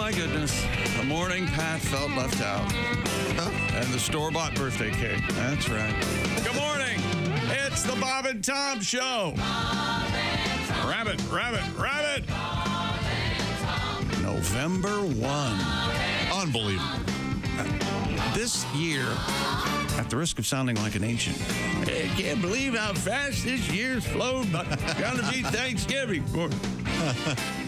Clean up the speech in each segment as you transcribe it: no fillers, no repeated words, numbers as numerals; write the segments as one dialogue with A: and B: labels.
A: my goodness. The morning Pat felt left out. And the store-bought birthday cake. That's right. Good morning. It's the Bob and Tom Show. Rabbit. November 1.
B: Unbelievable.
A: This year, at the risk of sounding like an ancient, I can't believe how fast this year's flown, but gonna be Thanksgiving.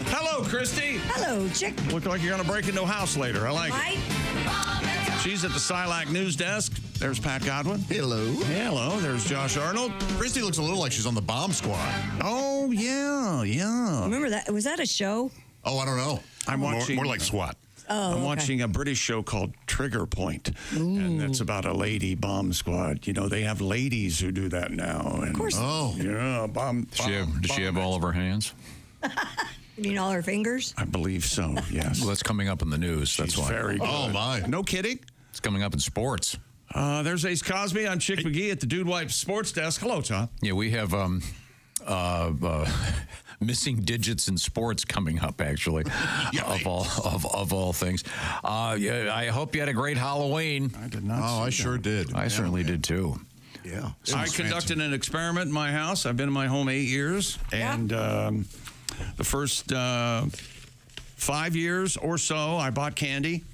A: Hello, Christy.
C: Hello, chick.
A: Look like you're gonna break into a house later. I like
C: Right?
A: it. She's at the Silac News Desk. There's Pat Godwin.
B: Hello.
A: Hello. There's Josh Arnold.
B: Christy looks a little like she's on the bomb squad.
A: Oh, yeah.
C: Remember that? Was that a show?
B: Oh, I don't know.
A: I'm watching.
D: More like SWAT.
C: Oh,
A: I'm watching a British show called Trigger Point, and it's about a lady bomb squad. You know, they have ladies who do that now. And,
C: Of course.
B: Oh.
A: Yeah, bomb.
E: Does she have all of her hands?
C: You mean all her fingers?
A: I believe so, yes.
E: Well, that's coming up in the news. That's
A: She's
E: why.
A: very good.
B: Oh, my.
A: No kidding?
E: It's coming up in sports.
A: There's Ace Cosby. I'm Chick McGee at the Dude Wipe Sports Desk. Hello, Tom.
E: Yeah, we have missing digits in sports coming up, actually, of all things. Yeah, I hope you had a great Halloween.
A: I did not.
B: Oh, I sure did.
E: I certainly did too.
B: Yeah.
A: I conducted an experiment in my house. I've been in my home 8 years, and the first 5 years or so, I bought candy.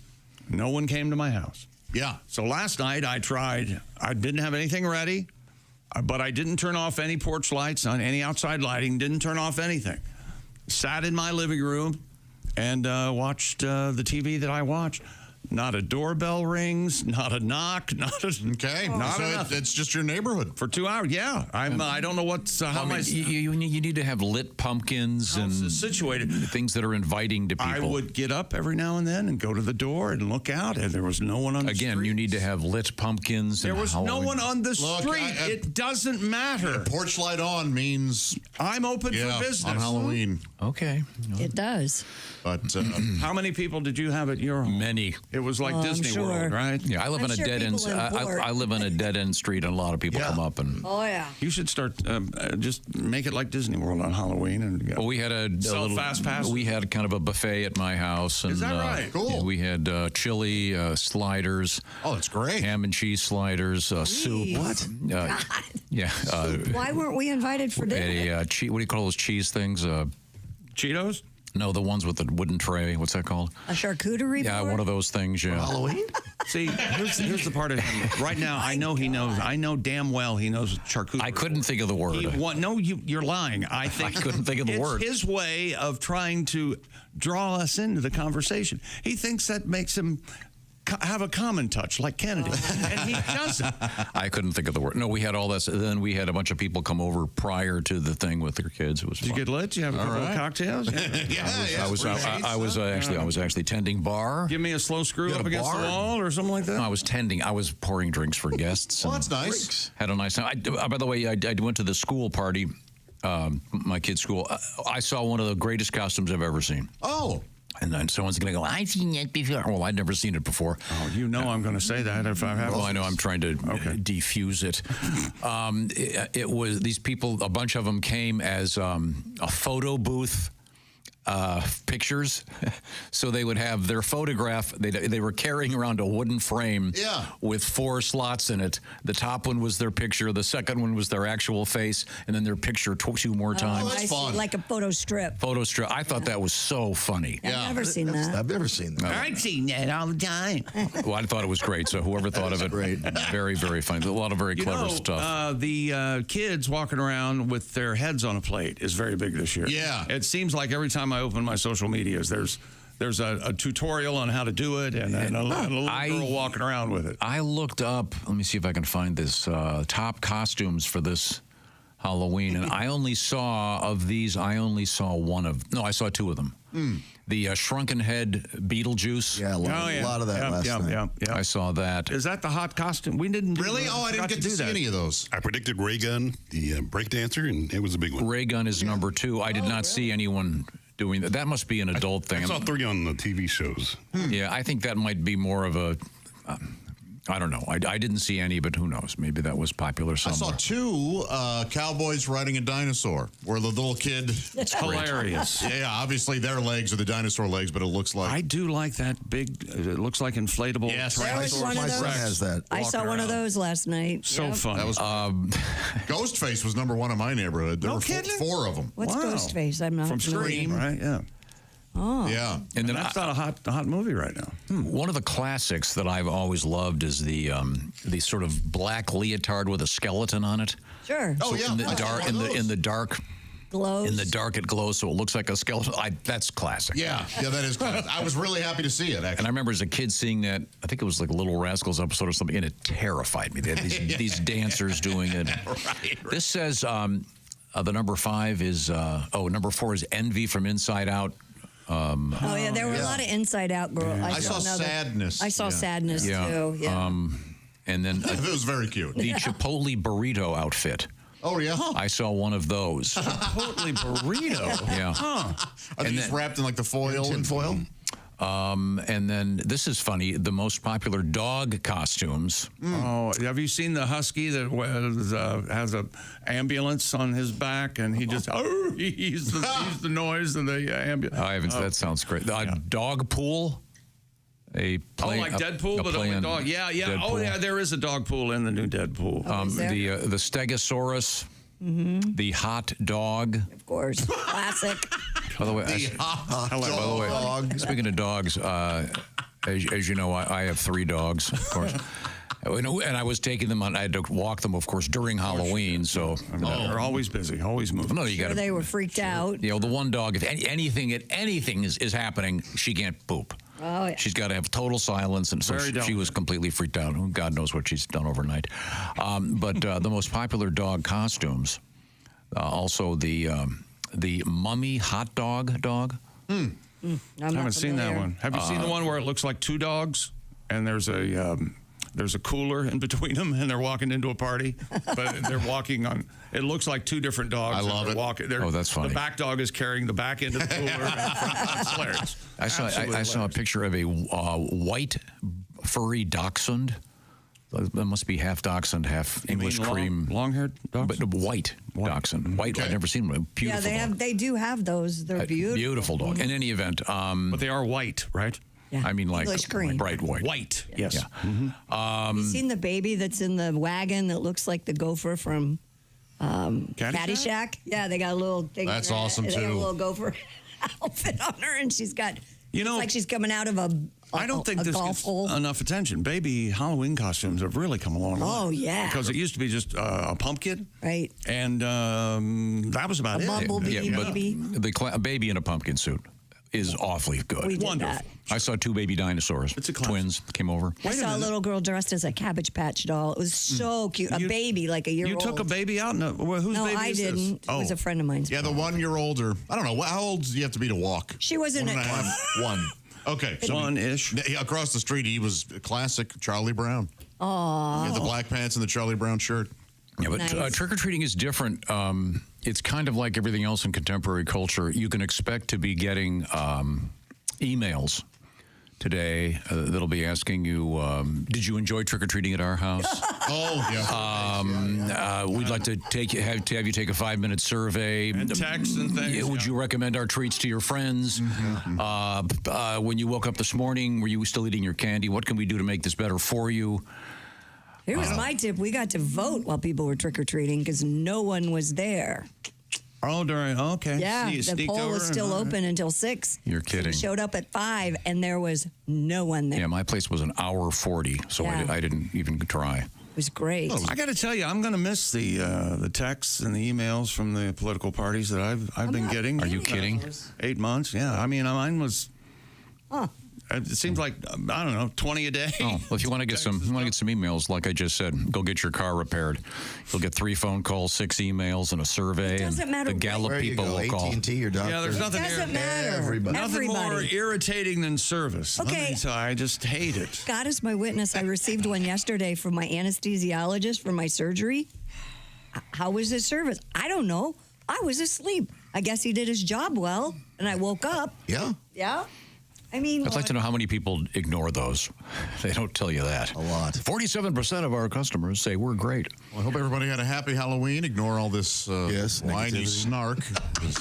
A: No one came to my house.
B: Yeah.
A: So last night I tried. I didn't have anything ready, but I didn't turn off any porch lights, on any outside lighting. Didn't turn off anything. Sat in my living room and watched the TV that I watched. Not a doorbell rings, not a knock, not a
B: Okay.
A: not
B: So
A: enough.
B: it's just your neighborhood.
A: For 2 hours. Yeah, I don't know what's how my
E: you need to have lit pumpkins and
A: situated.
E: things that are inviting to people.
A: I would get up every now and then and go to the door and look out, and there was no one on the street.
E: Again, you need to have lit pumpkins.
A: There
E: and
A: was no
E: Halloween.
A: one on the
B: Look,
A: street. It doesn't matter.
B: Porch light on means
A: I'm open for business.
B: on Halloween.
E: Okay.
C: It does.
B: But
A: How many people did you have at your home?
E: Many.
A: It was like
C: I'm
A: Disney
C: sure.
A: World, right?
E: Yeah, I live
C: I'm
E: on a
C: sure
E: dead end.
C: people import.
E: I live on a dead end street, and a lot of people come up and.
C: Oh, yeah.
A: You should start just make it like Disney World on Halloween and
E: Well, we had a
A: Sell
E: little
A: fast passes?
E: We had kind of a buffet at my house. And,
A: Is that right?
B: Cool.
E: yeah, we had chili sliders,
B: oh, that's great.
E: ham and cheese sliders, soup.
C: What?
E: Yeah.
C: Why weren't we invited for dinner?
E: what do you call those cheese things?
A: Cheetos.
E: No, the ones with the wooden tray. What's that called?
C: A charcuterie
E: Yeah,
C: board?
E: one of those things. Yeah.
B: Halloween?
A: See, here's the part of him. Right now, I know he knows. I know damn well he knows charcuterie.
E: I couldn't think of the word.
A: You're lying. I think
E: I couldn't think of the word.
A: It's his way of trying to draw us into the conversation. He thinks that makes him have a common touch like Kennedy, and he doesn't.
E: I couldn't think of the word. No, we had all this. Then we had a bunch of people come over prior to the thing with their kids. It was
A: Did you
E: fun.
A: get lit? Did you have a couple of cocktails?
B: Yeah,
E: I was actually tending bar.
A: Give me a slow screw up against the wall or something like that.
E: No, I was tending. I was pouring drinks for guests.
B: Well,
E: and
B: that's nice.
E: Had a nice time. By the way, I went to the school party, my kid's school. I saw one of the greatest costumes I've ever seen.
B: Oh.
E: And then someone's going to go, I've seen it before. Well, I'd never seen it before.
A: Oh, you know I'm going to say that if I have.
E: Well, I know I'm trying to defuse it. It was these people, a bunch of them came as a photo booth pictures. So they would have their photograph. They were carrying around a wooden frame with 4 slots in it. The top one was their picture. The second one was their actual face. And then their picture 2 more times.
B: that's
C: I see,
B: fun.
C: like a photo strip.
E: Photo strip. I thought that was so funny.
C: I've never seen that.
F: I've never seen that.
A: I've seen that all the time.
E: Well, I thought it was great. So whoever thought of it, very, very funny. A lot of very clever stuff.
A: The kids walking around with their heads on a plate is very big this year.
B: Yeah.
A: It seems like every time I open my social medias, there's a tutorial on how to do it and a little girl walking around with it.
E: I looked up, let me see if I can find this, top costumes for this Halloween, and I only saw one of, no, I saw 2 of them. The shrunken head Beetlejuice.
F: Yeah, a lot of that last night.
A: Yeah.
E: I saw that.
A: Is that the hot costume? We didn't
B: Really? Oh, I didn't get to see any of those.
D: I predicted Ray Gun, the breakdancer, and it was a big one.
E: Ray Gun is number 2. I did not see anyone doing that. That must be an adult thing.
D: I saw 3 on the TV shows.
E: Yeah, I think that might be more of a I don't know. I didn't see any, but who knows? Maybe that was popular somewhere.
B: I saw two cowboys riding a dinosaur, where the little kid.
A: It's hilarious.
B: Yeah, obviously their legs are the dinosaur legs, but it looks like.
A: I do like that big. It looks like inflatable.
B: Yes,
C: There was one of
F: My son
C: those.
F: has that.
C: I saw one of those last night.
A: So
C: Yep.
A: fun.
B: That was Ghostface was number one in my neighborhood. There
A: No
B: were
A: kidding?
B: four of them.
C: What's
A: Wow.
C: Ghostface? I'm not
A: From
C: familiar.
A: Scream, right? Yeah.
B: Yeah.
E: And then
A: That's not a hot movie right now.
E: one of the classics that I've always loved is the sort of black leotard with a skeleton on it.
C: Sure.
B: Oh, yeah.
E: In the
B: I saw
E: dark,
B: one of those.
E: in the dark,
C: Glows.
E: in the dark, it glows, so it looks like a skeleton. That's classic.
B: Yeah, that is classic. I was really happy to see it,
E: And
B: actually.
E: I remember as a kid seeing that. I think it was like a Little Rascals episode or something, and it terrified me. They had these dancers doing it.
B: Right.
E: This says the number 5 is number 4 is Envy from Inside Out.
C: Oh yeah, there were a lot of Inside Out girls.
B: I saw Sadness.
C: I saw Sadness too. Yeah.
E: And then
B: It was very cute.
E: the Chipotle burrito outfit.
B: Oh, yeah?
E: I saw one of those.
A: Totally burrito.
E: Yeah.
B: Are they just wrapped in like the foil?
F: Tin foil?
E: And then this is funny. The most popular dog costumes.
A: Oh, have you seen the husky that has a ambulance on his back, and he just he's the noise of the ambulance.
E: I haven't. That sounds great. Dog pool. Like
A: Deadpool, but only dog. Yeah.
E: Deadpool.
A: Oh, yeah. There is a dog pool in the new Deadpool.
C: Is there?
E: The Stegosaurus. The hot dog.
C: Of course. Classic.
E: By the way,
F: Dog.
E: speaking of dogs, as you know, I have 3 dogs, of course. And I was taking them on. I had to walk them, of course, during Halloween. So
A: They're always busy, always moving.
E: no, you got to.
C: They were freaked out.
E: You know, the one dog. If anything is happening, she can't poop.
C: Oh, yeah.
E: She's got to have total silence, and so
A: Very
E: she was completely freaked out. God knows what she's done overnight. But the most popular dog costumes, also the mummy hot dog.
C: I
A: haven't seen that one. Have you seen the one where it looks like 2 dogs, and there's a cooler in between them, and they're walking into a party, but they're walking on. It looks like 2 different dogs.
B: I love
A: it.
E: Oh, that's funny.
A: The back dog is carrying the back end of the cooler. That's hilarious.
E: I saw a picture of a white furry dachshund. That must be half dachshund, half English cream.
A: Long-haired dogs?
E: But white dachshund. White. I've never seen one. Beautiful.
C: Yeah,
E: dog.
C: they do have those. They're beautiful.
E: Beautiful dog. In any event,
A: But they are white, right?
C: Yeah.
E: I mean, like
C: English cream.
E: bright white.
A: White, yes.
E: Yeah.
C: Have you seen the baby that's in the wagon that looks like the gopher from Caddyshack? Yeah, they got a little.
B: That's awesome,
C: They got a
B: too.
C: little gopher outfit on her, and she's got.
A: You know,
C: it's like she's coming out of a
A: I don't think this
C: golf
A: gets
C: hole.
A: enough attention. Baby Halloween costumes have really come along.
C: Oh, yeah.
A: Because it used to be just a pumpkin.
C: Right.
A: And that was about
C: A
A: it.
C: bumblebee,
E: but
C: maybe.
E: a baby in a pumpkin suit is awfully good.
C: We did
A: Wonderful.
C: that.
E: I saw 2 baby dinosaurs.
A: It's a classic.
E: Twins came over.
C: I saw a little girl dressed as a Cabbage Patch doll. It was so cute. A baby, like a year
A: You
C: old.
A: took a baby out? No, whose
C: No,
A: baby
C: I
A: is this?
C: didn't. It was a friend of mine's.
B: Yeah, the 1-year-old, or I don't know. How old do you have to be to walk?
C: She wasn't
B: 1.5. One. Okay. So
A: One-ish.
B: across the street, he was a classic Charlie Brown.
C: Aw.
B: He had the black pants and the Charlie Brown shirt.
E: Yeah, but
C: Nice.
E: trick-or-treating is different. It's kind of like everything else in contemporary culture. You can expect to be getting emails today that'll be asking you, did you enjoy trick-or-treating at our house?
B: Oh, yeah.
E: We'd like to have you take a 5-minute survey.
A: And texts and things.
E: Would you recommend our treats to your friends? When you woke up this morning, were you still eating your candy? What can we do to make this better for you?
C: Here was my tip. We got to vote while people were trick-or-treating because no one was there.
A: Oh, okay.
C: Yeah,
A: You
C: the
A: sneaked
C: poll
A: over
C: was still
A: and-
C: open until 6.
E: You're kidding.
C: We showed up at 5, and there was no one there.
E: Yeah, my place was an hour 40, so
C: Yeah.
E: I didn't even try.
C: It was great.
A: I got to tell you, I'm going to miss the texts and the emails from the political parties that I've been getting.
E: Are you kidding?
A: 8 months, yeah. I mean, mine was.
C: Huh.
A: It seems like I don't know, 20 a day.
E: Oh, well, if you want to get some emails, like I just said, go get your car repaired. You'll get 3 phone calls, 6 emails, and a survey.
C: It doesn't
E: and
C: matter
E: the Gallup
F: Where you
E: people
F: go,
E: will call.
F: AT&T, your doctor.
A: Yeah, there's nothing
C: Doesn't matter.
F: Everybody.
A: Nothing more
C: Everybody.
A: irritating than service.
C: Okay.
A: So I just hate it.
C: God is my witness. I received one yesterday from my anesthesiologist for my surgery. How was his service? I don't know. I was asleep. I guess he did his job well, and I woke up.
F: Yeah.
C: Yeah. I mean,
E: I'd like to know how many people ignore those. They don't tell you that.
F: A lot.
E: 47% of our customers say we're great.
B: Well, I hope everybody had a happy Halloween. Ignore all this
F: Yes,
B: whiny
F: negativity.
B: snark.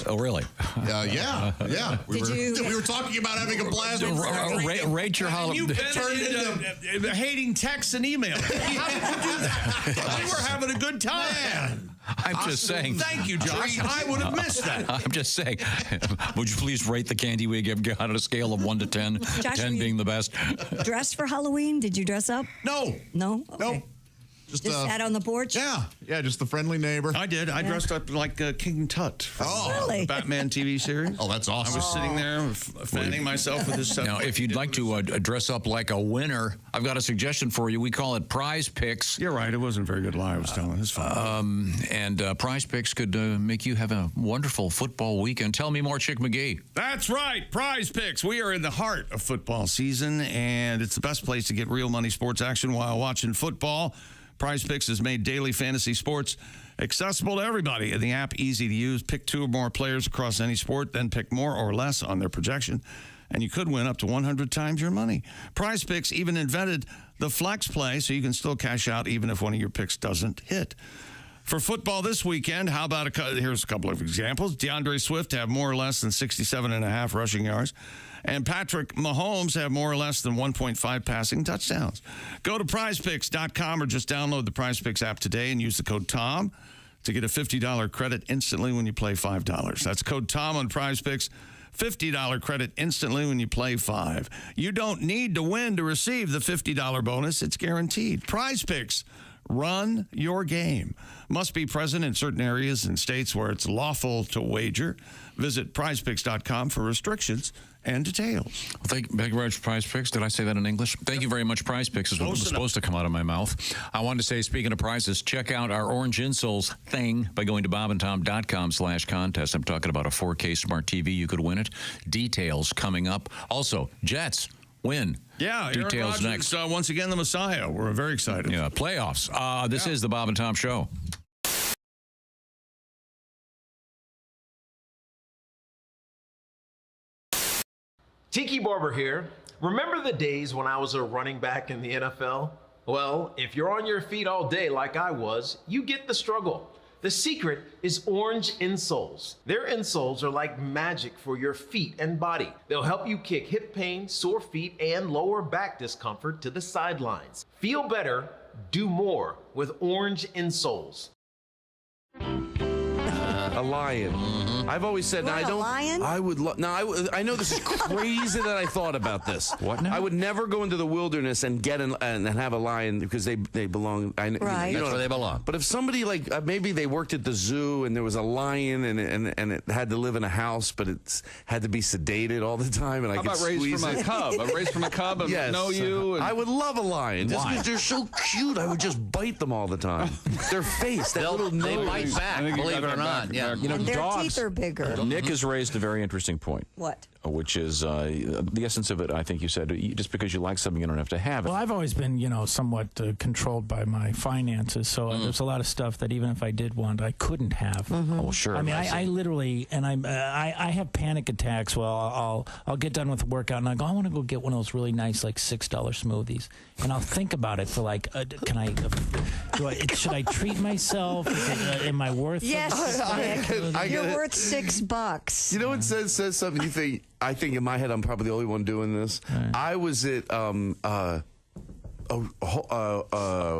E: Oh, really?
B: Yeah. We were talking about having a blast.
E: Rate your Halloween.
A: You've been hating texts and emails. How did you do that? We were having a good time.
E: I'm just saying.
A: Thank you, Josh. I would have missed that.
E: I'm just saying. Would you please rate the candy we give on a scale of 1 to 10?
C: Josh,
E: 10 being the best.
C: dressed for Halloween? Did you dress up?
B: No.
C: No? Okay.
B: Nope.
C: Just sat on the porch?
B: Yeah, just the friendly neighbor.
A: I did. I dressed up like King Tut from
C: Really?
A: the Batman TV series.
B: Oh, that's awesome.
A: I was sitting there fanning myself with this stuff.
E: Now, if you'd like to dress up like a winner, I've got a suggestion for you. We call it Prize Picks.
A: You're right. It wasn't a very good lie I was telling. It's fine.
E: And Prize Picks could make you have a wonderful football weekend. Tell me more, Chick McGee.
A: That's right. Prize Picks. We are in the heart of football season, and it's the best place to get real money sports action while watching football. Prize Picks has made daily fantasy sports accessible to everybody. And the app easy to use. Pick 2 or more players across any sport, then pick more or less on their projection. And you could win up to 100 times your money. Prize Picks even invented the flex play, so you can still cash out even if one of your picks doesn't hit. For football this weekend, how about here's a couple of examples. DeAndre Swift have more or less than 67.5 rushing yards. And Patrick Mahomes have more or less than 1.5 passing touchdowns. Go to prizepicks.com or just download the Prize Picks app today and use the code TOM to get a $50 credit instantly when you play $5. That's code TOM on Prize Picks. $50 credit instantly when you play $5. You don't need to win to receive the $50 bonus. It's guaranteed. Prize Picks. Run your game. Must be present in certain areas and states where it's lawful to wager. Visit prizepicks.com for restrictions and details.
E: Thank you very much, Prize Picks. Did I say that in English? Thank you very much, Prize Picks is what was supposed to come out of my mouth. I wanted to say, speaking of prizes, check out our Orange Insoles thing by going to bobandtom.com/contest. I'm talking about a 4K smart TV. You could win it. Details coming up. Also, Jets win.
A: Yeah,
E: details
A: Aaron Rodgers,
E: next.
A: once again, the Messiah. We're very excited.
E: Yeah, playoffs. This is the Bob and Tom Show.
G: Tiki Barber here. Remember the days when I was a running back in the NFL? Well, if you're on your feet all day like I was, you get the struggle. The secret is Orange Insoles. Their insoles are like magic for your feet and body. They'll help you kick hip pain, sore feet, and lower back discomfort to the sidelines. Feel better, do more with Orange Insoles.
H: A lion. I've always said,
C: You want a lion?
H: I would I know this is crazy that I thought about this.
E: What now?
H: I would never go into the wilderness and get and have a lion because they belong.
C: Right.
H: You know
E: That's where they belong.
H: But if somebody like maybe they worked at the zoo and there was a lion and it had to live in a house, but it had to be sedated all the time, and I
I: How
H: could
I: about raised
H: squeeze
I: from
H: it.
I: a cub? A raised from a cub and
H: Yes.
I: know you. And
H: I would love a lion just because they're so cute. I would just bite them all the time. Their face, that little
J: They
H: nose.
J: bite
I: I
J: back,
I: think you
J: believe
I: got
J: it or
I: that
J: not.
I: back.
J: Yeah.
I: You know,
C: And their
I: dogs.
C: teeth are bigger.
K: Nick has raised a very interesting point.
C: What?
K: Which is the essence of it, I think you said, just because you like something, you don't have to have it.
L: Well, I've always been, somewhat controlled by my finances, so there's a lot of stuff that even if I did want, I couldn't have.
K: Oh, sure.
L: I mean, I literally, and I have panic attacks. Well, I'll get done with the workout, and I go, I want to go get one of those really nice, like $6 smoothies, and I'll think about it for like, should I treat myself? Am I worth?
C: Yes, Nick. You're worth $6.
H: You know when says something you think, I think in my head I'm probably the only one doing this.
L: Right.
H: I was at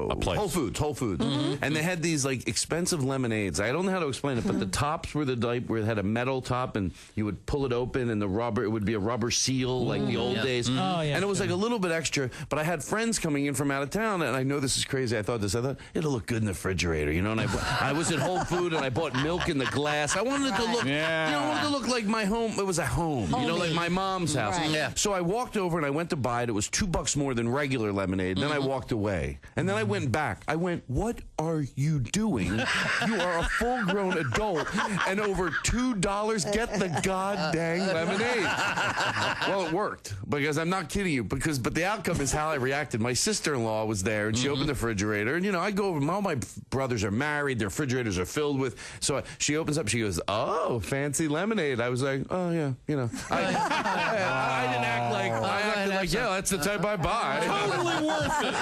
H: Whole Foods, and they had these like expensive lemonades. I don't know how to explain it, but the tops were the type where it had a metal top, and you would pull it open, and it would be a rubber seal like the old days.
L: Oh, yeah,
H: and it was like a little bit extra. But I had friends coming in from out of town, and I know this is crazy. I thought it'll look good in the refrigerator, And I was at Whole Foods, and I bought milk in the glass. I wanted it to look, I wanted it to look like my home. It was a home, like my mom's house.
C: Right.
J: Yeah.
H: So I walked over and I went to buy it. It was $2 more than regular lemonade. Then I walked away. And then I went back. I went, what are you doing? You are a full-grown adult. And over $2, get the goddamn lemonade. Well, it worked. Because I'm not kidding you. But the outcome is how I reacted. My sister-in-law was there, and she opened the refrigerator. And, I go over. All my brothers are married. Their refrigerators are filled with. So she opens up. She goes, oh, fancy lemonade. I was like, oh, yeah, I didn't act like, I acted like, yeah, that's the type I buy.
I: Totally worth it.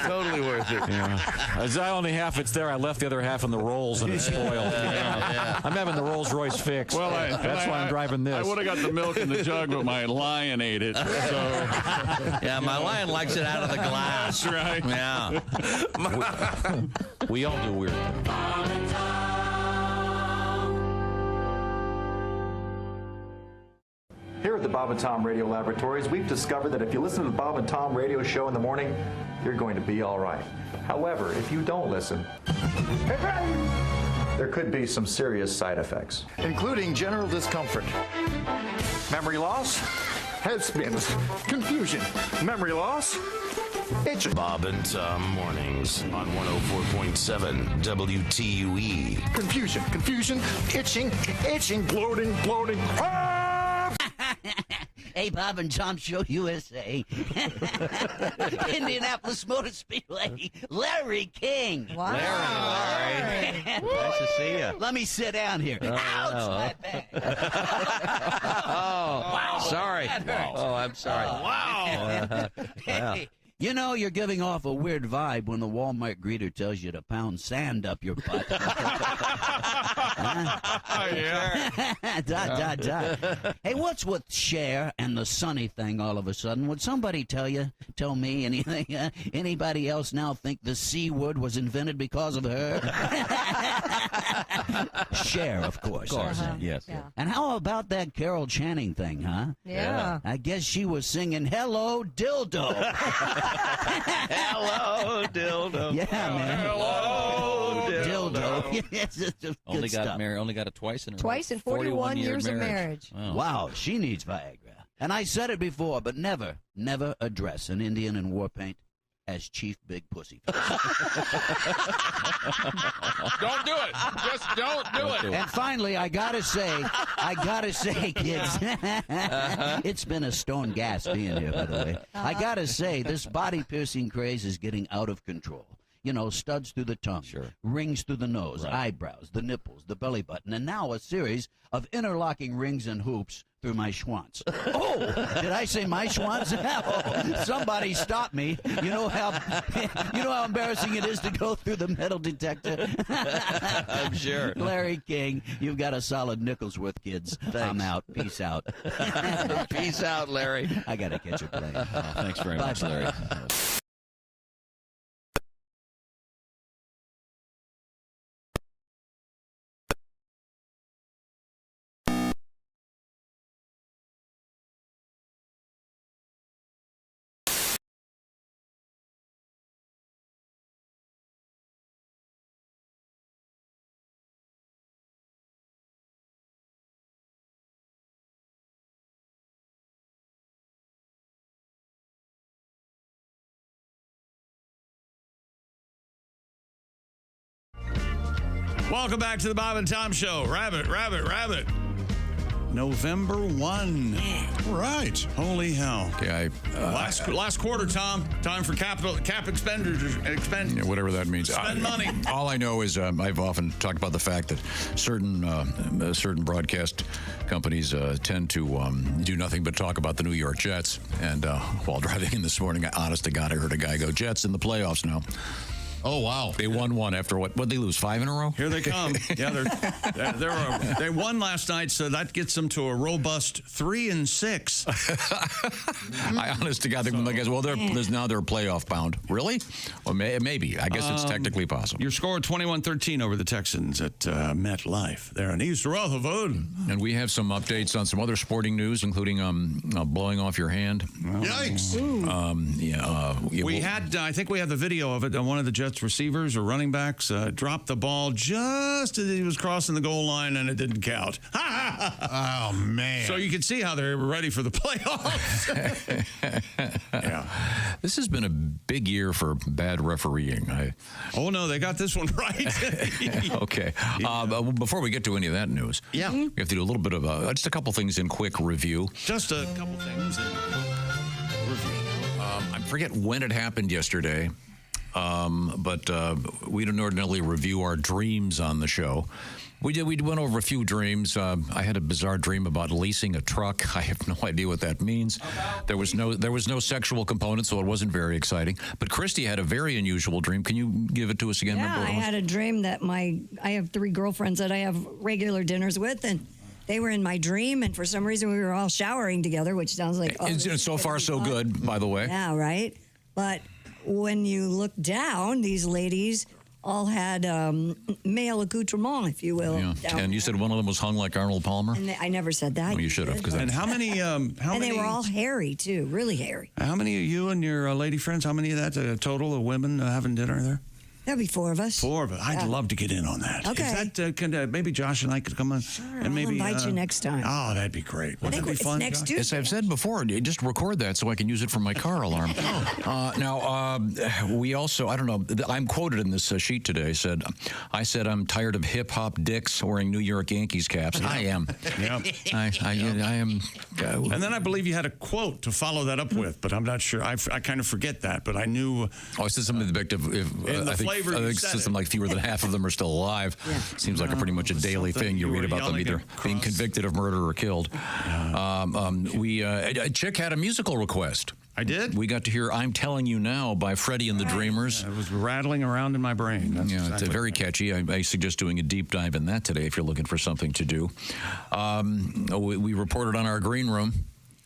H: Totally worth it.
K: Yeah. As I only half it's there, I left the other half in the Rolls and it's spoiled. I'm having the Rolls Royce fixed.
I: Well,
K: that's why I'm driving this.
I: I would have got the milk in the jug, but my lion ate it. So.
F: Yeah, my lion likes it out of the glass.
I: That's right.
F: Yeah.
K: We all do weird things.
J: Here at the Bob and Tom Radio Laboratories, we've discovered that if you listen to the Bob and Tom Radio Show in the morning, you're going to be all right. However, if you don't listen, there could be some serious side effects, including general discomfort, memory loss, head spins, confusion, memory loss, itching.
M: Bob and Tom mornings on 104.7 WTUE.
J: Confusion, itching, bloating.
N: Hey, Bob and Tom Show USA. Indianapolis Motor Speedway, Larry King.
F: Wow. Larry. Nice to see you.
N: Let me sit down here. Ouch, my back.
F: Wow. Sorry. Oh, I'm sorry.
N: Wow. Hey. You're giving off a weird vibe when the Walmart greeter tells you to pound sand up your butt. Hey, what's with Cher and the Sunny thing all of a sudden? Would somebody tell me anything? Anybody else now think the C word was invented because of her? Cher, of course.
F: Yes.
N: Yeah. And how about that Carol Channing thing, huh?
C: Yeah.
N: I guess she was singing Hello Dildo.
F: Hello, dildo.
N: Yeah, man.
F: Hello, dildo.
N: Yes, it's just
O: Only
N: good
O: got
N: stuff.
O: married. Only got it twice in her
C: Twice in 41 years of marriage.
N: Wow, she needs Viagra. And I said it before, but never address an Indian in war paint as Chief Big Pussy.
I: Don't do it. Just don't do it.
N: And finally, I gotta say, kids, it's been a stone gas being here, by the way. I gotta say, this body piercing craze is getting out of control. Studs through the tongue, rings through the nose, eyebrows, the nipples, the belly button, and now a series of interlocking rings and hoops through my schwanz. Oh, did I say my schwanz? Oh, somebody stop me. You know how embarrassing it is to go through the metal detector?
F: I'm sure.
N: Larry King, you've got a solid nickel's worth, kids.
F: Thanks.
N: I'm out. Peace out.
F: Peace out, Larry.
N: I got to catch a plane.
O: Thanks very much, Larry.
A: Welcome back to the Bob and Tom Show. Rabbit. November 1.
B: Right.
A: Holy hell.
E: Okay,
A: last quarter, Tom. Time for cap expenditures.
E: Yeah, whatever that means.
A: Spend money.
E: All I know is I've often talked about the fact that certain broadcast companies tend to do nothing but talk about the New York Jets. And while driving in this morning, honest to God, I heard a guy go, Jets in the playoffs now.
B: Oh, wow.
E: They won one after what? What'd they lose? 5 in a row?
A: Here they come. Yeah, they won last night, so that gets them to a robust 3-6.
E: I honest to God think, I guess, there's now they're playoff bound. Really? Well, maybe. I guess it's technically possible.
A: Your score 21-13 over the Texans at MetLife there in East Rutherford.
E: And we have some updates on some other sporting news, including blowing off your hand.
B: Yikes.
A: I think we had the video of it. One of the judges Jets receivers or running backs dropped the ball just as he was crossing the goal line, and it didn't count.
B: Oh, man.
A: So you can see how they're ready for the playoffs. Yeah.
E: This has been a big year for bad refereeing.
A: Oh, no, they got this one right.
E: Okay. But before we get to any of that news, we have to do a little bit of just a couple things in quick review.
A: Just a couple things in review.
E: I forget when it happened yesterday, but we don't ordinarily review our dreams on the show. We went over a few dreams. I had a bizarre dream about leasing a truck. I have no idea what that means. There was no sexual component, so it wasn't very exciting. But Christy had a very unusual dream. Can you give it to us again?
C: Yeah, I had a dream that I have 3 girlfriends that I have regular dinners with, and they were in my dream, and for some reason we were all showering together, which sounds like
E: it's so far so good, by the way.
C: Yeah, right. But when you look down, these ladies all had male accoutrement, if you will.
E: Yeah. And you said one of them was hung like Arnold Palmer?
C: And I never said that.
E: Well, you should have.
A: And how many?
C: And they were all hairy too, really hairy.
A: How many of you and your lady friends? How many of that total of women having dinner there?
C: That'd be 4 of us.
A: 4 of us. I'd love to get in on that.
C: Okay.
A: Is that, maybe Josh and I could come on?
C: Sure,
A: and maybe,
C: I'll invite you next time.
A: Oh, that'd be great.
C: I think
A: Wouldn't that be
C: it's
A: fun?
C: next
A: Josh?
C: Tuesday.
E: As I've said before, just record that so I can use it for my car alarm. We also, I don't know, I'm quoted in this sheet today, I said I'm tired of hip-hop dicks wearing New York Yankees caps. I am.
A: Yep.
E: I am.
A: And then I believe you had a quote to follow that up with, but I'm not sure. I kind of forget that, but I knew.
E: Oh, I said something to the effect of,
A: I think
E: something like fewer than half of them are still alive. Yeah. Seems like a pretty much a daily thing. You read about them either being convicted of murder or killed. A chick had a musical request.
A: I did?
E: We got to hear I'm Telling You Now by Freddie and the Dreamers.
A: It was rattling around in my brain. That's
E: it's very catchy. I suggest doing a deep dive in that today if you're looking for something to do. We reported on our green room.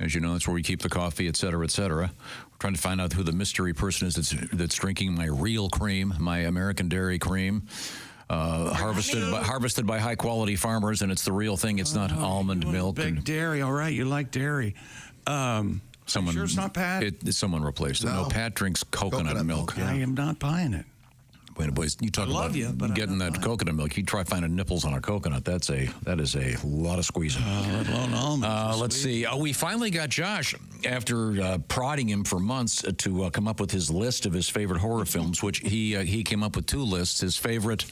E: As you know, that's where we keep the coffee, et cetera, et cetera. We're trying to find out who the mystery person is that's drinking my real cream, my American dairy cream, harvested by high-quality farmers, and it's the real thing. It's not almond milk.
A: Big dairy. All right, you like dairy.
E: Someone,
A: sure it's not Pat?
E: Someone replaced it. No, Pat drinks coconut milk.
A: I am not buying it.
E: Wait, boys, you talk about getting that coconut milk. You try finding nipples on a coconut. That is a lot of squeezing.
A: Let alone almonds.
E: Let's see. We finally got Josh, after prodding him for months, to come up with his list of his favorite horror films, which he came up with 2 lists: his favorite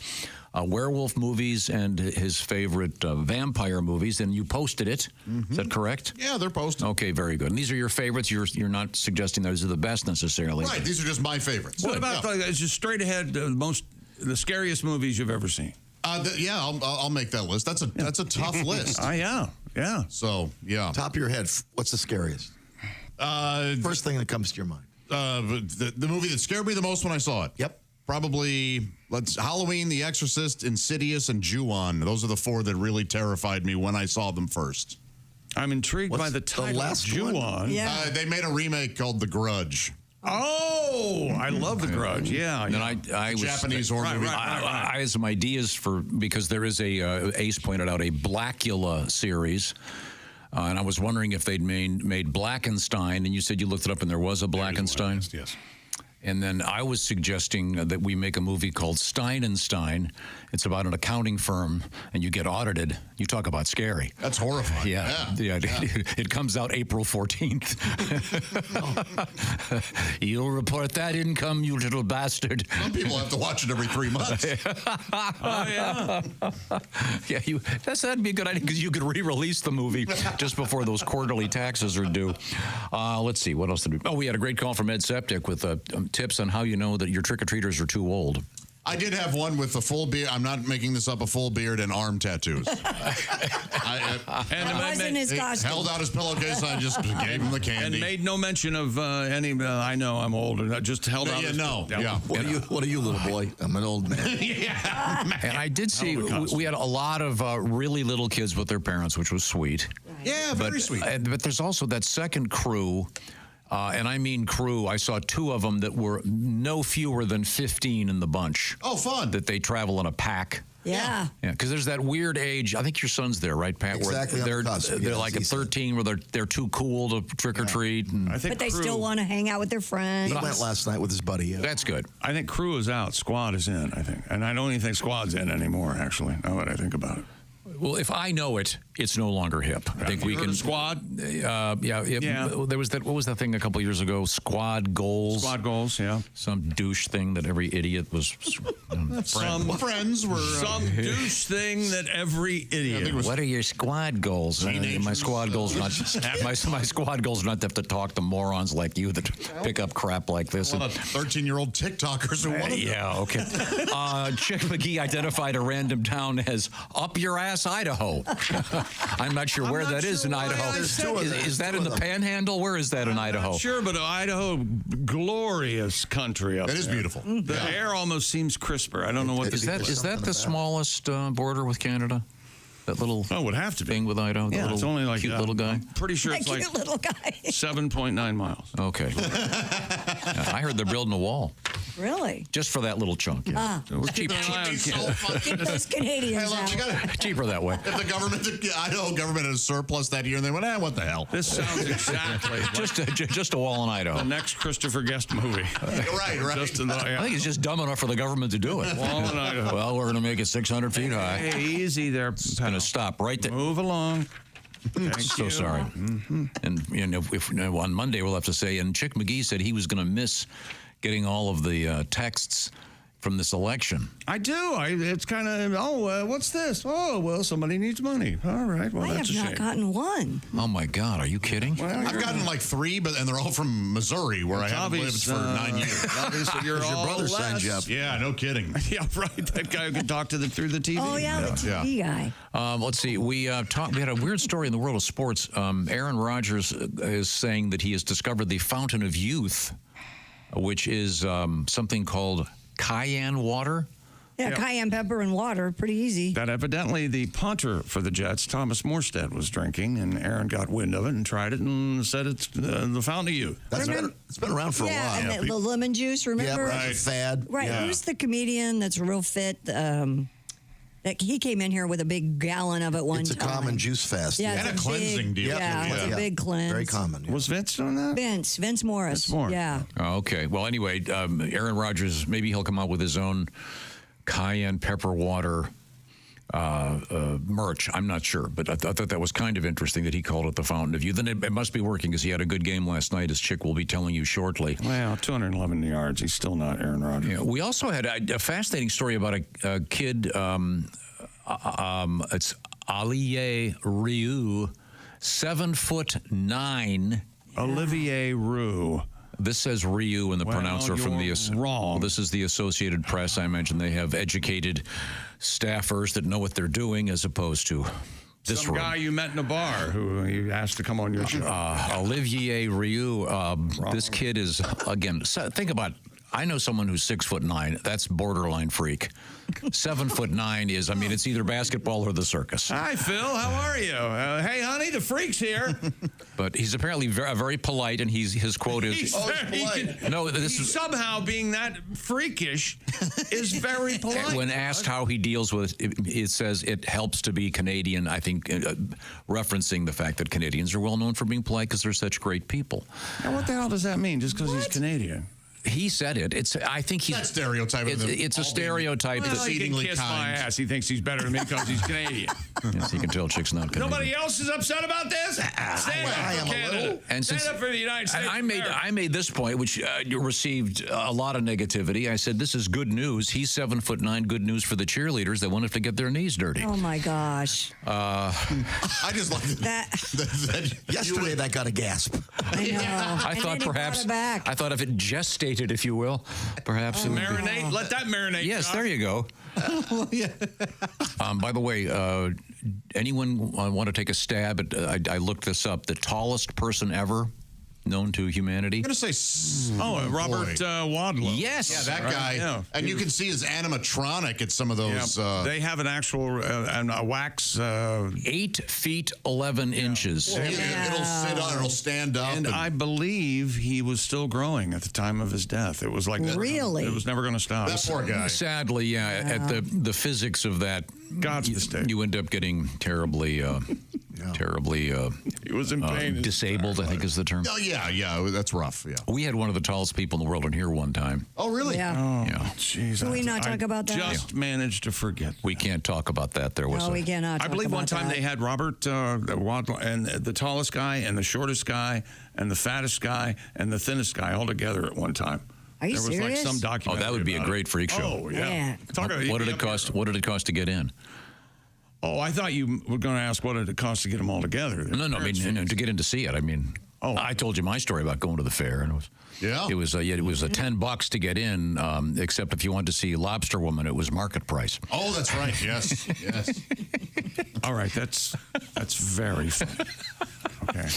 E: werewolf movies and his favorite vampire movies, and you posted it. Is that correct?
B: Yeah, they're posted.
E: Okay, very good. And these are your favorites. You're not suggesting those are the best necessarily.
B: Right, these are just my favorites.
A: What about just straight ahead the scariest movies you've ever seen?
B: I'll make that list. That's a tough list.
A: Yeah.
B: So
P: top of your head, what's the scariest? First thing that comes to your mind.
B: The movie that scared me the most when I saw it.
P: Yep.
B: Probably Halloween, The Exorcist, Insidious, and Ju-On. Those are the 4 that really terrified me when I saw them first.
A: I'm intrigued by the title. Ju-On.
C: Yeah.
B: They made a remake called The Grudge.
A: Oh, I love The Grudge. Yeah.
E: And I was
B: Japanese horror movie.
E: I had some ideas because there is Ace pointed out a Blackula series. And I was wondering if they'd made Blackenstein, and you said you looked it up and there was a Blackenstein.
D: Yes.
E: And then I was suggesting that we make a movie called Stein & Stein. It's about an accounting firm, and you get audited. You talk about scary.
B: That's horrifying.
E: Yeah. It comes out April 14th. You'll report that income, you little bastard.
B: Some people have to watch it every 3 months.
E: That'd be a good idea, because you could re-release the movie just before those quarterly taxes are due. Let's see, what else did we... Oh, we had a great call from Ed Septic with tips on how you know that your trick-or-treaters are too old.
B: I did have one with a full beard. I'm not making this up. A full beard and arm tattoos.
C: And wasn't his costume.
B: Held out his pillowcase. I just gave him the candy
A: and made no mention of any. I know I'm old. Just held out.
P: What are you, little boy? I'm an old man.
E: And I did see we had a lot of really little kids with their parents, which was sweet.
B: Yeah, very sweet.
E: But there's also that second crew. And I mean crew. I saw 2 of them that were no fewer than 15 in the bunch.
B: Oh, fun.
E: That they travel in a pack.
C: Yeah.
E: Yeah, because there's that weird age. I think your son's there, right, Pat?
P: Exactly.
E: Where
P: On the cusp.
E: they're
P: Yes,
E: like at
P: he's
E: 13, where they're too cool to trick or treat. And
A: I think
C: But they
A: crew,
C: still want to hang out with their friends.
P: He went last night with his buddy. Yeah.
E: that's good.
A: I think crew is out. Squad is in, I think. And I don't even think squad's in anymore, actually, now that I think about it.
E: Well, if I know it, it's no longer hip. I think we can
A: squad.
E: Yeah. There was that. What was that thing a couple years ago? Squad goals.
A: Squad goals. Yeah.
E: Some douche thing that every idiot was.
B: Some friends were
A: some douche thing that every idiot.
E: What are your squad goals? My squad goals not. my squad goals not to have to talk to morons like you that pick up crap like this.
B: One of 13-year-old TikTokers who wanted
E: Yeah. Okay. Chick McGee identified a random town as Up Your Ass, Idaho. I'm not sure where that is in Idaho. Is that in the Panhandle? Where is that in Idaho?
A: Sure, but Idaho, glorious country up there.
B: It is beautiful.
A: The air almost seems crisper. I don't know what
E: Is that the smallest border with Canada? That little
A: would have to be
E: thing with Idaho.
A: Yeah, it's only like
E: cute little guy.
A: I'm pretty sure
C: That
A: it's like
C: cute little guy.
A: 7.9 miles.
E: Okay. Yeah, I heard they're building a wall
C: Really?
E: just for that little chunk. Yeah.
A: So we're keeping an eye on
C: Keep those Canadians out.
E: Cheaper that way.
B: If the Idaho government had a surplus that year, and they went, what the hell?
A: This sounds exactly
E: just a wall in Idaho.
A: the next Christopher Guest movie.
B: Right.
E: I think it's just dumb enough for the government to do it.
A: Wall in Idaho.
E: Well, we're going to make it 600 feet high.
A: Hey, easy there.
E: It's going to stop right there.
A: Move along. Thank
E: So
A: you.
E: sorry. And if on Monday we'll have to say, and Chick McGee said he was going to miss getting all of the texts from this election.
A: I do. It's kind of, what's this? Oh, well, somebody needs money. All right. Well,
C: I
A: that's a
C: have
A: shame.
C: not gotten one.
E: Oh my God, are you kidding?
A: Well,
B: I've gotten like 3, and they're all from Missouri, where I haven't lived for 9 years.
A: Obviously, you're
P: Your
A: all
P: brother signed you
A: less.
P: up.
B: Yeah, no kidding.
A: Yeah, right. That guy who can talk to them through the TV.
C: Oh, yeah, the TV guy.
E: Let's see. We had a weird story in the world of sports. Aaron Rodgers is saying that he has discovered the fountain of youth, which is something called cayenne water.
C: Yeah, cayenne pepper and water. Pretty easy.
A: That evidently the punter for the Jets, Thomas Morstead, was drinking, and Aaron got wind of it and tried it and said it's the fountain of youth.
P: It's been around for a while.
C: Yeah, and the lemon juice, remember?
P: Yeah, right. Fad.
C: Right.
P: Yeah.
C: Who's the comedian that's real fit? That he came in here with a big gallon of it one
P: It's a
C: time.
P: common juice fast.
C: Yeah,
B: And
C: it's
B: a cleansing deal.
C: Yeah, it's a big cleanse.
P: Very common. Yeah.
A: Was Vince doing that?
C: Vince Morris.
A: Vince Morris.
C: Yeah.
E: Oh, okay. Well, anyway, Aaron Rodgers, maybe he'll come out with his own cayenne pepper water merch. I'm not sure, but I thought that was kind of interesting that he called it the fountain of youth. And it must be working because he had a good game last night, as Chick will be telling you shortly.
A: Well, 211 yards. He's still not Aaron Rodgers.
E: Yeah, we also had a fascinating story about a kid. It's Olivier Rioux, 7'9".
A: Olivier Roux.
E: This says Ryu in the pronouncer from the
A: wrong.
E: Well, this is the Associated Press. I mentioned they have educated staffers that know what they're doing, as opposed to this
A: Some guy you met in a bar who you asked to come on your show.
E: Olivier Rioux. This kid is, again, think about it. I know someone who's 6'9". That's borderline freak. 7'9" is, I mean, it's either basketball or the circus.
A: Hi, Phil. How are you? Hey, honey, the freak's here.
E: But he's apparently very polite, and his quote is,
A: He's somehow being that freakish is very polite.
E: When asked how he deals with it says it helps to be Canadian, I think, referencing the fact that Canadians are well known for being polite because they're such great people.
A: Now, what the hell does that mean, just because he's Canadian?
E: He said it. I think he's...
B: That stereotype.
E: It's a stereotype.
A: Well, he can kiss my ass. He thinks he's better than me because he's Canadian.
E: Yes, he can tell Chick's not Canadian.
A: Nobody else is upset about this? Stand up for Canada.
E: And
A: Stand up for the United States.
E: I made this point, which received a lot of negativity. I said, this is good news. He's 7'9", good news for the cheerleaders that won't have to get their knees dirty.
C: Oh, my gosh.
B: I just like
C: that.
P: Yesterday, that got a gasp.
C: I know.
E: I thought perhaps, I thought if it gestated, if you will, perhaps it would be.
A: Marinate. Let that marinate.
E: Yes,
A: Josh.
E: there you go. By the way, anyone want to take a stab at, I looked this up, the tallest person ever known to humanity?
B: I'm going to say,
A: Robert Wadlow.
E: Yes.
B: Yeah, that guy.
A: Yeah.
B: And you can see his animatronic at some of those.
A: They have an actual a wax.
E: 8 feet 11 inches.
B: It'll sit on, it'll stand up.
A: And I believe he was still growing at the time of his death. It was like
C: Really?
A: It was never going to stop.
B: That poor guy.
E: Sadly, yeah. At the physics of that,
A: God's mistake.
E: You end up getting terribly. Terribly
A: he was in pain.
E: Disabled, I think is the term.
B: Oh, yeah, that's rough, yeah.
E: We had one of the tallest people in the world in here one time.
B: Oh, really?
C: Yeah.
A: Oh, jeez.
C: Can we not talk about that?
A: Just managed to forget.
E: We can't talk about that. There was
C: No, we cannot
A: I
C: talk
A: believe one
C: about
A: time
C: that.
A: they had Robert Wadlow and the tallest guy and the shortest guy and the fattest guy and the thinnest guy all together at one time.
C: Are you
A: there was
C: serious?
A: like some
E: Oh,
A: documentary.
E: that would be a
A: about
E: great
A: it.
E: freak show.
A: Oh, yeah.
C: Yeah.
E: What did it cost? What did it cost to get in?
A: Oh, I thought you were going to ask what did it cost to get them all together.
E: No. I mean, to get in to see it. I mean, I told you my story about going to the fair, and it was it was $10 to get in. Except if you wanted to see Lobster Woman, it was market price.
B: Oh, that's right. Yes, yes.
A: All right, that's very funny. Okay.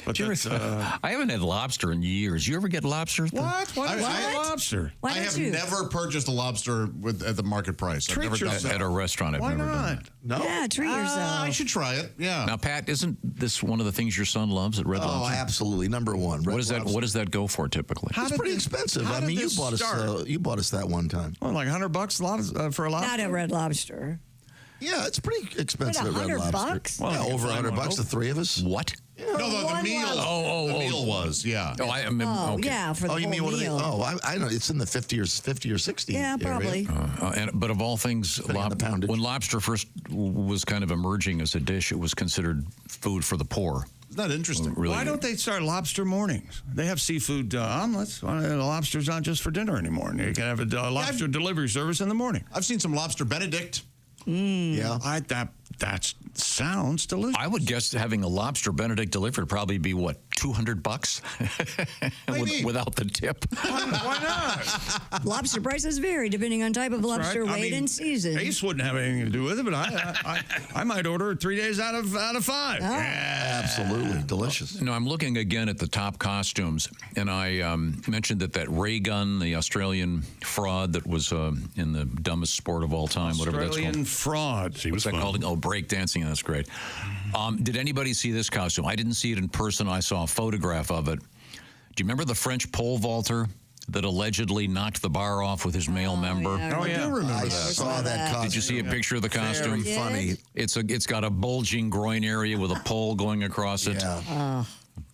A: But that's,
E: I haven't had lobster in years. You ever get lobster?
A: What? Why
B: I-
A: not lobster?
C: Why
B: I
C: don't
B: have
C: you?
B: never purchased a lobster at the market price. I've
A: Treat
B: never done
A: yourself.
B: that.
E: At a restaurant, I've
A: Why
E: never done
A: not?
E: that.
B: No?
C: Yeah, treat yourself.
B: I should try it. Yeah.
E: Now, Pat, isn't this one of the things your son loves at Red
P: Oh,
E: Lobster?
P: absolutely. Number one. Red
E: What is that?
P: Lobster.
E: What does that go for typically?
P: It's pretty expensive.
A: how
P: I
A: did
P: mean, you
A: this
P: bought
A: start?
P: you bought us that one time.
A: Well, like $100 a lot for a lobster.
C: Not at Red Lobster.
P: Yeah, it's pretty expensive at Red
C: $100?
P: Lobster.
A: Well,
P: yeah,
A: you can
P: over
A: find
P: $100,
A: one.
P: the three of us.
E: What?
B: No, the
C: One
B: meal.
C: lobster.
B: The meal was, yeah.
E: Oh, I mean,
C: Oh,
E: okay.
C: yeah, for the
P: Oh, you
C: whole
P: mean one of the?
C: meal.
P: Oh, I know. It's in the 50 or 60.
C: Yeah,
P: area.
C: probably.
E: But of all things,
P: Depending on the poundage.
E: when lobster first was kind of emerging as a dish, it was considered food for the poor.
B: Isn't that interesting?
E: Really?
A: Why don't they start lobster mornings? They have seafood omelets. Lobster's not just for dinner anymore. You can have a lobster delivery service in the morning.
B: I've seen some lobster Benedict.
P: Yeah.
A: That sounds delicious.
E: I would guess having a lobster Benedict delivered would probably be what, $200
B: Maybe.
E: without the tip.
A: Why not?
C: Lobster prices vary depending on type of lobster,
A: Right? I
C: weight,
A: mean,
C: and season.
A: Ace wouldn't have anything to do with it, but I might order it 3 days out of 5.
P: Yeah, absolutely. Delicious.
E: No, I'm looking again at the top costumes, and I mentioned that ray gun, the Australian fraud that was in the dumbest sport of all time, whatever that's
A: Australian
E: called.
A: fraud.
E: What's that called? Oh, breakdancing. That's great. Did anybody see this costume? I didn't see it in person. I saw a photograph of it. Do you remember the French pole vaulter that allegedly knocked the bar off with his male member?
A: Oh, yeah.
B: I do remember
P: I
B: that.
P: saw that costume.
E: Did you see a picture of the costume?
P: Very funny.
E: It's got a bulging groin area with a pole going across it.
P: Yeah.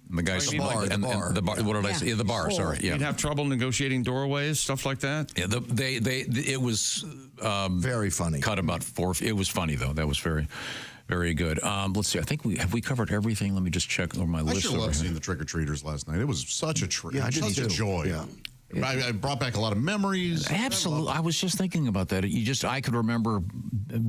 E: And the guy's
A: The bar,
E: and the bar. What did I say? Yeah, the bar. Sorry. Yeah.
A: You'd have trouble negotiating doorways, stuff like that.
E: Yeah, it was
P: Very funny.
E: cut about 4. It was funny though. That was very, very good. Let's see. I think we covered everything. Let me just check over my
B: I
E: list.
B: sure
E: over
B: loved
E: here.
B: seeing the trick-or-treaters last night. It was such a treat.
P: Yeah, I did
B: such a
P: too.
B: joy.
P: Yeah.
B: I brought back a lot of memories.
E: Absolutely. I was just thinking about that. I could remember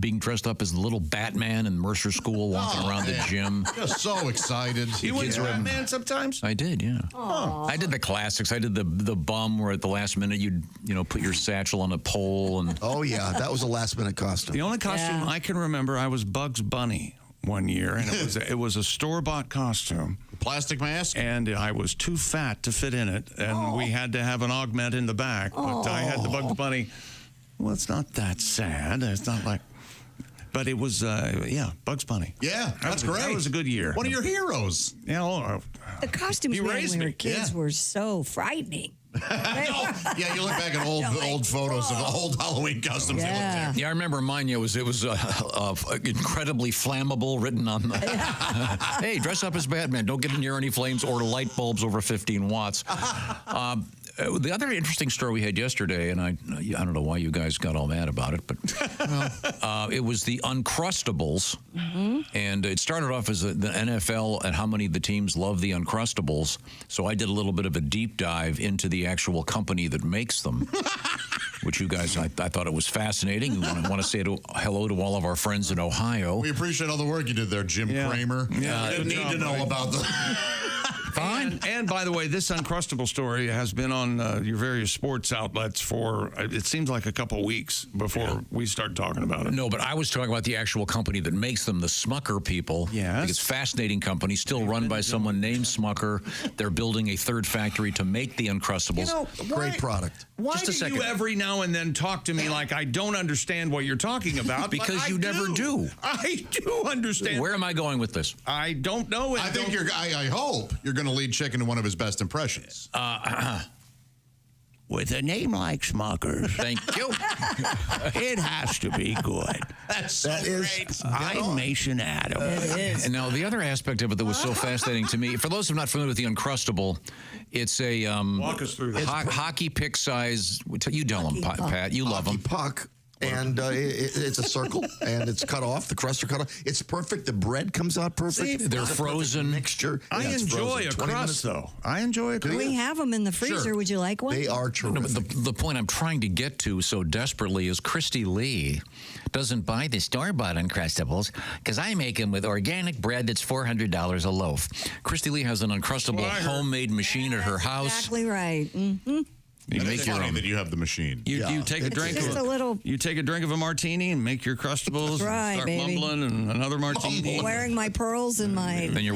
E: being dressed up as the little Batman in Mercer School, walking around the gym.
B: Just so excited.
A: You went
E: kids
A: to
E: were-
A: Batman sometimes?
E: I did, yeah. I did the classics. I did the bum where at the last minute you'd put your satchel on a pole and.
P: Oh yeah, that was a last minute costume.
A: The only costume I can remember, I was Bugs Bunny one year, and it was a store-bought costume.
B: Plastic mask?
A: And I was too fat to fit in it, and we had to have an augment in the back. But I had the Bugs Bunny. Well, it's not that sad. It's not like... But it was, Bugs Bunny.
B: Yeah, that's great.
A: That was a good year.
B: One of your heroes.
A: Yeah,
C: The costumes
A: He
C: we had
A: raised
C: when we were
A: me.
C: kids
B: Yeah.
C: were so frightening.
B: Yeah, you look back at old photos of old Halloween costumes. They look
C: Yeah.
B: terrible.
E: Yeah, I remember mine. It was incredibly flammable, written on the. Hey, dress up as Batman. Don't get near any flames or light bulbs over 15 watts. The other interesting story we had yesterday, and I don't know why you guys got all mad about it, but it was the Uncrustables, and it started off as the NFL and how many of the teams love the Uncrustables. So I did a little bit of a deep dive into the actual company that makes them, which you guys, I thought it was fascinating. We want to say hello to all of our friends in Ohio.
B: We appreciate all the work you did there, Jim Kramer.
A: Yeah,
B: I didn't
A: good
B: need
A: job,
B: to know
A: buddy.
B: about the...
E: Fine.
A: And by the way, this Uncrustable story has been on your various sports outlets for, it seems like a couple weeks before we start talking about it.
E: No, but I was talking about the actual company that makes them, the Smucker people.
A: Yes.
E: I think it's a fascinating company, still run by someone named Smucker. They're building a third factory to make the Uncrustables.
P: Great product.
A: Why
E: Just a
A: do
E: second.
A: you every now and then talk to me like I don't understand what you're talking about?
E: Because
A: but
E: you never do.
A: I do understand.
E: Where am I going with this?
A: I don't know.
B: I think I hope you're going to lead Chicken to one of his best impressions.
A: With a name like Smuckers.
E: Thank you.
A: It has to be good.
P: That is.
A: I'm Mason Adams.
C: It is.
E: And now the other aspect of it that was so fascinating to me, for those who are not familiar with the Uncrustable, it's a
A: walk us through this.
E: Hockey pick size. You tell them, Pat. You love them.
P: Puck. And it's a circle, and it's cut off. The crusts are cut off. It's perfect. The bread comes out perfect.
E: See, they're
P: It's a perfect
E: frozen.
P: mixture.
A: I
P: Yeah, it's
A: enjoy
P: frozen.
A: a
P: 20
A: crust,
P: minutes.
A: though. I enjoy a crust.
C: We have them in the freezer.
P: Sure.
C: Would you like one?
P: They are
E: No,
P: terrific.
E: but the point I'm trying to get to so desperately is Christy Lee doesn't buy the store-bought Uncrustables because I make them with organic bread that's $400 a loaf. Christy Lee has an Uncrustable homemade machine at her house.
C: Exactly right. Mm-hmm.
A: You
B: It's
A: make your
B: funny
A: own.
B: that you have the machine.
A: You take a drink.
C: just a little-
A: You take a drink of a martini and make your Crustables.
C: That's right,
A: and start
C: baby.
A: mumbling and another martini.
C: Wearing my pearls and my.
E: Then you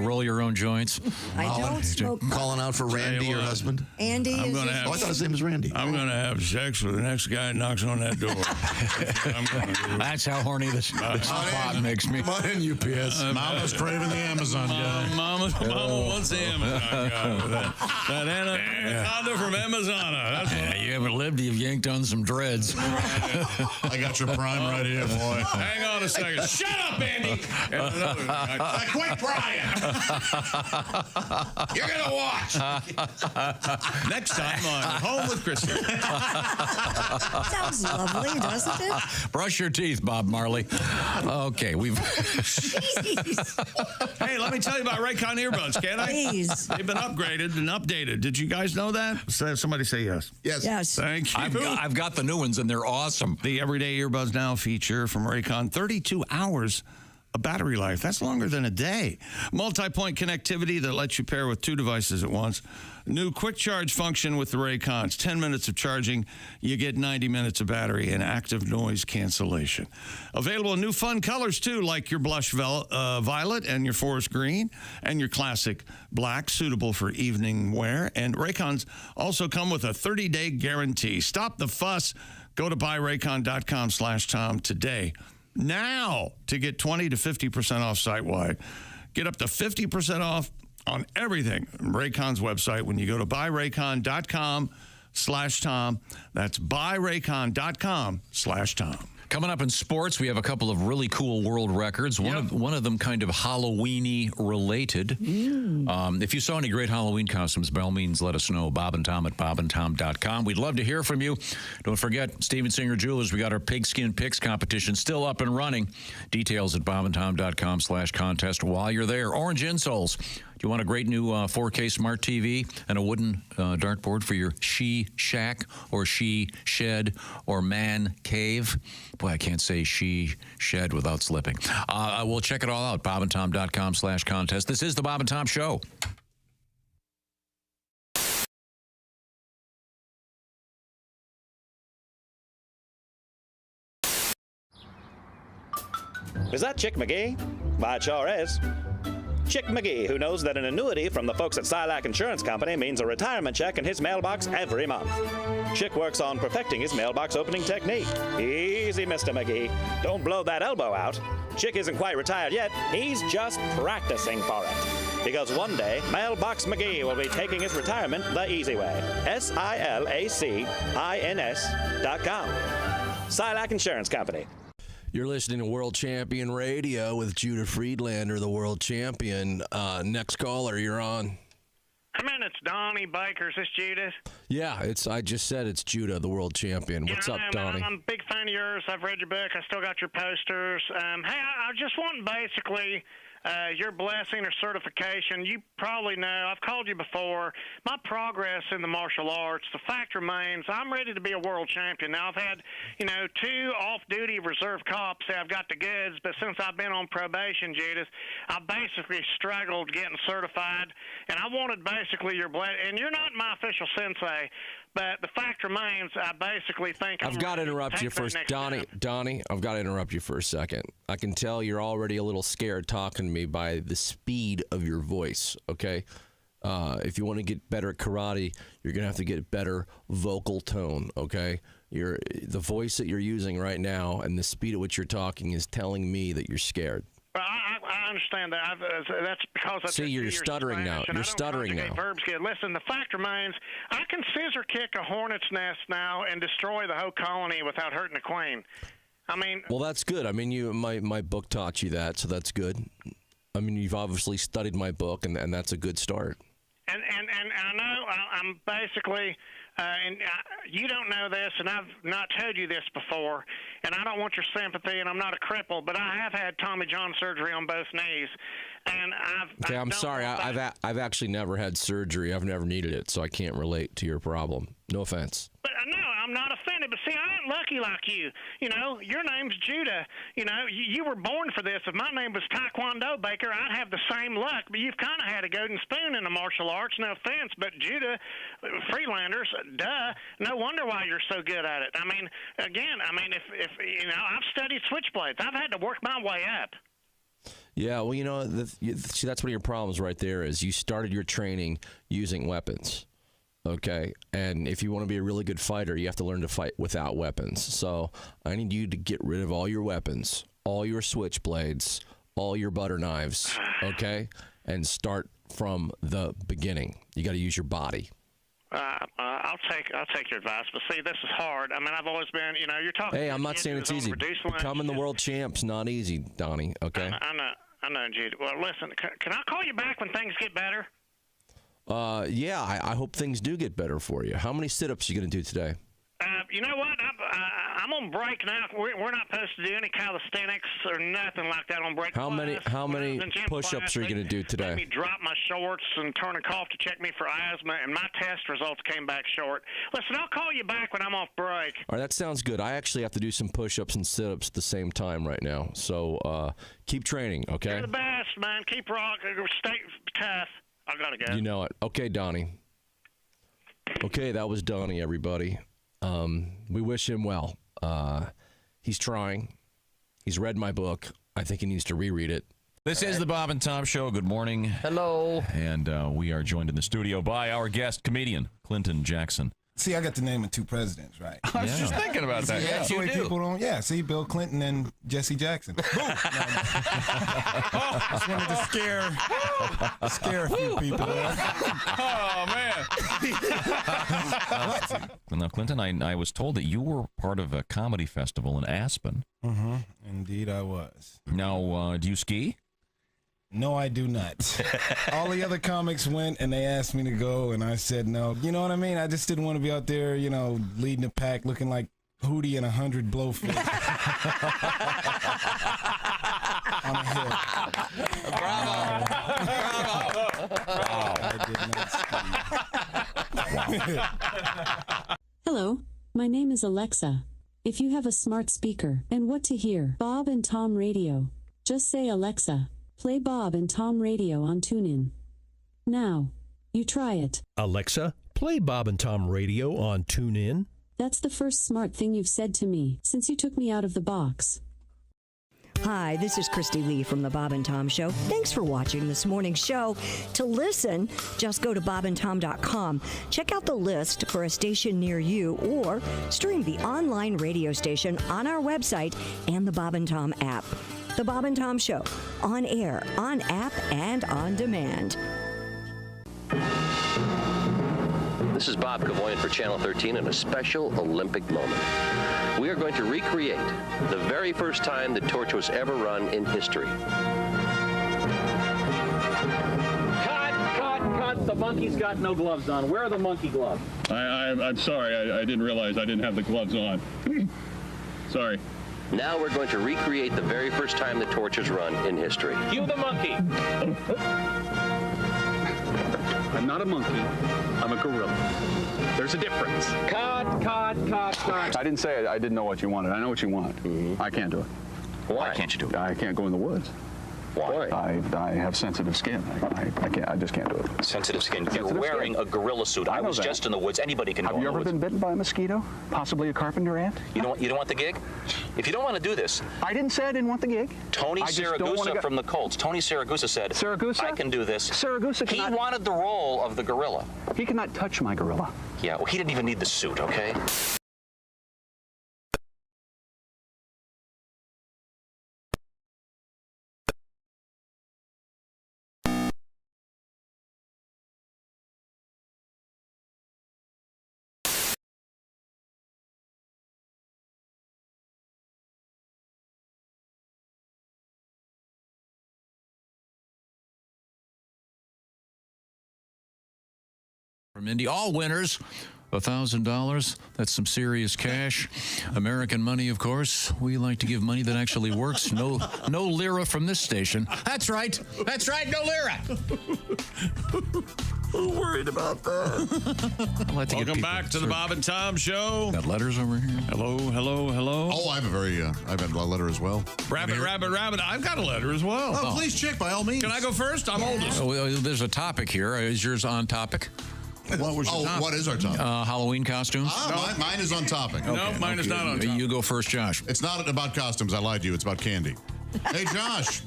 E: roll your own joints.
C: I don't smoke.
P: Calling out for Randy, your husband.
C: Andy
A: I'm
C: is.
A: gonna
C: his-
A: have-
P: Oh, I thought his name was Randy.
A: I'm going to have sex with the next guy that knocks on that door. I'm gonna do it.
E: That's how horny this spot makes me.
P: Come on in, you piss.
B: Mama's craving the Amazon guy.
A: Mama wants the Amazon guy. That anaconda from Amazon.
E: Yeah, you haven't lived, you've yanked on some dreads.
B: I got your prime right here, boy.
A: Hang on a second. Shut up, Andy. And another guy.
B: Quit crying.
A: You're going to watch. Next time on Home with Christy.
C: Sounds lovely, doesn't it?
E: Brush your teeth, Bob Marley. Okay, we've.
A: Hey, let me tell you about Raycon earbuds, can I?
C: Please.
A: They've been upgraded and updated. Did you guys know that? Somebody say yes.
P: Yes.
C: Yes.
A: Thank you.
E: I've got the new ones, and they're awesome.
A: The Everyday Earbuds Now feature from Raycon, 32 hours of battery life. That's longer than a day. Multi-point connectivity that lets you pair with 2 devices at once. New quick charge function with the Raycons. 10 minutes of charging, you get 90 minutes of battery and active noise cancellation. Available in new fun colors, too, like your blush violet and your forest green and your classic black, suitable for evening wear. And Raycons also come with a 30-day guarantee. Stop the fuss. Go to buyraycon.com/Tom today. Now to get 20 to 50% off site-wide. Get up to 50% off on everything on Raycon's website when you go to buyraycon.com/Tom. That's buyraycon.com/Tom.
E: Coming up in sports, we have a couple of really cool world records. One of them kind of Halloween-y related. If you saw any great Halloween costumes, by all means, let us know. Bob and Tom at bobandtom.com. We'd love to hear from you. Don't forget, Steven Singer Jewelers, we got our pigskin picks competition still up and running. Details at bobandtom.com/contest while you're there. Orange insoles. Do you want a great new 4K smart TV and a wooden dartboard for your she shack or she shed or man cave? Boy, I can't say she shed without slipping. We'll check it all out. bobandtom.com/contest. This is the Bob and Tom Show.
Q: Is that Chick McGee? Why, it sure is. Chick McGee, who knows that an annuity from the folks at Silac Insurance Company means a retirement check in his mailbox every month. Chick works on perfecting his mailbox opening technique. Easy, Mr. McGee. Don't blow that elbow out. Chick isn't quite retired yet. He's just practicing for it. Because one day, Mailbox McGee will be taking his retirement the easy way. SILACINS.com. Silac Insurance Company.
R: You're listening to World Champion Radio with Judah Friedlander, the world champion. Next caller, you're on.
S: I mean, it's Donnie Baker. Is this Judith?
R: Yeah, I just said it's Judah, the world champion. What's up, Donnie?
S: I'm a big fan of yours. I've read your book. I still got your posters. Hey, I just want basically your blessing or certification. You probably know, I've called you before, my progress in the martial arts, the fact remains I'm ready to be a world champion. Now, I've had, 2 off-duty reserve cops say I've got the goods, but since I've been on probation, Judas, I basically struggled getting certified, and I wanted basically your blessing. And you're not my official sensei, but the fact remains, I basically think
R: I've got to interrupt you first. Donnie, I've got to interrupt you for a second. I can tell you're already a little scared talking to me by the speed of your voice, okay? If you want to get better at karate, you're going to have to get better vocal tone, okay? The voice that you're using right now and the speed at which you're talking is telling me that you're scared.
S: Well, I understand that. That's because I
R: see you're stuttering now. You're stuttering now.
S: Verbs good. Listen, the fact remains, I can scissor kick a hornet's nest now and destroy the whole colony without hurting the queen. I mean,
R: well, that's good. I mean, my book taught you that, so that's good. I mean, you've obviously studied my book, and that's a good start.
S: And I know I'm basically. And you don't know this, and I've not told you this before, and I don't want your sympathy, and I'm not a cripple, but I have had Tommy John surgery on both knees, and
R: I'm sorry. I've actually never had surgery. I've never needed it, so I can't relate to your problem. No offense.
S: But no, I'm not offended. But see, I ain't lucky like you. Your name's Judah. You were born for this. If my name was Taekwondo Baker, I'd have the same luck. But you've kind of had a golden spoon in the martial arts. No offense, but Judah, Freelanders, duh. No wonder why you're so good at it. I mean, again, if I've studied switchblades. I've had to work my way up.
R: Yeah, well, see, that's one of your problems right there is you started your training using weapons. Okay, and if you want to be a really good fighter, you have to learn to fight without weapons. So I need you to get rid of all your weapons, all your switchblades, all your butter knives, okay, and start from the beginning. You got to use your body.
S: I'll take your advice, but see, this is hard. I mean, I've always been, you're talking.
R: Hey, I'm not saying it's easy. Becoming the world champ's not easy, Donnie. Okay.
S: I know, Jude. Well, listen, can I call you back when things get better?
R: Yeah, I hope things do get better for you. How many sit-ups are you going to do today?
S: You know what? I'm on break now. We're not supposed to do any calisthenics or nothing like that on break.
R: How many push-ups are you going to do today?
S: Let me drop my shorts and turn a cough to check me for asthma, and my test results came back short. Listen, I'll call you back when I'm off break.
R: All right, that sounds good. I actually have to do some push-ups and sit-ups at the same time right now. So keep training, okay?
S: You're the best, man. Keep rocking. Stay tough. I gotta go.
R: You know it. Okay, Donnie. Okay, that was Donnie, everybody. We wish him well. He's trying. He's read my book. I think he needs to reread it.
E: This is the Bob and Tom Show. Good morning.
F: Hello.
E: And we are joined in the studio by our guest comedian, Clinton Jackson.
T: See, I got the name of 2 presidents, right?
E: I was just thinking about that.
T: Yeah, you do. People don't. Yeah, see, Bill Clinton and Jesse Jackson. Boom. Just wanted to scare a few people.
E: Oh man. Now, Clinton, I was told that you were part of a comedy festival in Aspen.
T: Mm-hmm. Indeed, I was.
E: Now, do you ski?
T: No, I do not. All the other comics went, and they asked me to go, and I said no. You know what I mean? I just didn't want to be out there, leading the pack, looking like Hootie and 100 blowfish. On a hill.
F: Bravo.
T: Bravo.
U: Hello, my name is Alexa. If you have a smart speaker and what to hear, Bob and Tom Radio, just say Alexa, play Bob and Tom Radio on TuneIn. Now, you try it.
V: Alexa, play Bob and Tom Radio on TuneIn.
U: That's the first smart thing you've said to me since you took me out of the box.
C: Hi, this is Christy Lee from the Bob and Tom Show. Thanks for watching this morning's show. To listen, just go to bobandtom.com. Check out the list for a station near you or stream the online radio station on our website and the Bob and Tom app. The Bob and Tom Show, on air, on app, and on demand.
W: This is Bob Cavoyan for Channel 13 in a special Olympic moment. We are going to recreate the very first time the torch was ever run in history.
X: Cut! The monkey's got no gloves on. Where are the monkey gloves?
I: I'm sorry. I didn't realize I didn't have the gloves on. Sorry.
W: Now we're going to recreate the very first time the torch was run in history.
X: Cue the monkey. I'm not a monkey. I'm a gorilla. There's a difference. Cut. I didn't say I didn't know what you wanted. I know what you want. I can't do it.
W: Why can't you do it?
X: I can't go in the woods.
W: Why?
X: I have sensitive skin. I can't. I just can't do it.
W: Sensitive skin. You're
X: Sensitive
W: wearing
X: skin.
W: a gorilla suit. I
X: know
W: was
X: that.
W: just in the woods. Anybody can go
X: Have
W: in
X: you
W: the
X: ever
W: woods.
X: been bitten by a mosquito? Possibly a carpenter ant?
W: You don't want the gig? If you don't want to do this,
X: I didn't say I didn't want the gig.
W: Tony
X: I just don't wanna
W: Siragusa
X: go-
W: from the Colts. Tony Siragusa said,
X: Siragusa?
W: I can do this.
X: Siragusa
W: He
X: cannot-
W: wanted the role of the gorilla.
X: He cannot touch my gorilla.
W: Yeah, well, he didn't even need the suit, okay?
E: From Indy, all winners, $1,000. That's some serious cash. American money, of course. We like to give money that actually works. No lira from this station. That's right. That's right. No lira.
P: Who's worried about that?
E: I'd like to get
A: Welcome
E: people
A: back to the Bob and Tom Show.
E: Got letters over here.
A: Hello.
B: Oh, I have a letter as well.
A: Rabbit. I've got a letter as well.
B: Oh, please check by all means.
A: Can I go first? I'm oldest.
E: Oh, there's a topic here. Is yours on topic?
A: What was your topic?
B: What is our topic?
E: Halloween costumes.
B: Mine is on topic.
A: No, mine is not on topic.
E: You go first, Josh.
B: It's not about costumes. I lied to you. It's about candy. Hey, Josh.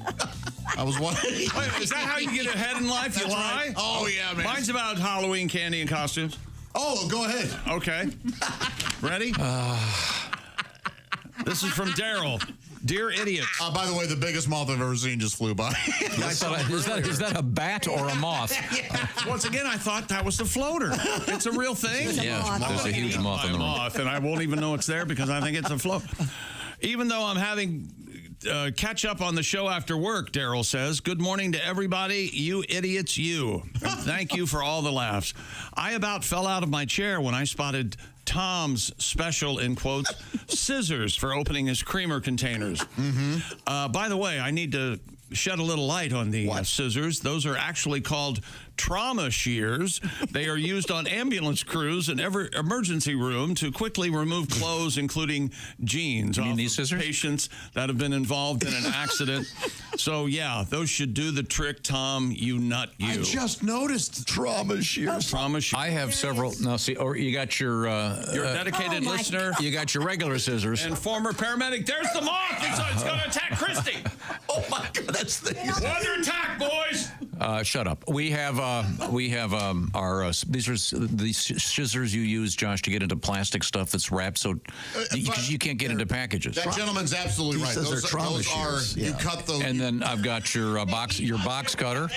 B: I was wondering.
A: Wait, is that how you get ahead in life? You
B: That's
A: lie?
B: right. Oh, yeah, man.
A: Mine's about Halloween candy and costumes.
B: Oh, go ahead.
A: Okay. Ready? This is from Daryl. Dear idiots.
B: By the way, the biggest moth I've ever seen just flew by.
E: Is that a bat or a moth?
A: Once again, I thought that was the floater. It's a real thing.
E: Yeah, there's a huge moth in the room.
A: And I won't even know it's there because I think it's a float. Even though I'm having catch up on the show after work, Daryl says, good morning to everybody. You idiots, you. And thank you for all the laughs. I about fell out of my chair when I spotted Tom's special, in quotes, scissors for opening his creamer containers. By the way, I need to shed a little light on the scissors. Those are actually called trauma shears. They are used on ambulance crews in every emergency room to quickly remove clothes, including jeans, off
E: these scissors?
A: Patients that have been involved in an accident. So, yeah, those should do the trick, Tom, you nut, you.
B: I just noticed
P: trauma shears.
A: Trauma shears.
E: I have several. Now, see, or you got your
A: dedicated listener.
E: You got your regular scissors.
A: And former paramedic. There's the moth. It's going to attack Christy.
P: Oh, my God. That's the...
A: Under attack, boys.
E: Shut up. We have our these are the scissors you use, Josh, to get into plastic stuff that's wrapped so you can't get into packages.
B: That gentleman's absolutely right. Those are you cut those.
E: And then I've got your box cutter.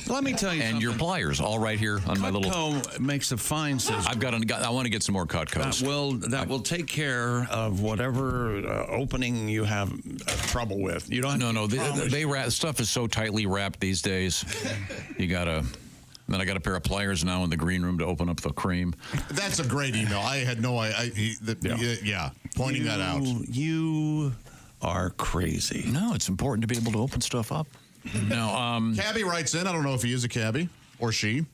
A: Let me tell you
E: and
A: something.
E: your pliers, all right here on my little.
A: Cutco makes a fine scissor.
E: I want to get some more Cutcos.
A: That will take care of whatever opening you have trouble with. You don't.
E: No. They wrap stuff is so tightly wrapped these days. You gotta. Then I got a pair of pliers now in the green room to open up the cream.
B: That's a great email. I had no idea. Pointing that out.
A: You are crazy.
E: No, it's important to be able to open stuff up. No,
B: Cabby writes in. I don't know if he is a cabbie or she.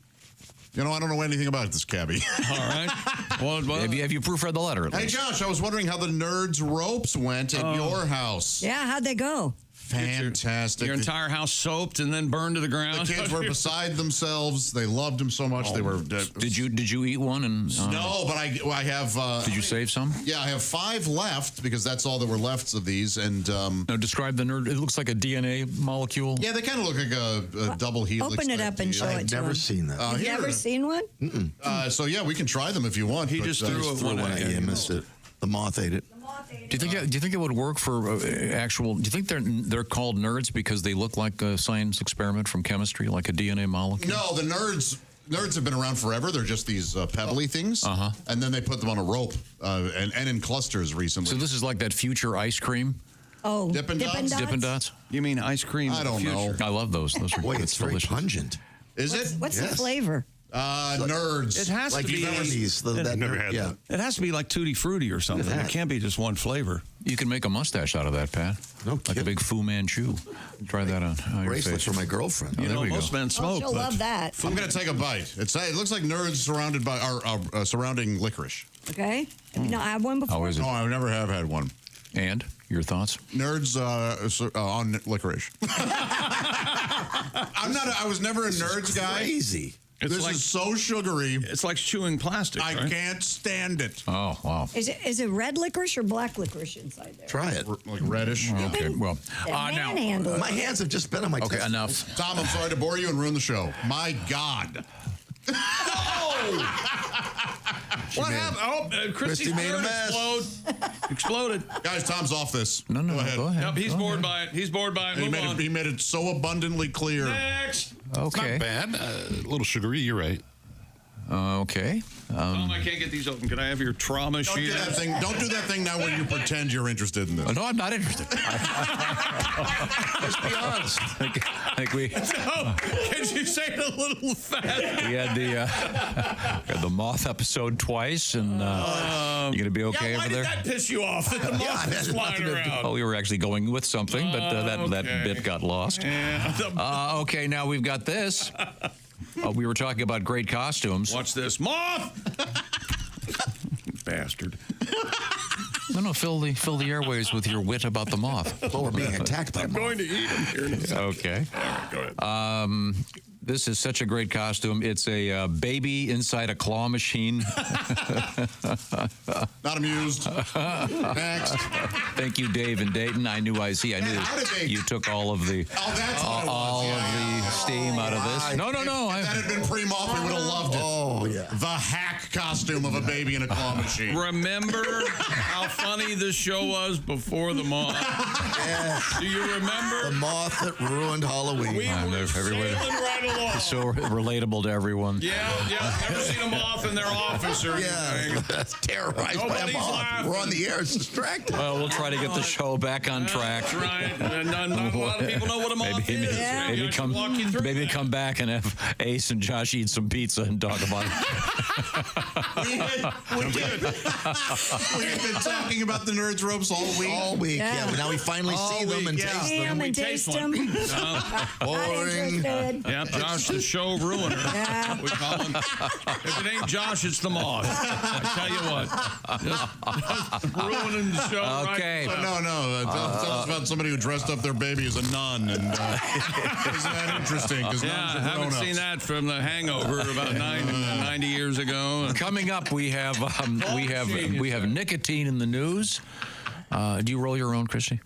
B: You know, I don't know anything about this cabbie.
A: All right. Well,
E: have you proofread the letter?
B: Hey, Josh, I was wondering how the Nerds ropes went at your house.
C: Yeah, how'd they go?
B: Fantastic.
A: Your entire house soaped and then burned to the ground.
B: The kids were beside themselves. They loved them so much. They were.
E: Did you eat one? And
B: no, but I have.
E: Did you save some?
B: Yeah, I have 5 left because that's all that were left of these. And
E: now describe the nerd. It looks like a DNA molecule.
B: Yeah, they kind of look like a double helix.
C: Open it up and show it to
P: I've never seen that.
C: You've never seen one?
B: So yeah, we can try them if you want.
A: He just threw one at you.
P: Yeah, missed it. The moth ate it.
E: Do you think it would work for actual? Do you think they're called nerds because they look like a science experiment from chemistry, like a DNA molecule?
B: No, the nerds have been around forever. They're just these pebbly things, and then they put them on a rope and in clusters recently.
E: So this is like that future ice cream.
C: Oh,
B: Dippin' Dots?
E: Dippin' Dots.
A: You mean ice cream?
B: I don't know.
E: I love those. Those are
P: Boy, it's very
E: delicious.
P: pungent.
B: Is it?
C: What's the flavor?
B: Nerds.
A: It has
P: like
A: to be. It has to be like Tutti Frutti or something. It can't be just one flavor.
E: You can make a mustache out of that, Pat. Like a big Fu Manchu. Try that on your
P: Bracelets
E: face.
P: for my girlfriend.
A: You know, most men smoke.
C: she'll love that.
B: I'm going to take a bite. It looks like Nerds surrounded by surrounding licorice.
C: Okay. Have you not had one before?
E: How is it?
B: No, I never have had one.
E: And your thoughts?
B: Nerds on licorice. I was never a Nerds guy.
P: Crazy.
B: This is so sugary.
A: It's like chewing plastic.
B: I can't stand it.
E: Oh, wow.
C: Is it red licorice or black licorice inside there?
P: Try it.
B: Like reddish.
E: Okay, well. Now.
P: My hands have just been on my
E: Okay, enough.
B: Tom, I'm sorry to bore you and ruin the show. My God.
A: What happened? Oh, Christy
P: made a mess.
A: Exploded.
B: Guys, Tom's off this.
E: No, go ahead.
A: Yep, he's bored by it. He's bored by it. Move on.
B: He made it so abundantly clear.
A: Next.
E: Okay.
D: It's not bad. A little sugary, you're right.
E: Okay.
A: Tom, I can't get these open. Can I have your trauma sheet?
B: Don't do that thing now where you pretend you're interested in this.
E: No, I'm not interested. Let's be honest. I think we.
A: No, can you say it a little fast?
E: We had the moth episode twice, and you're gonna be okay
A: why
E: over there.
A: Did that piss you off? That the moth was flying around.
E: Oh, we were actually going with something, but that bit got lost.
A: Yeah.
E: Okay, now we've got this. We were talking about great costumes.
A: Watch this, moth. Bastard.
E: No, fill the airways with your wit about the moth.
P: Oh, we're being attacked by
A: I'm going to eat him here in a second.
E: Okay.
A: All right, go ahead.
E: This is such a great costume. It's a baby inside a claw machine.
B: Not amused. Next.
E: Thank you, Dave and Dayton. I knew I knew you took all of the steam out of this. No.
B: If that had been pre-moth, we would have loved it.
P: Oh, yeah.
B: The hack costume of a baby in a claw machine.
A: Remember how funny this show was before the moth?
P: Yes.
A: Do you remember?
P: The moth that ruined Halloween.
A: We were sailing right along.
E: So relatable to everyone.
A: Yeah. Never seen a moth in their office or anything.
P: That's terrorized
A: Nobody's
P: by a moth.
A: laughing.
P: We're on the air. It's distracting.
E: Well, we'll try to get the show back on track.
A: That's right. And not a lot of people know what a moth is.
E: Maybe come back and have Ace and Josh eat some pizza and talk about it.
B: We have been talking about the Nerds ropes all week.
P: All week, yeah. Now we finally see them and taste them.
C: We taste them.
P: Boring.
A: Yeah, Josh, the show ruiner.
C: Yeah.
A: We call him. If it ain't Josh, it's the moth. I tell you what. Just ruining the show.
E: Okay.
A: Right
B: No. Tell us about somebody who dressed up their baby as a nun. And isn't that interesting? Because
A: I haven't seen that from The Hangover about 90 years ago.
E: Coming up, we have nicotine in the news. Do you roll your own, Christy?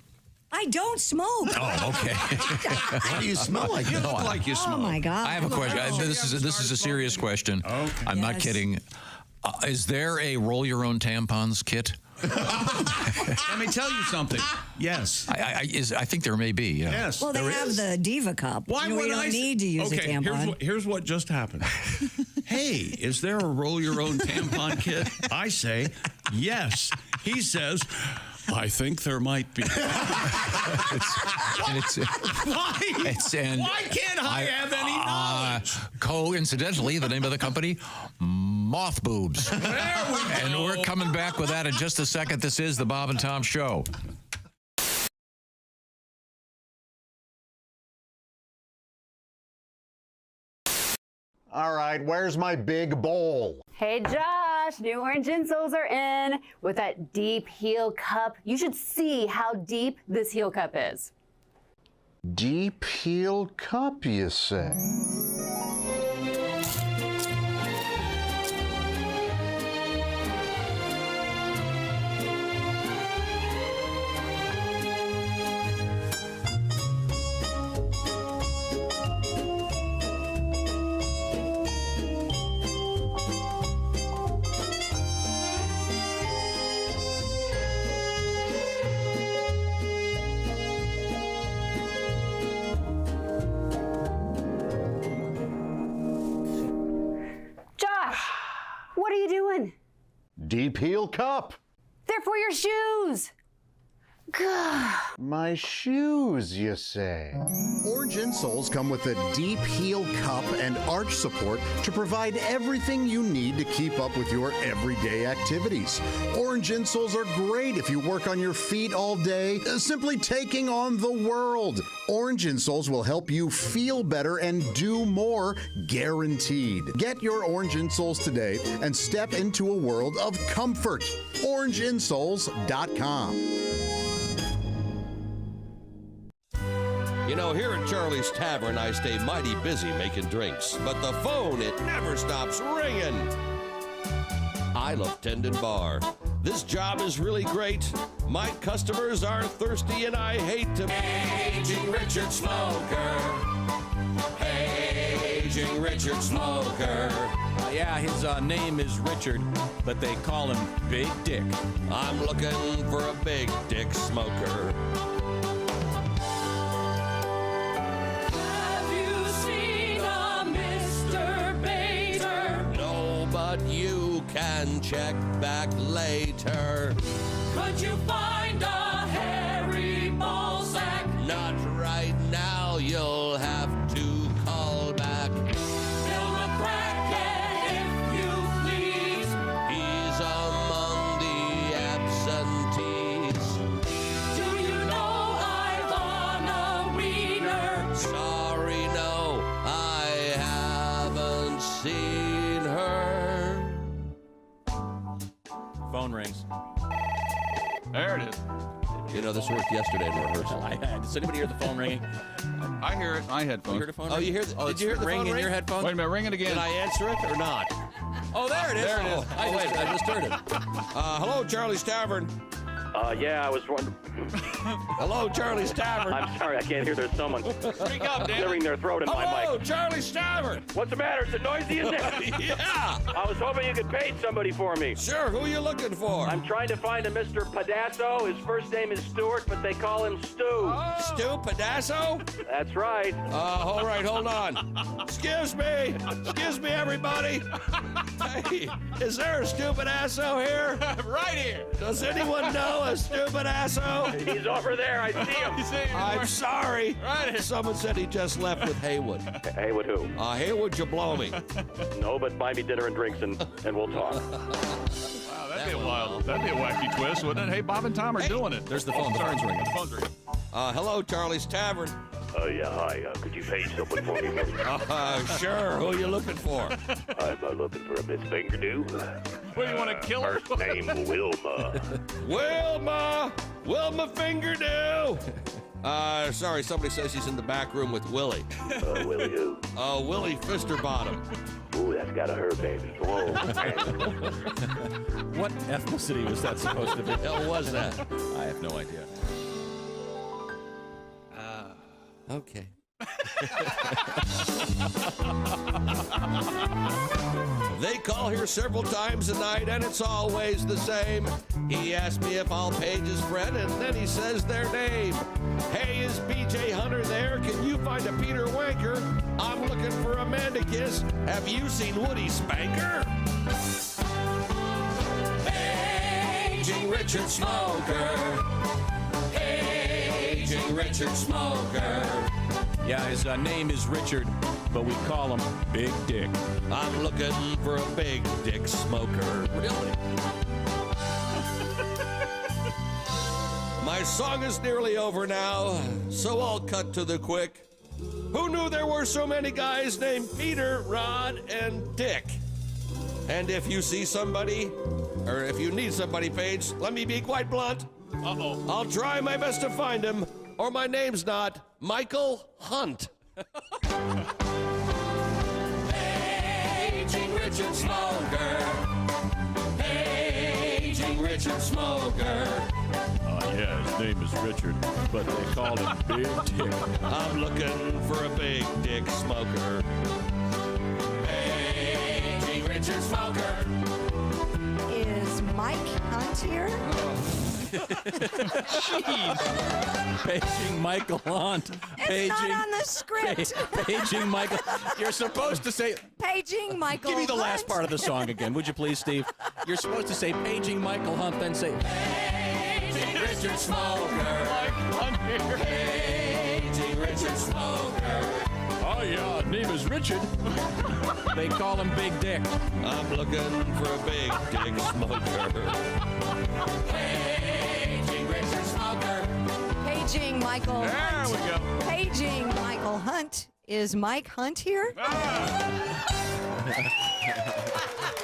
C: I don't smoke.
E: Oh, okay.
P: Why do you smell like
A: You
P: that?
A: look like you smoke.
C: Oh my God.
E: I have a question. This is a serious question.
A: Okay.
E: I'm not
C: Yes.
E: kidding. Is there a roll your own tampons kit?
A: Let me tell you something. Yes.
E: I think there may be. Yeah.
A: Yes.
C: Well, they have the Diva Cup.
A: Why
C: we
A: would
C: don't
A: I
C: need to use a tampon.
A: Here's what just happened. Hey, is there a roll your own tampon kit? I say, yes. He says, I think there might be. Why can't I have any knowledge?
E: Coincidentally, the name of the company, Moth Boobs.
A: There we go.
E: And we're coming back with that in just a second. This is the Bob and Tom Show.
J: All right, where's my big bowl?
G: Hey Josh, new orange insoles are in with that deep heel cup. You should see how deep this heel cup is.
J: Deep heel cup, you say?
G: What are you doing?
J: Deep heel cup.
G: They're for your shoes.
J: My shoes, you say?
B: Orange insoles come with a deep heel cup and arch support to provide everything you need to keep up with your everyday activities. Orange insoles are great if you work on your feet all day, simply taking on the world. Orange insoles will help you feel better and do more, guaranteed. Get your orange insoles today and step into a world of comfort. OrangeInsoles.com.
W: You know, here at Charlie's Tavern, I stay mighty busy making drinks, but the phone, it never stops ringing. I love tending bar. This job is really great. My customers are thirsty and I hate to... Paging Richard Smoker. Paging Richard Smoker.
O: Yeah, his name is Richard, but they call him Big Dick.
W: I'm looking for a big dick smoker.
H: Have you seen a Mr. Bader?
W: No, but you can check back later.
H: Could you find a hairy ball sack?
W: Not right now, you'll have to call back.
H: Bill McCracken, if you please.
W: He's among the absentees.
H: Do you know Ivana Wiener?
W: Sorry, no, I haven't seen her.
O: Phone rings.
I: There it is.
R: You know, this worked yesterday in rehearsal.
O: Does anybody hear the phone ringing?
I: I hear it. My headphones.
O: You heard a phone
R: Oh,
O: ring?
R: you hear? Did you hear the
O: ring
R: phone
O: in
R: ring?
O: your headphones?
I: Wait a minute, ring it again.
R: Did I answer it or not?
O: Oh, there it is.
I: There it is.
O: I just heard it.
W: Hello, Charlie's Tavern.
K: Yeah, I was wondering.
W: Hello, Charlie's Tavern.
K: I'm sorry, I can't hear. There's someone
I: Speak up, damn
K: clearing
I: it.
K: their throat in my
W: Hello,
K: mic.
W: Charlie's Tavern.
K: What's the matter? Is it noisy in there?
W: Yeah.
K: I was hoping you could page somebody for me.
W: Sure, who you looking for?
K: I'm trying to find a Mr. Padasso. His first name is Stuart, but they call him Stu.
W: Stu Padasso?
K: That's right.
W: All right, hold on. Excuse me, everybody. Hey, is there a stupid asso here?
I: Right here.
W: Does anyone know a stupid asso?
K: He's over there. I see him.
W: I'm sorry.
I: Right here.
W: Someone said he just left with Haywood.
K: Haywood who?
W: Haywood Jablomi.
K: No, but buy me dinner and drinks and we'll talk.
I: Wow, that'd be a wild. That'd be a wacky twist, wouldn't it? Hey, Bob and Tom are doing it.
O: There's the phone. The phone's ringing.
I: The phone's ringing.
W: Hello, Charlie's Tavern.
K: Yeah, hi. Could you page someone for me?
W: Sure. Who are you looking for?
K: I'm looking for a Miss Fingerdew.
I: What, do you want to kill her?
K: First name Wilma.
W: Wilma Fingerdew. Sorry, somebody says she's in the back room with Willie.
K: Willie who?
W: Willie Fisterbottom.
K: Ooh, that's gotta hurt, baby. Whoa.
O: What ethnicity was that supposed to be?
W: Hell was that?
O: I have no idea.
W: Okay. They call here several times a night, and it's always the same. He asks me if I'll page his friend, and then he says their name. Hey, is BJ Hunter there? Can you find a Peter Wanker? I'm looking for a man to kiss. Have you seen Woody Spanker? Paging Richard Smoker. Paging Richard Smoker.
O: Yeah, his name is Richard, but we call him Big Dick.
W: I'm looking for a big dick smoker. Really? My song is nearly over now, so I'll cut to the quick. Who knew there were so many guys named Peter, Rod, and Dick? And if you see somebody, or if you need somebody, Paige, let me be quite blunt.
I: Uh-oh.
W: I'll try my best to find him, or my name's not Michael Hunt. Paging Richard Smoker. Paging Richard Smoker.
I: Yeah, his name is Richard, but they call him Big Dick.
W: I'm looking for a big dick smoker. Paging Richard Smoker.
C: Is Mike Hunt here?
O: Jeez. Paging Michael Hunt.
C: It's not on the script.
O: Paging Michael. You're supposed to say.
C: Paging Michael
O: Give me the
C: Hunt.
O: last part of the song again, would you please, Steve? You're supposed to say Paging Michael Hunt, then say.
W: Paging Richard
H: Richard Smoker. Paging Richard Smoker.
I: Oh, yeah, name is Richard.
O: They call him Big Dick.
W: I'm looking for a big dick smoker.
H: Paging Richard Smoker.
C: Paging Michael
I: There
C: Hunt.
I: we go.
C: Paging Michael Hunt. Is Mike Hunt here?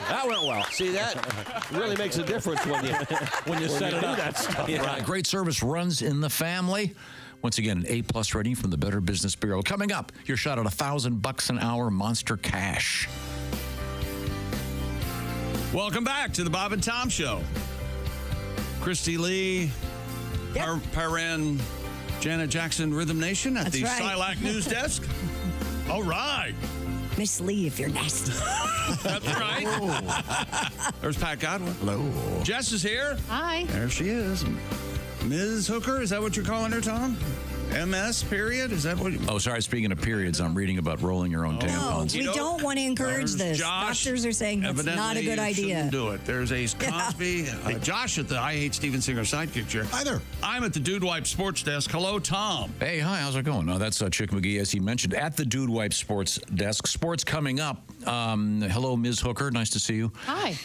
O: That went well.
W: See, that really makes a difference when you
O: set it up.
W: that stuff.
E: Right. Great service runs in the family. Once again, an A+ rating from the Better Business Bureau. Coming up, your shot at $1,000 an hour Monster Cash.
A: Welcome back to the Bob and Tom Show. Christy Lee, Paran, Janet Jackson, Rhythm Nation at the Silac News Desk. All right.
C: Miss Lee, if you're nasty.
A: That's right. There's Pat Godwin.
P: Hello.
A: Jess is here.
G: Hi.
A: There she is. Ms. Hooker, is that what you're calling her, Tom? MS, period? Is that what you...
E: Oh, sorry. Speaking of periods, I'm reading about rolling your own tampons.
C: We don't want to encourage this.
A: Josh,
C: Doctors are saying that's not a good idea.
A: Shouldn't do it. There's Ace Cosby. Josh at the I Hate Steven Singer sidekick chair.
P: Hi there.
A: I'm at the Dude Wipe Sports Desk. Hello, Tom.
E: Hey, hi, how's it going? No, that's Chick McGee, as he mentioned, at the Dude Wipe Sports Desk. Sports coming up. Hello, Ms. Hooker. Nice to see you.
G: Hi.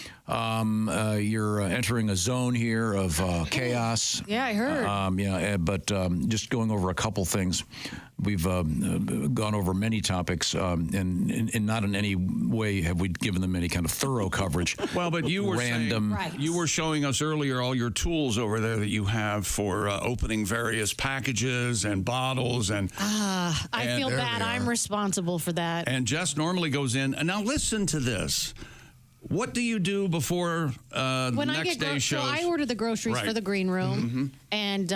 E: You're entering a zone here of chaos.
G: Yeah, I heard.
E: But just going over a couple things. We've gone over many topics, and not in any way have we given them any kind of thorough coverage.
A: Well, but you were you were showing us earlier all your tools over there that you have for opening various packages and bottles and.
L: I feel bad. I'm responsible for that.
A: And Jess normally goes in. And now listen to this. What do you do before
L: when
A: next day shows?
L: So I order the groceries for the green room, and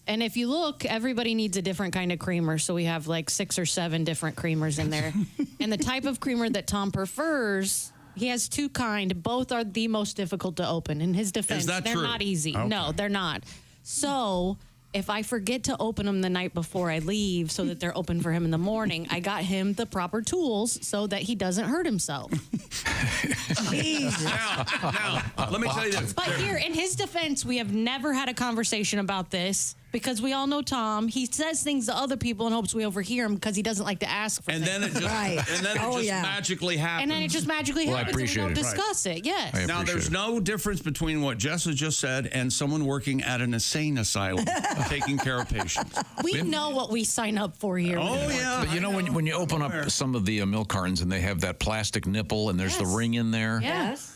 L: if you look, everybody needs a different kind of creamer. So we have like 6 or 7 different creamers in there, and the type of creamer that Tom prefers, he has 2 kind. Both are the most difficult to open. In his defense, they're not easy.
A: Okay.
L: No, they're not. So if I forget to open them the night before I leave so that they're open for him in the morning, I got him the proper tools so that he doesn't hurt himself.
A: Jesus. Now, let me tell you this.
L: But here, in his defense, we have never had a conversation about this because we all know Tom. He says things to other people and hopes we overhear him because he doesn't like to ask for
A: and
L: things.
A: then it just, magically happens.
L: And then it just magically happens and we don't discuss it. Yes.
A: Now, there's no difference between what Jess has just said and someone working at an insane asylum taking care of patients.
L: We know what we sign up for here.
A: Oh, yeah.
E: But you know, when you open up some of the milk cartons and they have that plastic nipple and there's the ring in there.
L: Yes.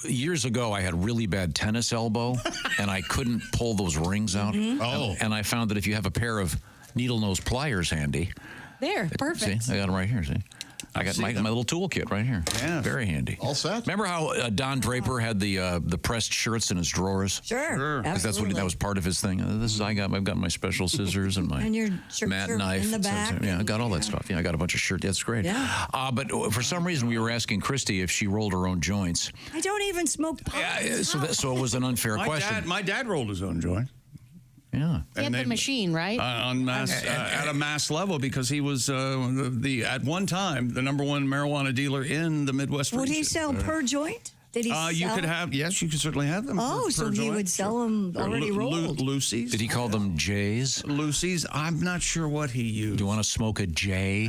E: Years ago, I had really bad tennis elbow, and I couldn't pull those rings out. And I found that if you have a pair of needle nose pliers handy,
L: there, perfect.
E: See, I got them right here. See, I got my little toolkit right here.
A: Yeah,
E: very handy.
P: All set.
E: Remember how Don Draper had the pressed shirts in his drawers?
C: Sure.
E: Because that was part of his thing. I've got my special scissors and my
C: and your
E: mat knife.
C: in the back.
E: Yeah, I got all that stuff. Yeah, I got a bunch of shirts. That's great.
C: Yeah.
E: But for some reason, we were asking Christy if she rolled her own joints.
C: I don't even smoke pot.
E: Yeah, so it was an unfair question.
A: My dad rolled his own joint.
E: Yeah,
L: he had the machine, right?
A: On mass, at a mass level, because he was at one time the #1 marijuana dealer in the Midwest region.
C: Would he sell per joint? Did he sell?
A: You could have, yes, you could certainly have them.
C: Oh, so he would sell them already rolled.
A: Lucy's.
E: Did he call them J's?
A: Lucy's. I'm not sure what he used.
E: Do you want to smoke a J?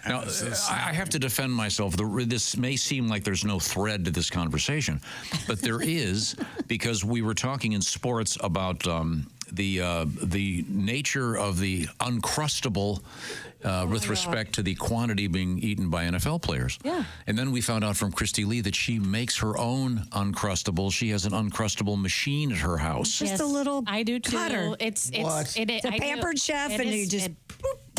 E: Now, I have to defend myself. This may seem like there's no thread to this conversation, but there is, because we were talking in sports about the nature of the Uncrustable with respect to the quantity being eaten by NFL players.
L: Yeah.
E: And then we found out from Christy Lee that she makes her own Uncrustable. She has an Uncrustable machine at her house.
C: Just a little
L: I do too.
C: cutter.
L: It's
C: a Pampered chef, and you just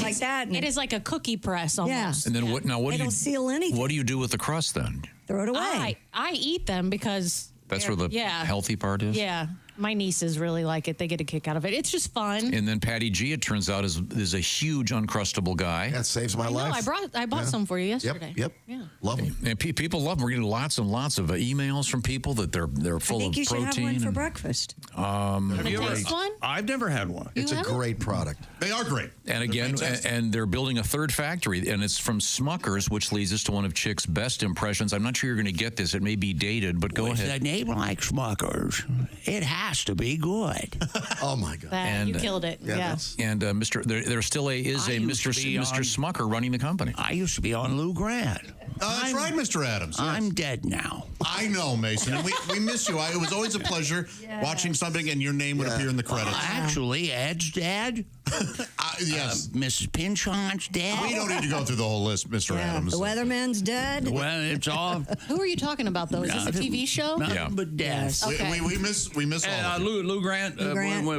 C: like that. And
L: it is like a cookie press almost.
E: And then what? Now what do you
C: seal anything.
E: What do you do with the crust then?
C: Throw it away.
L: I eat them because
E: that's where the healthy part is.
L: Yeah. My nieces really like it. They get a kick out of it. It's just fun.
E: And then Patty G, it turns out, is a huge Uncrustable guy.
P: That saves my life.
L: I bought some for you yesterday.
P: Yep.
L: Yeah.
P: Love them.
E: And people love them. We're getting lots and lots of emails from people that they're full of protein.
C: I think you should have one for breakfast.
A: Have you ever?
L: One?
A: I've never had one.
P: It's a great product.
A: They are great.
E: And again, and they're building a third factory, and it's from Smucker's, which leads us to one of Chick's best impressions. I'm not sure you're going to get this. It may be dated, but go ahead.
A: With a name like Smucker's, it has to be good.
P: Oh my God!
L: You killed it. Yeah.
E: And there still is a Mr. Smucker running the company.
A: I used to be on Lou Grant.
M: That's right, Mr. Adams. Yes.
A: I'm dead now.
M: I know, Mason, and we miss you. It was always a pleasure watching something, and your name would appear in the credits.
A: Actually, Ed's dead.
M: Yes.
A: Mrs. Pinchon's dead.
M: We don't need to go through the whole list, Mr. Adams.
C: The weatherman's dead.
A: Well, it's all.
L: Who are you talking about, though? Is this a TV show?
A: Nothing but death.
C: Yes.
L: Okay.
M: We miss all of you.
A: Lou Grant.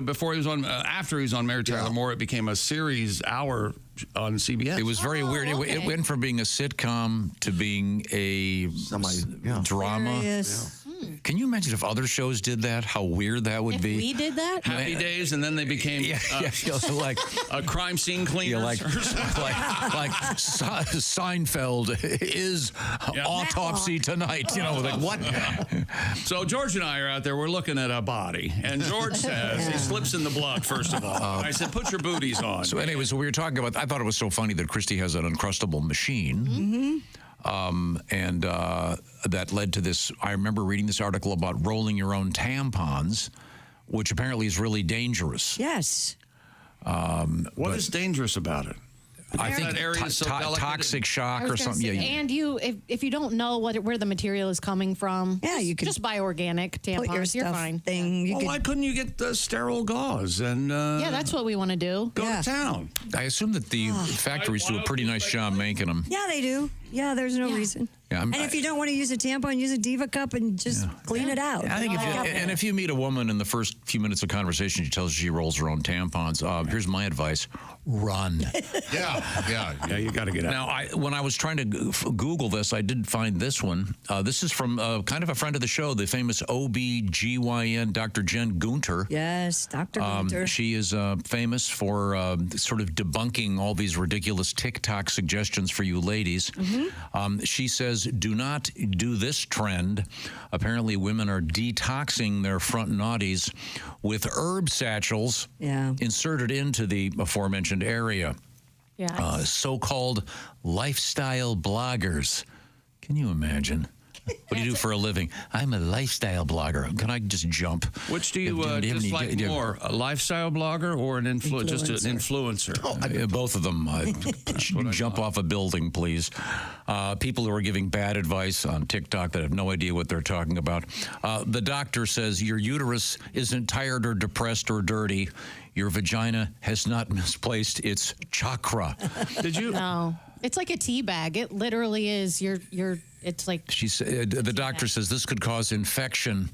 A: Before he was on, after he was on Mary Tyler Moore, it became a series hour on CBS.
E: It was very weird.
L: Okay.
E: It went from being a sitcom to being a drama.
C: Serious.
E: Can you imagine if other shows did that? How weird that would
L: If
E: be.
L: we did that?
A: Happy Days, and then they became
E: like
A: a crime scene cleaner.
E: like Seinfeld is autopsy tonight. Like what?
A: So George and I are out there. We're looking at a body, and George says he slips in the blood. First of all, I said, "Put your booties on."
E: So, anyways, we were talking about. I thought it was so funny that Christy has an Uncrustable machine.
C: Mm-hmm.
E: And that led to this. I remember reading this article about rolling your own tampons, which apparently is really dangerous.
C: Yes.
A: What is dangerous about it?
E: I think toxic shock or something.
L: And if you don't know where the material is coming from, you can just buy organic tampons. You're fine.
A: Why couldn't you get the sterile gauze and?
L: That's what we want to do.
A: Go to town.
E: I assume that the factories do a pretty nice job making them.
C: Yeah, they do. Yeah, there's no reason.
E: Yeah,
C: and if you don't want to use a tampon, use a Diva cup and just clean it out.
E: I think if you meet a woman in the first few minutes of conversation, she tells you she rolls her own tampons. Here's my advice: run.
A: Yeah, you got to get out.
E: Now, when I was trying to Google this, I did find this one. This is from kind of a friend of the show, the famous OB/GYN, Dr. Jen Gunter.
C: Yes, Dr. Gunter.
E: She is famous for sort of debunking all these ridiculous TikTok suggestions for you ladies. She says, do not do this trend. Apparently, women are detoxing their front naughties with herb satchels inserted into the aforementioned area. So-called lifestyle bloggers. Can you imagine? What do you do for a living? I'm a lifestyle blogger. Can I just jump?
A: Which do you dislike more, a lifestyle blogger or just an influencer?
E: Both of them. Jump off a building, please. People who are giving bad advice on TikTok that have no idea what they're talking about. The doctor says your uterus isn't tired or depressed or dirty. Your vagina has not misplaced its chakra.
A: Did you?
L: No. It's like a tea bag. It literally is. It's like.
E: She said. The doctor says this could cause infection.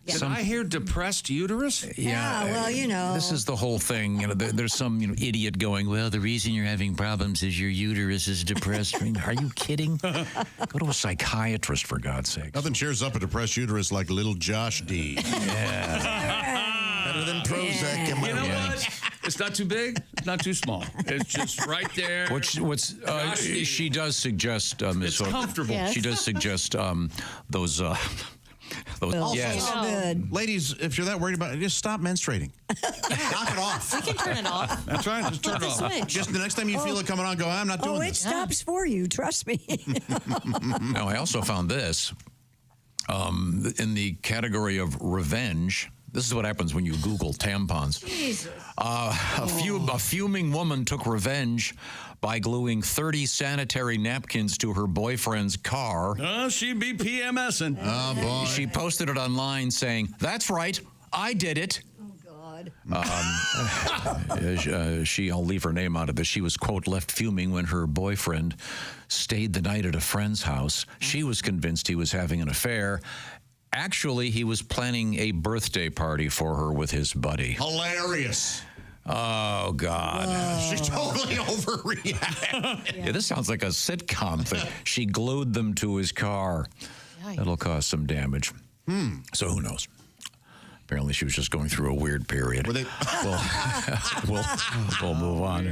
A: Did I hear depressed uterus?
C: Yeah. Well,
E: this is the whole thing. There's some idiot going, well, the reason you're having problems is your uterus is depressed. I mean, are you kidding? Go to a psychiatrist, for God's sake.
M: Nothing cheers up a depressed uterus like little Josh D.
P: Better than Prozac.
A: You know what? It's not too big. It's not too small. It's just right there.
E: She does suggest, Ms.
A: It's comfortable.
L: Yes.
E: She does suggest those.
C: Good.
M: Ladies, if you're that worried about it, just stop menstruating. Knock it off.
L: We can turn it off.
M: That's right. Just turn it off. Just the next time you feel it coming on, go, I'm not doing
C: it
M: this.
C: stops for you. Trust me.
E: Now, I also found this in the category of revenge. This is what happens when you Google tampons.
C: Jesus.
E: A fuming woman took revenge by gluing 30 sanitary napkins to her boyfriend's car.
A: She'd be PMSing.
M: Oh, boy.
E: She posted it online saying, "That's right, I did it." I'll leave her name out of this. She was, quote, left fuming when her boyfriend stayed the night at a friend's house. She was convinced he was having an affair. Actually, he was planning a birthday party for her with his buddy.
M: Hilarious.
E: Oh, God.
M: She totally overreacted.
E: Yeah, this sounds like a sitcom thing. She glued them to his car. That'll cause some damage. So who knows? Apparently, she was just going through a weird period. We'll move on.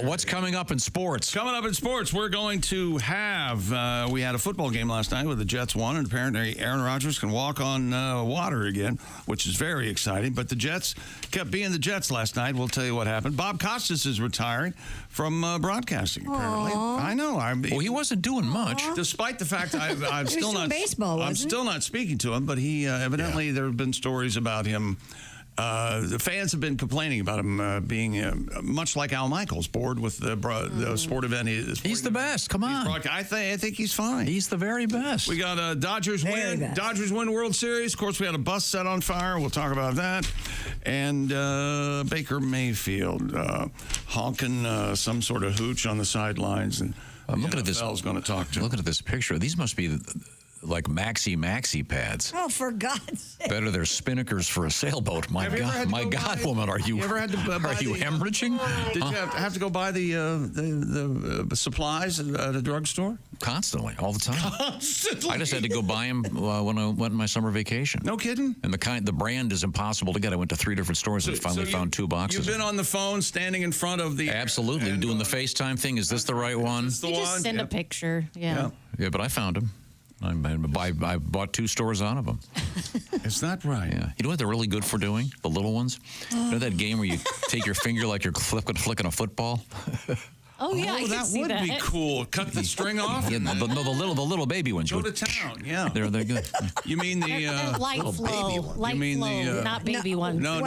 E: What's coming up in sports?
A: Coming up in sports, we're going to have, we had a football game last night where the Jets won, and apparently Aaron Rodgers can walk on water again, which is very exciting. But the Jets kept being the Jets last night. We'll tell you what happened. Bob Costas is retiring from broadcasting, apparently. I know.
E: Well, he wasn't doing much.
A: Despite the fact I'm still not
C: baseball,
A: I'm still not speaking to him, but he evidently there have been stories about about him. The fans have been complaining about him being much like Al Michaels, bored with the sport event.
E: He's the best. Come on.
A: I think he's fine.
E: He's the very best.
A: We got Dodgers win.
C: best.
A: Dodgers win World Series. Of course, we had a bus set on fire. We'll talk about that. And Baker Mayfield honking some sort of hooch on the sidelines. And
E: I'm looking at this.
A: NFL's going to talk to him.
E: Looking at this picture. These must be like maxi pads.
C: Oh, for God's sake.
E: Better they're spinnakers for a sailboat. My God, woman, are you hemorrhaging?
A: Did you have to go buy the supplies at a drugstore?
E: Constantly, all the time.
A: Constantly.
E: I just had to go buy them when I went on my summer vacation.
A: No kidding.
E: And the brand is impossible to get. I went to 3 different stores and finally found 2 boxes.
A: You've been on the phone, standing in front of the.
E: Absolutely, doing the FaceTime thing. Is this the right one?
L: You just send a picture. Yeah.
E: Yeah, but I found them. I bought 2 stores out of them.
A: Is that right?
E: Yeah. You know what they're really good for doing? The little ones. You know that game where you take your finger like you're flicking a football?
L: Oh yeah, I can
A: that
L: see
A: would be cool. Cut the string off.
E: Yeah, the little baby ones.
A: Go to town. Yeah,
E: they're good.
A: You mean the
L: light flow, not baby ones.
A: No,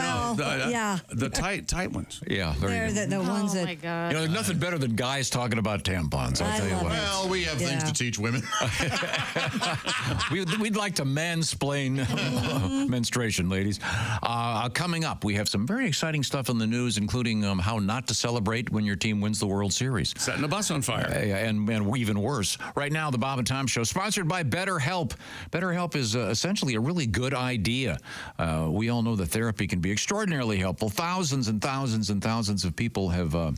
A: the tight ones.
E: Yeah,
C: they're the ones that.
L: Oh my God.
E: You know, there's nothing better than guys talking about tampons. I'll tell you what.
M: Well, we have things to teach women.
E: We'd like to mansplain menstruation, ladies. Coming up, we have some very exciting stuff in the news, including how not to celebrate when your team wins the World Series.
A: Setting a bus on fire.
E: And even worse. Right now, the Bob and Tom Show, sponsored by BetterHelp. BetterHelp is essentially a really good idea. We all know that therapy can be extraordinarily helpful. Thousands and thousands and thousands of people have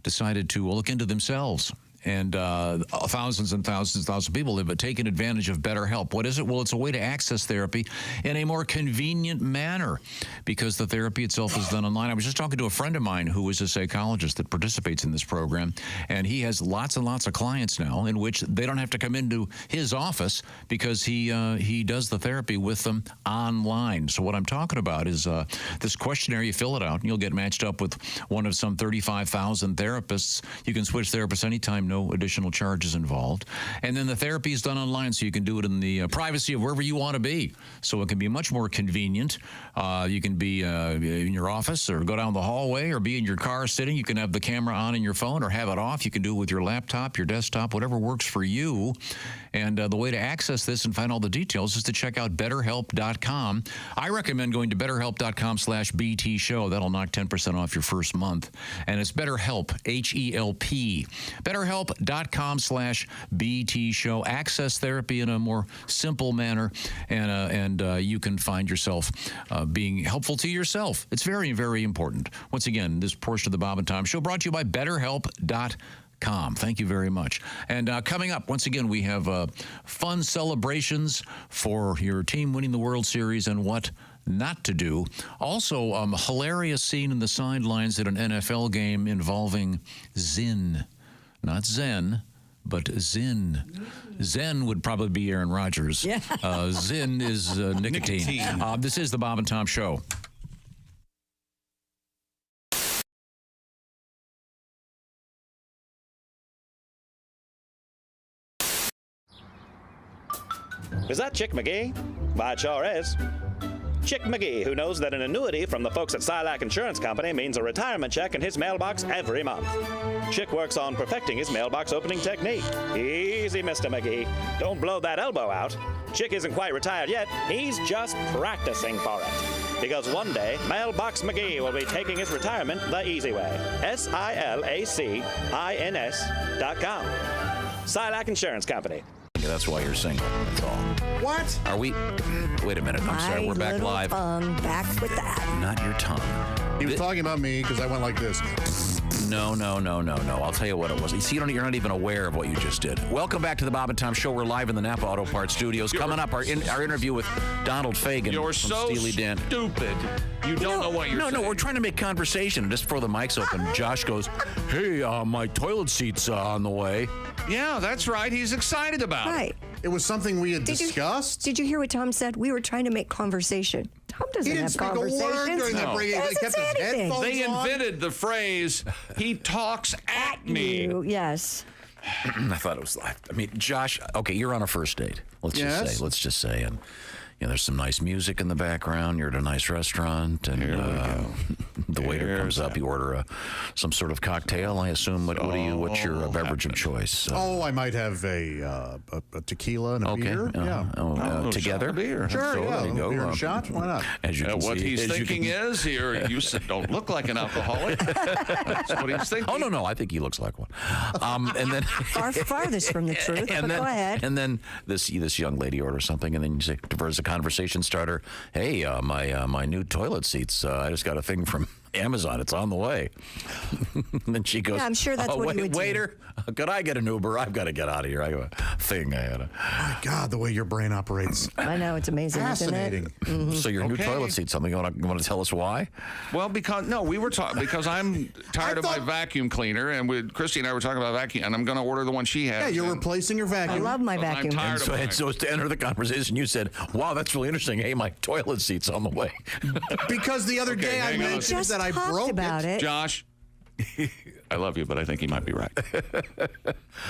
E: decided to look into themselves. And thousands and thousands of people have taken advantage of BetterHelp. What is it? Well, it's a way to access therapy in a more convenient manner because the therapy itself is done online. I was just talking to a friend of mine who is a psychologist that participates in this program, and he has lots and lots of clients now in which they don't have to come into his office because he does the therapy with them online. So what I'm talking about is this questionnaire. You fill it out, and you'll get matched up with one of some 35,000 therapists. You can switch therapists anytime. No additional charges involved. And then the therapy is done online, so you can do it in the privacy of wherever you want to be. So it can be much more convenient. You can be in your office or go down the hallway or be in your car sitting. You can have the camera on in your phone or have it off. You can do it with your laptop, your desktop, whatever works for you. And the way to access this and find all the details is to check out BetterHelp.com. I recommend going to BetterHelp.com/BT Show. That'll knock 10% off your first month. And it's BetterHelp, H-E-L-P. BetterHelp.com/BT Show. Access therapy in a more simple manner, and you can find yourself being helpful to yourself. It's very, very important. Once again, this portion of the Bob and Tom Show brought to you by BetterHelp.com. Thank you very much. And coming up, once again, we have fun celebrations for your team winning the World Series and what not to do. Also, hilarious scene in the sidelines at an NFL game involving Zyn. Not Zen, but Zyn. Zen would probably be Aaron Rodgers.
C: Yeah.
E: Zyn is nicotine. This is the Bob and Tom Show.
F: Is that Chick McGee? Why, it sure is. Chick McGee, who knows that an annuity from the folks at Silac Insurance Company means a retirement check in his mailbox every month. Chick works on perfecting his mailbox opening technique. Easy, Mr. McGee. Don't blow that elbow out. Chick isn't quite retired yet. He's just practicing for it. Because one day, Mailbox McGee will be taking his retirement the easy way. SILACINS.com. Silac Insurance Company.
E: That's why you're single. That's all.
M: What?
E: Are we? Wait a minute. I'm sorry. We're back live.
C: Back with that.
E: Not your tongue.
M: He was talking about me because I went like this.
E: No. I'll tell you what it was. You see, you're not even aware of what you just did. Welcome back to the Bob and Tom Show. We're live in the Napa Auto Parts Studios. Coming up, our interview with Donald Fagen.
I: You're
E: from
I: so
E: Steely Dan.
I: stupid. You don't know what you're saying.
E: No, we're trying to make conversation. Just before the mic's open, Josh goes, "Hey, my toilet seat's on the way."
A: Yeah, that's right. He's excited about it.
C: Right.
M: It was something we had discussed.
C: Did you hear what Tom said? We were trying to make conversation. Tom doesn't
M: He
C: have
M: didn't speak a
C: conversations.
M: word during that break.
C: He
M: They
C: doesn't
M: kept
C: say
M: his
C: anything.
M: headphones
A: They
M: on.
A: invented the phrase, he talks at me.
C: You, yes.
E: I thought it was. I mean, Josh. Okay, you're on a first date. Let's just say, and there's some nice music in the background. You're at a nice restaurant, and the waiter comes up. You order some sort of cocktail, I assume. What's your beverage of choice?
M: I might have a tequila and a beer.
E: Together?
A: Beer.
M: Sure,
E: So,
M: yeah.
E: there you go.
M: Beer and a shot. Why not?
E: As you can
A: What
E: see,
A: he's thinking is, you don't look like an alcoholic. That's what he's thinking.
E: Oh, no, I think he looks like one. And then
C: farthest from the truth, but go ahead.
E: And then this young lady orders something, and then you say, as a conversation starter, hey, my new toilet seats, I just got a thing from Amazon. It's on the way. And then she goes,
C: yeah, I'm sure that's what you would
E: waiter, could I get an Uber? I've got to get out of here. I have a thing I had.
M: My God, the way your brain operates.
C: I know, it's amazing,
M: Fascinating.
C: isn't it?
E: So your new toilet seat, something you want to tell us why?
A: Well, we were talking because I'm tired of my vacuum cleaner, and Christy and I were talking about vacuum, and I'm going to order the one she has.
M: Yeah, you're replacing your vacuum.
C: I love my vacuum.
A: I'm tired
E: And so to enter the conversation, you said, wow, that's really interesting. Hey, my toilet seat's on the way.
M: Because the other day I mentioned that I broke it.
A: Josh, I love you, but I think he might be right.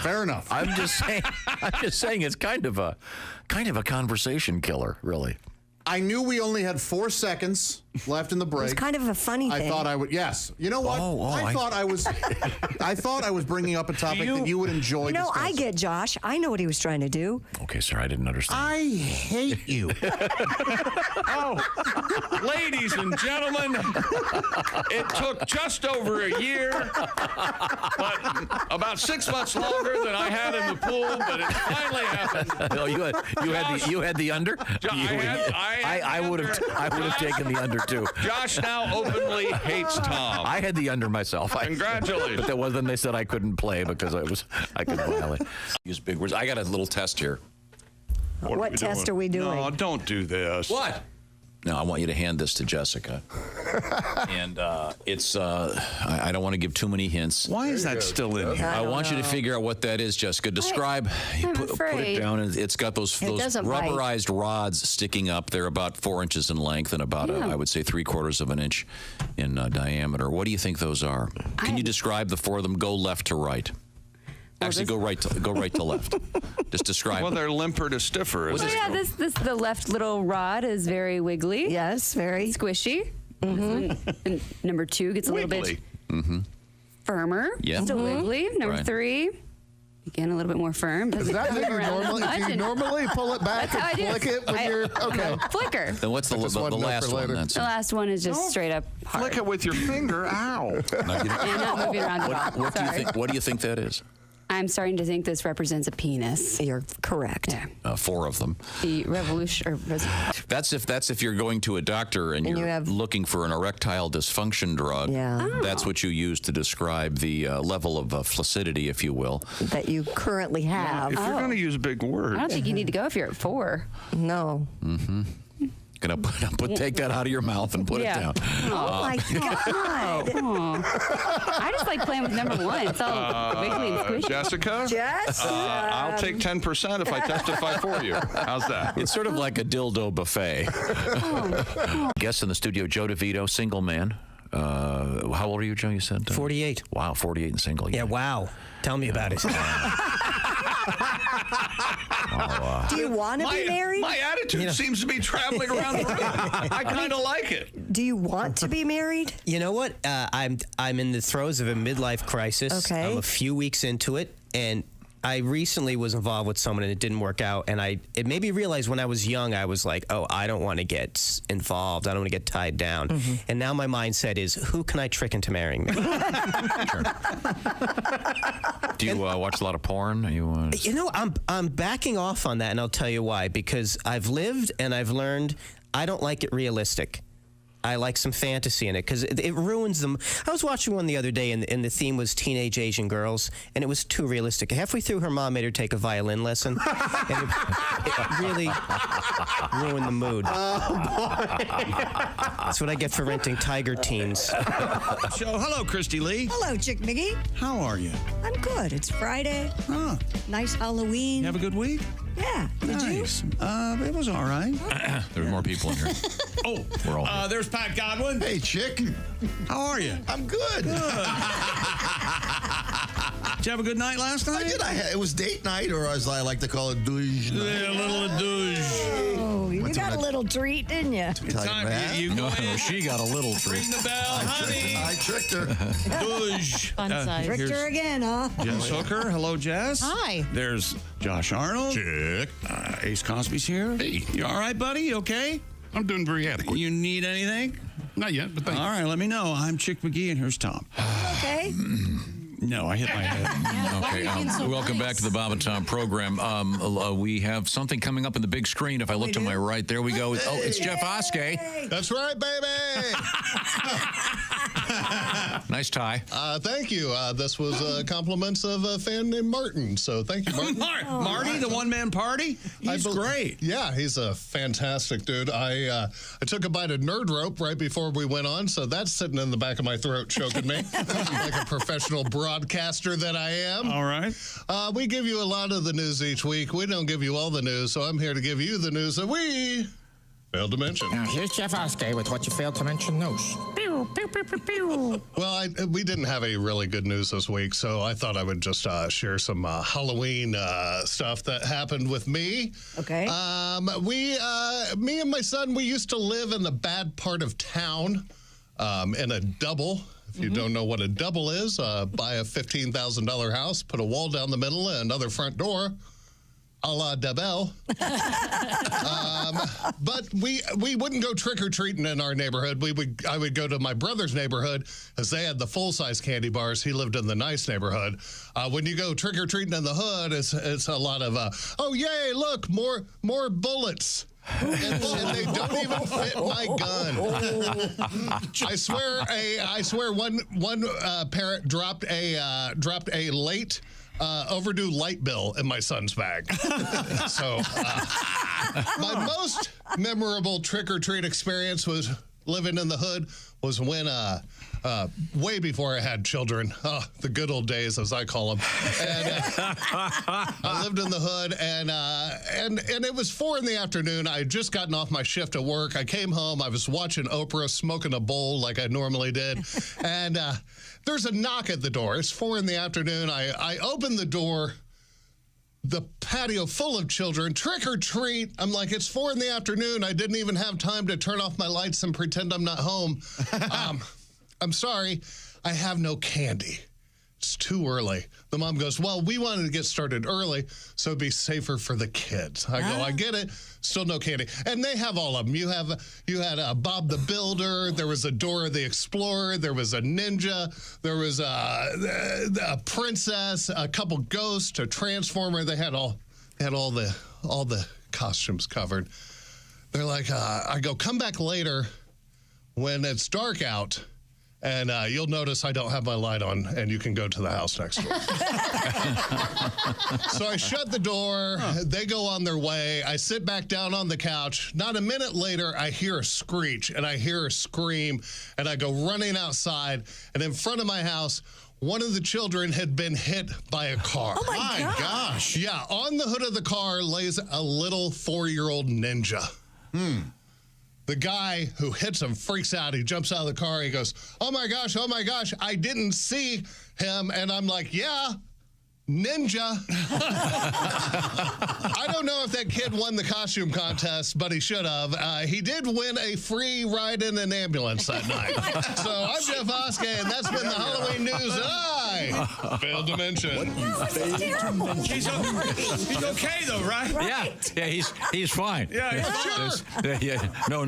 M: Fair enough.
E: I'm just saying it's kind of a conversation killer, really.
M: I knew we only had 4 seconds left in the break.
C: It's kind of a funny thing.
M: I thought I would. Yes. You know what? I thought I was bringing up a topic that you would enjoy.
C: I get Josh. I know what he was trying to do.
E: Okay, sir, I didn't understand.
M: I hate you.
A: Ladies and gentlemen, it took just over a year, but about 6 months longer than I had in the pool, but it finally happened.
E: Oh, you had the under? I would have taken the under too.
A: Josh now openly hates Tom.
E: I had the under myself.
A: Congratulations.
E: But then they said I couldn't play because I could violate. Use big words. I got a little test here.
C: What test are we doing?
A: No, don't do this.
E: What? No, I want you to hand this to Jessica. And it's, I don't want to give too many hints.
A: Why is that still in here?
E: I want you to figure out what that is, Jessica. Describe, put it down, and it's got those rubberized rods sticking up. They're about 4 inches in length and about, I would say, 3/4 of an inch in diameter. What do you think those are? Can you describe the 4 of them? Go left to right. Actually, go right to left. Just describe.
A: Well, they're limper to stiffer.
G: The left little rod is very wiggly.
C: Yes, very
G: squishy. And number 2 gets a little bit firmer.
E: Yeah.
G: Still wiggly. Number 3. Again, a little bit more firm.
B: Is that how you normally pull it back and flick it when you're okay?
G: Flicker.
E: Then what's the last one?
G: The last one is just straight up hard.
A: Flick it with your finger. Ow.
G: Not moving around at all.
E: What do you think that is?
G: I'm starting to think this represents a penis.
C: You're correct.
G: Yeah.
E: 4 of them.
G: The revolution.
E: That's if you're going to a doctor and you're looking for an erectile dysfunction drug.
C: Yeah.
E: That's what you use to describe the level of flaccidity, if you will,
C: that you currently have.
A: If you're going to use big words,
G: I don't think you need to go if you're at 4.
C: No.
E: Mm-hmm. Gonna take that out of your mouth and put it down.
C: Oh my God!
G: I just like playing with number 1. It's all wiggly and squishy.
A: Jessica?
C: Jess?
A: I'll take 10% if I testify for you. How's that?
E: It's sort of like a dildo buffet. Guest in the studio, Joe DeVito, single man. How old are you, Joe? You said
N: 48.
E: Wow, 48 and single.
N: Yeah, wow. Tell me about it.
C: Do you want to be married?
A: My attitude seems to be traveling around the room. I kind of like it.
C: Do you want to be married?
N: You know what? I'm in the throes of a midlife crisis.
C: Okay.
N: I'm a few weeks into it, and I recently was involved with someone and it didn't work out, and it made me realize when I was young I was like, oh, I don't want to get involved, I don't want to get tied down. And now my mindset is, who can I trick into marrying me?
E: Do you watch a lot of porn?
N: You know, I'm backing off on that, and I'll tell you why. Because I've lived and I've learned I don't like it realistic. I like some fantasy in it because it ruins them. I was watching one the other day, and the theme was teenage Asian girls, and it was too realistic. Halfway through, her mom made her take a violin lesson, and it really ruined the mood. That's what I get for renting Tiger Teens.
A: So, hello, Christy Lee.
C: Hello, Chick McGee.
A: How are you?
C: I'm good. It's Friday. Nice Halloween.
A: You have a good week?
C: Yeah. Did you?
A: It was all right.
E: There were more people in here.
A: Oh,
E: we're all
A: there's Pat Godwin.
P: Hey, Chick.
A: How are you?
P: I'm good.
A: Did you have a good night last night?
P: I did. It was date night, or as I like to call it, douche night.
A: Yeah, a little douche.
C: Oh, you got a little little treat, didn't you?
E: She got a little treat.
A: Ring the bell, honey.
P: I tricked her.
L: Fun size.
C: Tricked her again, huh?
A: Jess Hooker. Hello, Jess.
L: Hi.
A: There's Josh Arnold.
D: Check.
A: Ace Cosby's here.
D: Hey.
A: You all right, buddy? You okay?
D: I'm doing very adequate.
A: You need anything?
D: Not yet, but thank you.
A: All right, let me know. I'm Chick McGee, and here's Tom.
C: Okay.
A: No, I hit my head.
E: Okay, welcome back to the Bob and Tom program. We have something coming up in the big screen. If I look to my right, there we go. Oh, it's Jeff Oskay.
Q: That's right, baby.
E: Nice tie.
Q: Thank you. This was compliments of a fan named Martin. So thank you, Martin.
A: Marty, the one-man party? He's great.
Q: Yeah, he's a fantastic dude. I took a bite of Nerd Rope right before we went on, so that's sitting in the back of my throat choking me like a professional broadcaster that I am.
A: All right.
Q: We give you a lot of the news each week. We don't give you all the news, so I'm here to give you the news that we failed to mention.
S: Now, here's Jeff Oskay with what you failed to mention news. Pew, pew, pew, pew, pew.
Q: Well, we didn't have any really good news this week, so I thought I would just share some Halloween stuff that happened with me.
C: Okay.
Q: Me and my son, we used to live in the bad part of town in a double. If you don't know what a double is, buy a $15,000 house, put a wall down the middle and another front door, a la Dabelle. But we wouldn't go trick-or-treating in our neighborhood. I would go to my brother's neighborhood, as they had the full-size candy bars. He lived in the nice neighborhood. When you go trick-or-treating in the hood, it's a lot of, oh, yay, look, more bullets. And they don't even fit my gun. I swear one parent dropped a late overdue light bill in my son's bag. So my most memorable trick-or-treat experience was living in the hood was when way before I had children, the good old days, as I call them. And I lived in the hood, and it was 4 PM. I had just gotten off my shift at work. I came home. I was watching Oprah, smoking a bowl like I normally did, and there's a knock at the door. It's 4 PM. I open the door. The patio full of children, trick or treat. I'm like, it's 4 PM. I didn't even have time to turn off my lights and pretend I'm not home. I'm sorry, I have no candy. It's too early. The mom goes, well, we wanted to get started early, so it'd be safer for the kids. I go, I get it. Still no candy. And they have all of them. You had Bob the Builder. There was a Dora the Explorer. There was a ninja. There was a princess, a couple ghosts, a transformer. They had all the costumes covered. They're like, I go, come back later when it's dark out. And you'll notice I don't have my light on, and you can go to the house next door. So I shut the door. They go on their way. I sit back down on the couch. Not a minute later, I hear a screech, and I hear a scream, and I go running outside. And in front of my house, one of the children had been hit by a car.
C: Oh, my
Q: gosh. Yeah, on the hood of the car lays a little 4-year-old ninja. The guy who hits him freaks out. He jumps out of the car. He goes, oh my gosh, I didn't see him. And I'm like, yeah, ninja. I don't know if that kid won the costume contest, but he should have. He did win a free ride in an ambulance that night. So I'm Jeff Oskay, and that's been the Halloween news that I failed to mention.
A: He's okay though, right?
E: Yeah, he's fine.
A: Yeah,
E: yeah. No,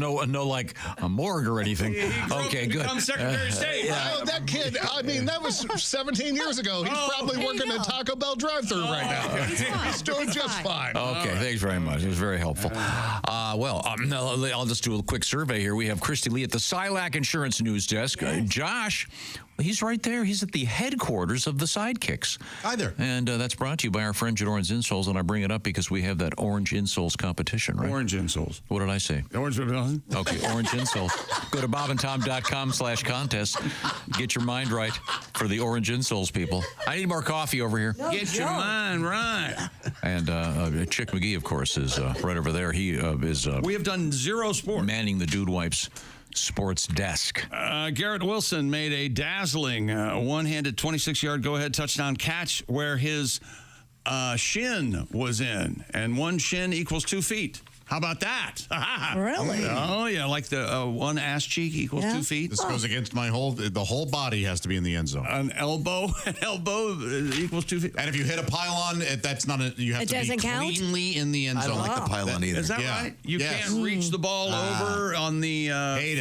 E: like a morgue or anything. Okay, good.
A: Become Secretary of State.
Q: Oh, that kid, I mean, that was 17 years ago. He's probably working at Taco Bell drive-thru right now. He's doing just fine.
E: Okay, thanks very much. It was very helpful. I'll just do a quick survey here. We have Christy Lee at the Silac Insurance News Desk. Josh, he's right there. He's at the headquarters of the Sidekicks.
M: Hi there.
E: And that's brought to you by our friends at Orange Insoles. And I bring it up because we have that Orange Insoles competition, right?
A: Orange Insoles.
E: What did I say?
A: Orange Insoles.
E: Okay, Orange Insoles. Go to bobandtom.com/contest. Get your mind right for the Orange Insoles people. I need more coffee over here.
A: Get your mind right.
E: And Chick McGee, of course, is right over there. He is...
A: we have done zero sports.
E: Manning the Dude Wipes sports desk.
A: Garrett Wilson made a dazzling one-handed 26-yard go-ahead touchdown catch where his shin was in, and one shin equals 2 feet. How about that?
C: Really?
A: Oh, yeah, like the one ass cheek equals 2 feet.
M: This goes against the whole body has to be in the end zone.
A: An elbow equals 2 feet.
M: And if you hit a pylon, that's not you have
C: It
M: to be
C: doesn't count?
M: cleanly in the end zone.
P: I don't like the pylon either.
A: Is that right? You can't reach the ball over on the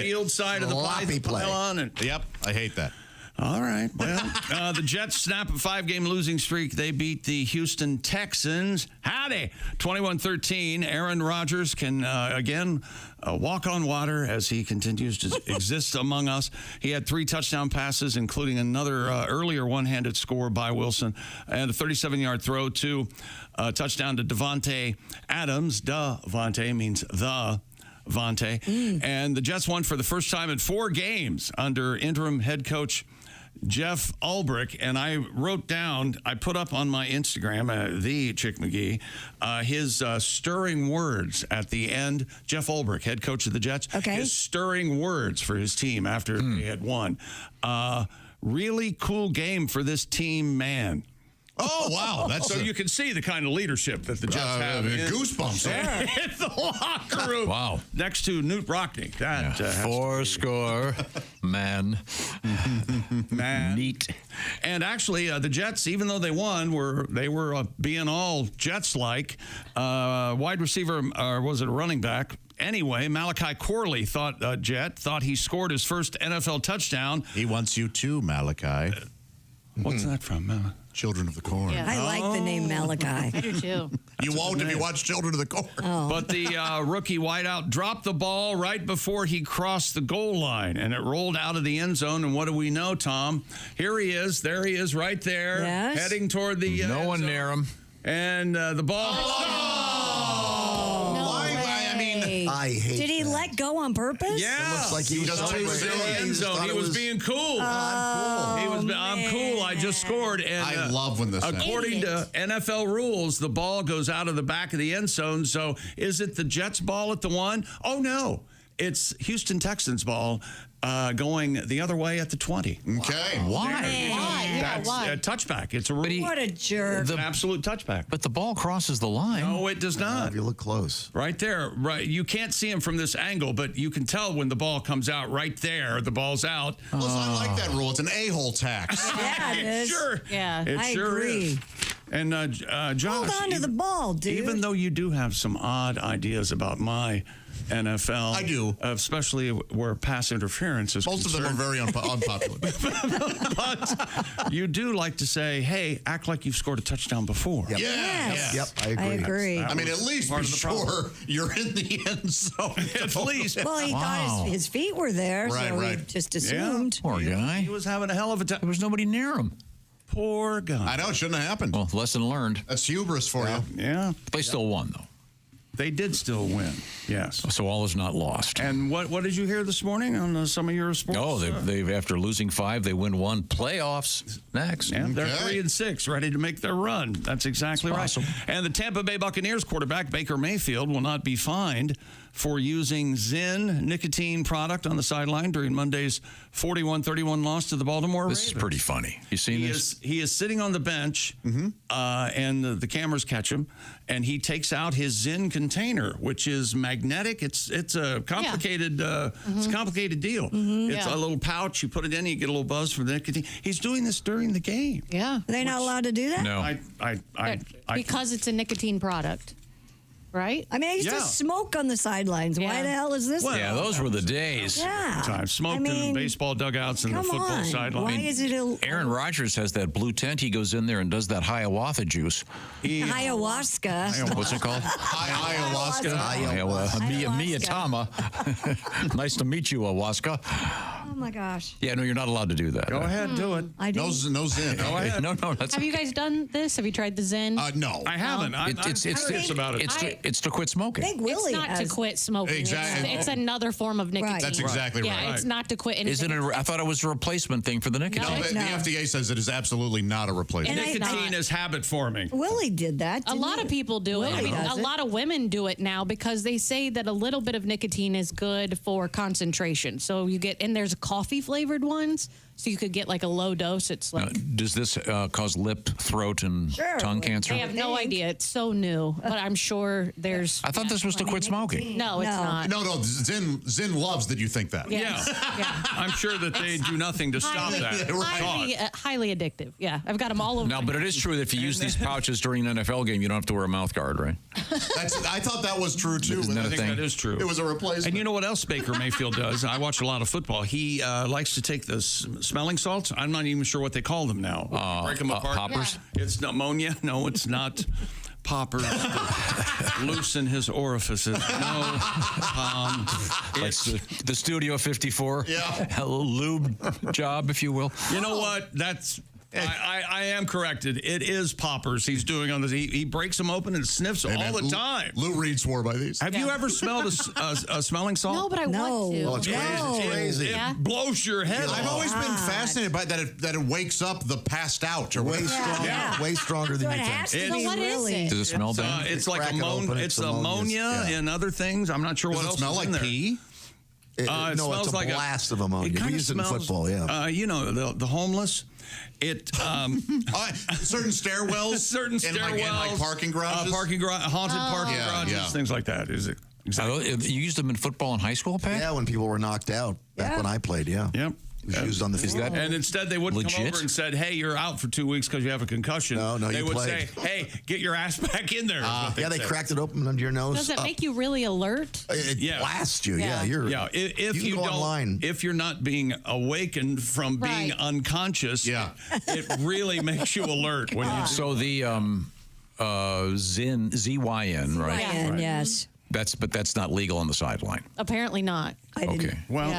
A: field side of the pylon.
M: Yep, I hate that.
A: All right. Well, the Jets snap a 5-game losing streak. They beat the Houston Texans. Howdy. 21-13. Aaron Rodgers can, again, walk on water as he continues to exist among us. He had 3 touchdown passes, including another earlier one-handed score by Wilson and a 37-yard throw to touchdown to Devontae Adams. Devontae means the Vontae. And the Jets won for the first time in 4 games under interim head coach Jeff Ulbrich, and I wrote down, I put up on my Instagram, the Chick McGee, his stirring words at the end. Jeff Ulbrich, head coach of the Jets, his stirring words for his team after they had won. Really cool game for this team, man.
M: Oh, wow. That's
A: so you can see the kind of leadership that the Jets have.
M: Goosebumps.
A: In the locker room.
E: Wow.
A: Next to Newt Rockney. That,
E: Fourscore, man.
A: Neat. And actually, the Jets, even though they won, were being all Jets-like. Wide receiver, or was it a running back? Anyway, Malachi Corley thought he scored his first NFL touchdown.
M: He wants you too, Malachi.
A: What's that from, Malachi?
M: Children of the Corn.
C: Yeah. I like the name Malachi.
L: I do too.
M: You won't if you watch Children of the Corn.
C: Oh.
A: But the rookie wideout dropped the ball right before he crossed the goal line, and it rolled out of the end zone. And what do we know, Tom? Here he is. There he is right there, heading toward the
E: no one near him.
A: And the ball.
P: I hate
C: Did he let go on purpose?
A: Yeah.
P: It looks like he was
A: in the end zone. He was being cool. I'm cool. I just scored. And
M: I love when this happens.
A: According to NFL rules, the ball goes out of the back of the end zone. So is it the Jets ball at the 1? Oh, no. It's Houston Texans ball going the other way at the 20.
M: Okay.
E: Why?
A: That's a touchback. It's a
C: What a jerk.
A: an absolute touchback.
E: But the ball crosses the line.
A: No, it does not.
P: If you look close.
A: Right there. Right. You can't see him from this angle, but you can tell when the ball comes out right there. The ball's out.
M: Well, I like that rule. It's an a-hole tax.
C: Yeah, it is.
A: Sure.
L: Yeah.
A: It
C: I
A: sure
C: agree.
A: is. And Josh,
C: Hold on to the ball, dude.
A: even though you do have some odd ideas about my NFL,
M: I do,
A: especially where pass interference is
M: Most
A: concerned.
M: of them are very unpopular.
A: But you do like to say, "Hey, act like you've scored a touchdown before."
M: Yep.
C: Yes.
P: Yep, I agree.
C: I agree.
M: I mean, at least
A: part
M: be
A: of the
M: sure
A: problem.
M: you're in the end zone.
A: At least.
C: Well, he thought his feet were there,
M: Right,
C: so he
M: right.
C: just assumed.
E: Poor guy.
A: He was having a hell of a time.
E: There was nobody near him.
A: Poor guy.
M: I know, it shouldn't have happened.
E: Well, lesson learned.
M: That's hubris for you.
A: Yeah.
E: They still won, though.
A: They did still win. Yes.
E: So all is not lost.
A: And what did you hear this morning on some of your sports?
E: Oh, they've after losing 5, they win 1. Playoffs next.
A: Yeah, they're 3-6, ready to make their run. That's exactly right.
E: Awesome.
A: And the Tampa Bay Buccaneers quarterback Baker Mayfield will not be fined for using Zyn nicotine product on the sideline during Monday's 41-31 loss to the Baltimore Ravens.
E: This is pretty funny. You seen this?
A: He is sitting on the bench, and the cameras catch him, and he takes out his Zyn container, which is magnetic. It's a complicated it's a complicated deal. It's a little pouch. You put it in, you get a little buzz from the nicotine. He's doing this during the game.
L: Yeah.
C: Are they not allowed to do that?
E: No.
L: Because it's a nicotine product, right?
C: I mean, I used to smoke on the sidelines. Why the hell is this?
E: Yeah, those were the days.
C: Yeah.
A: Time smoked in the baseball dugouts and the football sideline.
C: Why is it
E: Aaron Rodgers has that blue tent. He goes in there and does that Hiawatha juice.
C: ayahuasca?
E: What's it called?
M: Ayahuasca.
E: Miyatama. Nice to meet you, Ayahuasca.
C: Oh my gosh.
E: Yeah, no, you're not allowed to do that.
A: Go ahead, do it.
C: I do.
M: No Zyn.
A: Go ahead.
E: No, that's
L: Have you guys done this? Have you tried the Zyn?
M: No.
A: I haven't. I'm curious about it.
E: It's to quit smoking.
C: I think Willie
L: It's not to quit smoking.
M: Exactly.
L: It's another form of nicotine.
M: That's exactly right.
L: Yeah, it's not to quit.
E: Isn't it? I thought it was a replacement thing for the nicotine.
M: No, the FDA says it is absolutely not a replacement.
A: Nicotine is habit forming.
C: Willie did that.
L: A lot of people do it. I mean, a lot of women do it now because they say that a little bit of nicotine is good for concentration. So you get, and there's coffee flavored ones. So you could get like a low dose. It's like
E: Does this cause lip, throat, and tongue cancer?
L: I have no idea. It's so new, but I'm sure there's.
E: I thought this was to quit smoking.
L: No, it's not.
M: No. Zin loves that you think that.
L: Yeah.
A: I'm sure that they do nothing to stop that.
L: Highly addictive. Yeah, I've got them all over.
E: No, but it is true that if you use these pouches during an NFL game, you don't have to wear a mouth guard, right?
M: I thought that was true too.
E: Isn't that
A: I
E: a
A: think
E: thing?
A: that is true.
M: It was a replacement.
A: And you know what else Baker Mayfield does? I watch a lot of football. He likes to take the smelling salts. I'm not even sure what they call them now. Break them apart.
E: Poppers?
A: Yeah. It's ammonia. No, it's not. Poppers to loosen his orifices. No,
E: it's the Studio 54 lube job, if you will.
A: You know what? I am corrected. It is poppers he's doing on this. He breaks them open and sniffs all the time.
M: Lou Reed swore by these.
A: Have you ever smelled a smelling salt?
L: No, but I want to.
M: Oh, it's crazy. It's crazy.
A: It blows your head off.
M: I've always been fascinated by that. It wakes up the passed out or
P: way stronger. Way stronger than you think.
L: So what is it?
E: Does it smell bad?
A: It's like ammonia and other things. I'm not sure what else.
M: Does it smell like pee?
A: It
P: no,
A: smells
P: it's a
A: like
P: blast of ammonia. We use it in football,
A: you know, the homeless. It
M: certain stairwells, like parking garages,
A: haunted parking garages, things like that. Is it exactly?
E: You used them in football in high school, Pat?
P: Yeah, when people were knocked out back when I played. Yeah.
A: Yep.
P: It was used on the field.
A: And instead, they wouldn't come over and said, "Hey, you're out for 2 weeks because you have a concussion."
P: No,
A: they
P: you
A: would
P: played.
A: say, "Hey, get your ass back in there."
P: They cracked it open under your nose.
L: Does it make you really alert?
P: It blasts you. Yeah,
A: If you
P: go
A: don't,
P: online.
A: if you're not being awakened from being unconscious, it really makes you alert when you.
E: So the ZYN, right?
C: ZYN, yes.
E: But that's not legal on the sideline.
L: Apparently not.
E: Okay.
A: Well,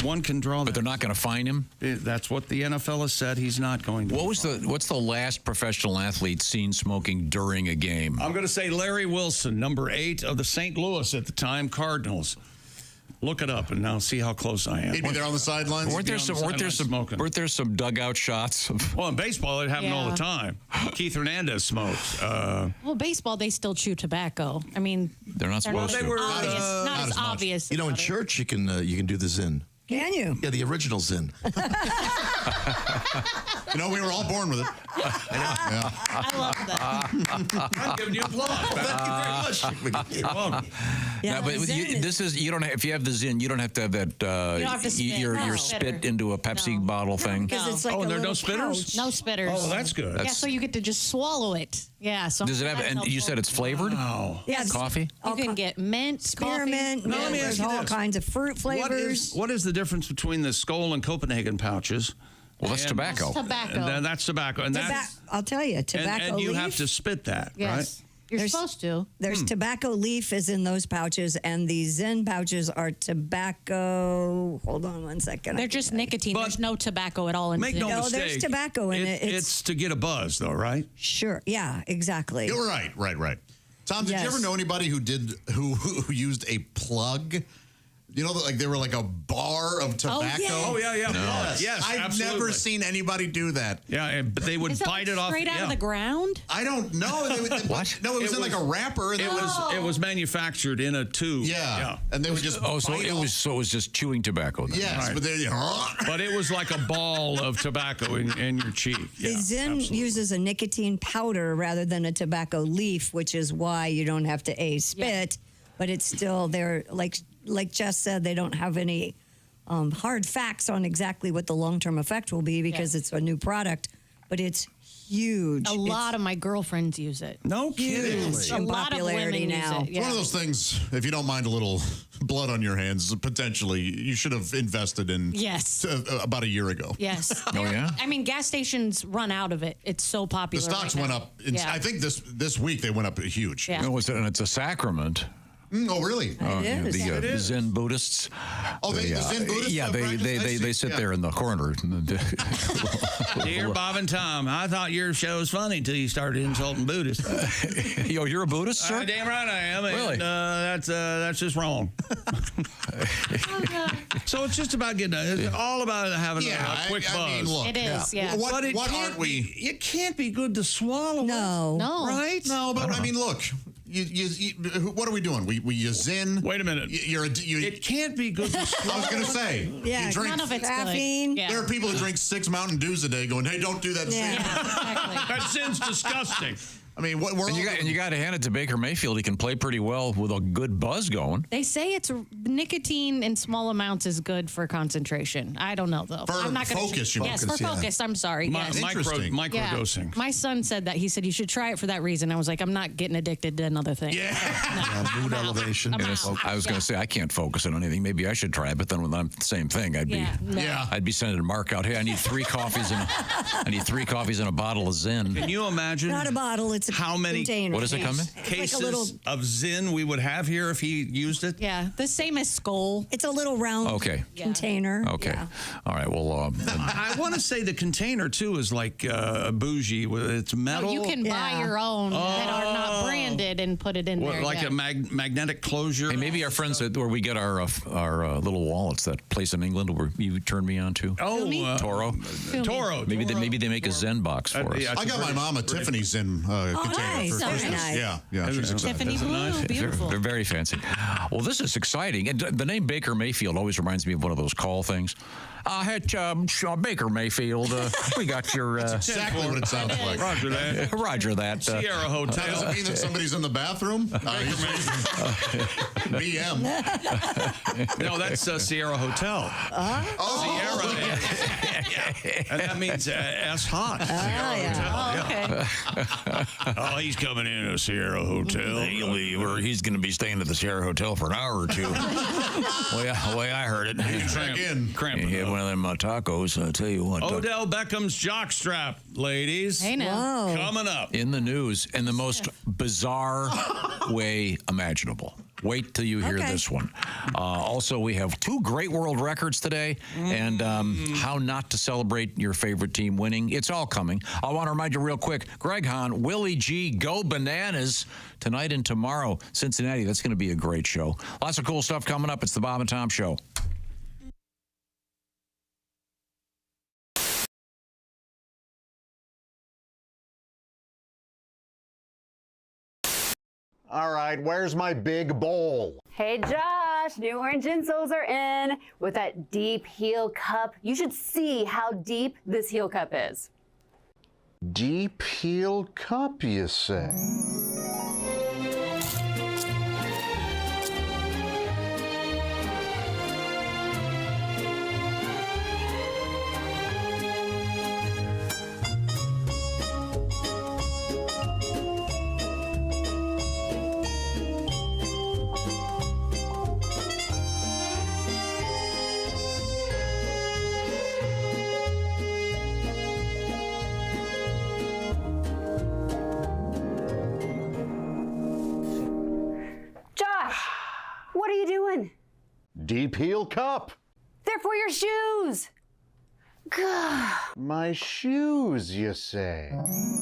A: one can draw.
E: But they're not going to fine him.
A: That's what the NFL has said. He's not going to.
E: What's the last professional athlete seen smoking during a game?
A: I'm going to say Larry Wilson, number 8 of the St. Louis at the time Cardinals. Look it up and now see how close I am.
M: He'd be there on the sidelines.
E: Weren't there some dugout shots?
A: Well, in baseball, it happened all the time. Keith Hernandez smoked.
L: Well, baseball, they still chew tobacco. I mean,
E: they're not supposed to.
L: Not as obvious.
P: You know, in church, you can do the Zyn.
C: Can you?
P: Yeah, the original Zyn.
M: You know, we were all born with it.
L: I love that.
A: I'm giving you applause. Thank you very much. You're welcome.
E: Yeah, but you don't have, if you have the Zyn, you don't have to have that
L: you don't have to spit.
E: your spit into a Pepsi bottle thing.
C: Because it's like
A: there are no
C: little
A: spitters?
C: pouch.
L: No spitters.
A: Oh, that's good.
L: Yeah, so you get to just swallow it. Yeah. So
E: Does it have? And you said it's flavored.
A: Wow.
C: Yeah,
E: Coffee.
L: You can get mint,
C: spearmint.
A: Now, let me ask
C: There's
A: you
C: all
A: this.
C: kinds of fruit flavors.
A: What is the difference between the Skoal and Copenhagen pouches?
E: Well, that's tobacco.
L: Tobacco.
A: And then that's tobacco. And
C: I'll tell you, tobacco
A: and you
C: leaf.
A: have to spit that,
L: Yes.
A: right?
L: You're supposed to.
C: There's tobacco leaf is in those pouches, and the Zyn pouches are tobacco. Hold on one second.
L: They're just nicotine. There's no tobacco at all in
A: Make
L: Zyn.
A: no
C: No,
A: mistake.
C: there's tobacco in it.
A: It's to get a buzz, though, right?
C: Sure. Yeah, exactly.
M: You're right. Tom, did you ever know anybody who used a plug? You know, like they were like a bar of tobacco.
A: Oh, yeah.
E: No.
A: Yes,
M: I've
A: absolutely.
M: never seen anybody do that.
A: Yeah, but they would
L: Is that
A: bite it off
L: straight out of the ground?
M: I don't know.
E: What?
M: No, it was in like a wrapper. And
A: It was manufactured in a tube.
M: Yeah. And they would just.
E: So it was just chewing tobacco. Then.
M: Yes,
A: Right. But it was like a ball of tobacco in your cheek.
C: The Zyn uses a nicotine powder rather than a tobacco leaf, which is why you don't have to spit, but it's still there. Like Jess said, they don't have any hard facts on exactly what the long-term effect will be because it's a new product, but it's huge.
L: A lot of my girlfriends use it.
A: No kidding.
L: A lot of women use it.
M: It's one of those things, if you don't mind a little blood on your hands, potentially, you should have invested in about a year ago.
L: Yes.
E: Oh, yeah?
L: I mean, gas stations run out of it. It's so popular.
M: The stocks
L: right
M: went
L: now.
M: up. I think this week they went up huge.
L: Yeah.
E: And it's a sacrament.
M: Oh, really?
E: The Zen Buddhists.
M: Oh, the Zen Buddhists?
E: Yeah, they sit there in the corner.
A: Dear Bob and Tom, I thought your show was funny until you started insulting Buddhists.
E: You're a Buddhist, sir?
A: Damn right I am.
E: Really?
A: And, that's just wrong. So it's just about it's all about having a quick buzz.
M: I mean, look,
L: It is, yeah.
M: What aren't we?
A: It can't be good to swallow.
C: No.
L: No.
A: Right?
M: No, but I mean, look. What are we doing? You zin.
A: Wait a minute.
M: It
A: can't be good.
M: I was going to say.
C: Yeah,
M: you drink,
L: none of it's
C: caffeine.
L: good. Yeah.
M: There are people who drink 6 Mountain Dews a day going, hey, don't do that zin.
A: That zin's disgusting.
M: I mean,
E: you got to hand it to Baker Mayfield. He can play pretty well with a good buzz going.
L: They say it's nicotine in small amounts is good for concentration. I don't know though.
M: For
L: I'm not gonna,
M: focus,
L: yes, for focus. I'm sorry. Yes.
A: Microdosing.
L: Yeah. My son said that. He said you should try it for that reason. I was like, I'm not getting addicted to another thing.
P: Mood elevation.
E: I was going to say I can't focus on anything. Maybe I should try it, but then when I'm the same thing, I'd be sending Mark out. Hey, I need 3 coffees and a bottle of Zin.
A: Can you imagine?
C: Not a bottle. It's a
A: how many
C: container.
E: What does it come in?
A: Cases of Zin we would have here if he used it?
L: Yeah, the same as Skull.
C: It's a little round container.
E: Okay.
C: Yeah.
E: All right. Well,
A: I want to say the container too is like bougie. It's metal.
L: Oh, you can buy your own that are not branded and put it in there.
A: Like a magnetic closure.
E: Hey, maybe our friends where we get our little wallets, that place in England where you turned me on to. Toro.
A: Toro.
E: Maybe they make a Zen box for us.
M: I got my mom a Tiffany Zen container
C: nice.
M: for Christmas.
C: Nice.
M: Yeah, she's excited.
L: Tiffany blue, beautiful.
E: They're very fancy. Well, this is exciting. And the name Baker Mayfield always reminds me of one of those call things. Hey, Baker Mayfield, we got your...
M: That's exactly what it sounds like.
A: Roger that.
E: Roger that.
A: Sierra Hotel.
M: Does it mean that somebody's in the bathroom? BM.
A: No, that's Sierra Hotel. Sierra. And that means S hot. Oh, he's coming in a Sierra Hotel.
E: He's going to be staying at the Sierra Hotel for an hour or two. The way I heard it.
M: Check in.
E: One of them tacos, I'll tell you what.
A: Odell Beckham's jockstrap, ladies.
L: Hey now.
C: Whoa.
A: Coming up.
E: In the news in the most bizarre way imaginable. Wait till you hear this one. Also, we have 2 great world records today, and how not to celebrate your favorite team winning. It's all coming. I want to remind you real quick, Greg Hahn, Willie G, go bananas tonight and tomorrow. Cincinnati, that's going to be a great show. Lots of cool stuff coming up. It's the Bob and Tom Show.
B: All right, where's my big bowl?
G: Hey Josh, new orange insoles are in with that deep heel cup. You should see how deep this heel cup is.
B: Deep heel cup, you say?
G: What are you doing?
B: Deep heel cup.
G: They're for your shoes. Gah.
B: My shoes, you say?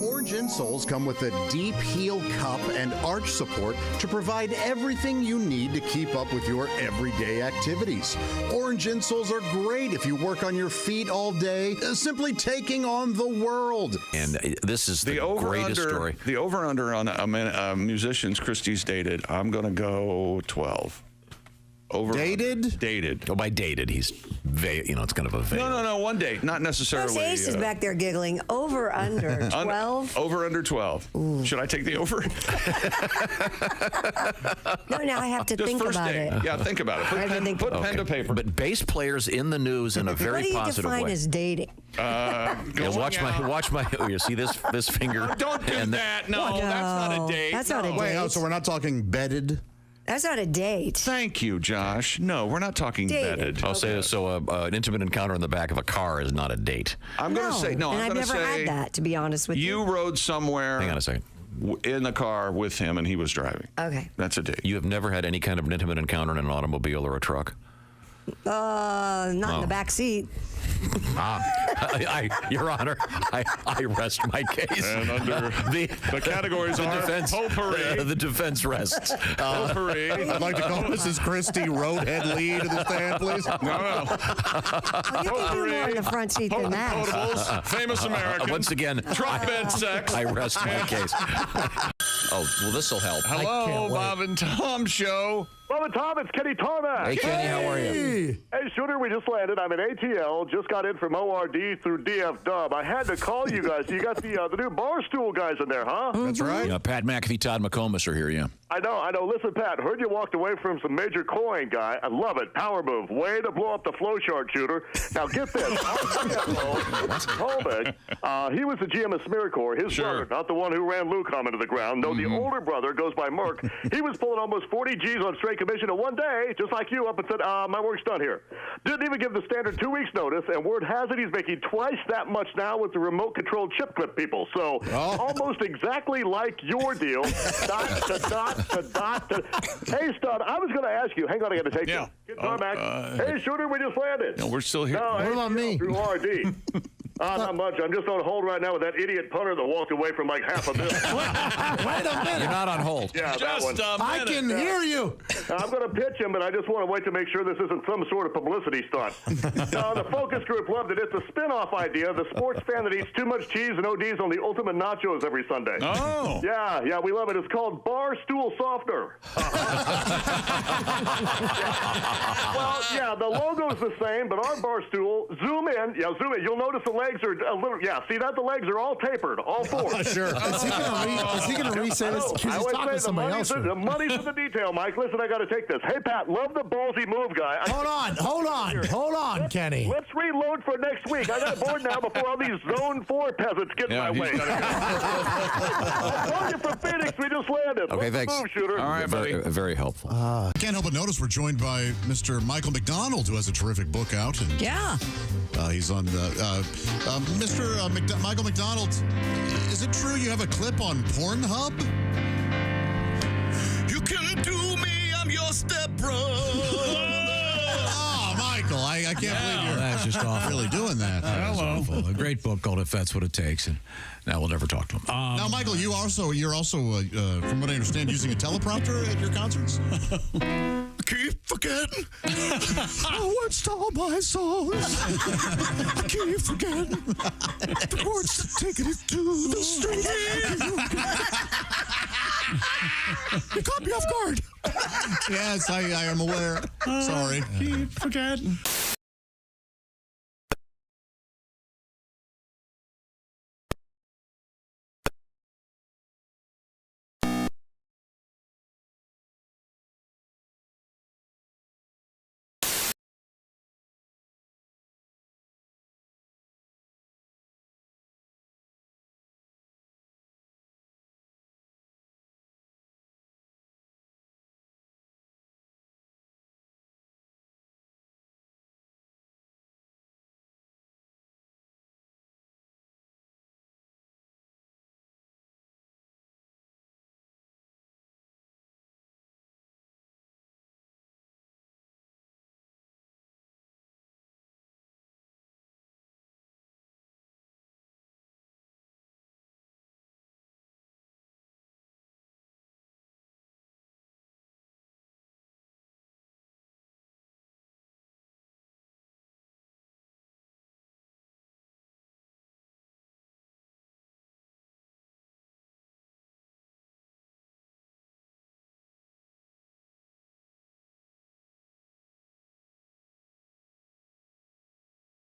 B: Orange insoles come with a deep heel cup and arch support to provide everything you need to keep up with your everyday activities. Orange insoles are great if you work on your feet all day, simply taking on the world.
E: And this is the greatest story.
A: The over-under on musicians Christie's dated, I'm going to go 12. Dated.
E: Oh, by dated, he's, it's kind of a vague.
A: No, one date, not necessarily.
C: Ace is back there giggling. Over, under, 12?
A: Over, under 12. Ooh. Should I take the over?
C: No, now I have to think about it.
A: Yeah, think about it. Put pen to paper.
E: But bass players in the news in a very positive way.
C: What do you define as dating?
E: Watch my. You see this finger?
A: Don't do that. No, that's not a date.
C: That's not a date.
B: Wait, so we're not talking bedded?
C: That's not a date.
A: Thank you, Josh. No, we're not talking bedded.
E: I'll say so. An intimate encounter in the back of a car is not a date.
A: I'm going to say no.
C: And
A: I've
C: never had that, to be honest with you.
A: You rode somewhere.
E: Hang on a second.
A: In the car with him, and he was driving.
C: Okay.
A: That's a date.
E: You have never had any kind of an intimate encounter in an automobile or a truck?
C: Not in the back seat.
E: Your Honor, I rest my case.
A: And under the categories are
E: defense,
A: potpourri.
E: The defense rests.
A: Potpourri.
B: I'd like to call Mrs. Christie roadhead lead to the stand, please.
A: No.
C: You can do more in the front seat than that.
A: Potables, famous American.
E: Once again,
A: truck bed sex.
E: I rest my case. Oh, well, this will help.
A: Hello, Bob and Tom Show.
T: Bob and Tom, it's Kenny Tarmac.
E: Hey, Kenny, how are you?
T: Hey, Shooter, we just landed. I'm in ATL. Just got in from ORD through DF Dub. I had to call you guys. You got the new Barstool guys in there, huh?
A: That's right.
E: Yeah, Pat McAfee, Todd McComas are here, yeah.
T: I know. Listen, Pat, heard you walked away from some major coin guy. I love it. Power move. Way to blow up the flow chart, Shooter. Now, get this. Our CFO, Holbeck, he was the GM of SmearCorps. His brother, not the one who ran Lucom into the ground. No, the older brother goes by Merck. He was pulling almost 40 G's on straight commission, and one day, just like you, up and said, my work's done here. Didn't even give the standard 2 weeks notice, and word has it he's making twice that much now with the remote-controlled chip clip people. So, almost exactly like your deal. Dot to dot to dot to... Hey, Stud, I was going to ask you. Hang on, I got to take you. Get back. Hey, Shooter, we just landed.
A: No, we're still here.
T: No,
A: what
T: about me? Through RD. Not much. I'm just on hold right now with that idiot punter that walked away from like half a bill.
E: Wait a minute. You're not on hold.
T: Yeah, that one.
P: I can hear you.
T: I'm going to pitch him, but I just want to wait to make sure this isn't some sort of publicity stunt. The focus group loved it. It's a spin-off idea. The sports fan that eats too much cheese and ODs on the ultimate nachos every Sunday.
A: Oh.
T: Yeah, we love it. It's called Bar Stool Softener. Well, yeah, the logo's the same, but our bar stool, zoom in. You'll notice the legs are a little, see that? The legs are all tapered, all four.
P: Sure. Is he going to re-say this? Because he's talking to somebody else.
T: The money's in the detail, Mike. Listen, I got to take this. Hey, Pat, love the ballsy move, guy.
P: Hold on, Kenny.
T: Let's reload for next week. I got bored now before all these Zone 4 peasants get in my way. I told you from Phoenix, we just landed.
E: Okay,
T: Let's
E: thanks.
T: move, Shooter.
E: All right, buddy. Very helpful.
M: Can't help but notice we're joined by Mr. Michael McDonald, who has a terrific book out. And, he's on Mr. Michael McDonald. Is it true you have a clip on Pornhub?
H: You can do me, I'm your stepbrother.
M: Michael, I can't believe you're
E: that's just awful.
M: really doing that.
E: Hello. A great book called If That's What It Takes, and now we'll never talk to him.
M: Now, Michael, you're also, from what I understand, using a teleprompter at your concerts?
H: Keep forgetting I once all my songs. I keep forgetting the words that taking it to the street. You caught me off guard.
M: Yes, I am aware. Sorry.
H: Keep forgetting.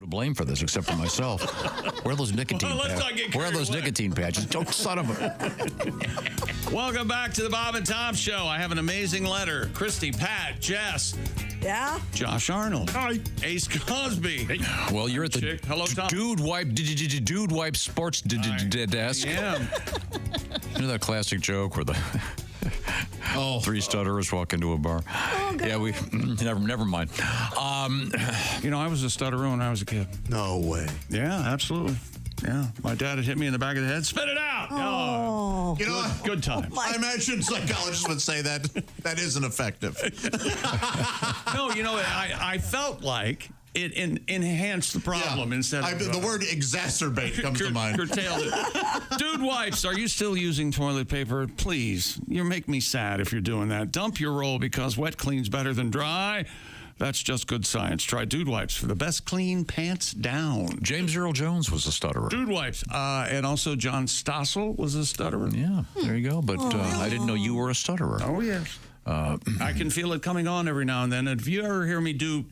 E: To blame for this, except for myself. Where are those nicotine patches? Where are those nicotine patches? Don't son of a.
A: Welcome back to the Bob and Tom Show. I have an amazing letter. Christy, Pat, Jess.
C: Yeah.
A: Josh Arnold.
I: Hi.
A: Ace Cosby. Hey.
E: Well, you're at the
A: Hello, Tom.
E: Dude Wipe Sports desk.
A: Yeah.
E: You know that classic joke where the three stutterers walk into a bar?
C: Oh, God.
E: Yeah, we never mind.
A: I was a stutterer when I was a kid.
P: No way.
A: Yeah, absolutely. Yeah, my dad had hit me in the back of the head. Spit it out.
C: Oh.
M: You know,
A: good time.
M: I imagine psychologists would say that isn't effective.
A: No, I felt like it enhanced the problem instead of...
M: the word exacerbate comes to mind.
A: Curtailed it. Dude wipes, are you still using toilet paper? Please, you make me sad if you're doing that. Dump your roll because wet cleans better than dry. That's just good science. Try Dude Wipes for the best clean pants down.
E: James Earl Jones was a stutterer.
A: Dude Wipes. And also John Stossel was a stutterer.
E: Yeah, there you go. But I didn't know you were a stutterer.
A: Oh, yes. I can feel it coming on every now and then. If you ever hear me do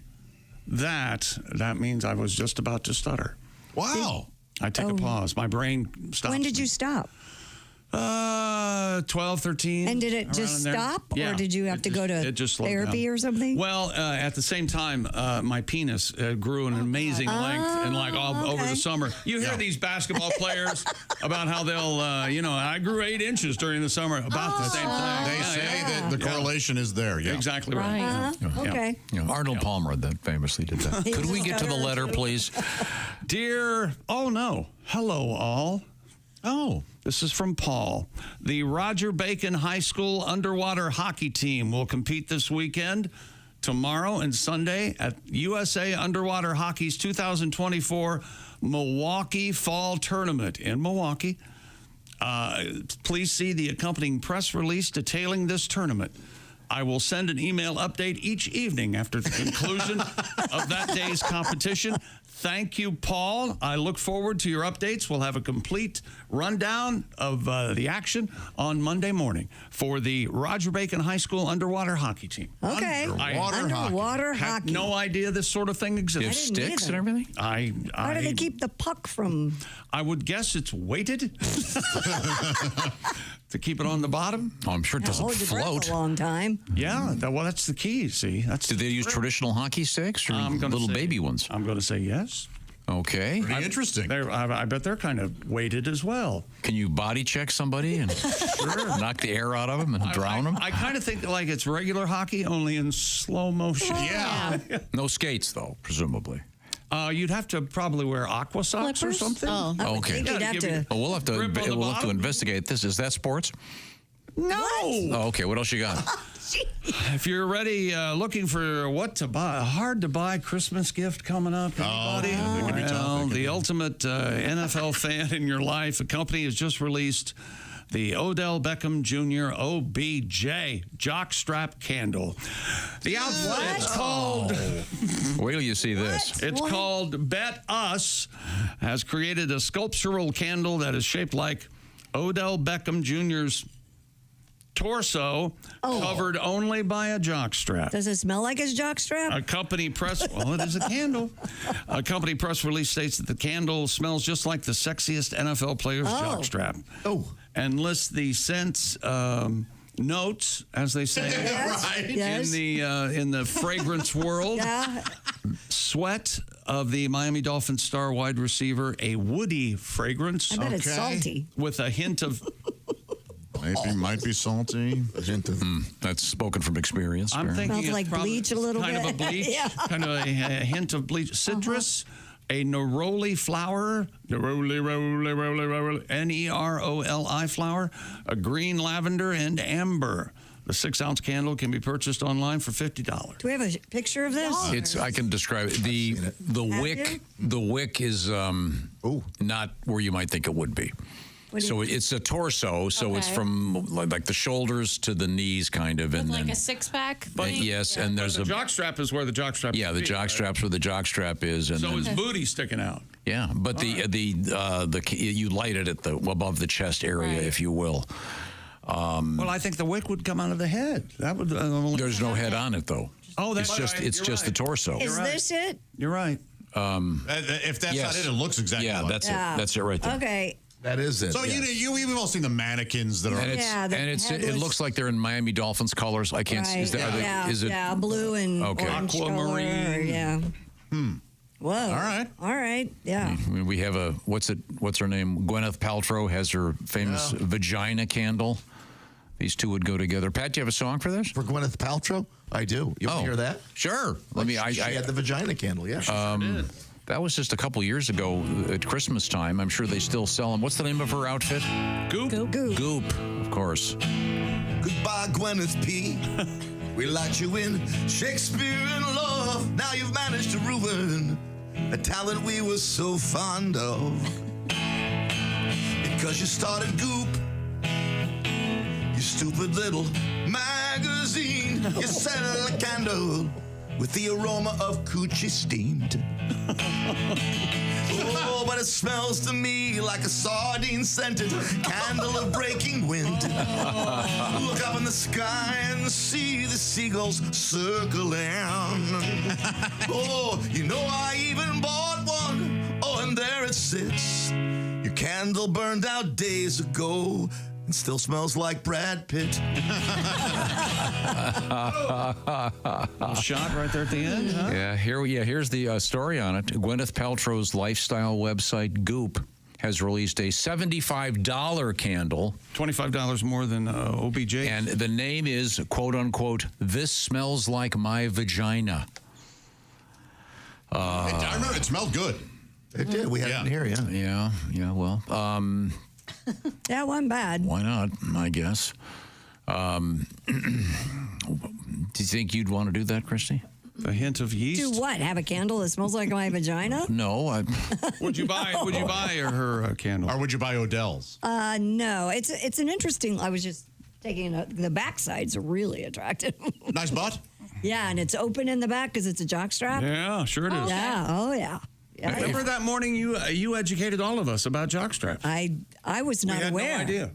A: that means I was just about to stutter.
M: Wow.
A: I take a pause. My brain stops.
C: When did you stop?
A: 12, 13.
C: And did it just stop, or did you have to go to therapy or something?
A: Well, at the same time, my penis grew an amazing length, and over the summer, you hear these basketball players about how they'll, I grew 8 inches during the summer. About the same thing.
M: They say that the correlation is there. Yeah,
A: exactly right.
C: Okay.
E: Arnold Palmer that famously did that. Could we get to the letter, please?
A: Dear, hello all. Oh, this is from Paul. The Roger Bacon High School underwater hockey team will compete this weekend, tomorrow and Sunday, at USA Underwater Hockey's 2024 Milwaukee Fall Tournament in Milwaukee. Please see the accompanying press release detailing this tournament. I will send an email update each evening after the conclusion of that day's competition. Thank you, Paul. I look forward to your updates. We'll have a complete rundown of the action on Monday morning for the Roger Bacon High School underwater hockey team.
C: Okay. Underwater hockey.
A: Had no idea this sort of thing existed.
E: You have sticks and everything?
C: How do they keep the puck from...
A: I would guess it's weighted to keep it on the bottom.
E: Oh, I'm sure it doesn't float.
C: A long time.
A: Yeah, that's the key, see.
E: Do they use traditional hockey sticks or little baby ones?
A: I'm going to say yes.
E: Okay.
M: Pretty interesting.
A: I bet they're kind of weighted as well.
E: Can you body check somebody and knock the air out of them and drown them?
A: I kind of think like it's regular hockey, only in slow motion.
M: Yeah.
E: No skates, though, presumably.
A: You'd have to probably wear aqua socks or something.
C: Oh,
E: okay.
C: You'd have to...
E: Well, we'll have to investigate this. Is that sports?
A: No.
E: Oh, okay. What else you got?
A: If you're ready, looking for what to buy, a hard-to-buy Christmas gift coming up, anybody? The ultimate NFL fan in your life, a company has just released the Odell Beckham Jr. OBJ jockstrap candle. The outfit is called...
E: Wait till you see this.
A: It's called Bet Us, has created a sculptural candle that is shaped like Odell Beckham Jr.'s torso, covered only by a jockstrap.
C: Does it smell like his jockstrap?
A: A company press... Well, it is a candle. A company press release states that the candle smells just like the sexiest NFL player's jockstrap.
M: Oh.
A: And lists the scents... notes, as they say,
C: right. Yes.
A: in the fragrance world.
C: Yeah.
A: Sweat of the Miami Dolphins star wide receiver, a woody fragrance.
C: I bet it's salty.
A: With a hint of...
M: Might be salty.
E: That's spoken from experience.
A: I'm thinking
C: it's like bleach a little bit.
A: Kind of a bleach, kind of a hint of bleach. Citrus, a neroli flower, neroli, Neroli flower, a green lavender, and amber. The 6-ounce candle can be purchased online for $50.
C: Do we have a picture of this?
E: I can describe it. The wick. The wick is not where you might think it would be. So it's a torso, so it's from like the shoulders to the knees, kind of, and
L: like
E: then
L: a 6-pack.
E: Yes, and there's
A: the jockstrap is where the jockstrap.
E: Yeah, the jockstrap's where the jockstrap is, and
A: so his booty sticking out.
E: Yeah, but you light it at the above the chest area, if you will.
A: Well, I think the wick would come out of the head. That would.
E: There's no head on it, though.
A: Oh, that's
E: it's just the torso.
C: Is this it?
A: You're right.
M: If that's not it, it looks exactly like
E: it. That's it right there.
C: Okay.
P: That is it.
M: So you've all seen the mannequins that are,
E: and it looks like they're in Miami Dolphins colors. I can't see. Is it
C: blue and orange
A: aquamarine?
C: Yeah. Whoa. All right. Yeah.
E: We have what's her name? Gwyneth Paltrow has her famous vagina candle. These two would go together. Pat, do you have a song for this?
P: For Gwyneth Paltrow? I do. You want to hear that?
E: Sure.
P: She had the vagina candle, yeah.
A: She sure did.
E: That was just a couple years ago at Christmas time. I'm sure they still sell them. What's the name of her outfit?
A: Goop.
E: Goop, of course.
H: Goodbye, Gwyneth P. We locked you in Shakespearean love. Now you've managed to ruin a talent we were so fond of. Because you started Goop, you stupid little magazine. You set a candle with the aroma of coochie steamed. Oh, but it smells to me like a sardine-scented candle of breaking wind. Look up in the sky and see the seagulls circling. Oh, you know I even bought one. Oh, and there it sits. Your candle burned out days ago. It still smells like Brad Pitt.
A: Shot right there at the end, huh?
E: Yeah, here's the story on it. Gwyneth Paltrow's lifestyle website, Goop, has released a $75 candle.
A: $25 more than OBJ.
E: And the name is, quote unquote, "This Smells Like My Vagina."
M: I remember it smelled good.
P: It did. We had it in here, yeah.
E: Yeah, well.
C: That wasn't bad.
E: Why not, I guess. Do you think you'd want to do that, Christy?
A: A hint of yeast?
C: Do what? Have a candle that smells like my vagina?
E: No.
A: Would you buy her candle?
M: Or would you buy Odell's?
C: No. It's an interesting. I was just taking the backside's really attractive.
M: Nice butt?
C: Yeah, and it's open in the back because it's a jockstrap.
A: Yeah, sure it is.
C: Yeah. Oh, yeah. Yeah.
A: Remember that morning you educated all of us about jockstraps?
C: I was not aware.
A: We had no idea.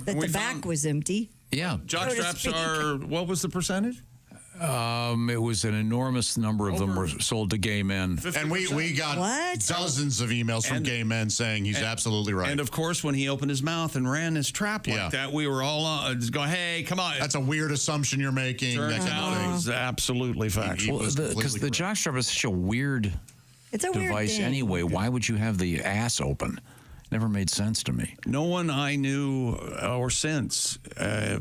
C: That the back was empty.
E: Yeah.
A: Jockstraps are, what was the percentage?
E: It was an enormous number of them were sold to gay men.
A: 50%.
M: And we got dozens of emails from gay men saying he's absolutely right.
A: And of course, when he opened his mouth and ran his trap like that, we were all going, "Hey, come on!"
M: That's a weird assumption you're making.
A: Turns out it was absolutely factual.
E: Because the jockstrap is such a weird device
C: thing.
E: Anyway. Why would you have the ass open? Never made sense to me.
A: No one I knew or since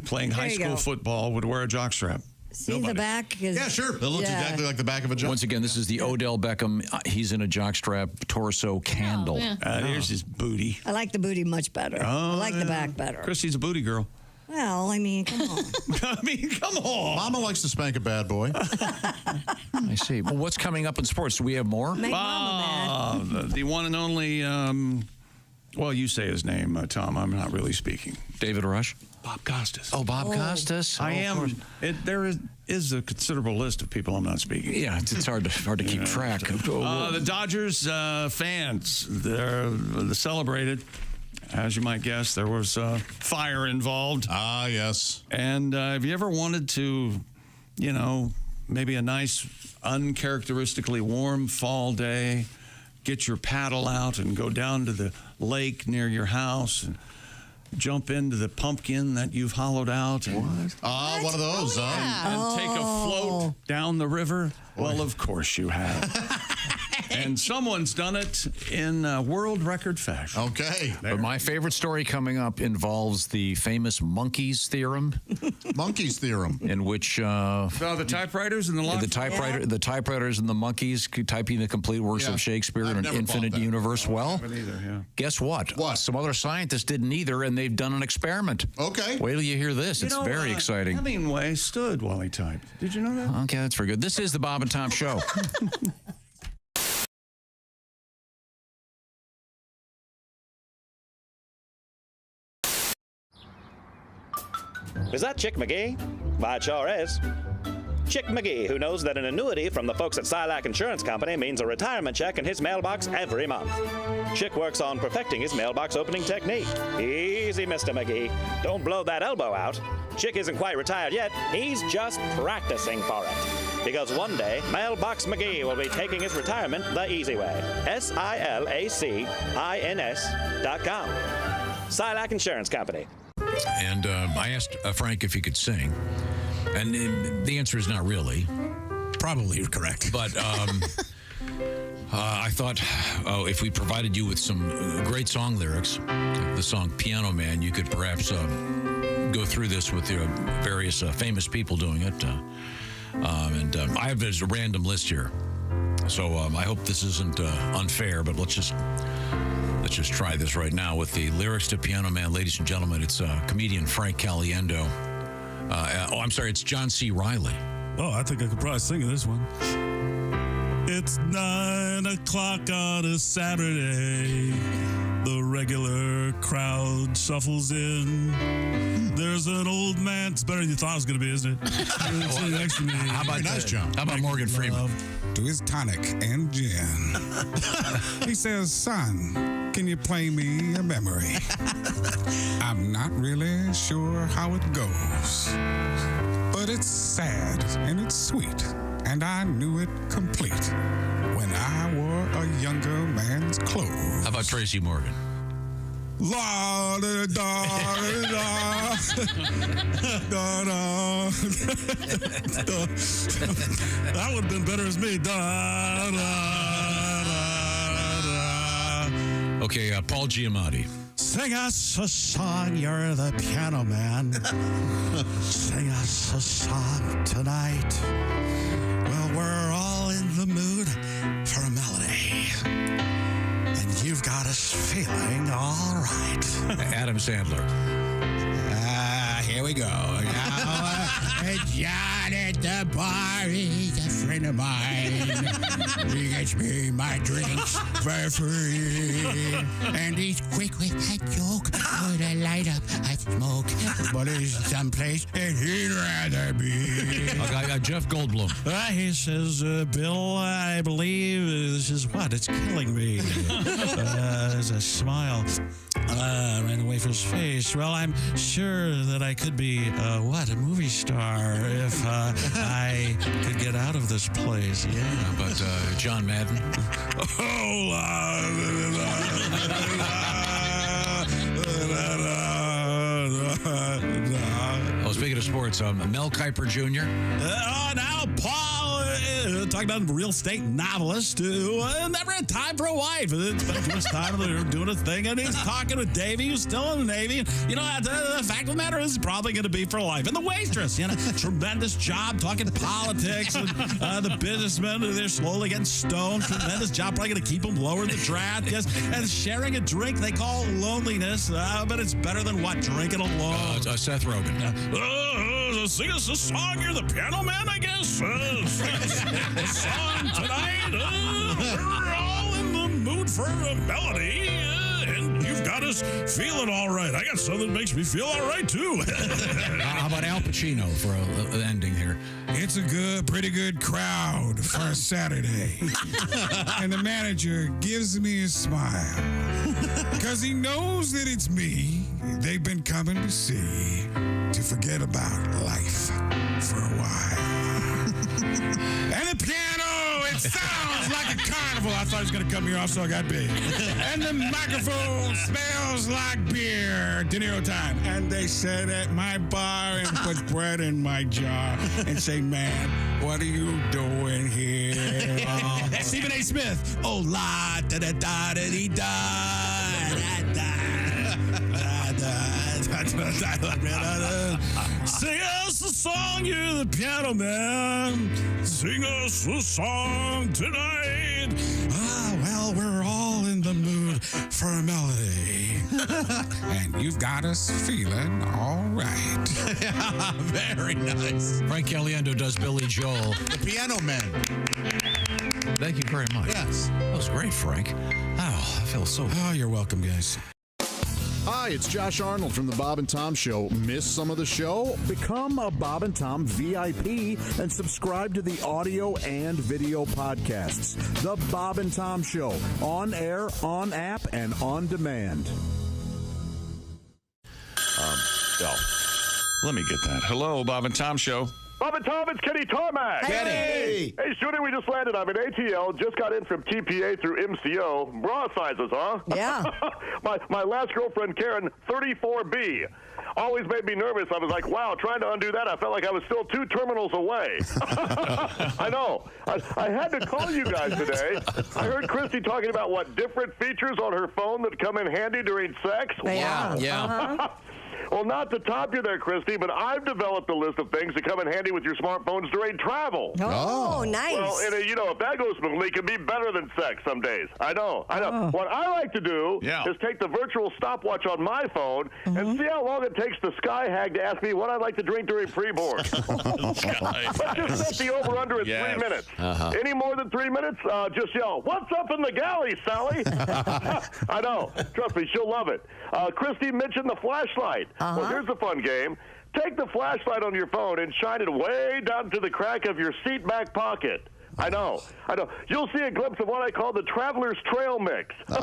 A: playing high school football would wear a jockstrap.
C: See the back?
M: Yeah, sure. It looks exactly like the back of a jockstrap.
E: Once again, this is the Odell Beckham. He's in a jockstrap torso candle.
A: Here's his booty.
C: I like the booty much better. I like the back better.
A: Christy's a booty girl.
C: Well, I mean, come on.
A: Come on.
M: Mama likes to spank a bad boy.
E: I see. Well, what's coming up in sports? Do we have more?
C: Make Mama mad.
A: The one and only, well, you say his name, Tom. I'm not really speaking.
E: David Rush?
A: Bob Costas.
E: Oh, Bob Costas.
A: I am. There is a considerable list of people I'm not speaking.
E: Yeah, it's hard to keep track.
A: The Dodgers fans, they're celebrated. As you might guess, there was fire involved.
M: Ah, yes.
A: And have you ever wanted to, maybe a nice, uncharacteristically warm fall day, get your paddle out and go down to the lake near your house and jump into the pumpkin that you've hollowed out? And,
M: one of those,
A: and take a float down the river? Well, of course you have. And someone's done it in world record fashion.
M: Okay.
E: But my favorite story coming up involves the famous monkeys theorem.
M: Monkeys theorem.
E: In which
A: the typewriters and the lock.
E: The typewriters and the monkeys typing the complete works of Shakespeare in an infinite universe. Well, guess what? Some other scientists didn't either, and they've done an experiment.
M: Okay.
E: Wait till you hear this. It's very exciting.
A: Hemingway stood while he typed. Did you know that?
E: Okay, that's very good. This is the Bob and Tom Show.
F: Is that Chick McGee? Why, it sure is. Chick McGee, who knows that an annuity from the folks at Silac Insurance Company means a retirement check in his mailbox every month. Chick works on perfecting his mailbox opening technique. Easy, Mr. McGee. Don't blow that elbow out. Chick isn't quite retired yet. He's just practicing for it. Because one day, Mailbox McGee will be taking his retirement the easy way. SILACINS.com. Silac Insurance Company.
E: And I asked Frank if he could sing, and the answer is not really.
H: Probably correct.
E: But I thought if we provided you with some great song lyrics, the song Piano Man, you could perhaps go through this with various famous people doing it. And I have a random list here. So I hope this isn't unfair, but let's just try this right now with the lyrics to Piano Man. Ladies and gentlemen, it's comedian Frank Caliendo. I'm sorry, it's John C. Reilly.
H: Oh, I think I could probably sing this one. It's 9 o'clock on a Saturday. The regular crowd shuffles in. There's an old man. It's better than you thought it was going to be, isn't it? Sitting next to me.
E: How about
H: nice job?
E: How about Morgan Freeman?
H: To his tonic and gin. He says, son, can you play me a memory? I'm not really sure how it goes, but it's sad and it's sweet, and I knew it complete when I wore a younger man's clothes.
E: How about Tracy Morgan?
H: La da da da da da. That would have been better as me. Da da da.
E: Okay, Paul Giamatti.
H: Sing us a song, you're the piano man. Sing us a song tonight. Well, we're all in the mood for a melody. And you've got us feeling all right.
E: Adam Sandler.
H: Here we go. Now, John at the bar, he's a friend of mine. He gets me my drinks for free. And he's quick with a joke, to light up a smoke. But he's someplace that he'd rather be.
E: Okay, Jeff Goldblum.
H: He says, Bill, I believe this is what? It's killing me. There's a smile ran away from his face. Well, I'm sure that I could be, a movie star if I could get out of this place. Yeah.
E: How about John Madden? Oh, speaking of sports, Mel Kiper Jr.
H: Now, Paul, talking about a real estate novelist who never had time for a wife. Spent too much time doing a thing, and he's talking with Davey, who's still in the Navy. You know, the fact of the matter is probably going to be for life. And the waitress, tremendous job talking politics, and the businessmen, they're slowly getting stoned. Tremendous job, probably going to keep them lower in the draft. Yes, and sharing a drink they call loneliness, but it's better than what? Drinking alone.
E: Seth Rogen.
H: Sing us a song. You're the piano man, I guess. Sing us a song tonight. We're all in the mood for a melody, and you've got us feeling all right. I got something that makes me feel all right, too.
E: How about Al Pacino for an ending here?
H: It's a pretty good crowd for a Saturday. And the manager gives me a smile because he knows that it's me they've been coming to see to forget about life for a while. And the piano, it sounds like a carnival. I thought it was going to cut me off, so I got big. And the microphone smells like beer. De Niro time. And they sit at my bar and put bread in my jar and say, man, what are you doing here? Stephen A. Smith. Oh, la, da, da, da, da, dee, da, da, da. Sing us a song, you're the piano man. Sing us a song tonight. Well, we're all in the mood for a melody. And you've got us feeling all right. Very nice.
E: Frank Caliendo does Billy Joel.
M: The Piano Man.
E: Thank you very much.
M: Yes.
E: That was great, Frank. Oh, I feel so...
H: Oh, you're welcome, guys.
B: Hi, it's Josh Arnold from the Bob and Tom Show. Miss some of the show? Become a Bob and Tom VIP and subscribe to the audio and video podcasts. The Bob and Tom Show, on air, on app, and on demand.
A: Let me get that. Hello, Bob and Tom Show.
T: Bob and Tom, it's Kenny Tarmac.
A: Kenny.
T: Hey, shooting, we just landed. I'm in ATL. Just got in from TPA through MCO. Bra sizes, huh?
C: Yeah.
T: my last girlfriend, Karen, 34B. Always made me nervous. I was like, wow, trying to undo that, I felt like I was still 2 terminals away. I know. I had to call you guys today. I heard Christy talking about, different features on her phone that come in handy during sex.
C: Yeah.
T: Wow.
E: Yeah.
T: Well, Well, not to top you there, Christy, but I've developed a list of things that come in handy with your smartphones during travel.
C: Oh, nice.
T: Well, and, if that goes smoothly, it can be better than sex some days. I know. What I like to do is take the virtual stopwatch on my phone and see how long it takes the sky hag to ask me what I'd like to drink during pre-board. Let's just set the over-under at 3 minutes. Any more than 3 minutes, just yell, "What's up in the galley, Sally?" I know. Trust me, she'll love it. Christy mentioned the flashlight. Well, here's a fun game. Take the flashlight on your phone and shine it way down to the crack of your seat back pocket. I know. You'll see a glimpse of what I call the Traveler's Trail Mix. It's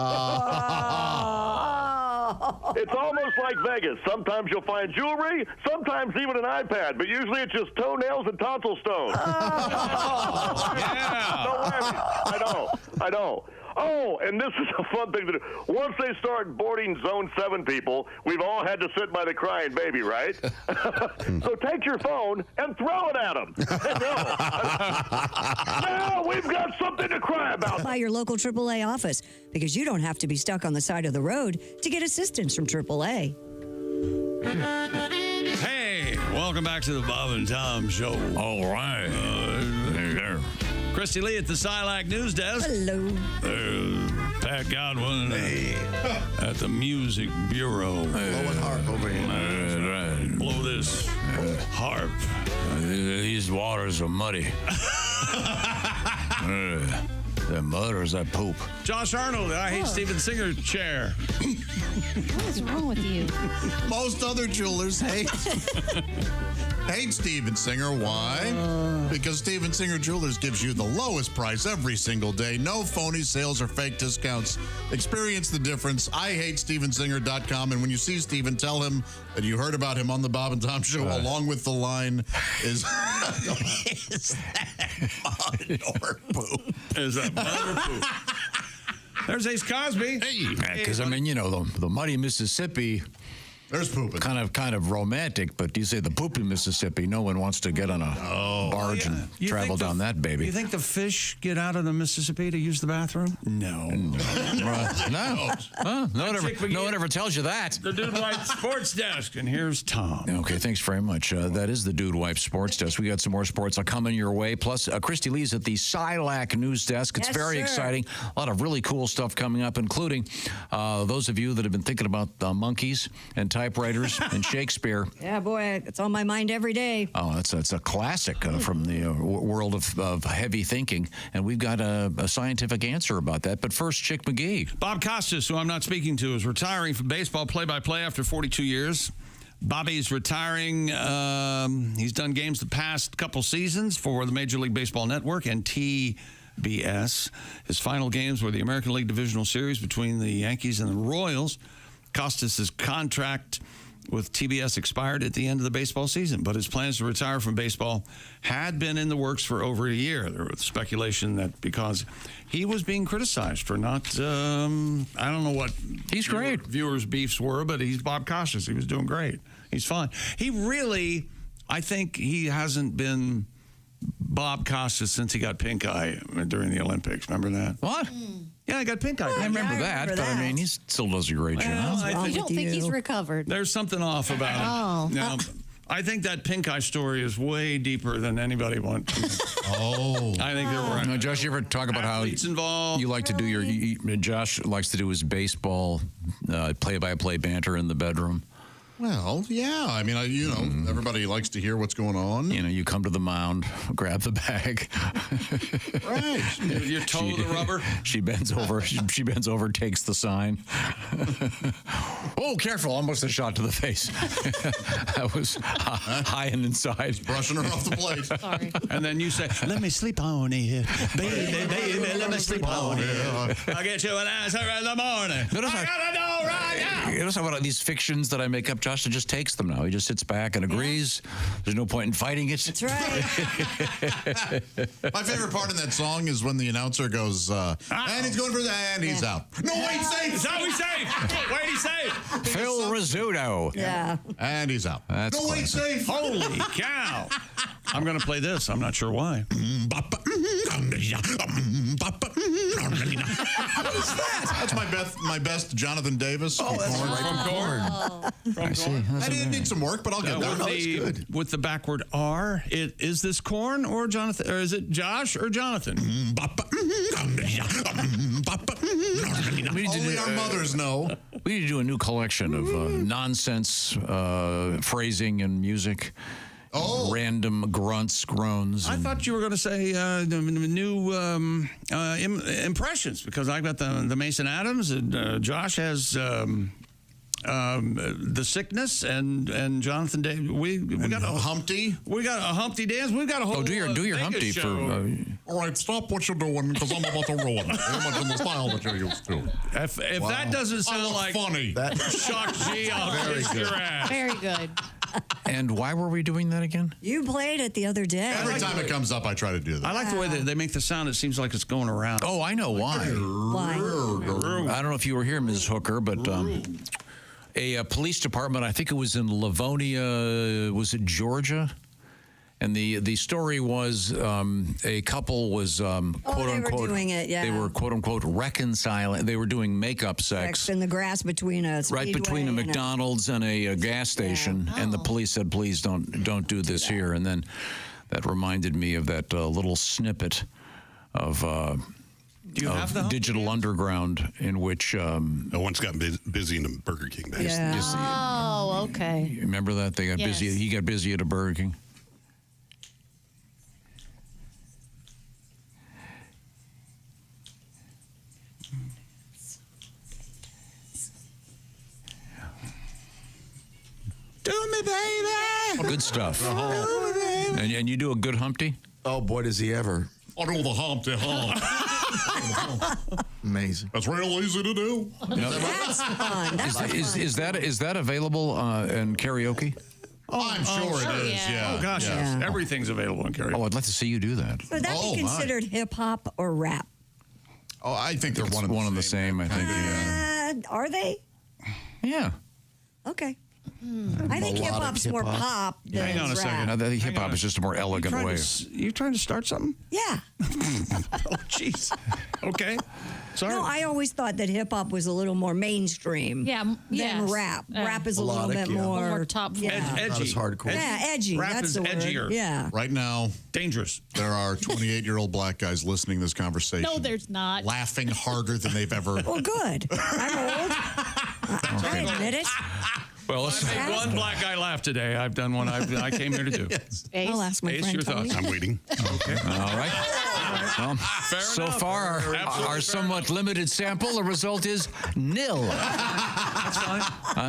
T: almost like Vegas. Sometimes you'll find jewelry, sometimes even an iPad, but usually it's just toenails and tonsil stones. No whammies. I know. Oh, and this is a fun thing to do. Once they start boarding Zone 7 people, we've all had to sit by the crying baby, right? So take your phone and throw it at them. Now we've got something to cry about.
C: By your local AAA office, because you don't have to be stuck on the side of the road to get assistance from AAA.
A: Hey, welcome back to the Bob and Tom Show. All right. Christy Lee at the Silac News Desk.
C: Hello.
A: Pat Godwin at the Music Bureau.
P: Blowing harp over here.
A: Blow this harp.
E: These waters are muddy. That mud or is that poop?
A: Josh Arnold, I Hate Steven Singer chair.
L: What is wrong with you?
M: Most other jewelers hate Steven Singer. Why? Because Steven Singer Jewelers gives you the lowest price every single day. No phony sales or fake discounts. Experience the difference. IHateStevenSinger.com. And when you see Steven, tell him that you heard about him on the Bob and Tom Show, along with the line, is that mud or poop?
A: Is that mud or poop? There's Ace Cosby.
E: Because, the muddy Mississippi...
M: There's pooping.
E: Kind of romantic, but you say the poopy Mississippi, no one wants to get on a barge and travel down that baby.
A: You think the fish get out of the Mississippi to use the bathroom? No.
E: No. No one ever tells you that.
A: The Dude Wipe Sports Desk, and here's Tom.
E: Okay, thanks very much. That is the Dude Wipe Sports Desk. We got some more sports coming your way. Plus, Christy Lee's at the Silac News Desk. It's very exciting. A lot of really cool stuff coming up, including those of you that have been thinking about monkeys and typewriters and Shakespeare.
C: Yeah, boy, it's on my mind every day.
E: Oh, it's a classic from the world of heavy thinking, and we've got a scientific answer about that. But first, Chick McGee.
A: Bob Costas, who I'm not speaking to, is retiring from baseball play-by-play after 42 years. Bobby's retiring. He's done games the past couple seasons for the Major League Baseball Network and TBS. His final games were the American League Divisional Series between the Yankees and the Royals. Costas' contract with TBS expired at the end of the baseball season, but his plans to retire from baseball had been in the works for over a year. There was speculation that because he was being criticized for not, I don't know what
E: he's great
A: viewers' beefs were, but he's Bob Costas. He was doing great. He's fine. He really, I think he hasn't been Bob Costas since he got pink eye during the Olympics. Remember that?
E: What?
A: Yeah, I got pink eye.
E: I remember that, but I mean, he still does a great job.
L: I don't think he's recovered.
A: There's something off about him. Now, I think that pink eye story is way deeper than anybody wants. I think there were.
E: Now, Josh, you ever talk about how
A: involved.
E: You like to do Josh likes to do his baseball play-by-play banter in the bedroom?
M: Well, yeah. I mean, everybody likes to hear what's going on.
E: You come to the mound, grab the bag.
M: Right.
A: You toe the rubber.
E: She bends over. She bends over, takes the sign. Oh, careful. Almost a shot to the face. That was high and inside.
M: Brushing her off the plate.
L: Sorry.
A: And then you say, let me sleep on it. Baby, let me sleep on it. I'll get you an answer in the morning. I gotta know right now.
E: You notice how about these fictions that I make up, Josh just takes them now. He just sits back and agrees. There's no point in fighting it.
C: That's right.
M: My favorite part in that song is when the announcer goes, and he's going for and he's out. No, wait, safe.
A: It's always safe. Wait, he's safe.
E: Phil Rizzuto.
C: Yeah.
M: And he's out.
E: That's
M: no, wait, safe.
A: Holy cow. I'm going to play this. I'm not sure why.
M: What is that? That's my best Jonathan Davis.
P: Oh, that's
M: Corn.
P: right.
A: From corn.
M: I didn't need some work, but I'll get that.
A: With the backward R, is this Corn or Jonathan, or is it Josh or Jonathan?
M: Only our mothers know.
E: We need to do a new collection of nonsense phrasing and music. Random grunts, groans.
A: I thought you were going to say new impressions, because I got the Mason Adams, and Josh has the Sickness, and Jonathan Davis. We got a
M: Humpty.
A: We got a Humpty dance. We've got a whole.
E: do your
A: Vegas
E: Humpty
A: show.
M: All right, stop what you're doing, because I'm about to ruin it. I'm not in the style that you're used to.
A: If that doesn't sound like
M: funny,
A: Shock G, I'll kiss your ass.
L: Very good.
E: And why were we doing that again?
C: You played it the other day.
M: Every time it comes up, I try to do that.
A: I like the way they make the sound. It seems like it's going around.
E: Oh, I know why.
C: Why?
E: I don't know if you were here, Ms. Hooker, but a police department, I think it was in Livonia, was it Georgia? And the story was a couple was quote unquote
C: doing it, yeah.
E: they were quote unquote reconciling. They were doing makeup sex
C: in the grass between a
E: right between a
C: Speedway and
E: McDonald's and a gas station, and the police said, "Please don't do this here." And then that reminded me of that little snippet of Digital Underground, in which
D: once got busy in a Burger King.
L: Oh, okay.
E: You remember that they got busy? He got busy at a Burger King.
A: Do me, baby.
E: Good stuff. And you do a good Humpty?
P: Oh, boy, does he ever.
M: I'll do the Humpty Hump.
P: Amazing.
M: That's real easy to do.
C: That's fun.
E: Is that available in karaoke?
M: I'm sure it is, yeah.
A: Oh, gosh, yes. Everything's available in karaoke.
E: Oh, I'd like to see you do that.
C: Would that be considered hip-hop or rap?
M: Oh, I think they're one
E: and the same. I think, yeah.
C: Are they?
E: Yeah.
C: Okay. I think hip-hop's more pop than
A: Hang on a
C: rap.
A: second.
E: I think hip-hop is just a more elegant way.
A: You trying to start something?
C: Yeah.
A: Oh, jeez. Okay. Sorry.
C: No, I always thought that hip-hop was a little more mainstream than rap. Rap is a little bit more
L: top.
C: Yeah.
A: Edgy.
P: Not as hardcore.
C: Yeah, edgy.
A: Rap
C: That's
A: is
C: the word.
A: edgier.
C: Yeah.
M: Right now,
A: dangerous.
M: There are 28-year-old black guys listening to this conversation.
L: No, there's not.
M: Laughing harder than they've ever.
C: Well, good. I'm old. I admit it.
A: Well, I made one black guy laugh today. I've done one I came here to do.
C: I'll ask my
A: Ace,
C: friend
A: your
C: Tony.
A: thoughts?
D: I'm waiting.
A: Okay.
E: All right. Well, so
A: enough.
E: far,
A: Absolutely
E: our somewhat limited sample, the result is nil.
A: That's fine.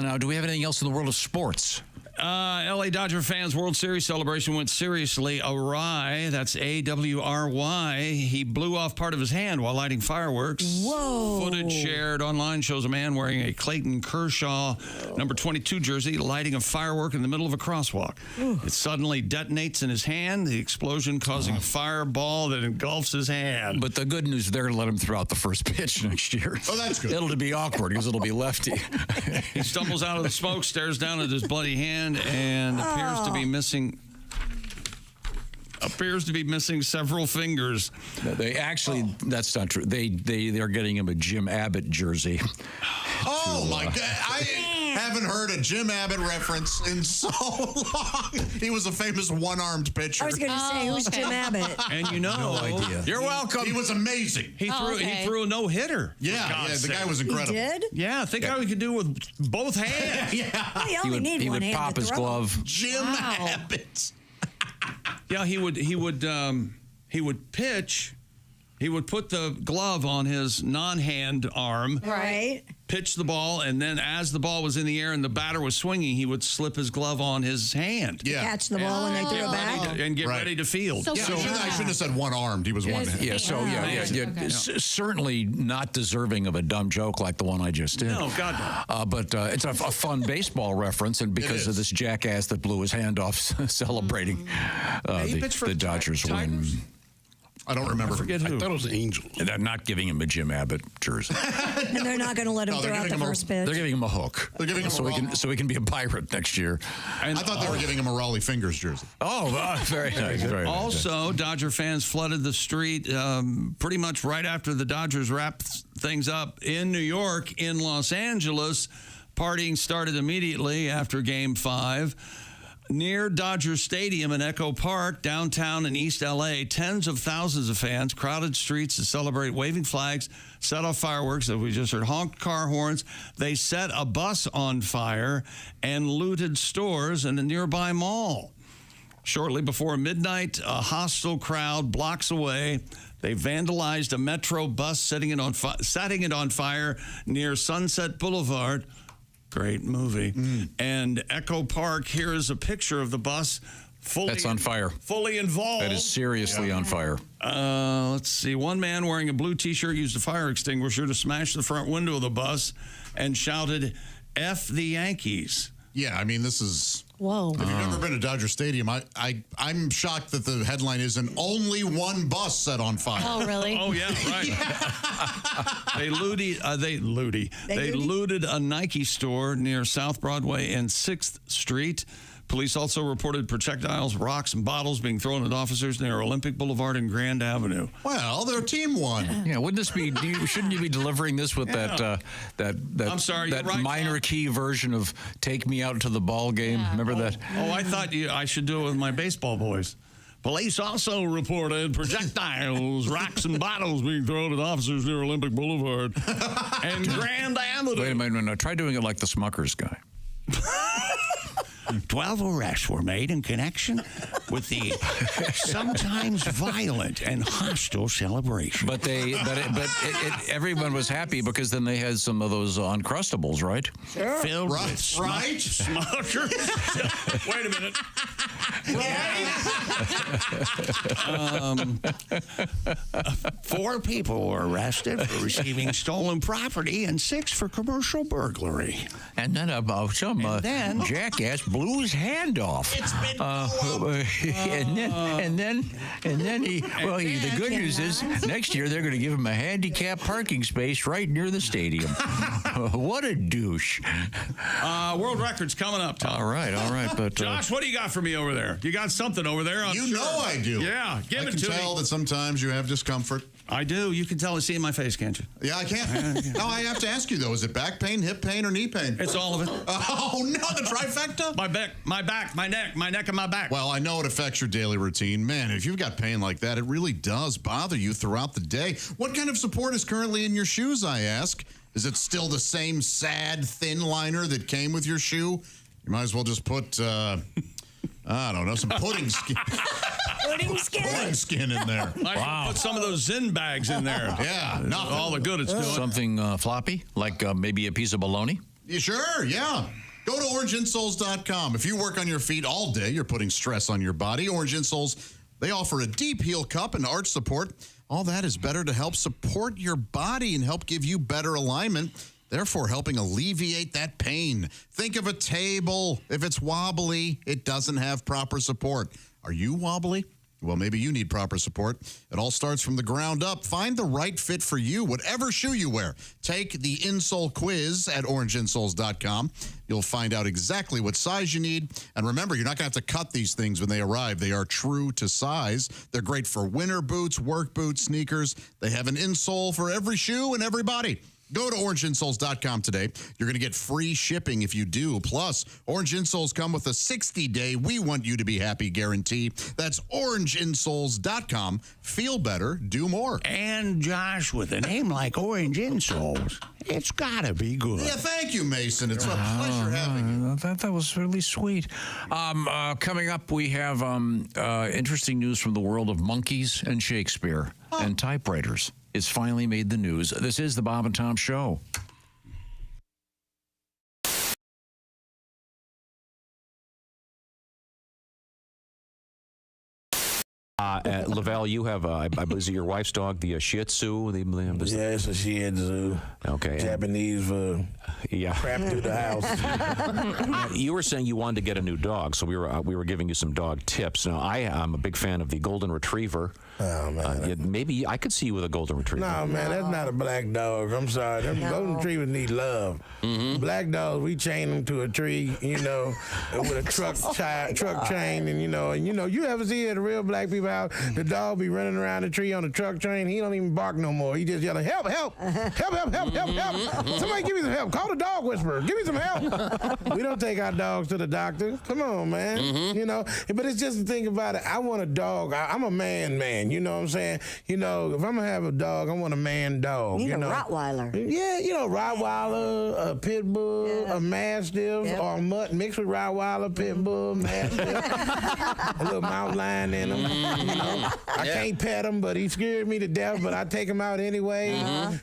E: Now, do we have anything else in the world of sports?
A: LA Dodger fans' World Series celebration went seriously awry. That's AWRY. He blew off part of his hand while lighting fireworks.
C: Whoa.
A: Footage shared online shows a man wearing a Clayton Kershaw number 22 jersey lighting a firework in the middle of a crosswalk. It suddenly detonates in his hand, the explosion causing a fireball that engulfs his hand.
E: But the good news, they're going to let him throw out the first pitch next year.
M: Oh, that's good.
E: It'll be awkward because it'll be lefty.
A: He stumbles out of the smoke, stares down at his bloody hand, and appears to be missing several fingers.
E: They actually, that's not true. They're getting him a Jim Abbott jersey.
M: Oh my God! I haven't heard a Jim Abbott reference in so long. He was a famous one-armed pitcher.
C: I was going to say, who's Jim Abbott?
A: And you know,
E: No idea.
A: You're welcome.
M: He was amazing.
A: He threw a no-hitter.
M: Yeah, the guy was incredible.
C: He did?
A: Yeah, think how he could do with both hands.
C: Well, you only need
E: He
C: one
E: would
C: hand
E: pop
C: to
E: his
C: throw.
E: glove.
M: Jim Abbott.
A: Yeah, he would pitch. He would put the glove on his non-hand arm,
C: Right.
A: pitch the ball, and then as the ball was in the air and the batter was swinging, he would slip his glove on his hand.
M: Yeah.
C: Catch the ball when they threw it back.
A: And get
M: Right.
A: ready to field.
L: So-
M: Yeah, I shouldn't have said one-armed. He was one-handed.
E: Yeah, so certainly not deserving of a dumb joke like the one I just did.
A: No, God, no.
E: But it's a fun baseball reference, and because of this jackass that blew his hand off celebrating
A: He pitched for
E: the Dodgers
A: Tigers?
E: win.
M: I don't remember.
A: I forget who.
D: I thought it was Angel.
E: They're not giving him a Jim Abbott jersey.
C: And they're not going to let him throw out the first pitch.
E: They're giving him a hook.
M: They're giving him
E: so he can be a Pirate next year.
A: And
M: I thought they were giving him a Raleigh Fingers jersey.
E: Oh, very nice. Very nice.
A: Also, Dodger fans flooded the street pretty much right after the Dodgers wrapped things up in New York. In Los Angeles, partying started immediately after Game 5. Near Dodger Stadium in Echo Park, downtown in East L.A., tens of thousands of fans crowded streets to celebrate, waving flags, set off fireworks, as we just heard, honked car horns. They set a bus on fire and looted stores in a nearby mall. Shortly before midnight, a hostile crowd blocks away. They vandalized a Metro bus, setting it on fire near Sunset Boulevard. Great movie. And Echo Park, here is a picture of the bus
E: That's on fire.
A: Fully involved.
E: That is seriously on fire.
A: Let's see. One man wearing a blue T-shirt used a fire extinguisher to smash the front window of the bus and shouted, "F the Yankees."
M: Yeah, I mean, this is...
L: Whoa.
M: If you've never been to Dodger Stadium, I'm shocked that the headline isn't only one bus set on fire.
L: Oh, really?
A: Oh, yeah, right. They looted a Nike store near South Broadway and 6th Street. Police also reported projectiles, rocks, and bottles being thrown at officers near Olympic Boulevard and Grand Avenue.
M: Well, their team won.
E: Yeah, wouldn't this be? Shouldn't you be delivering this with that
A: I'm sorry,
E: that
A: right,
E: minor key version of "Take Me Out to the Ball Game"?
L: Yeah.
E: Remember that?
A: Oh, I thought I should do it with my baseball boys. Police also reported projectiles, rocks, and bottles being thrown at officers near Olympic Boulevard and Grand Avenue.
E: Wait a minute, no, try doing it like the Smuckers guy.
A: 12 arrests were made in connection with the sometimes violent and hostile celebration.
E: But everyone was happy because then they had some of those Uncrustables, right?
A: Sure. Filled with
M: Smuckers.
A: Wait a minute. Right. 4 people were arrested for receiving stolen property and 6 for commercial burglary.
E: And then some jackass blew his hand off.
M: It's been
E: and then the good news is next year they're going to give him a handicapped parking space right near the stadium. What a douche.
A: World records coming up, Tom.
E: All right. But
A: Josh, what do you got for me over there? You got something over there?
M: You know I do.
A: Yeah, give it to me.
M: I can tell that sometimes you have discomfort.
A: I do. You can tell. I see in my face, can't you?
M: Yeah, I can. No, I have to ask you, though. Is it back pain, hip pain, or knee pain?
A: It's all of it.
M: Oh, no, the trifecta?
A: My back, my neck, and my back.
M: Well, I know it affects your daily routine. Man, if you've got pain like that, it really does bother you throughout the day. What kind of support is currently in your shoes, I ask? Is it still the same sad, thin liner that came with your shoe? You might as well just put... I don't know, some pudding skin.
C: Pudding
M: skin in there.
A: Wow. Put some of those Zyn bags in there.
M: Yeah.
A: Not all the good it's doing.
E: Something floppy, like maybe a piece of bologna?
M: Yeah, sure, yeah. Go to orangeinsoles.com. If you work on your feet all day, you're putting stress on your body. Orange Insoles, they offer a deep heel cup and arch support. All that is better to help support your body and help give you better alignment, therefore helping alleviate that pain. Think of a table. If it's wobbly, it doesn't have proper support. Are you wobbly? Well, maybe you need proper support. It all starts from the ground up. Find the right fit for you, whatever shoe you wear. Take the Insole quiz at orangeinsoles.com. You'll find out exactly what size you need. And remember, you're not going to have to cut these things when they arrive. They are true to size. They're great for winter boots, work boots, sneakers. They have an insole for every shoe and every body. Go to orangeinsoles.com today. You're going to get free shipping if you do. Plus, Orange Insoles come with a 60-day We Want You to Be Happy guarantee. That's orangeinsoles.com. Feel better, do more.
A: And, Josh, with a name like Orange Insoles, it's got to be good.
M: Yeah, thank you, Mason. It's a pleasure having you.
E: That was really sweet. Coming up, we have interesting news from the world of monkeys and Shakespeare and typewriters. It's finally made the news. This is the Bob and Tom Show.
J: Lavelle, you have, I believe, your wife's dog, the Shih Tzu?
U: Yeah, it's a Shih Tzu.
J: Okay.
U: Japanese crap through the house.
J: You were saying you wanted to get a new dog, so we were giving you some dog tips. Now, I'm a big fan of the Golden Retriever.
U: Oh, man.
J: Maybe I could see you with a golden retriever.
U: No, man, that's not a black dog. I'm sorry. Them golden retrievers need love. Black dogs, we chain them to a tree, you know, with a truck chain, and you ever see at a real black people house, the dog be running around the tree on the truck train. He don't even bark no more. He just yelling, help, help, help, help, help, help, help. Somebody give me some help. Call the dog whisperer. Give me some help. We don't take our dogs to the doctor. Come on, man. You know, but it's just the thing about it. I want a dog. I'm a man. You know what I'm saying? You know, if I'm going to have a dog, I want a man dog.
C: You need a Rottweiler.
U: Yeah, you know, Rottweiler, a pit bull, a mastiff, or a mutt mixed with Rottweiler, pit bull, mastiff, a little mountain lion in him. You know, I can't pet him, but he scared me to death, but I take him out anyway.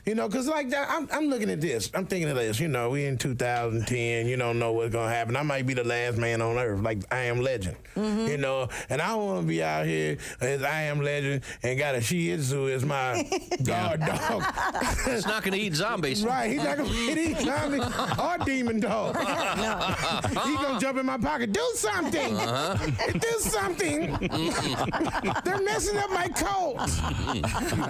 U: You know, because like that, I'm looking at this. I'm thinking of this. You know, we in 2010. You don't know what's going to happen. I might be the last man on earth, like I Am Legend. You know, and I want to be out here as I Am Legend and got a Shih Tzu as my guard dog.
W: It's not going to eat zombies.
U: Right, he's not going to eat zombies or demon dog. He's going to jump in my pocket. Do something. Do something. They're messing up my coat. You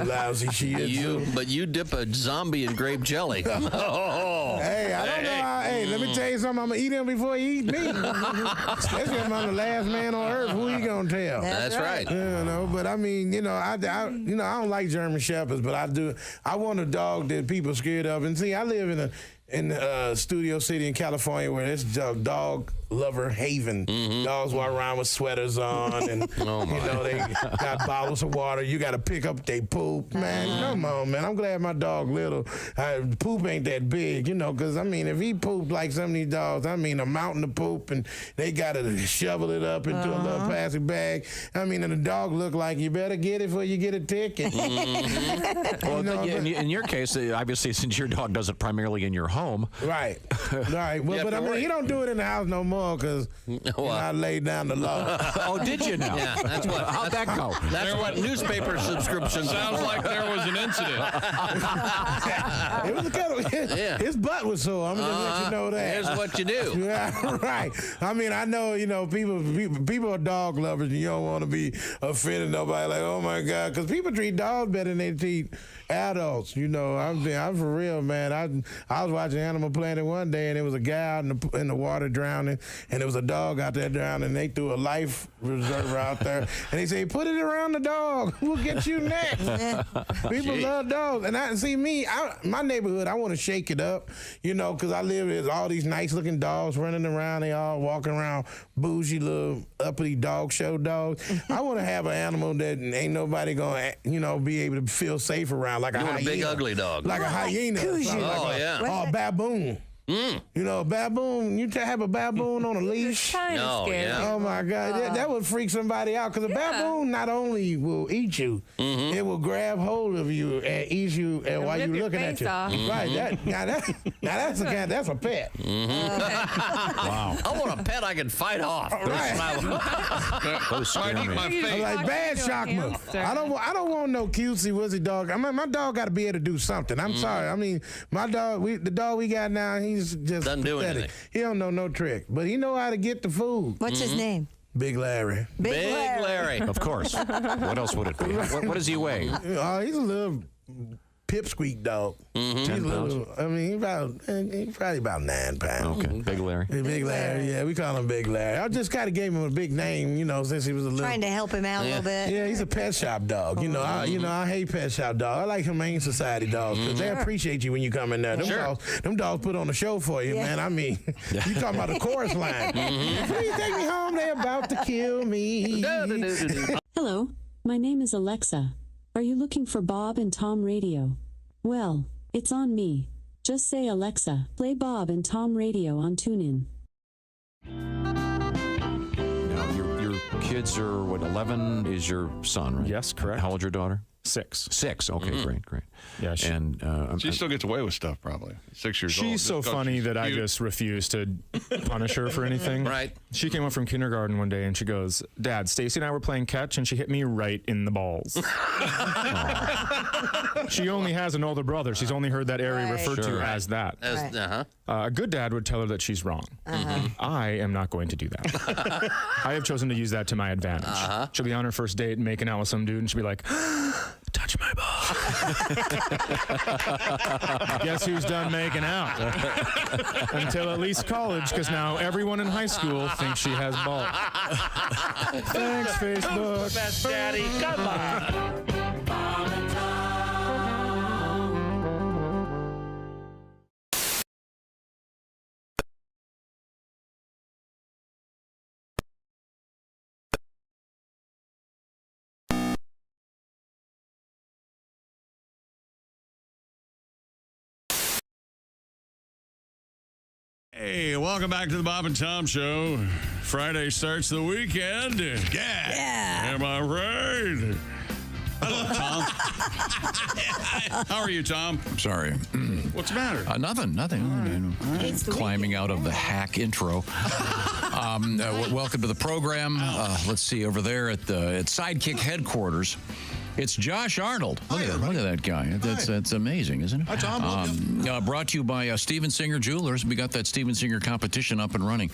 U: lousy Shih Tzu.
W: But you dip a zombie in grape jelly.
U: Hey, I don't know how. Hey, let me tell you something. I'm going to eat him before he eats me. Especially if I'm the last man on earth. Who you going to tell?
W: That's right.
U: You know, but I mean, you know, I don't like German Shepherds, but I do. I want a dog that people are scared of. And see, I live in a Studio City in California where it's a dog lover haven. Dogs walk around with sweaters on, and you know they got bottles of water. You got to pick up they poop, man. Come on, man. I'm glad my dog little. Poop ain't that big, you know, because I mean, if he pooped like some of these dogs, I mean, a mountain of poop, and they got to shovel it up into a little plastic bag. I mean, and the dog look like you better get it before you get a ticket.
J: Well, you know, in your case, obviously, since your dog does it primarily in your home,
U: right. Well, but I mean, he don't do it in the house no more because I laid down the law.
J: Oh, did you now?
W: Yeah, that's what.
J: How'd that go?
W: That's what newspaper subscriptions.
I: Sounds like there was an incident.
U: It was his butt was sore. I'm gonna let you know that.
W: Here's what you do.
U: Yeah, right. I mean, I know, you know, people are dog lovers, and you don't want to be offending nobody. Like, oh my God, because people treat dogs better than they treat adults. You know, I'm for real, man. I was watching Animal Planet one day, and there was a guy out in the water drowning, and there was a dog out there drowning, and they threw a life preserver out there, and they say, put it around the dog. We'll get you next. People love dogs. And my neighborhood, I want to shake it up, you know, because I live with all these nice-looking dogs running around. They all walking around bougie little uppity dog show dogs. I want to have an animal that ain't nobody going to, you know, be able to feel safe around, like a hyena.
W: A big ugly dog.
U: Like a hyena. Or a baboon. You know, a baboon, you have a baboon on a leash.
W: No,
U: Oh my God, that would freak somebody out, because a baboon not only will eat you, it will grab hold of you and eat you, and while you're looking at you. Right, that's a pet.
W: Wow. I want a pet I can fight off.
U: Those scare me. Like bad shockma. I don't want no cutesy wuzzy dog. I mean, my dog got to be able to do something. I'm sorry. I mean, my dog, the dog we got now, he's just
W: doesn't do anything.
U: He don't know no trick, but he know how to get the food.
C: What's his name?
U: Big Larry.
C: Big Larry.
J: Of course. What else would it be? What does he weigh?
U: He's a little pipsqueak dog. He's little, I mean, he's probably about 9 pounds.
J: Okay, Big Larry.
U: Big Larry, yeah, we call him Big Larry. I just kind of gave him a big name, you know, since he was a little.
C: Trying to help him out a little bit.
U: Yeah, he's a pet shop dog. You know, I hate pet shop dogs. I like Humane Society dogs because they appreciate you when you come in there. Them dogs put on a show for you, man. I mean, you talking about the chorus line. Please take me home. They're about to kill me.
K: Hello, my name is Alexa. Are you looking for Bob and Tom Radio? Well, it's on me. Just say, Alexa, play Bob and Tom Radio on TuneIn.
J: Now, your kids are, 11 is your son, right?
U: Yes, correct.
J: How old's your daughter? 6. Okay, great.
I: Yeah, she still gets away with stuff, probably. 6 years old.
O: She's so funny that I just refuse to punish her for anything.
W: Right.
O: She came up from kindergarten one day and she goes, Dad, Stacy and I were playing catch and she hit me right in the balls. She only has an older brother. She's only heard that area referred to as that. A good dad would tell her that she's wrong. I am not going to do that. I have chosen to use that to my advantage. She'll be on her first date making out with some dude and she'll be like, touch my ball. Guess who's done making out? Until at least college, because now everyone in high school thinks she has balls. Thanks, Facebook.
W: Best daddy. Come on.
A: Hey, welcome back to the Bob and Tom Show. Friday starts the weekend. Yeah. Am I right? Hello, Tom. How are you, Tom?
E: I'm sorry.
A: What's the matter?
E: Nothing.
A: It's the
E: Climbing out of the hack intro. Welcome to the program. Let's see, over there at Sidekick headquarters. It's Josh Arnold. Look at that guy. That's amazing, isn't it?
M: Hi, Tom.
E: Brought to you by Steven Singer Jewelers. We got that Steven Singer competition up and running.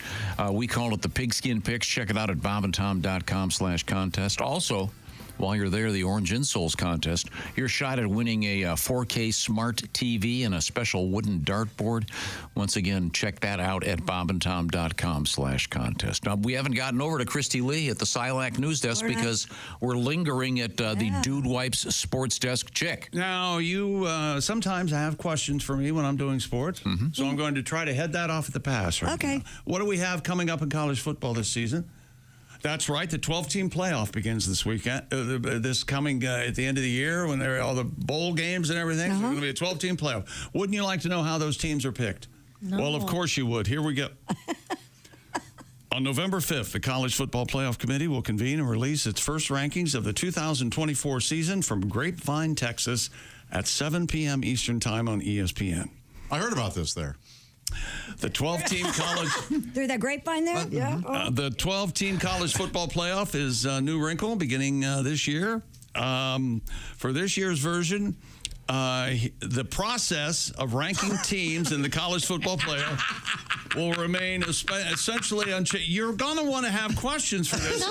E: We call it the Pigskin Picks. Check it out at bobandtom.com/contest. Also, while you're there, the Orange Insoles contest. Your shot at winning a 4K smart TV and a special wooden dartboard. Once again, check that out at bobandtom.com/contest. Now, we haven't gotten over to Christy Lee at the Silac News Desk because we're lingering at the Dude Wipes Sports Desk Chick.
A: Now, you sometimes have questions for me when I'm doing sports, so I'm going to try to head that off at the pass right now. What do we have coming up in college football this season? That's right. The 12-team playoff begins this weekend. This coming at the end of the year when there are all the bowl games and everything. So there's going to be a 12-team playoff. Wouldn't you like to know how those teams are picked?
L: No.
A: Well, of course you would. Here we go. On November 5th, the College Football Playoff Committee will convene and release its first rankings of the 2024 season from Grapevine, Texas, at 7 p.m. Eastern Time on ESPN.
M: I heard about this there.
A: The 12-team college...
C: Through that grapevine there?
A: The 12-team college football playoff is a new wrinkle beginning this year. For this year's version, the process of ranking teams in the college football playoff will remain essentially unchanged. You're going to want to have questions for this.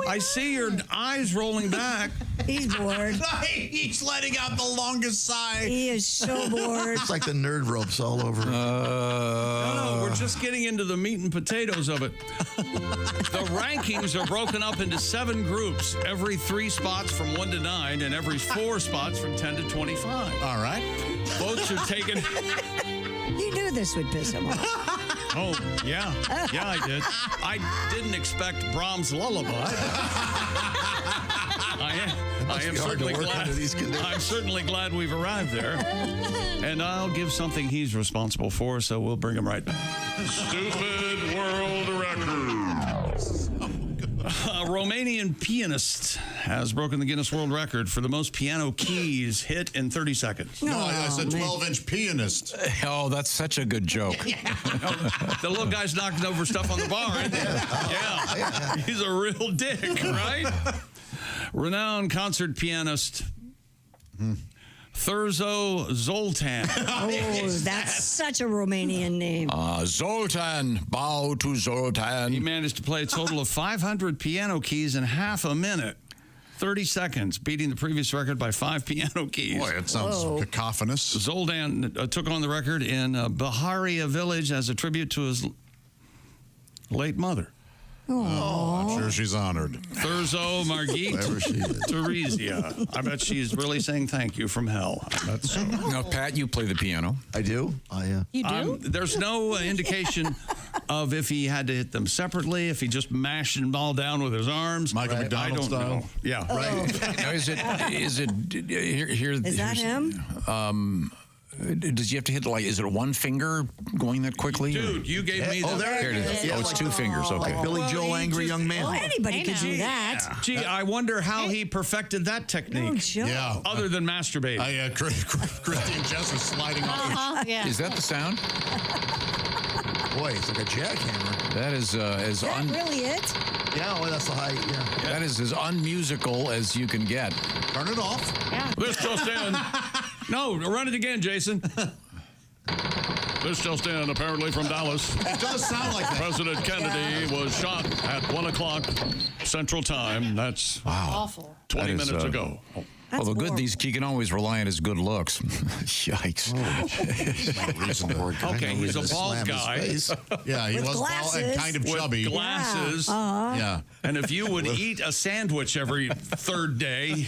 A: I see your eyes rolling back.
C: He's bored.
M: He's letting out the longest sigh.
C: He is so bored.
P: It's like the nerd ropes all over.
A: No, we're just getting into the meat and potatoes of it. The rankings are broken up into 7 groups, every 3 spots from 1 to 9, and every 4 spots from 10 to 25.
M: All right.
A: Votes are taken.
C: You knew this would piss him off.
A: Oh, yeah. Yeah, I did. I didn't expect Brahms' Lullaby. I am certainly glad. I'm certainly glad we've arrived there. And I'll give something he's responsible for, so we'll bring him right back.
I: Stupid world records.
A: A Romanian pianist has broken the Guinness World Record for the most piano keys hit in 30 seconds.
M: No, I said 12-inch pianist.
E: Oh, that's such a good joke.
A: The little guy's knocking over stuff on the bar, isn't he? Yeah. He's a real dick, right? Renowned concert pianist Thurzo Zoltan.
C: Oh, that's such a Romanian name.
E: Zoltan, bow to Zoltan.
A: He managed to play a total of 500 piano keys in half a minute. 30 seconds, beating the previous record by 5 piano keys.
M: Boy, it sounds cacophonous.
A: Zoltan took on the record in Baharia village as a tribute to his late mother.
M: Oh, I'm sure she's honored.
A: Thurzo Margit Theresia. I bet she's really saying thank you from hell. That's so.
E: Now, Pat, you play the piano.
P: I do.
C: You do?
A: There's no indication of if he had to hit them separately, if he just mashed them all down with his arms.
M: Michael McDonald
A: I don't
M: style.
A: know. Yeah.
C: Oh.
A: Right.
E: Now, is it here?
C: Is that him?
E: Does you have to hit is it one finger going that quickly?
A: Dude, you gave me
P: Oh,
A: that.
P: there it is.
E: Yeah, it's 2 fingers. Okay.
P: Like Billy Joel, Angry Young Man.
C: Well, anybody could do that.
A: Gee, I wonder how he perfected that technique.
M: Yeah.
A: Other than masturbating.
M: Christy and Jess are sliding off.
L: Yeah.
E: Is that the sound?
P: Boy, it's like a jackhammer.
E: That is as
C: really it?
P: Yeah, well, that's the height. Yeah.
E: That is as unmusical as you can get.
M: Turn it off.
L: Yeah.
A: This just in. No, run it again, Jason. This just in, apparently from Dallas.
M: It does sound like that.
A: President Kennedy was shot at 1 o'clock Central Time. That's
L: Awful.
A: 20
E: That is,
A: minutes ago.
E: Well, the good he can always rely on his good looks. Yikes.
A: Okay, he's a bald guy.
M: Yeah, he
C: With
M: was bald and
C: glasses.
M: kind of
A: With
M: chubby.
A: glasses.
C: Uh-huh.
M: Yeah.
A: And if you would eat a sandwich every third day,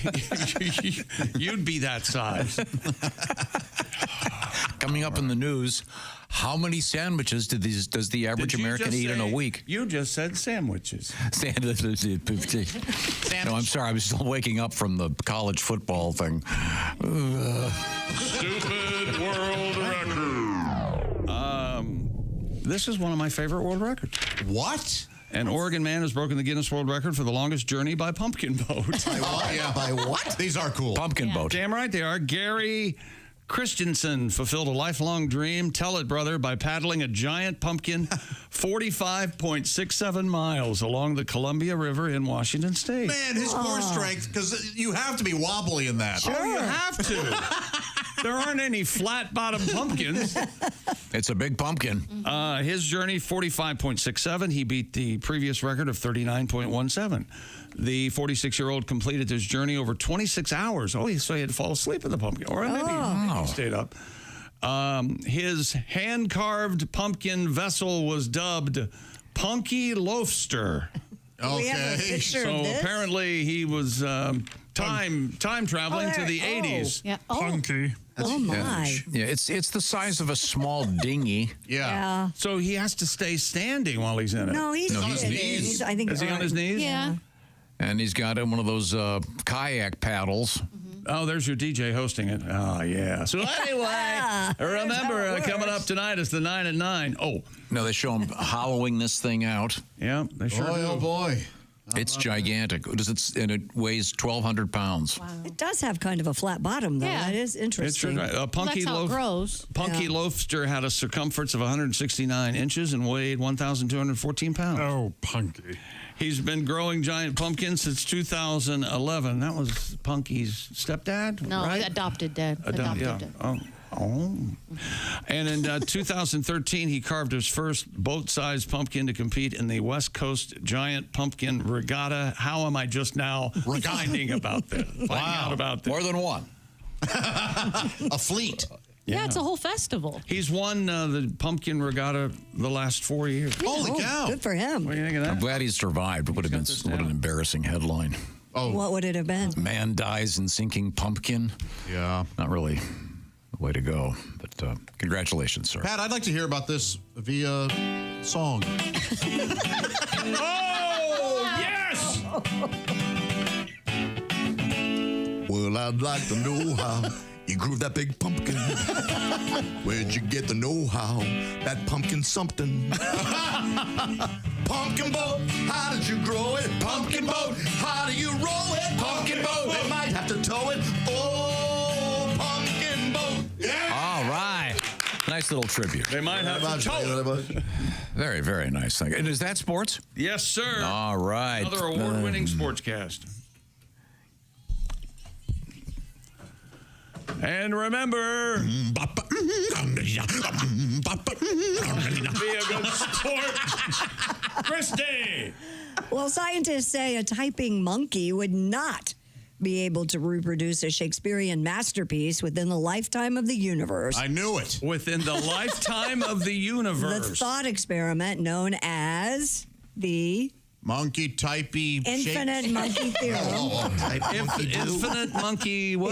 A: you'd be that size.
E: Coming up in the news, how many sandwiches does the average
A: Did you
E: American
A: just
E: eat in a
A: say-
E: week?
A: You just said sandwiches.
E: No, I'm sorry. I was still waking up from the college football thing.
A: Stupid world record. This is one of my favorite world records.
M: What?
A: An Oregon man has broken the Guinness World Record for the longest journey by pumpkin boat.
M: By what? Yeah. By what? These are cool.
E: Pumpkin boat.
A: Damn right they are. Gary Christensen fulfilled a lifelong dream. Tell it, brother, by paddling a giant pumpkin 45.67 miles along the Columbia River in Washington State.
M: Man, his core strength, because you have to be wobbly in that.
A: Oh, you have to. There aren't any flat-bottom pumpkins.
E: It's a big pumpkin.
A: His journey, 45.67. He beat the previous record of 39.17. The 46-year-old completed his journey over 26 hours. Oh, so he had to fall asleep in the pumpkin. Or maybe he stayed up. His hand-carved pumpkin vessel was dubbed Punky Lobster.
C: We have a picture of this?
A: Apparently he was time traveling to the 80s.
L: Yeah.
I: Punky.
C: Oh, my.
E: Yeah, it's the size of a small dinghy.
C: Yeah.
A: So he has to stay standing while he's in it.
C: No, he's
E: on his
C: sitting.
E: knees.
C: I think
A: Is he on his knees?
L: Yeah.
E: And he's got one of those kayak paddles.
A: Oh, there's your DJ hosting it. Oh, yeah. So anyway, remember, coming up tonight is the 9 at 9. Oh.
E: No, they show him hollowing this thing out.
A: Yeah, they sure do.
M: Oh, boy.
E: It's gigantic. And it weighs 1,200 pounds.
C: It does have kind of a flat bottom, though.
L: Yeah.
C: That is interesting.
A: It's
L: That's how it grows.
A: Punky Lobster had a circumference of 169 inches and weighed 1,214 pounds.
I: Oh, Punky.
A: He's been growing giant pumpkins since 2011. That was Punky's stepdad,
L: No,
A: right?
L: adopted dad.
A: Yeah.
L: Dad.
A: Oh. And in 2013, he carved his first boat-sized pumpkin to compete in the West Coast Giant Pumpkin Regatta. How am I just now finding about this? Finding out about this.
E: More than one.
M: A fleet.
L: Yeah, it's a whole festival.
A: He's won the Pumpkin Regatta the last 4 years.
M: Holy cow.
C: Good for him.
A: What do you think of
E: I'm
A: that?
E: glad he survived. It would have been what an embarrassing headline.
M: Oh,
C: What would it have been?
E: Man dies in sinking pumpkin.
M: yeah.
E: Not really the way to go. But congratulations, sir.
M: Pat, I'd like to hear about this via song.
A: Oh, yes!
P: Well, I'd like to know how you grew that big pumpkin. Where'd you get the know-how? That pumpkin something. Pumpkin boat, how did you grow it? Pumpkin boat, how do you roll it? Pumpkin boat, they might have to tow it. Oh, pumpkin boat. Yeah.
E: All right. Nice little tribute.
A: They might have to tow it.
E: Very, very nice thing. And is that sports?
A: Yes, sir.
E: All right.
A: Another award-winning sportscast. And remember, be a good sport. Christy.
C: Well, scientists say a typing monkey would not be able to reproduce a Shakespearean masterpiece within the lifetime of the universe.
M: I knew it.
A: Within the lifetime of the universe.
C: The thought experiment known as the
M: Monkey typey
C: infinite monkey theorem.
A: Infinite monkey what?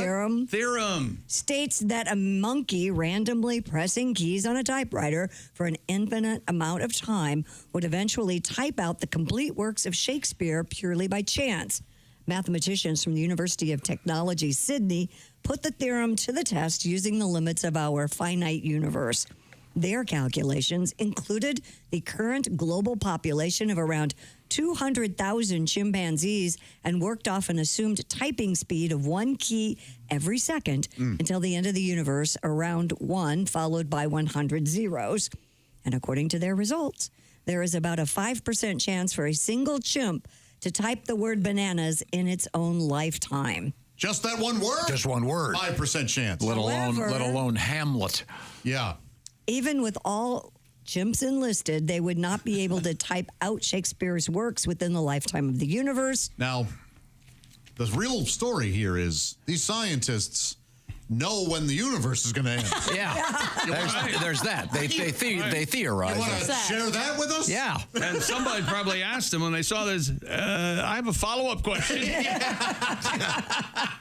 A: Theorem
C: states that a monkey randomly pressing keys on a typewriter for an infinite amount of time would eventually type out the complete works of Shakespeare purely by chance. Mathematicians from the University of Technology, Sydney, put the theorem to the test using the limits of our finite universe. Their calculations included the current global population of around 200,000 chimpanzees and worked off an assumed typing speed of 1 key every second until the end of the universe, around 1, followed by 100 zeros. And according to their results, there is about a 5% chance for a single chimp to type the word bananas in its own lifetime.
M: Just that one word?
E: Just one word.
M: 5% chance.
E: Let alone Hamlet.
M: Yeah.
C: Even with all chimps enlisted, they would not be able to type out Shakespeare's works within the lifetime of the universe.
M: Now, the real story here is these scientists know when the universe is going to end.
E: Yeah. There's that. They theorize.
M: You want to share that with us?
E: Yeah.
A: And somebody probably asked them when they saw this, I have a follow-up question.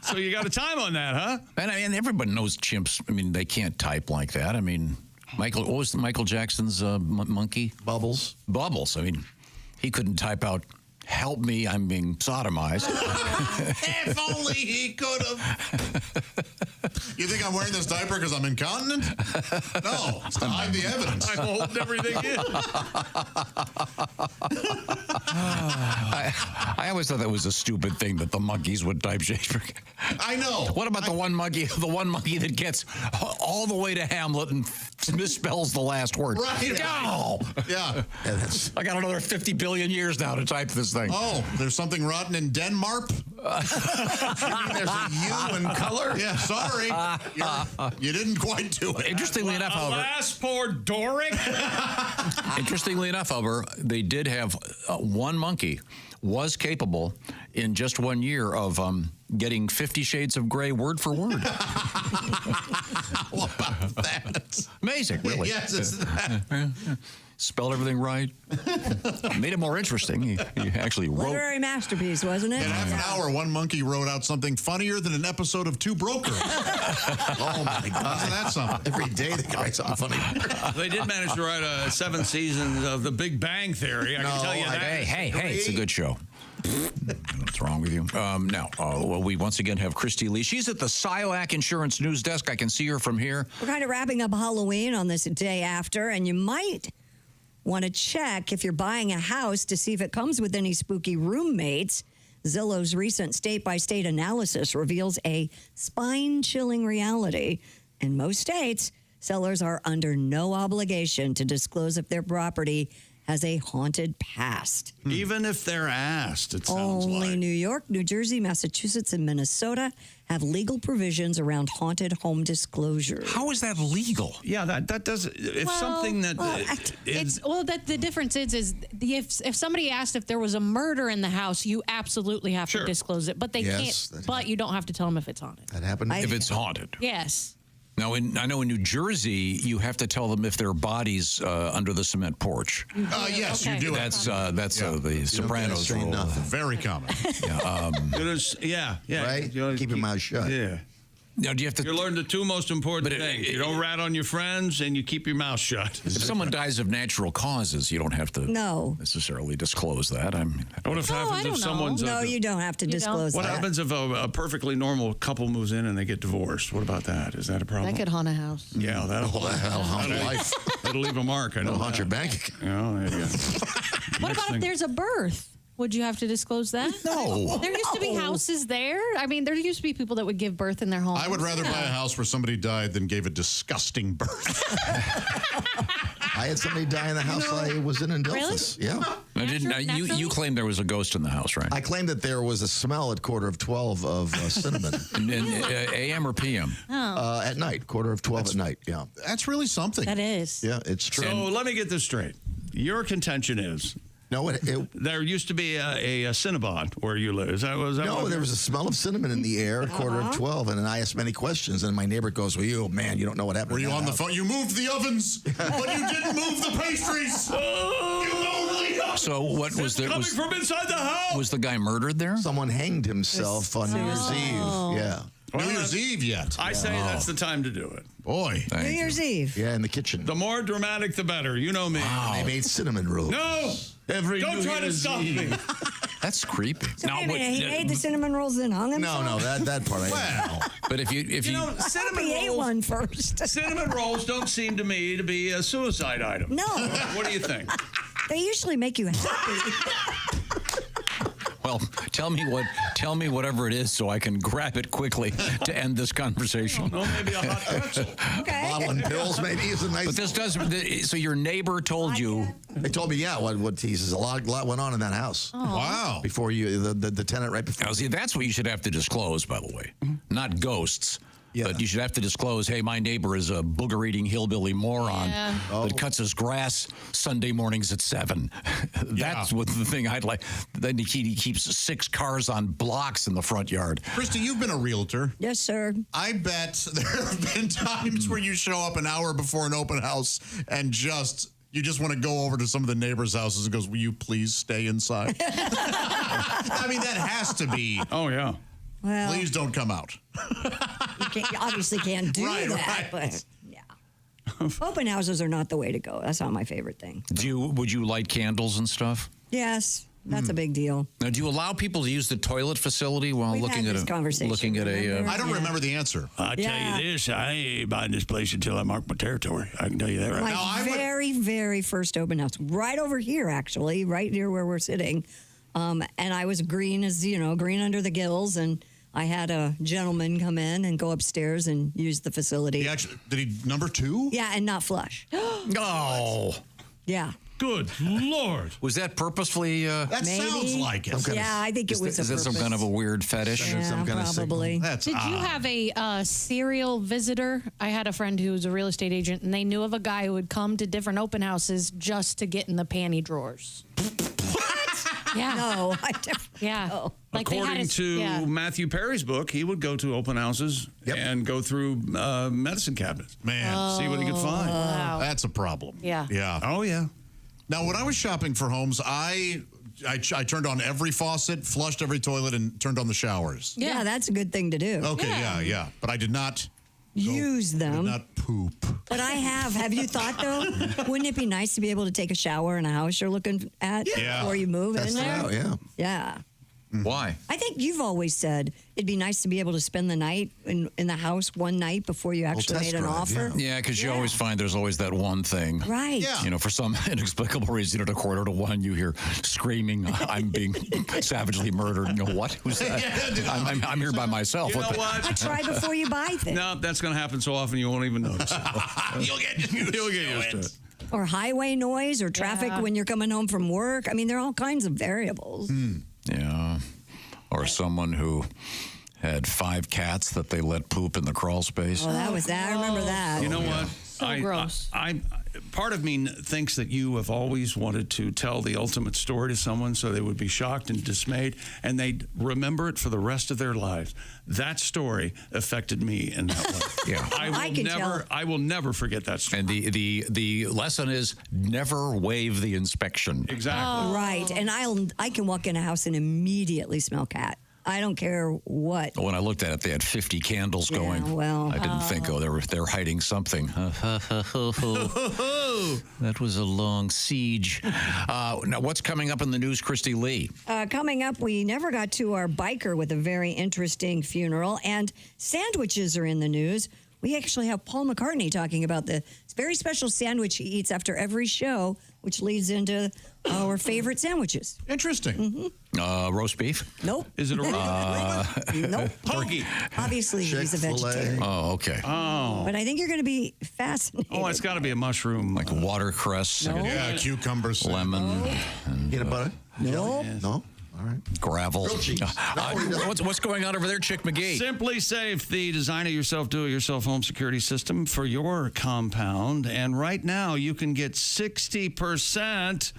A: So you got a time on that, huh?
E: And everybody knows chimps. I mean, they can't type like that. I mean, what was Michael Jackson's monkey?
P: Bubbles.
E: Bubbles. I mean, he couldn't type out, "Help me, I'm being sodomized."
M: If only he could have. You think I'm wearing this diaper because I'm incontinent? No, it's to hide the evidence.
A: I'm holding everything in.
E: I always thought that was a stupid thing that the monkeys would type Shakespeare.
M: I know.
E: What about the one monkey that gets all the way to Hamlet and misspells the last word?
M: Right.
E: Go!
M: Yeah.
E: I got another 50 billion years now to type this thing.
M: Oh, there's something rotten in Denmark?
P: There's a U in color?
M: Yeah, sorry. You didn't quite do it.
E: Interestingly enough, however.
A: Alas, poor Doric.
E: Interestingly enough, however, they did have one monkey was capable in just 1 year of getting 50 Shades of Grey word for word.
M: What about that?
E: Amazing, really.
M: Yes, it's that.
E: Spelled everything right. Made it more interesting. He actually wrote.
C: Literary masterpiece, wasn't it?
M: In half an hour, one monkey wrote out something funnier than an episode of Two Brokers.
P: Oh, my God.
M: Isn't that something?
P: Every day they write something funny.
A: They did manage to write 7 seasons of The Big Bang Theory. I can tell you that.
E: Hey, it's a good show. What's wrong with you? Well, we once again have Christy Lee. She's at the Silac Insurance News Desk. I can see her from here.
C: We're kind of wrapping up Halloween on this day after, and you might want to check if you're buying a house to see if it comes with any spooky roommates. Zillow's recent state-by-state analysis reveals a spine-chilling reality. In most states, sellers are under no obligation to disclose if their property has a haunted past.
A: Even if they're asked, it sounds
C: Only
A: like.
C: New York, New Jersey, Massachusetts, and Minnesota have legal provisions around haunted home disclosure.
E: How is that legal?
A: Yeah, that does. If something that
L: the difference is if somebody asked if there was a murder in the house, you absolutely have to disclose it, but they can't. But you don't have to tell them if it's haunted.
P: That happened.
E: If it's haunted.
L: Yes.
E: Now, I know in New Jersey, you have to tell them if there are bodies under the cement porch.
M: Yes, you do.
E: That's the Sopranos rule.
M: Very common.
A: Yeah.
P: Right? Keep your mouth shut.
A: Yeah.
E: Now, do you have to?
A: You learn the 2 most important things. You don't rat on your friends, and you keep your mouth shut.
E: If someone dies of natural causes, you don't have to necessarily disclose that.
A: What happens if someone's...
C: No, you don't have to disclose
A: What
C: that.
A: happens if a perfectly normal couple moves in and they get divorced? What about that? Is that a problem?
L: That could haunt a house.
A: Yeah, that'll haunt life. It'll leave a mark. I know.
P: It'll haunt your bank account.
A: Oh, there you go.
L: What about if there's a birth? Would you have to disclose that?
E: No.
L: There used to be houses there. I mean, there used to be people that would give birth in their home.
M: I would rather buy a house where somebody died than gave a disgusting birth.
P: I had somebody die in the house I was in Delphus.
L: Really?
P: Yeah.
E: You claimed there was a ghost in the house, right?
P: I claimed that there was a smell at 11:45 of cinnamon.
E: AM or PM?
P: At night, 11:45 at night, yeah.
M: That's really something.
L: That is.
P: Yeah, it's true.
A: So let me get this straight. Your contention is...
P: No,
A: there used to be a Cinnabon where you live. Is that
P: no, there was a smell of cinnamon in the air at 11:45, and then I asked many questions, and my neighbor goes, "Well, you man, you don't know what happened."
M: Were you on the phone? You moved the ovens, but you didn't move the pastries.
E: So what was there?
A: Coming from inside the house.
E: Was the guy murdered there?
P: Someone hanged himself on New Year's Eve. Yeah.
M: New Year's Eve yet.
A: I say that's the time to do it.
M: Boy.
C: New Year's Eve.
N: Yeah, in the kitchen.
A: The more dramatic, the better. You know me.
N: Wow. They made cinnamon rolls.
A: No! Don't
N: New
A: try to
N: Year's
A: stop
N: Eve.
A: me.
E: That's creepy.
C: So wait a minute, he made the cinnamon rolls and hung himself?
N: No, that part I
A: Well,
E: but if you
A: cinnamon
C: he ate
A: rolls,
C: one first.
A: cinnamon rolls don't seem to me to be a suicide item.
C: No.
A: What do you think?
C: They usually make you happy.
E: Well, tell me whatever it is so I can grab it quickly to end this conversation.
A: No, maybe a hot pretzel.
C: Okay.
N: Bottle and pills maybe is a nice.
E: But this does. So your neighbor told you.
N: They told me, yeah, what he says, a lot went on in that house.
C: Oh.
M: Wow.
N: Before you, the tenant right before.
E: Now, see, that's what you should have to disclose, by the way. Not ghosts.
N: Yeah.
E: But you should have to disclose, hey, my neighbor is a booger-eating hillbilly moron
C: Oh.
E: that cuts his grass Sunday mornings at 7. That's what the thing I'd like. Then he keeps 6 cars on blocks in the front yard.
M: Christy, you've been a realtor.
C: Yes, sir.
M: I bet there have been times where you show up an hour before an open house and you just want to go over to some of the neighbors' houses and goes, will you please stay inside? I mean, that has to be.
A: Oh, yeah.
C: Well,
M: Please don't come out.
C: you obviously can't do
M: Right,
C: that, but yeah. Open houses are not the way to go. That's not my favorite thing.
E: Would you light candles and stuff?
C: Yes, that's a big deal.
E: Now, do you allow people to use the toilet facility while
C: We've
E: looking
C: had
E: at
C: this conversation,
M: I don't remember the answer.
A: I tell you this, I ain't buying this place until I mark my territory. I can tell you that right now.
C: My very first open house, right over here, actually, right near where we're sitting. And I was green green under the gills, and I had a gentleman come in and go upstairs and use the facility.
M: Did he number 2?
C: Yeah, and not flush.
E: Oh.
C: Yeah.
A: Good Lord.
E: Was that purposefully?
M: That sounds like it.
C: Yeah, I think it was.
E: Is that some kind of a weird fetish?
C: Yeah, probably.
L: Did you have a serial visitor? I had a friend who was a real estate agent, and they knew of a guy who would come to different open houses just to get in the panty drawers. Yeah.
C: No,
L: yeah. Like
A: According to Matthew Perry's book, he would go to open houses and go through medicine cabinets.
M: Man.
A: See what he could find.
L: Wow.
M: That's a problem.
L: Yeah.
M: Yeah.
A: Oh, yeah.
M: Now, when I was shopping for homes, I turned on every faucet, flushed every toilet, and turned on the showers.
C: Yeah, that's a good thing to do.
M: Okay, yeah. But I did not
C: use them.
M: Did not poop.
C: But I have. Have you thought, though, wouldn't it be nice to be able to take a shower in a house you're looking at before you move in there? Yeah.
E: Why?
C: I think you've always said it'd be nice to be able to spend the night in the house one night before you actually made an offer.
E: Yeah, because you always find there's always that one thing.
C: Right. Yeah.
E: You know, for some inexplicable reason, at 1:45, you hear screaming, I'm being savagely murdered. You know, what? Who's that? I'm here by myself.
A: You know what?
C: Try before you buy things.
A: No, that's going to happen so often you won't even notice.
M: You'll get used
A: to it.
C: Or highway noise or traffic when you're coming home from work. I mean, there are all kinds of variables.
E: Yeah. Or someone who had 5 cats that they let poop in the crawl space.
C: Oh, that was that. I remember that.
A: You know what?
L: So gross.
A: Part of me thinks that you have always wanted to tell the ultimate story to someone so they would be shocked and dismayed, and they'd remember it for the rest of their lives. That story affected me in that way.
E: Yeah.
A: I will never forget that story.
E: And the lesson is never waive the inspection.
A: Exactly.
C: Right. And I can walk in a house and immediately smell cat. I don't care what.
E: When I looked at it, they had 50 candles going.
C: Well,
E: I didn't think, they're hiding something. That was a long siege. Now, what's coming up in the news, Christy Lee?
C: Coming up, we never got to our biker with a very interesting funeral, and sandwiches are in the news. We actually have Paul McCartney talking about the very special sandwich he eats after every show, which leads into our favorite sandwiches.
M: Interesting.
E: Roast beef?
C: Nope.
A: Is it a
C: Nope.
A: Turkey?
C: Obviously, he's a vegetarian.
E: Oh, okay.
A: Oh.
C: But I think you're going to be fascinated.
A: Oh, it's got to be a mushroom.
E: Like watercress.
C: No.
M: Yeah, cucumbers.
E: Lemon. And,
N: Peanut butter?
C: Nope.
N: No? All right.
E: Gravel. What's going on over there, Chick McGee?
A: Simply Safe, the design-it-yourself, do-it-yourself home security system for your compound. And right now, you can get 60%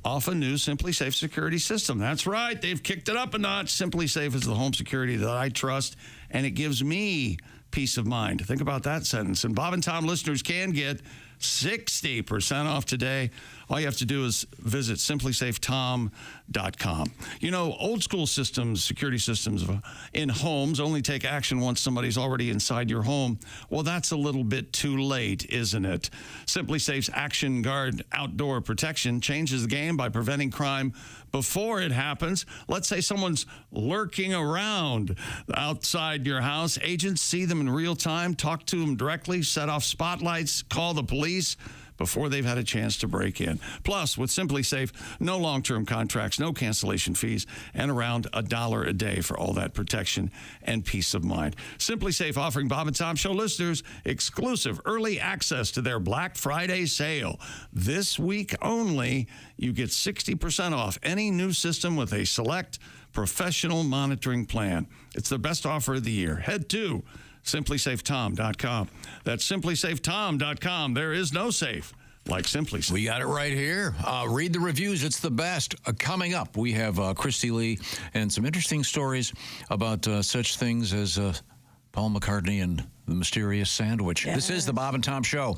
A: off a new Simply Safe security system. That's right. They've kicked it up a notch. Simply Safe is the home security that I trust, and it gives me peace of mind. Think about that sentence. And Bob and Tom listeners can get 60% off today. All you have to do is visit simplysafetom.com. You know, old school systems, security systems in homes only take action once somebody's already inside your home. Well, that's a little bit too late, isn't it? SimpliSafe's Action Guard outdoor protection changes the game by preventing crime before it happens. Let's say someone's lurking around outside your house. Agents see them in real time, talk to them directly, set off spotlights, call the police before they've had a chance to break in. Plus, with SimpliSafe, no long-term contracts, no cancellation fees, and around $1 a day for all that protection and peace of mind. SimpliSafe offering Bob and Tom Show listeners exclusive early access to their Black Friday sale. This week only, you get 60% off any new system with a select professional monitoring plan. It's the best offer of the year. Head to simplysafetom.com. That's simplysafetom.com. There is no safe like SimpliSafe.
E: We got it right here. Read the reviews. It's the best. Coming up, we have Christy Lee and some interesting stories about such things as Paul McCartney and the mysterious sandwich. Yes. This is the Bob and Tom Show.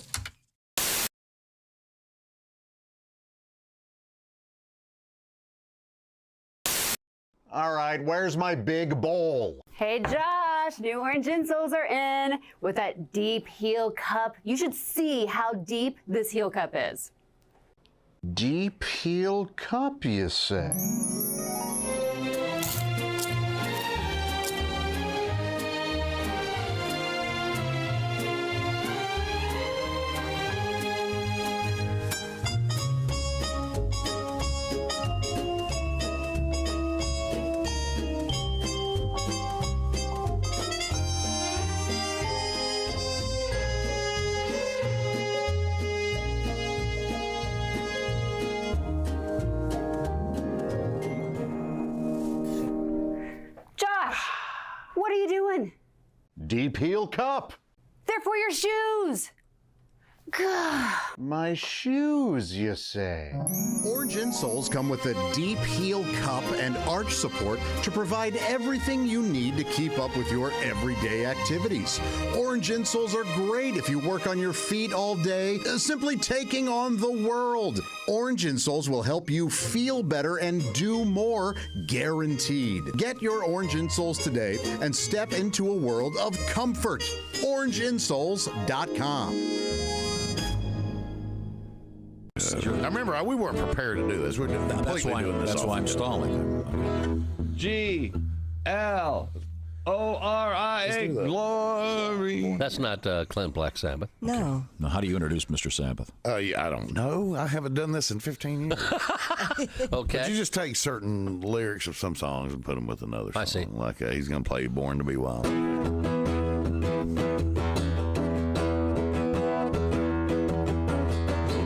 B: All right, where's my big bowl?
G: Hey, Josh, new orange insoles are in with that deep heel cup. You should see how deep this heel cup is.
B: Deep heel cup, you say?
G: What are you doing?
B: Deep heel cup.
G: They're for your shoes.
B: My shoes, you say? Orange insoles come with a deep heel cup and arch support to provide everything you need to keep up with your everyday activities. Orange insoles are great if you work on your feet all day, simply taking on the world. Orange insoles will help you feel better and do more, guaranteed. Get your orange insoles today and step into a world of comfort. OrangeInsoles.com.
R: I remember we weren't prepared to do this. We're completely doing this.
J: That's why I'm stalling.
A: G-L-O-R-I-A, glory.
W: That's not Clint Black Sabbath.
C: No.
J: Now, how do you introduce Mr. Sabbath?
R: Yeah, I don't know. I haven't done this in 15 years.
W: Okay.
R: But you just take certain lyrics of some songs and put them with another song.
W: I see.
R: Like he's going to play Born to Be Wild.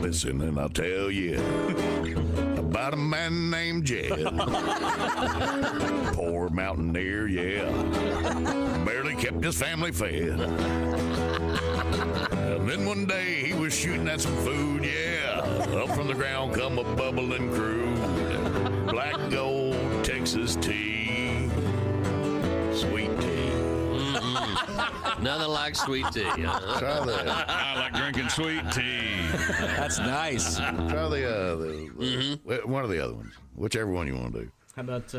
R: Listen and I'll tell you about a man named Jed. Poor mountaineer, yeah. Barely kept his family fed. And then one day he was shooting at some food, yeah. Up from the ground come a bubbling crude. Black gold Texas tea. Sweet tea.
W: Nothing like sweet tea.
R: Try that.
A: I like drinking sweet tea.
J: That's nice.
R: Try one of the other ones. Whichever one you want to do.
O: How about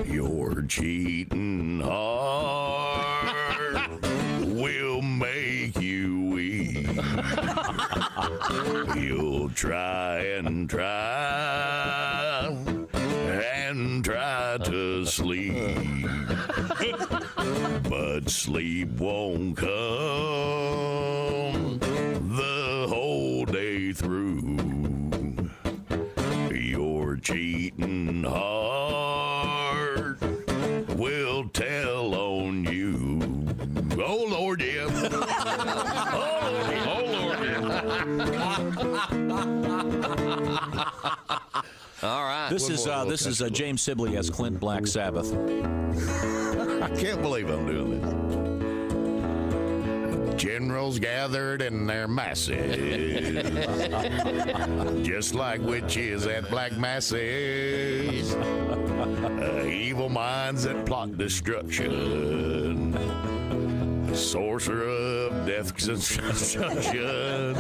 R: Your cheating heart will make you weak. You'll try and try to sleep, but sleep won't come the whole day through. Your cheating heart will tell on you. Oh, Lord, yeah. Oh, Lord, yeah.
W: All right.
J: This is James Sibley as Clint Black Sabbath.
R: I can't believe I'm doing this. Generals gathered in their masses, just like witches at black masses. Evil minds that plot destruction, sorcerer of death's destruction.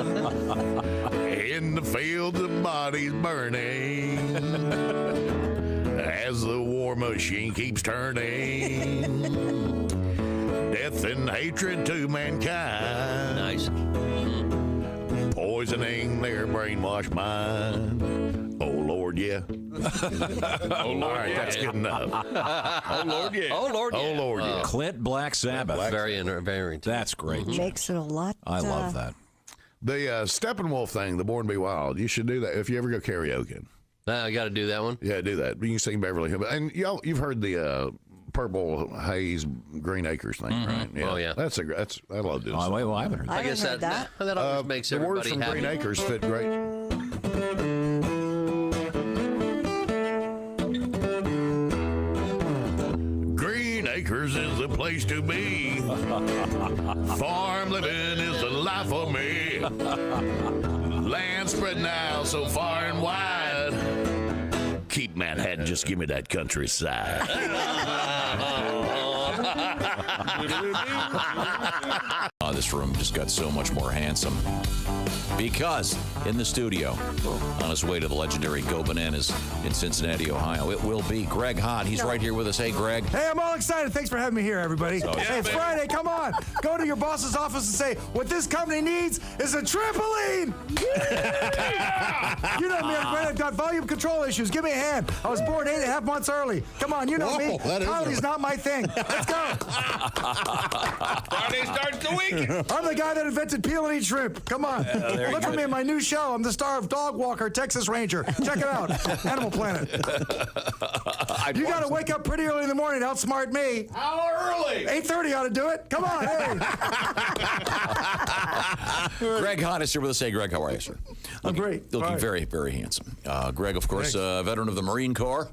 R: In the fields of bodies burning, as the war machine keeps turning. Death and hatred to mankind. Nice. Poisoning their brainwashed mind. Oh, Lord, yeah. Oh, Lord, all right, that's good enough. Oh, Lord, yeah.
W: Oh, Lord, yeah.
R: Oh, Lord, yeah.
J: Clint Black Sabbath.
W: Very.
J: That's great.
C: Makes it a lot.
J: I love that.
R: The Steppenwolf thing, the Born to Be Wild, you should do that if you ever go karaoke.
W: I got to do that one.
R: Yeah, do that. You can sing Beverly Hills. And you've heard the Purple Haze Green Acres thing, right?
W: Oh, yeah.
R: I love this.
J: Oh, wait, well, I haven't heard that.
W: I guess that always makes everybody
R: happy. The words from Green Acres fit great. Green Acres is the place to be. Farm living is the life for me. Land spread now so far and wide. Keep Manhattan, just give me that countryside.
E: This room just got so much more handsome because in the studio, on his way to the legendary Go Bananas in Cincinnati, Ohio, it will be Greg Hott. He's right here with us. Hey, Greg.
Q: Hey, I'm all excited. Thanks for having me here, everybody. Hey, it's Friday. Come on. Go to your boss's office and say, what this company needs is a trampoline. You know me. I've got volume control issues. Give me a hand. I was born 8.5 months early. Come on. You know me. Comedy's not my thing. Let's go.
R: Friday starts the week.
Q: I'm the guy that invented peel and eat shrimp. Come on. Look for me in my new show. I'm the star of Dog Walker, Texas Ranger. Check it out. Animal Planet. You got to wake up pretty early in the morning to outsmart me.
R: How early?
Q: 8:30 ought to do it. Come on. Hey.
E: Greg Hott is here with us. Hey, Greg, how are you, sir?
Q: I'm great.
E: Looking very, very handsome. Greg, of course, veteran of the Marine Corps.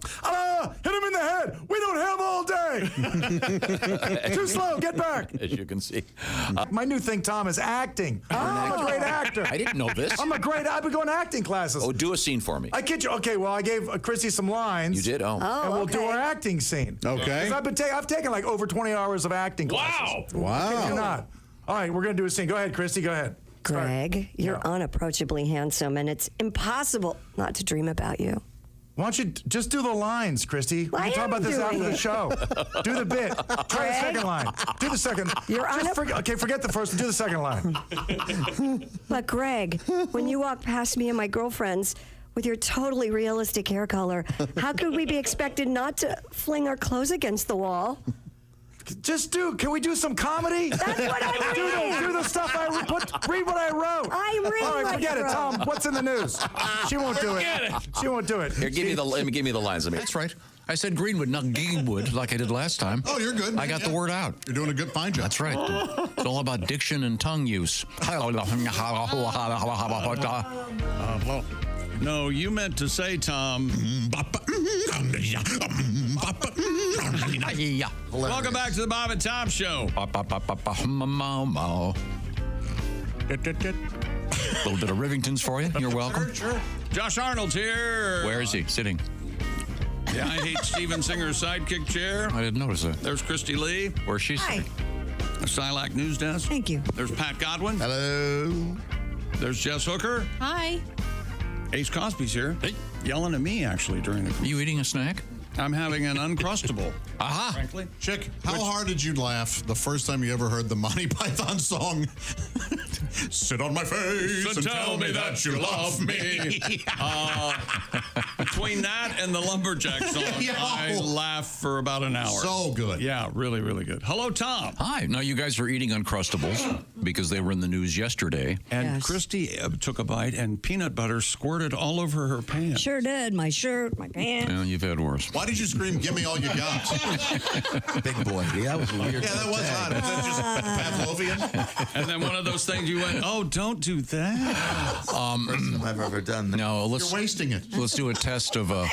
Q: Hit him in the head. We don't have all day. Too slow. Get back.
E: As you can see.
Q: My new thing, Tom, is acting. I'm a great actor.
E: I didn't know this.
Q: I've been going to acting classes.
E: Oh, do a scene for me.
Q: I kid you. Okay, well, I gave Chrissy some lines.
E: You did? Oh.
Q: And we'll do our acting scene.
B: Okay.
Q: 'Cause I've taken like over 20 hours of acting classes.
B: Wow.
Q: I kid you not. All right, we're going to do a scene. Go ahead, Christy. Go ahead.
C: Greg, you're unapproachably handsome, and it's impossible not to dream about you.
Q: Why don't you just do the lines, Christy? We can talk about this after the show. Do the bit. Try the second line. Do the second. Forget the first and do the second line.
C: But Greg, when you walk past me and my girlfriends with your totally realistic hair color, how could we be expected not to fling our clothes against the wall?
Q: Can we do some comedy?
C: That's what I mean.
Q: Do the stuff I read what I wrote.
C: I read
Q: All right,
C: what
Q: forget
C: you
Q: it, Tom. What's in the news? She won't do it. She won't do it.
E: Here, give me the lines. That's right. I said Greenwood, not Geekwood, like I did last time.
M: Oh, you're good.
E: I got the word out.
M: You're doing a good fine job.
E: That's right. It's all about diction and tongue use.
A: No, you meant to say, Tom. Welcome back to the Bob and Tom Show.
E: A little bit of Rivingtons for you. You're welcome.
A: Sure. Josh Arnold's here.
E: Where is he? Sitting.
A: The I Hate Steven Singer's sidekick chair.
E: I didn't notice that.
A: There's Christy Lee.
E: Where's she sitting?
A: The Silac News Desk.
C: Thank you.
A: There's Pat Godwin.
R: Hello.
A: There's Jess Hooker.
L: Hi.
A: Ace Cosby's here. Hey. Yelling at me, actually, during the...
E: You eating a snack?
A: I'm having an Uncrustable.
E: Aha.
A: Frankly.
M: Chick, how hard did you laugh the first time you ever heard the Monty Python song? Sit on my face and tell me that you love me.
A: Between that and the Lumberjack song, I laughed for about an hour.
M: So good.
A: Yeah, really, really good. Hello, Tom.
E: Hi. Now, you guys are eating Uncrustables because they were in the news yesterday.
A: And Christy took a bite and peanut butter squirted all over her pants.
C: Sure did. My shirt, my pants.
E: Yeah, you've had worse.
M: Why did you scream, give me all you got?
N: Big boy. Yeah, that was weird.
M: Yeah, that was odd. Was that just Pavlovian?
A: And then one of those things you went, oh, don't do that.
N: First time I've ever done that.
E: No,
M: You're wasting it.
E: Let's do a test of from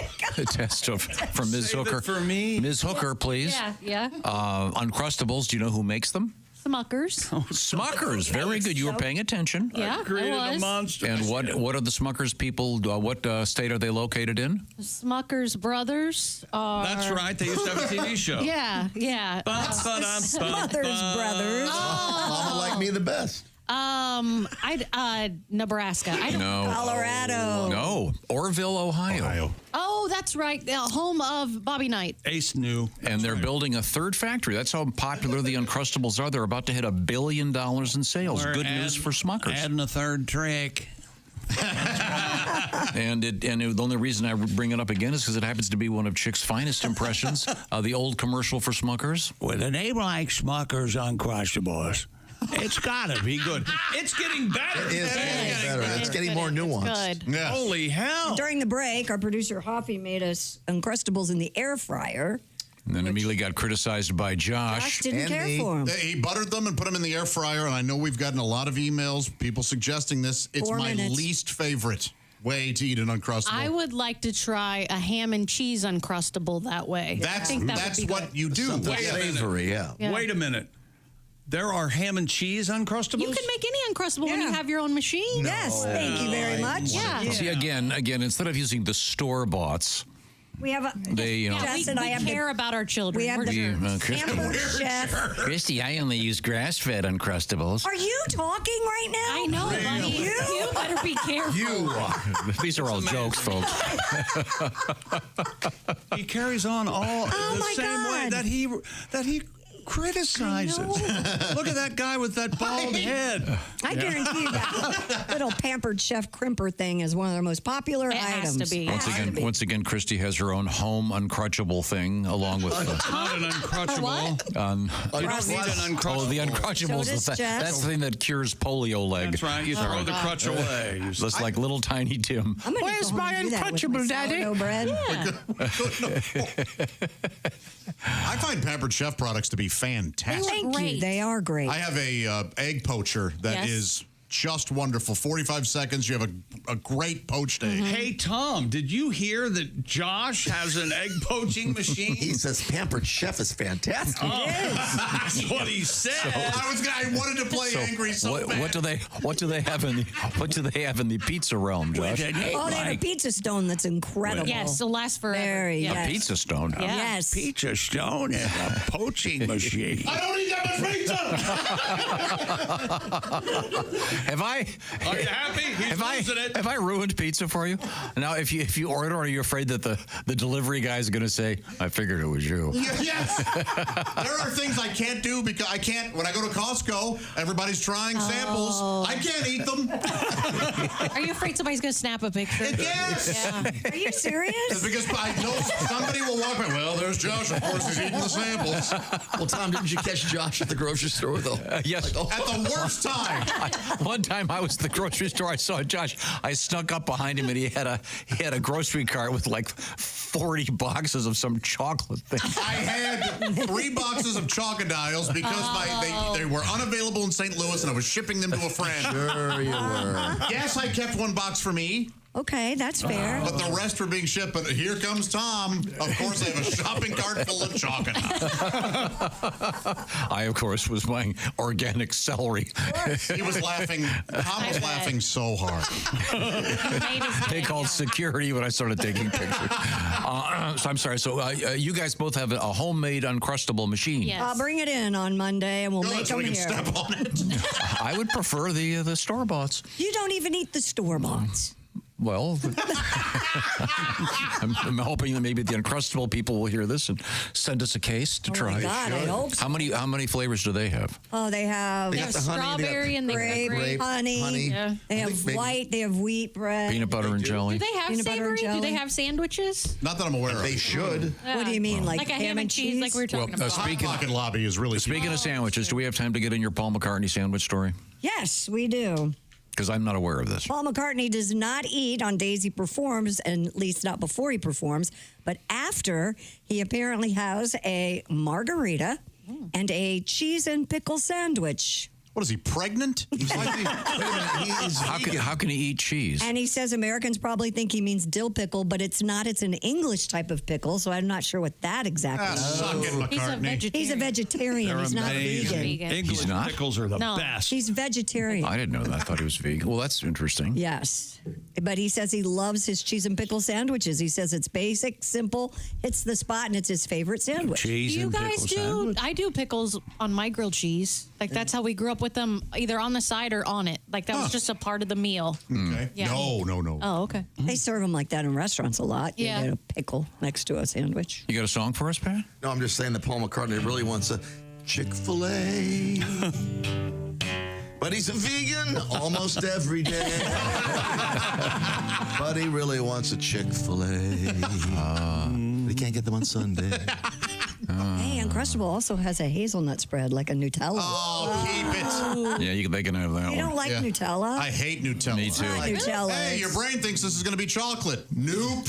E: Ms.
A: Save
E: Hooker.
A: it for me.
E: Ms. Hooker, please.
L: Yeah.
E: Uncrustables. Do you know who makes them?
L: Smuckers.
E: Smuckers, very good. You were paying attention.
L: Yeah, I
A: Created a
L: was.
A: monster.
E: And what are the Smuckers people? What state are they located in?
L: Smuckers Brothers are...
A: That's right. They used to have a TV show.
L: Yeah.
C: Smothers Brothers.
N: Mama liked me the best.
L: Nebraska.
C: Colorado.
E: No, Orville, Ohio.
L: Oh, that's right. The home of Bobby Knight.
A: Ace knew.
E: And they're building a third factory. That's how popular the Uncrustables are. They're about to hit $1 billion in sales.
A: We're
E: Good news for Smuckers.
A: Adding a third trick.
E: And the only reason I bring it up again is because it happens to be one of Chick's finest impressions. The old commercial for Smuckers.
A: With a name like Smuckers Uncrustables, it's gotta be good. It's getting better.
N: It is getting better. It's getting more nuanced.
A: Yeah. Holy hell.
C: During the break, our producer Hoffy made us Uncrustables in the air fryer.
E: And then immediately got criticized by Josh.
C: Josh didn't care for him.
M: He buttered them and put them in the air fryer, and I know we've gotten a lot of emails, people suggesting this. It's
C: 4
M: my
C: minutes.
M: least favorite way to eat an Uncrustable.
L: I would like to try a ham and cheese Uncrustable that way. I think that would be
M: what
L: good.
M: you do.
N: Something
A: Wait a minute.
N: savory, yeah.
A: Wait a minute. There are ham and cheese Uncrustables?
L: You can make any Uncrustable when you have your own machine.
C: Yes, thank you very much.
L: Yeah.
E: See, again, instead of using the store-boughts,
C: We have a.
E: they...
C: Jess and I have
L: care about our children.
C: We have
L: We're
C: the
L: jerks.
C: Pampered chef.
E: Christy, I only use grass-fed Uncrustables.
C: Are you talking right now?
L: I know, buddy. You better be careful.
E: These are all jokes, folks.
A: He carries on all the same way that he criticizes. Look at that guy with that bald head.
C: I guarantee you that little Pampered Chef crimper thing is one of their most popular items.
L: Has to be.
E: Once again, Christy has her own home uncrutchable thing, along with
A: Not an uncrutchable.
E: you
A: don't need an uncrutchable.
E: Oh, the uncrutchables.
C: So does Jess.
E: That's the thing that cures polio leg.
A: That's right. You throw the crutch away.
E: Just like little tiny Tim.
C: I'm gonna
E: Where's
C: go home
E: my
C: and do that with
E: uncrutchable,
C: my
E: Daddy?
C: sourdough bread.
M: I find Pampered Chef products to be fantastic.
C: Thank you. They are great.
M: I have a egg poacher that is just wonderful. 45 seconds, you have a great poached egg.
A: Hey, Tom, did you hear that Josh has an egg poaching machine?
N: He says Pampered Chef is fantastic.
A: Oh, that's what he said.
M: I wanted to play angry so bad.
E: What do they have in the pizza realm, Josh?
C: Oh, they have a pizza stone that's incredible.
L: Yes, it'll last forever.
C: Very,
L: Yeah.
C: yes.
E: A pizza stone.
L: Yeah.
C: Yes.
A: Pizza stone and a poaching machine.
M: I don't eat that much pizza!
E: Have I?
A: Are you happy? He's losing it.
E: Have I ruined pizza for you? Now, if you order, are you afraid that the delivery guy is going to say, "I figured it was you"?
M: Yes. There are things I can't do because I can't. When I go to Costco, everybody's trying samples. I can't eat them.
L: Are you afraid somebody's going to snap a picture?
M: Yes.
L: Yeah.
C: Are you serious?
M: It's because I know somebody will walk by. Well, there's Josh. Of course, he's eating the samples.
N: Well, Tom, didn't you catch Josh at the grocery store, though?
E: Yes.
M: At the worst time.
E: One time I was at the grocery store. I saw Josh. I snuck up behind him, and he had a grocery cart with like 40 boxes of some chocolate thing.
M: I had 3 boxes of Chocodiles because they were unavailable in St. Louis, and I was shipping them to a friend.
N: Sure you were.
M: Yes, I kept 1 box for me.
C: Okay, that's fair.
M: But the rest were being shipped. But here comes Tom. Of course, I have a shopping cart full of Chocodiles.
E: I, of course, was buying organic celery.
M: He was laughing. Tom was laughing so hard.
E: They called security when I started taking pictures. So I'm sorry. So you guys both have a homemade Uncrustable machine.
L: Yes.
C: I'll bring it in on Monday and we'll make
M: so
C: them
M: we can
C: here.
M: step on it.
E: I would prefer the store-boughts.
C: You don't even eat the store-boughts.
E: Well, I'm hoping that maybe the Uncrustable people will hear this and send us a case to try.
C: my God, I hope so.
E: How many flavors do they have?
C: Oh, they have
N: They got the honey,
L: strawberry and the
C: grape, honey.
L: Yeah.
C: They have white. They have wheat bread.
E: Peanut butter and jelly.
L: Do they have
C: Peanut butter and
L: savory? Do they
C: jelly.
L: have sandwiches?
M: Not that I'm aware of.
N: They should.
C: What do you mean, like
L: a ham and cheese, like we were talking about?
M: Hot Pocket Lobby is really
E: Speaking of sandwiches, do we have time to get in your Paul McCartney sandwich story?
C: Yes, we do.
E: Because I'm not aware of this.
C: Paul McCartney does not eat on days he performs, and at least not before he performs, but after he apparently has a margarita and a cheese and pickle sandwich.
M: What is he, pregnant? He's like
E: how can he eat cheese?
C: And he says Americans probably think he means dill pickle, but it's not. It's an English type of pickle, so I'm not sure what that exactly is.
M: Suck it, McCartney.
C: He's a vegetarian. He's not vegan.
A: English pickles are the best.
C: He's vegetarian.
E: I didn't know that. I thought he was vegan. Well, that's interesting.
C: Yes. But he says he loves his cheese and pickle sandwiches. He says it's basic, simple, hits the spot, and it's his favorite sandwich.
A: Cheese
L: You guys do? I do pickles on my grilled cheese. Like, that's how we grew up with them, either on the side or on it. Like, that was just a part of the meal.
M: Okay.
L: Yeah.
M: No.
L: Oh, okay.
C: They serve them like that in restaurants a lot. You
L: Yeah.
C: get a pickle next to a sandwich.
E: You got a song for us, Pat?
N: No, I'm just saying that Paul McCartney really wants a Chick-fil-A. But he's a vegan almost every day. But he really wants a Chick-fil-A. But he can't get them on Sunday.
C: Hey, Uncrustable also has a hazelnut spread, like a Nutella.
M: Oh, keep it.
E: Yeah, they can have that
C: You
E: one.
C: don't like Nutella?
M: I hate Nutella.
E: Me too.
C: Nutella.
M: Hey, your brain thinks this is going to be chocolate. Nope.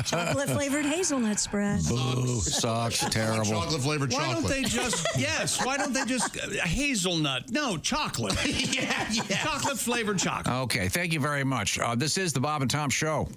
C: Chocolate flavored hazelnut spread.
E: Boo, sucks, terrible.
M: Chocolate flavored
A: Why
M: chocolate.
A: don't they just, why don't they just, hazelnut? No, chocolate.
M: yeah.
A: Chocolate flavored chocolate.
E: Okay, thank you very much. This is the Bob and Tom Show.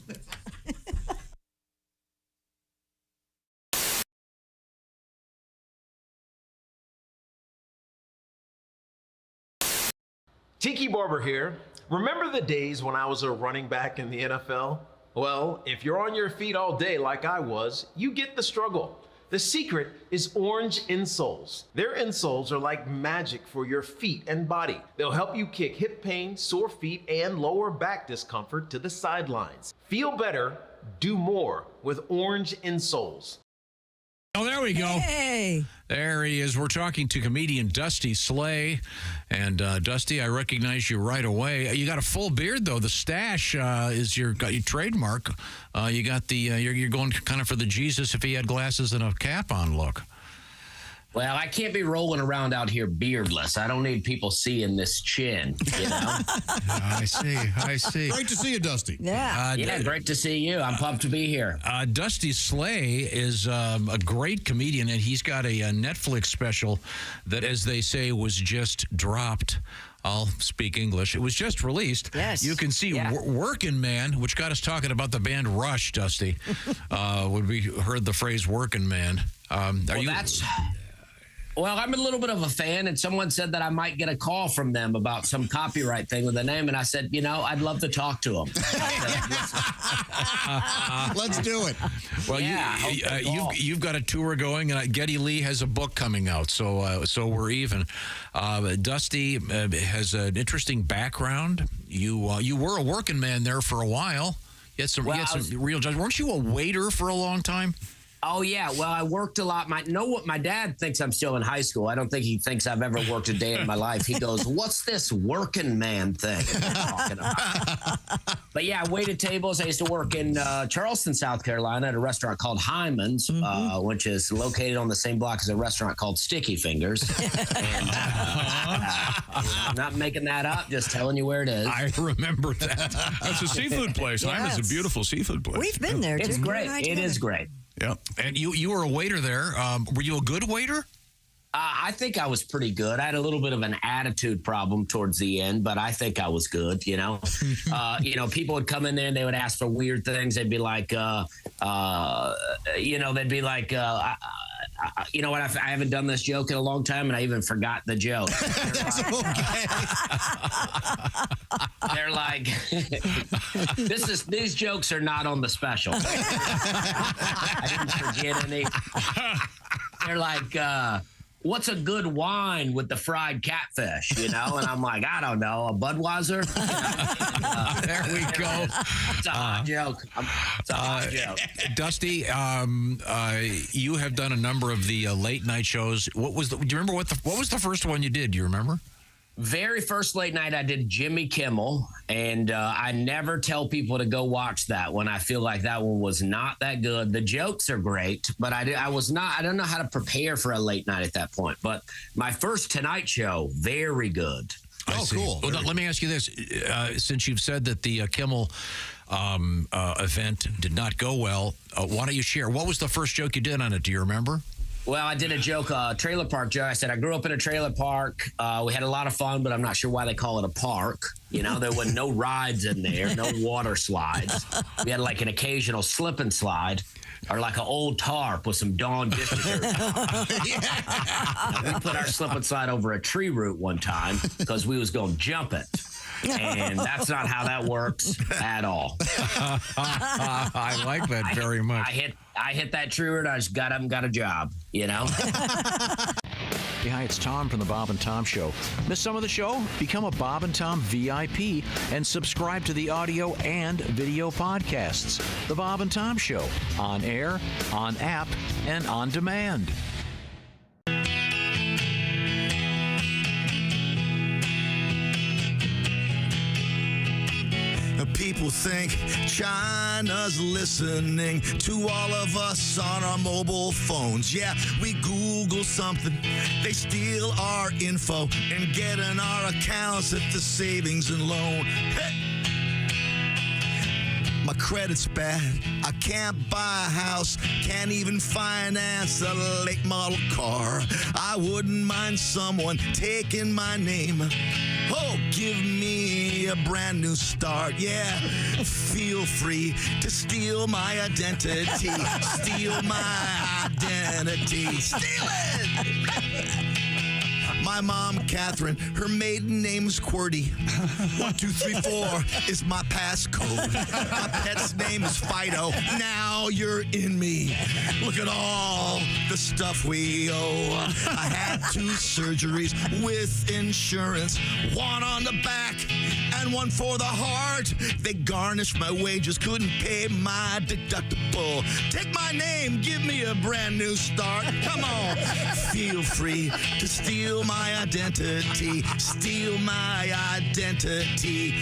F: Tiki Barber here. Remember the days when I was a running back in the NFL? Well, if you're on your feet all day like I was, you get the struggle. The secret is orange insoles. Their insoles are like magic for your feet and body. They'll help you kick hip pain, sore feet, and lower back discomfort to the sidelines. Feel better, do more with orange insoles.
E: Oh, there we go.
C: Hey.
E: There he is. We're talking to comedian Dusty Slay. And Dusty, I recognize you right away. You got a full beard, though. The stash is your trademark. You got the you're going kind of for the Jesus if he had glasses and a cap on look.
S: Well, I can't be rolling around out here beardless. I don't need people seeing this chin, you know?
E: I see.
M: Great to see you, Dusty.
C: Yeah.
S: Yeah, great to see you. I'm pumped to be here.
E: Dusty Slay is a great comedian, and he's got a Netflix special that, as they say, was just dropped. I'll speak English. It was just released.
C: Yes.
E: You can see Workin' Man, which got us talking about the band Rush, Dusty, when we heard the phrase Workin' Man.
S: Well, I'm a little bit of a fan, and someone said that I might get a call from them about some copyright thing with the name, and I said, I'd love to talk to them.
M: Let's do it.
E: Well, you've got a tour going, and Geddy Lee has a book coming out, so we're even. Dusty has an interesting background. You were a working man there for a while. You had some real jobs. Weren't you a waiter for a long time?
S: Oh, yeah. Well, I worked a lot. My dad thinks I'm still in high school. I don't think he thinks I've ever worked a day in my life. He goes, what's this working man thing you're talking about? But yeah, I waited tables. I used to work in Charleston, South Carolina at a restaurant called Hyman's, which is located on the same block as a restaurant called Sticky Fingers. And, I'm not making that up, just telling you where it is.
E: I remember that.
I: That's a seafood place. Hyman's a beautiful seafood place.
C: We've been there, too.
S: It's great. It is great.
E: Yeah, and you were a waiter there. Were you a good waiter?
S: I think I was pretty good. I had a little bit of an attitude problem towards the end, but I think I was good. People would come in there and they would ask for weird things. They'd be like, I haven't done this joke in a long time, and I even forgot the joke. They're like, these jokes are not on the special. I didn't forget any. They're like, what's a good wine with the fried catfish, And I'm like, I don't know, a Budweiser?
E: There we go.
S: It's a hot joke. It's a hot joke.
E: Dusty, you have done a number of the late night shows. Do you remember what was the first one you did? Do you remember?
S: Very first late night, I did Jimmy Kimmel, and I never tell people to go watch that one. I feel like that one was not that good. The jokes are great, but I don't know how to prepare for a late night at that point. But my first Tonight Show, very good.
E: Cool. Well, let me ask you this. Since you've said that the Kimmel event did not go well, why don't you share? What was the first joke you did on it? Do you remember?
S: Well, I did a joke, trailer park joke. I said, I grew up in a trailer park. We had a lot of fun, but I'm not sure why they call it a park. You know, there were no rides in there, no water slides. We had like an occasional slip and slide or like an old tarp with some Dawn dish detergent. Now, we put our slip and slide over a tree root one time because we was going to jump it. And that's not how that works at all.
E: I like that very much.
S: I hit that tree root. I just got up and got a job, you know?
J: Hey, hi, it's Tom from the Bob and Tom Show. Miss some of the show? Become a Bob and Tom VIP and subscribe to the audio and video podcasts. The Bob and Tom Show, on air, on app, and on demand.
P: People think China's listening to all of us on our mobile phones. Yeah, we Google something, they steal our info and get in our accounts at the savings and loan. Hey! My credit's bad, I can't buy a house, can't even finance a late model car. I wouldn't mind someone taking my name. Oh, give me a brand new start, yeah. Feel free to steal my identity. Steal my identity. Steal it! My mom, Catherine, her maiden name's QWERTY. 1, 2, 3, 4 is my passcode. My pet's name is Fido. Now you're in me. Look at all the stuff we owe. I had 2 surgeries with insurance. 1 on the back and 1 for the heart. They garnished my wages, couldn't pay my deductible. Take my name, give me a brand new start. Come on, feel free to steal my identity, steal my identity.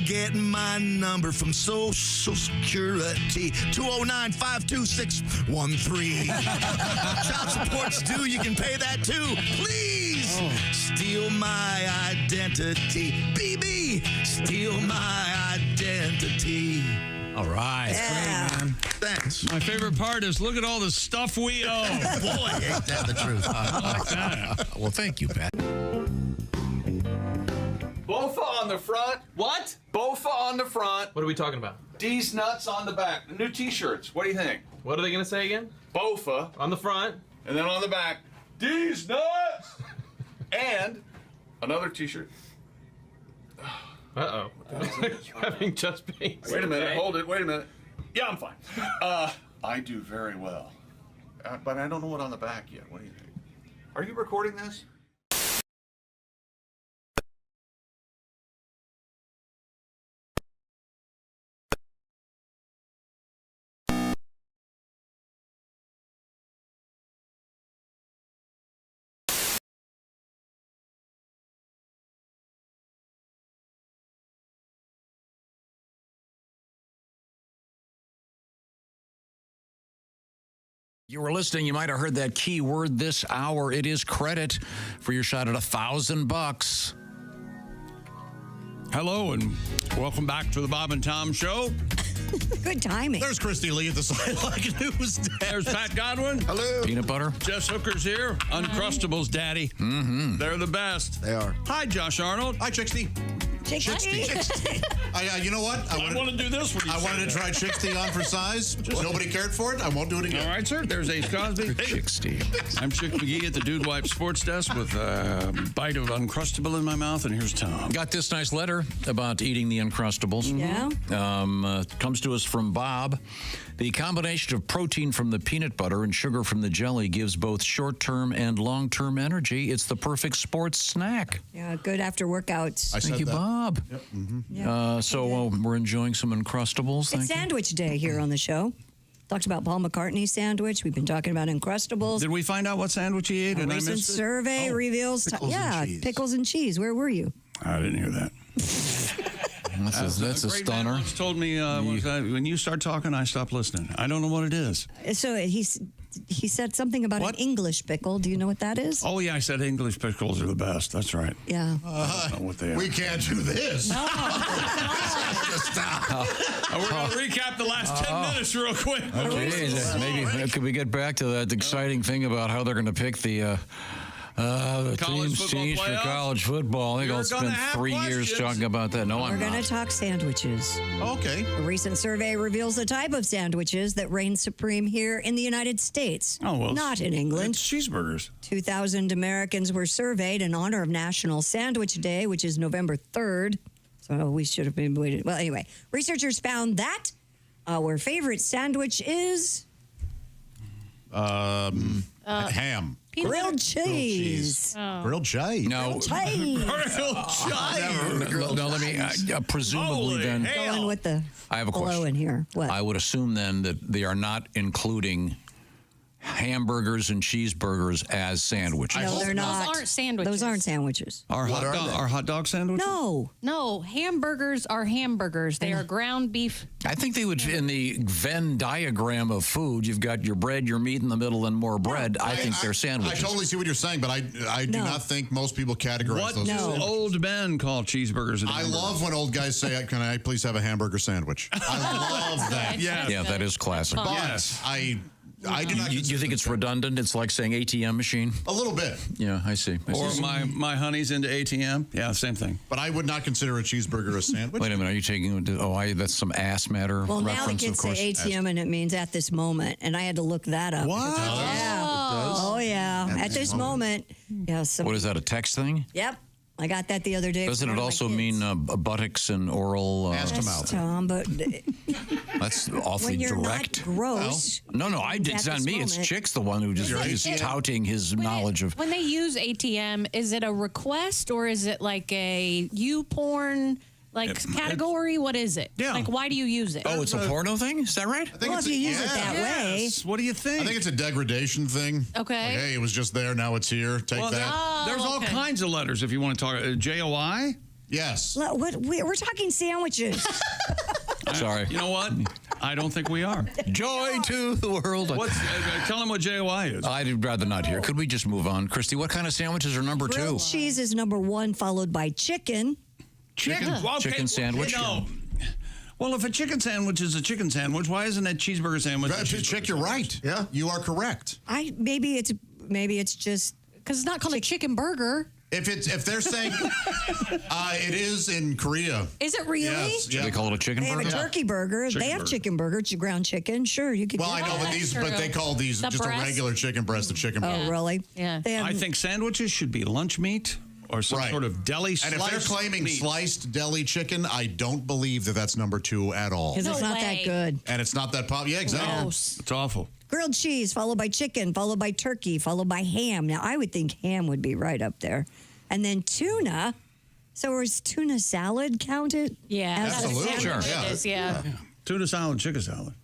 P: Get my number from Social Security, 209-526-13. Child support's due, you can pay that too. Please, steal my identity. BB, steal my identity.
E: All right.
P: Yeah.
A: Great, man.
P: Thanks.
A: My favorite part is look at all the stuff we owe.
P: Boy, ain't that the truth.
A: I like that.
E: Well, thank you, Pat.
I: Bofa on the front. What? Bofa on the front.
F: What are we talking about?
I: D's nuts on the back. The new T-shirts. What do you think?
F: What are they going to say again?
I: Bofa
F: on the front.
I: And then on the back, D's nuts. And another T-shirt.
F: Uh-oh. You're having chest pains.
I: Wait a minute. Hold it. Wait a minute. Yeah, I'm fine. I do very well. But I don't know what on the back yet. What do you think? Are you recording this?
E: You were listening. You might have heard that key word this hour. It is credit for your shot at $1,000.
A: Hello and welcome back to the Bob and Tom Show.
C: Good timing.
M: There's Christy Lee at the Sidelock News.
A: There's Pat Godwin.
M: Hello.
E: Peanut butter.
A: Jess Hooker's here. Uncrustables, Daddy.
E: Mm-hmm.
A: They're the best.
M: They are.
A: Hi, Josh Arnold.
M: Hi, Chicksty. Chicksty. You know what?
A: I want to do this one.
M: I wanted to try Chicksty on for size. Nobody cared for it. I won't do it again.
A: All right, sir. There's Ace Cosby.
E: Chicksty.
A: I'm Chick McGee at the Dude Wipe Sports Desk with a bite of Uncrustable in my mouth, and here's Tom.
E: Got this nice letter about eating the Uncrustables.
C: Yeah.
E: Comes to us from Bob. The combination of protein from the peanut butter and sugar from the jelly gives both short-term and long-term energy. It's the perfect sports snack.
C: Yeah, good after workouts.
E: Thank you, Bob.
M: Yep. Mm-hmm.
C: Yeah.
E: So we're enjoying some Uncrustables.
C: It's Sandwich Day here on the show. Talked about Paul McCartney's sandwich. We've been talking about Uncrustables.
A: Did we find out what sandwich he ate?
C: A recent survey reveals...
M: pickles and cheese.
C: Pickles and cheese. Where were you?
A: I didn't hear that.
E: That's a
A: great
E: stunner.
A: man once told me when you start talking, I stop listening. I don't know what it is.
C: So he said something about an English pickle. Do you know what that is?
A: Oh, yeah, I said English pickles are the best. That's right.
C: Yeah.
A: I don't know what they are.
M: We can't do this.
A: We're going to recap the last 10 minutes real quick.
E: Maybe could we get back to that exciting thing about how they're going to pick the teams for college football? I think I'll spend 3 years talking about that. No,
C: We're going to talk sandwiches.
M: Okay.
C: A recent survey reveals the type of sandwiches that reign supreme here in the United States.
A: Oh, well,
C: not in England.
A: It's cheeseburgers.
C: 2,000 Americans were surveyed in honor of National Sandwich Day, which is November 3rd. So we should have been waiting. Well, anyway, researchers found that our favorite sandwich is
M: ham.
C: Grilled cheese.
M: Grilled cheese.
E: No. No, let me, presumably then.
C: Going with the
E: I have a
C: blow
E: question.
C: in here. What?
E: I would assume then that they are not including hamburgers and cheeseburgers as sandwiches.
C: No, they're not.
L: Those aren't sandwiches.
C: Those aren't sandwiches.
A: Our hot dog sandwiches?
L: No, hamburgers are hamburgers. They are ground beef.
E: I think they would, in the Venn diagram of food, you've got your bread, your meat in the middle, and more bread. I think they're sandwiches.
M: I totally see what you're saying, but I do not think most people categorize
A: What
M: those.
A: do old men call cheeseburgers? And
M: I
A: hamburgers?
M: love when old guys say, "Can I please have a hamburger sandwich?" I love that.
E: Yeah, that is classic.
M: But I do not.
E: You think it's redundant? It's like saying ATM machine?
M: A little bit.
E: Yeah, I see.
A: Or my honey's into ATM. Yeah, same thing.
M: But I would not consider a cheeseburger a sandwich.
E: Wait a minute, are you taking? That's some ass matter
C: Well, now the
E: reference,
C: kids
E: of course.
C: say ATM and it means at this moment, and I had to look that up.
M: What?
C: Yeah. Oh yeah. At this moment. Yeah.
E: What is that? A text thing?
C: Yep. I got that the other day.
E: Doesn't
C: from
E: it
C: one of
E: also
C: my kids.
E: mean buttocks and oral?
M: Ass to
C: Yes,
M: mouth.
C: Tom, but
E: That's awfully
C: when you're
E: direct.
C: not gross.
E: No, it's
C: at
E: not
C: this
E: me. It's
C: moment-
E: Chick's the one who just is touting his knowledge of.
L: When they use ATM, is it a request or is it like a porn category? What is it?
A: Yeah.
L: Like, why do you use it?
E: Oh, it's a porno thing? Is that right?
M: I think
C: Well,
M: it's
C: if you use it that way.
A: What do you think?
M: I think it's a degradation thing.
L: Okay.
M: Like, hey, it was just there. Now it's here. Take
A: Well,
M: that.
A: there's all kinds of letters if you want to talk. JOI?
M: Yes.
C: We're talking sandwiches.
E: Sorry.
A: You know what? I don't think we are.
E: Joy to the world.
A: Tell them what JOI is.
E: I'd rather not hear. Could we just move on? Christy, what kind of sandwiches are number two?
C: Grilled cheese is number one, followed by chicken.
A: Chicken? Okay,
E: Chicken sandwich?
A: Well, if a chicken sandwich is a chicken sandwich, why isn't a cheeseburger sandwich?
M: Chick, you're right. Yeah, you are correct.
C: Maybe it's just
L: because it's not called a chicken burger.
M: If they're saying it is in Korea.
L: Is it really?
M: Yes.
E: They call it a chicken
C: They have
E: burger?
C: a turkey burger.
M: Chicken
C: they have
M: burger.
C: chicken burger, ground chicken. Sure, you could.
M: Well, I
C: get
M: know,
C: that.
M: but they call these
C: The
M: just
C: breast?
M: a regular chicken breast, a chicken burger.
C: Oh, really?
L: Yeah.
A: I think sandwiches should be lunch meat or some sort of deli
M: And
A: sliced
M: if they're claiming
A: meat.
M: sliced deli chicken, I don't believe that that's number two at all.
C: Because it's not that good.
M: And it's not that popular. Yeah, exactly.
C: Gross.
A: It's awful.
C: Grilled cheese, followed by chicken, followed by turkey, followed by ham. Now, I would think ham would be right up there. And then tuna. So is tuna salad counted?
L: Yeah.
A: Absolutely.
L: Sure.
A: Yeah.
L: It is, yeah.
A: Tuna salad, chicken salad.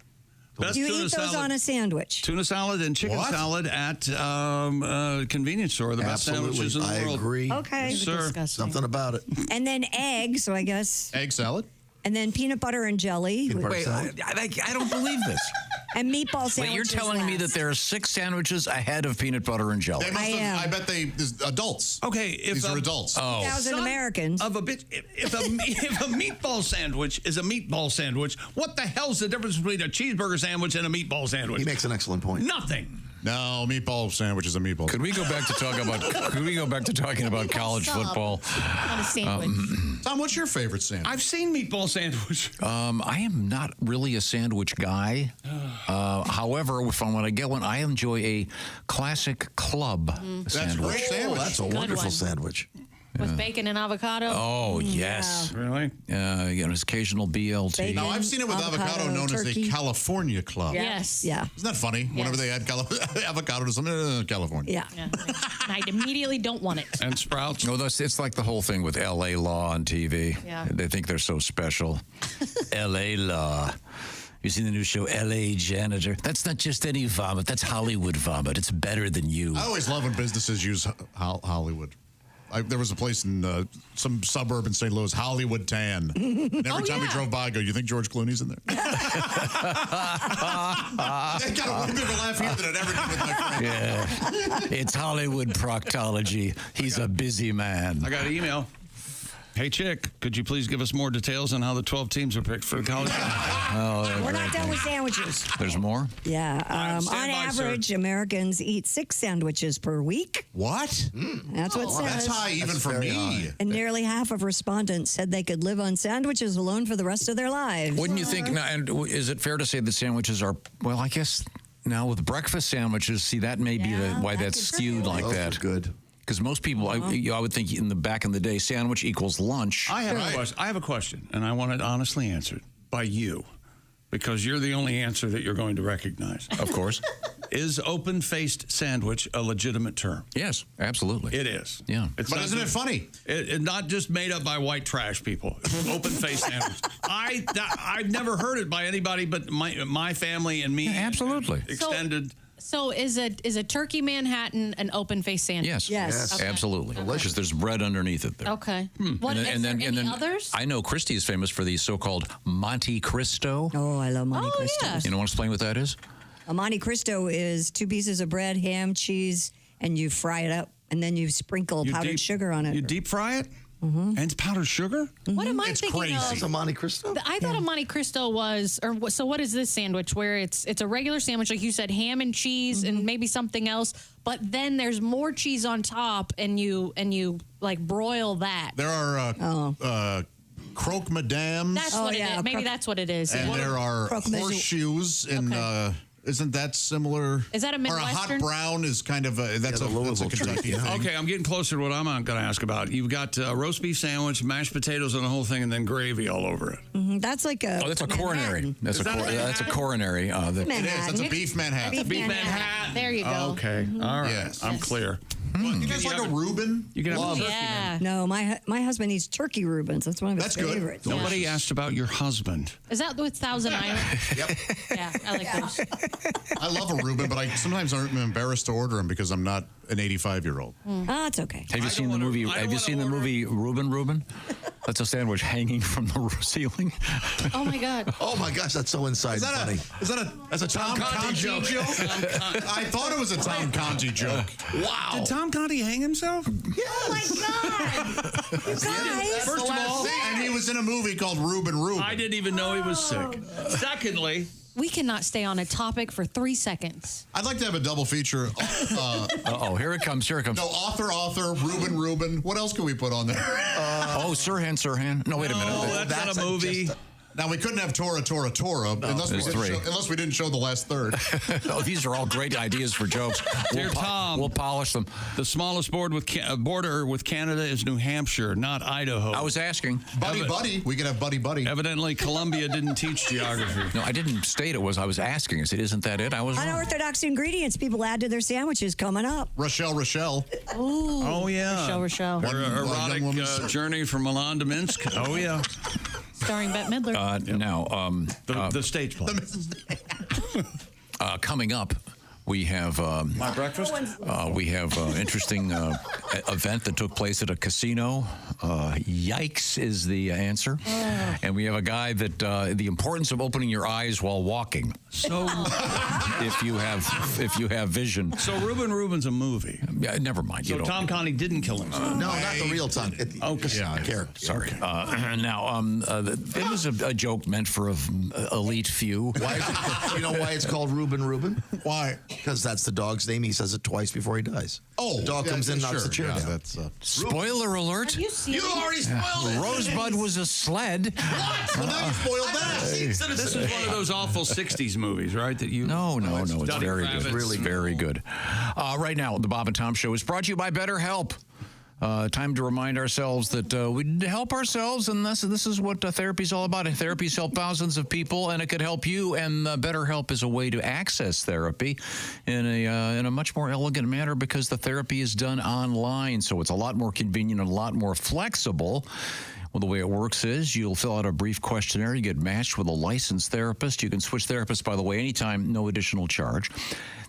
A: Best
C: You
A: tuna
C: eat those
A: salad.
C: on a sandwich.
A: Tuna salad and chicken
C: What?
A: salad at convenience store. The best sandwiches in the
N: I
A: world.
N: agree.
C: Okay.
A: Yes, sir.
N: Something about it.
C: And then egg, so I guess.
M: Egg salad?
C: And then peanut butter and jelly.
E: Wait, I don't believe this.
C: And meatball sandwiches.
E: Wait, you're telling me that there are 6 sandwiches ahead of peanut butter and jelly?
M: They must have, I bet there's adults.
A: Okay,
M: These are adults.
E: Oh.
C: 1,000 Americans.
A: Of a bit, if a meatball sandwich is a meatball sandwich, what the hell's the difference between a cheeseburger sandwich and a meatball sandwich?
N: He makes an excellent point.
A: Nothing.
M: No, meatball sandwich is a meatball.
E: Could we go back to talking about? Could we go back to talking about college football?
L: Not a sandwich.
M: Tom, what's your favorite sandwich?
A: I've seen meatball sandwich.
E: I am not really a sandwich guy. However, if I want to get one, I enjoy a classic club
M: That's a
E: sandwich.
M: great sandwich.
N: That's a
L: Good
N: wonderful
L: one.
N: sandwich.
L: With bacon and avocado.
E: Oh yes,
A: Really?
E: you know, occasional BLT.
C: Bacon.
M: Now, I've seen it with avocado known
C: turkey.
M: as a California club.
L: Yes.
C: Yeah.
M: Isn't that funny? Whenever they add avocado to something, California.
C: Yeah.
L: Yeah. And I immediately don't want it.
A: And sprouts.
E: No, it's like the whole thing with L.A. Law on TV.
L: Yeah.
E: They think they're so special. L.A. Law. You seen the new show, L.A. Janitor? That's not just any vomit. That's Hollywood vomit. It's better than you.
M: I always love when businesses use Hollywood. There was a place in some suburb in St. Louis, Hollywood Tan. And every time we drove by, I go, you think George Clooney's in there? I got a way bigger laugh here than I'd ever did with my friend.
E: Yeah. It's Hollywood proctology. He's a busy man.
A: I got an email. Hey, Chick, could you please give us more details on how the 12 teams are picked for the college?
C: We're not done with sandwiches.
E: There's more?
C: Yeah. On average, Americans eat 6 sandwiches per week.
M: What?
C: That's what it says.
M: That's high even for me.
C: And nearly half of respondents said they could live on sandwiches alone for the rest of their lives.
E: Wouldn't you think, now, and is it fair to say that sandwiches are, well, I guess now with breakfast sandwiches, see, that may be why that's skewed like that.
N: Good.
E: Because most people, I would think back in the day, sandwich equals lunch.
A: I have a question, and I want it honestly answered by you, because you're the only answer that you're going to recognize.
E: Of course.
A: Is open-faced sandwich a legitimate term?
E: Yes, absolutely.
A: It is.
E: Yeah.
M: But isn't it funny?
A: It's not just made up by white trash people. Open-faced sandwich. I've never heard it by anybody but my family and me.
E: Yeah, absolutely.
A: Extended.
L: So is a turkey Manhattan an open-faced sandwich?
E: Yes.
L: Okay.
E: Absolutely. Because there's bread underneath it there.
L: Okay. What,
E: and then
L: others?
E: I know Christy is famous for the so-called Monte Cristo.
C: Oh, I love Monte Cristo.
L: yes.
E: You know, want to explain what that is?
C: A Monte Cristo is 2 pieces of bread, ham, cheese, and you fry it up, and then you sprinkle powdered sugar on it.
A: You deep fry it? And powdered sugar?
L: What am I thinking of?
N: It's a Monte Cristo?
L: I thought a Monte Cristo was, so what is this sandwich where it's a regular sandwich, like you said, ham and cheese and maybe something else, but then there's more cheese on top and you like broil that.
M: There are croque madames.
L: That's what it is. Maybe that's what it is.
M: And
L: Yeah.
M: there are horseshoes in... isn't that similar?
L: Is that a Midwestern?
M: Or a hot brown is kind of that's a Kentucky thing.
A: Okay, I'm getting closer to what I'm going to ask about. You've got roast beef sandwich, mashed potatoes on the whole thing, and then gravy all over it.
C: That's like a...
E: Oh, that's a coronary. That's a coronary.
M: It is. That's a beef Manhattan.
L: Beef Manhattan. There you go.
A: Okay. All right.
M: Yes.
A: I'm clear.
M: You guys like a Reuben?
A: You can have a turkey.
L: Yeah.
C: No, my husband eats turkey Reubens. That's one of his favorites.
A: Nobody asked about your husband.
L: Is that with Thousand Island?
M: Yep.
L: Yeah, I like those.
M: I love a Reuben, but sometimes I'm embarrassed to order them because I'm not an 85-year-old.
C: Ah, it's okay.
E: Have you seen the movie? Have you seen the movie Reuben? That's a sandwich hanging from the ceiling.
L: Oh my God.
N: Oh my gosh, that's so inside funny.
M: Is that a Tom Conti joke? I thought it was a Tom Conti joke.
N: Wow.
A: Did Tom Conti hang himself?
C: Oh my God. You guys.
A: First of all,
M: and he was in a movie called Reuben.
A: I didn't even know he was sick. Secondly,
L: We cannot stay on a topic for 3 seconds.
M: I'd like to have a double feature.
E: Here it comes. Here it comes.
M: No, author, Reuben. What else can we put on there?
E: Sirhan. No, wait a minute.
A: Oh, that's not a movie.
M: Now, we couldn't have Tora, unless we didn't show the last third.
E: These are all great ideas for jokes.
A: Dear Tom,
E: we'll polish them.
A: The smallest border with Canada is New Hampshire, not Idaho.
E: I was asking.
M: Buddy. We could have buddy.
A: Evidently, Columbia didn't teach geography.
E: No, I didn't state it was. I was asking. I said, isn't that it? I was wrong.
C: Unorthodox ingredients people add to their sandwiches coming up.
M: Rochelle.
C: Ooh.
A: Oh, yeah.
L: Rochelle.
A: Her erotic journey from Milan to Minsk. Oh, yeah.
L: Starring Bette Midler.
A: The stage play.
E: Coming up, we have
A: my breakfast.
E: We have an interesting event that took place at a casino. Yikes is the answer, and we have a guy that the importance of opening your eyes while walking.
A: So,
E: if you have vision.
A: So Reuben's a movie.
E: Never mind.
A: So Tom Conti didn't kill himself.
N: No, not the real Tom.
E: Character. Sorry. Now, it was a joke meant for an elite few.
N: Why is it, you know why it's called Reuben?
M: Why?
N: Because that's the dog's name. He says it twice before he dies.
M: Oh,
N: the dog comes in, knocks the chair down.
M: That's,
E: Spoiler alert!
N: You already spoiled it.
E: Rosebud was a sled.
N: What? Well, now you spoiled that.
A: This is one of those awful '60s movies, right? That you
E: No. It's very good.
A: Really
E: very good. Right now, the Bob and Tom Show is brought to you by BetterHelp. Time to remind ourselves that we need to help ourselves, and this is what therapy is all about. Therapy's helped thousands of people, and it could help you. And BetterHelp is a way to access therapy in a much more elegant manner because the therapy is done online, so it's a lot more convenient and a lot more flexible.
J: Well, the way it works is you'll fill out a brief questionnaire. You get matched with a licensed therapist. You can switch therapists, by the way, anytime, no additional charge.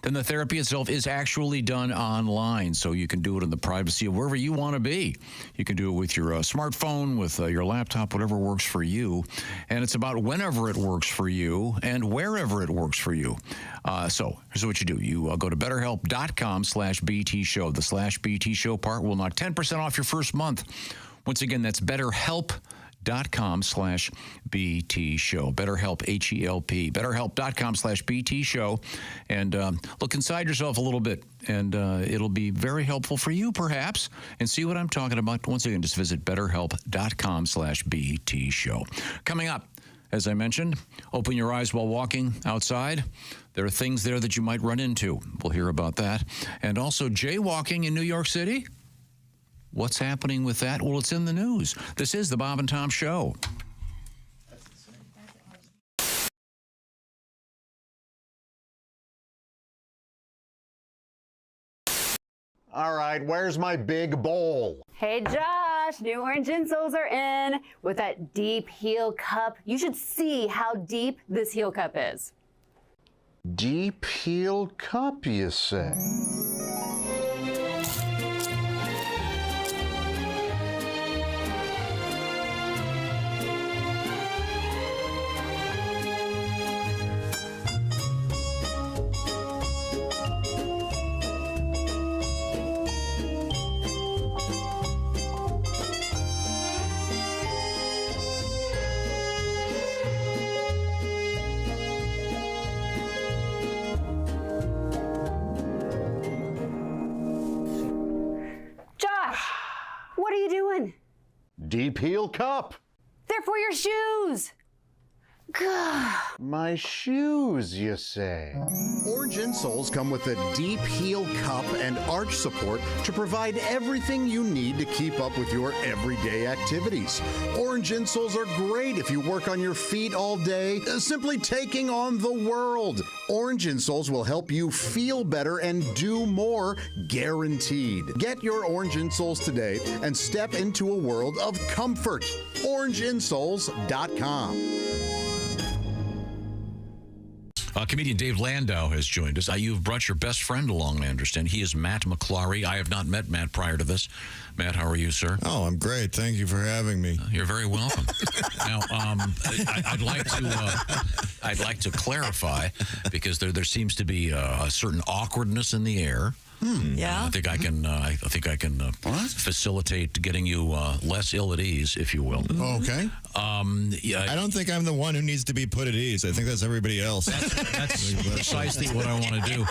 J: Then the therapy itself is actually done online, so you can do it in the privacy of wherever you want to be. You can do it with your smartphone, with your laptop, whatever works for you. And it's about whenever it works for you and wherever it works for you. So here's what you do. You go to betterhelp.com/BT show. The /BT show part will knock 10% off your first month. Once again, that's betterhelp.com/BT show. BetterHelp, H-E-L-P. BetterHelp.com/BT show. And look inside yourself a little bit, and it'll be very helpful for you, perhaps, and see what I'm talking about. Once again, just visit BetterHelp.com/BT show. Coming up, as I mentioned, open your eyes while walking outside. There are things there that you might run into. We'll hear about that. And also jaywalking in New York City. What's happening with that? Well, it's in the news. This is the Bob and Tom Show.
B: All right, where's my big bowl?
G: Hey Josh, new orange insoles are in with that deep heel cup. You should see how deep this heel cup is.
B: Deep heel cup, you say?
G: What are you doing?
B: Deep heel cup.
G: They're for your shoes. Gah.
B: My shoes, you say? Orange insoles come with a deep heel cup and arch support to provide everything you need to keep up with your everyday activities. Orange insoles are great if you work on your feet all day, simply taking on the world. Orange insoles will help you feel better and do more, guaranteed. Get your orange insoles today and step into a world of comfort. OrangeInsoles.com.
J: Comedian Dave Landau has joined us. You've brought your best friend along, I understand. He is Matt McClary. I have not met Matt prior to this. Matt, how are you, sir?
H: Oh, I'm great. Thank you for having me.
J: You're very welcome. Now, I'd like to clarify, because there seems to be a certain awkwardness in the air.
C: Yeah.
J: I think I can facilitate getting you less ill at ease, if you will.
H: Okay.
J: Yeah.
H: I don't think I'm the one who needs to be put at ease. I think that's everybody else.
J: That's precisely what I want to do.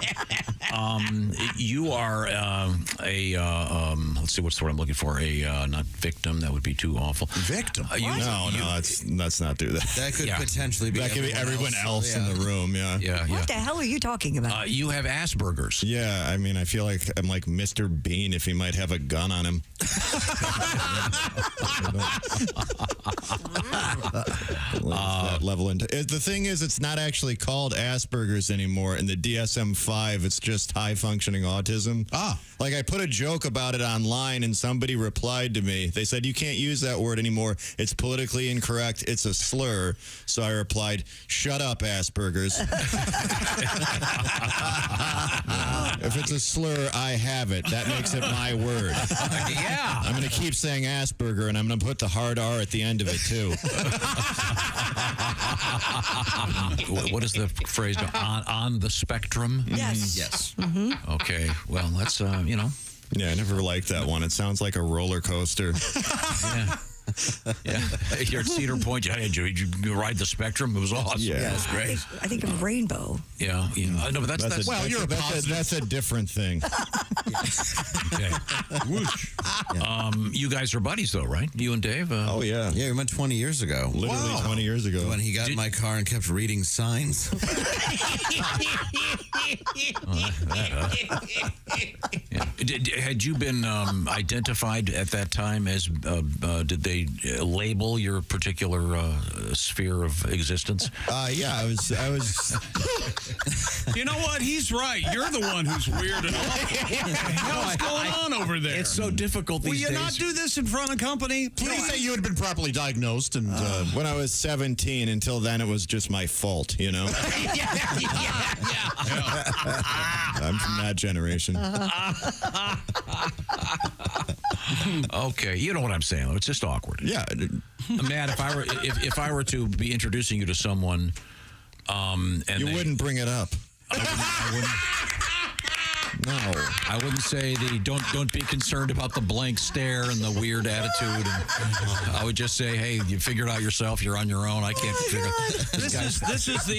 J: You are let's see, what's the word I'm looking for? Not victim. That would be too awful.
H: Victim? Let's not do that.
N: That could potentially be.
H: That could be everyone else in the room. Yeah.
C: What the hell are you talking about?
J: You have Asperger's.
H: Yeah. I mean, I feel like I'm like Mr. Bean if he might have a gun on him. That level the thing is, it's not actually called Asperger's anymore. In the DSM-5, it's just high-functioning autism. Like, I put a joke about it online, and somebody replied to me. They said, you can't use that word anymore. It's politically incorrect. It's a slur. So I replied, shut up, Asperger's. If it's a slur, I have it. That makes it my word.
J: Yeah.
H: I'm going to keep saying Asperger, and I'm going to put the hard R at the end of it, too.
J: What is the phrase? On the spectrum?
C: Yes.
N: Yes.
C: Mm-hmm.
J: Okay. Well, that's,
H: Yeah, I never liked that one. It sounds like a roller coaster.
J: Yeah. Yeah. You're at Cedar Point. Did you ride the spectrum? It was awesome.
H: Yeah,
J: it was great.
C: I think of rainbow.
J: Yeah. No, but that's
H: well, you're a positive. That's a different thing.
J: Okay. Whoosh. You guys are buddies, though, right? You and Dave?
H: Oh, yeah.
N: Yeah, we met 20 years ago.
H: Literally 20 years ago.
N: When he got in my car and kept reading signs.
J: Yeah. Had you been identified at that time as, did they they label your particular sphere of existence?
H: Yeah, I was.
A: You know what? He's right. You're the one who's weird and awful. What the hell's going on over there?
J: It's so difficult these days.
A: Will you not do this in front of company?
M: Please say you had been properly diagnosed. And
H: when I was 17, until then, it was just my fault, you know? I'm from that generation.
J: Okay, you know what I'm saying. It's just awkward.
H: Yeah,
J: Matt. If I were to be introducing you to someone, and
H: you wouldn't bring it up.
J: I wouldn't. No, I wouldn't say don't be concerned about the blank stare and the weird attitude. And I would just say, hey, you figured out yourself. You're on your own. I can't figure out.
A: This is the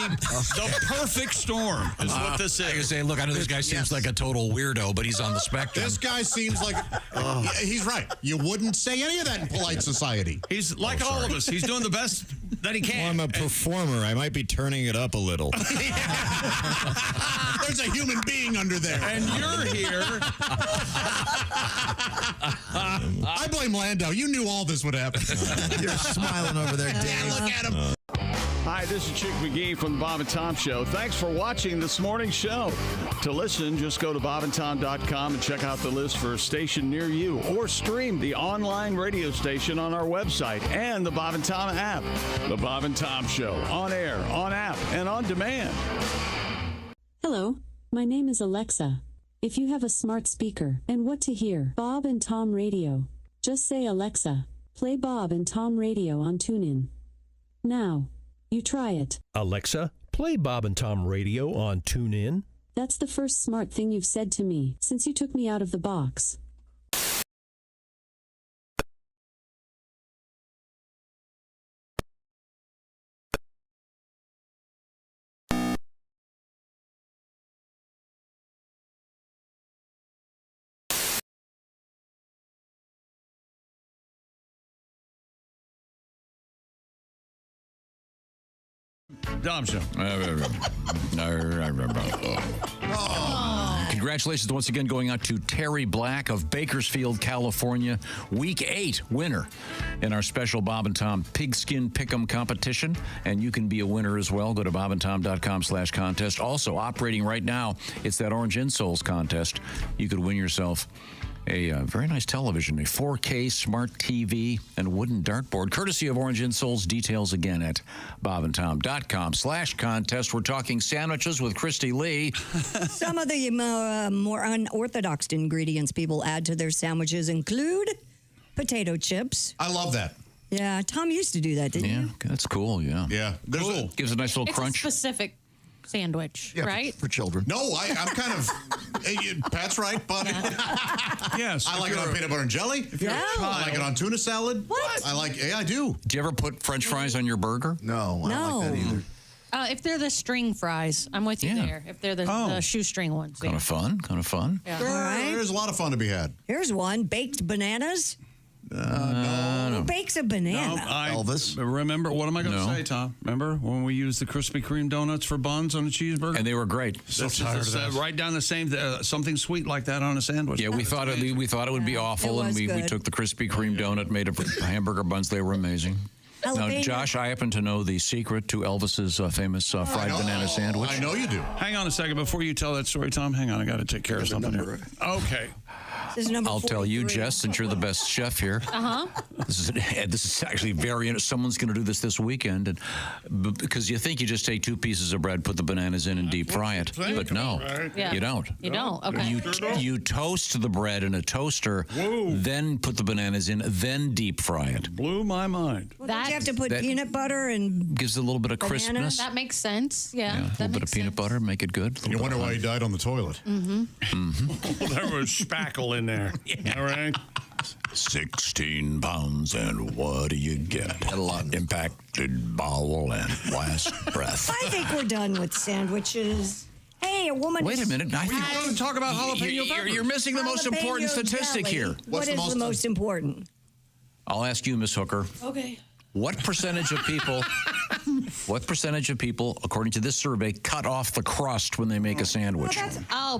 A: perfect storm. Is what this is.
J: I can say, look, I know this guy seems like a total weirdo, but he's on the spectrum.
M: This guy seems like he's right. You wouldn't say any of that in polite society.
A: He's like all of us. He's doing the best that he can.
H: Well, I'm a performer. I might be turning it up a little.
M: There's a human being under there.
A: And you're here.
M: I blame Lando. You knew all this would happen.
N: You're smiling over there, Dave.
M: Yeah, look at him.
A: Hi, this is Chick McGee from the Bob and Tom Show. Thanks for watching this morning's show. To listen, just go to bobandtom.com and check out the list for a station near you, or stream the online radio station on our website and the Bob and Tom app. The Bob and Tom Show, on air, on app, and on demand.
K: Hello, my name is Alexa. If you have a smart speaker and what to hear, Bob and Tom Radio, just say, Alexa, play Bob and Tom Radio on TuneIn. Now, you try it.
D: Alexa, play Bob and Tom Radio on TuneIn.
K: That's the first smart thing you've said to me since you took me out of the box.
A: Dom Show.
J: Congratulations once again going out to Terry Black of Bakersfield, California. Week 8 winner in our special Bob and Tom Pigskin Pick'em competition. And you can be a winner as well. Go to bobandtom.com/contest. Also operating right now, it's that Orange Insoles contest. You could win yourself a very nice television, a 4K smart TV, and wooden dartboard, courtesy of Orange Insoles. Details again at bobandtom.com/contest. We're talking sandwiches with Christy Lee.
C: Some of the more unorthodox ingredients people add to their sandwiches include potato chips.
M: I love that.
C: Yeah, Tom used to do that, didn't you?
J: That's cool, yeah.
M: Yeah.
A: Cool.
J: Gives a nice little
L: It's
J: crunch.
L: a specific sandwich, right?
N: For children.
M: No, I'm kind of. Pat's right, but
A: yes,
M: I like it on peanut butter and jelly. I like it on tuna salad.
C: What?
M: Yeah, I do.
J: Do you ever put French fries on your burger?
N: No, I don't like that either.
L: If they're the string fries, I'm with you there. If they're the shoestring ones.
J: Kind of fun, kind of fun.
L: Yeah.
C: All right.
M: There's a lot of fun to be had.
C: Here's one, baked bananas.
M: No.
C: Who bakes a banana?
N: Elvis.
A: Remember, what am I going to say, Tom? Remember when we used the Krispy Kreme donuts for buns on a cheeseburger?
J: And they were great.
A: So tired of that. Right down the same, something sweet like that on a sandwich.
J: Yeah, we thought it would be awful, and we took the Krispy Kreme donut, made a hamburger buns. They were amazing. Now, Josh, I happen to know the secret to Elvis's famous fried banana sandwich.
M: I know you do.
A: Hang on a second before you tell that story, Tom. Hang on, I got to take care of something here. Okay.
C: This is number
J: I'll tell you,
C: 43.
J: Jess, since you're the best chef here. This is actually very. Someone's going to do this weekend, and because you think you just take 2 pieces of bread, put the bananas in, and deep fry it, but no, you don't.
L: You don't. Okay.
J: You toast the bread in a toaster, then put the bananas in, then deep fry it.
A: Blew my mind.
C: Well, don't you have to put peanut butter and
J: gives it a little bit of
C: banana?
J: crispness.
L: That makes sense. Yeah.
J: A little bit of peanut butter, make it good.
M: You wonder why he died on the toilet.
A: Well, there was spackle in there. All right.
J: 16 pounds, and what do you get? Impacted bowel and last breath.
C: I think we're done with sandwiches. Hey, a woman.
J: Wait a minute. I think
A: We want to talk about jalapeno peppers.
J: You're missing the most important statistic here.
C: What is the most important?
J: I'll ask you, Miss Hooker.
L: Okay.
J: What percentage of people
E: What percentage of people, according to this survey, cut off the crust when they make a sandwich?